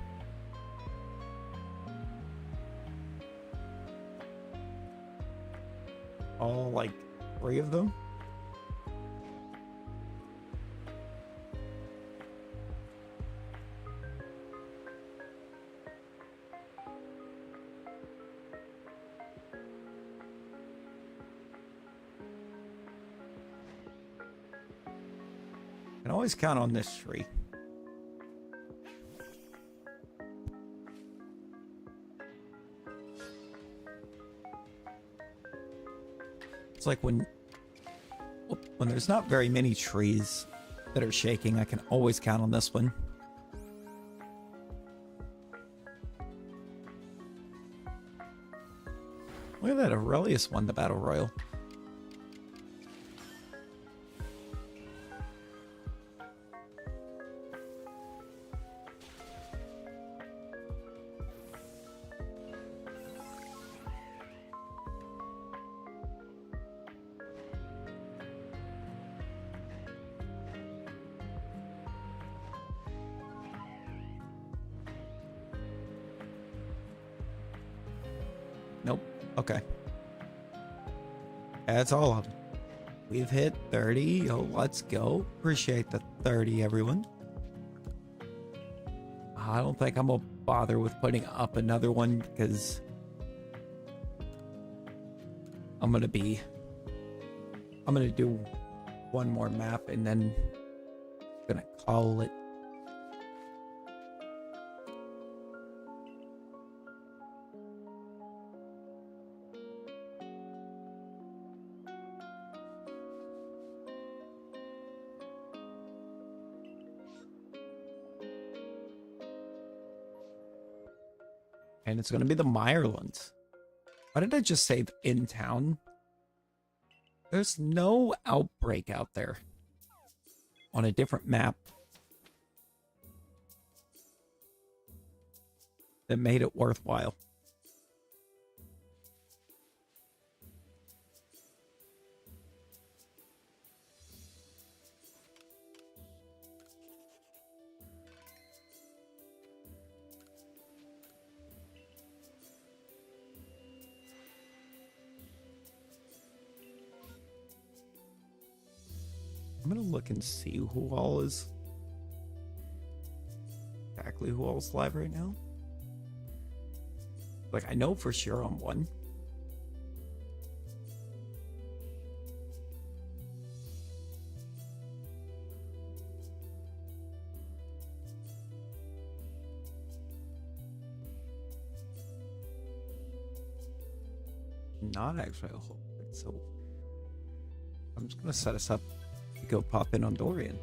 All like 3 of them. Can always count on this tree. It's like when there's not very many trees that are shaking, I can always count on this one. Look at that, Aurelius won the Battle Royal. Nope. Okay. That's all of them. We've hit 30. Oh, let's go. Appreciate the 30, everyone. I don't think I'm gonna bother with putting up another one because I'm gonna do one more map and then gonna call it. And it's going to be the Meyerlands. Why did I just save in town? There's no outbreak out there. On a different map. That made it worthwhile. I'm gonna look and see who all is exactly who all's live right now. Like, I know for sure I'm one. Not actually a whole bit, so I'm just gonna set us up to go pop in on Dorian.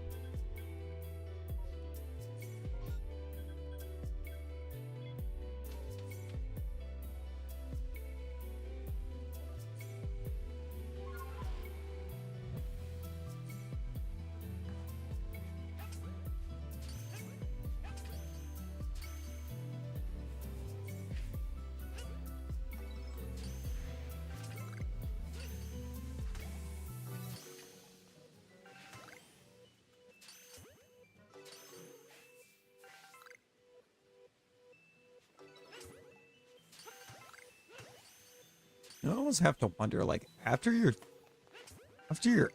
You always have to wonder, like, after you're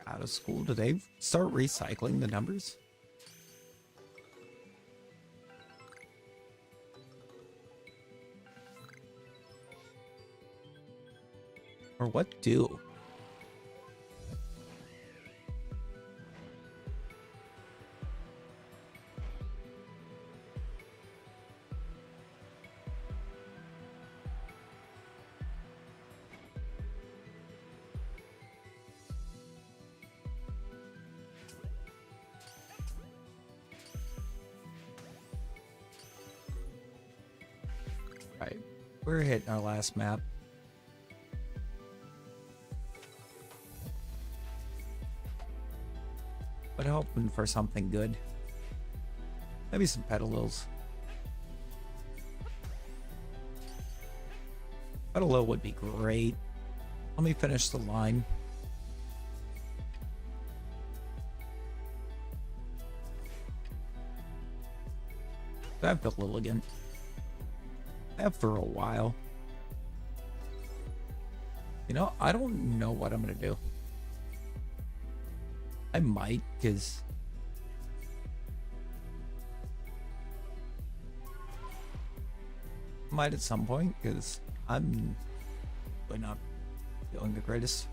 out of school, do they start recycling the numbers? Or what do? Right, we're hitting our last map. But hoping for something good. Maybe some Petalils. Petalil would be great. Let me finish the line. I have Petalil again. I have for a while. You know, I don't know what I'm gonna do. I might, because might at some point, because I'm really not feeling the greatest.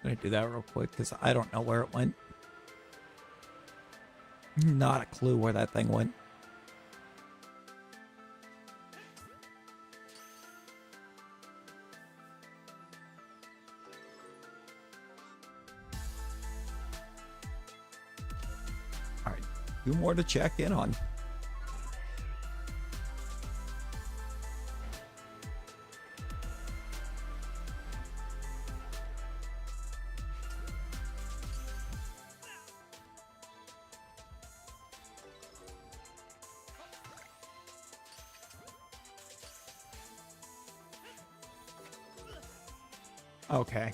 I'm gonna do that real quick because I don't know where it went. Not a clue where that thing went. All right, a few more to check in on. Okay.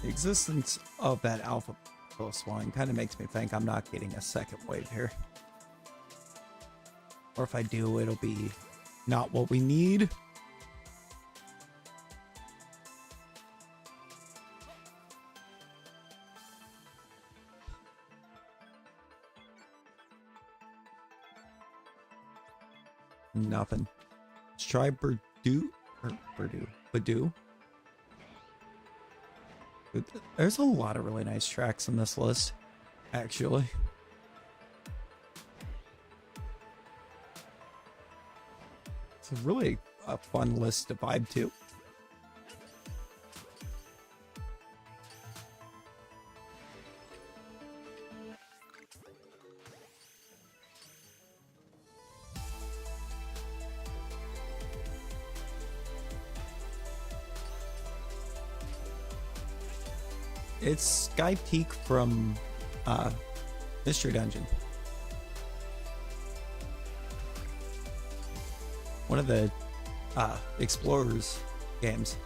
The existence of that alpha close one. Kind of makes me think I'm not getting a second wave here. Or if I do, it'll be not what we need. Nothing. Let's try Badoo. There's a lot of really nice tracks in this list, actually. It's really a fun list to vibe to. It's Sky Peak from Mystery Dungeon. One of the Explorers games.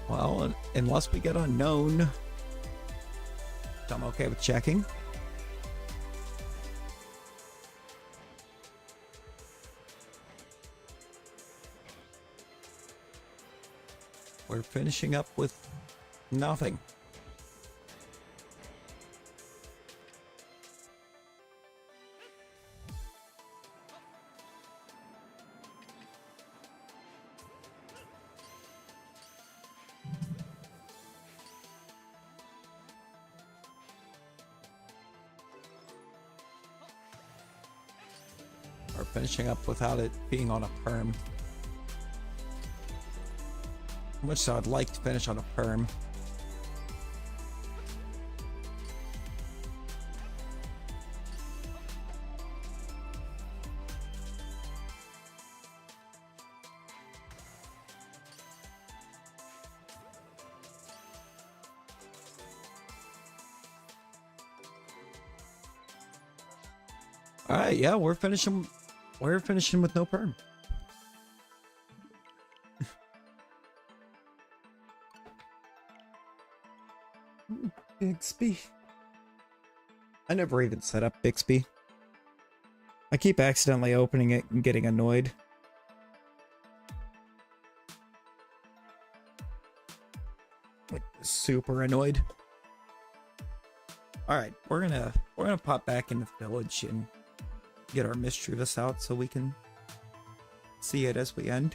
Well, unless we get unknown, I'm okay with checking. We're finishing up with nothing. We're finishing up without it being on a perm. Which I'd like to finish on a perm. All right, yeah, we're finishing with no perm. Bixby. I never even set up Bixby. I keep accidentally opening it and getting annoyed. Like super annoyed. Alright, we're gonna pop back into the village and get our Mischievous out so we can see it as we end.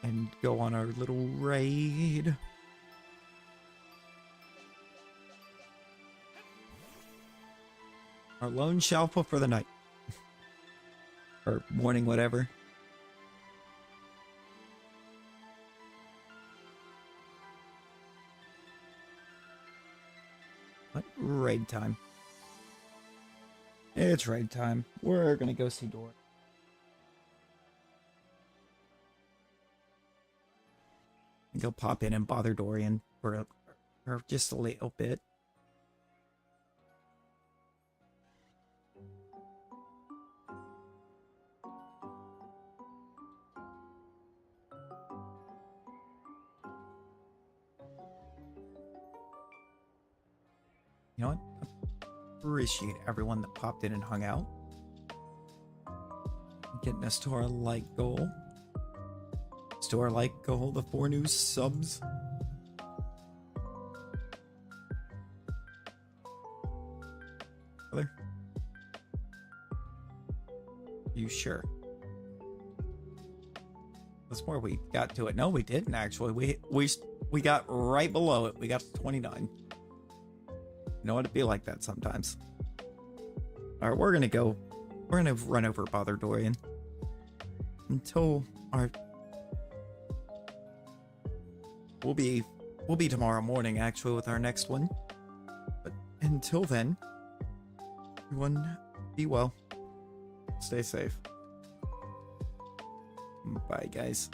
And go on our little raid. Our lone Shalpha for the night. Or morning, whatever. What? Raid time. It's raid time. We're gonna go see Dora. Go pop in and bother Dorian for just a little bit. You know what? Appreciate everyone that popped in and hung out. Getting us to our like goal. To our like goal, the 4 new subs. Brother? You sure? That's where we got to it. No, we didn't actually. We got right below it. We got to 29. You know what? It'd be like that sometimes. Alright, we're gonna run over Bother Dorian until our We'll be tomorrow morning actually with our next one. But until then, everyone be well. Stay safe. Bye guys.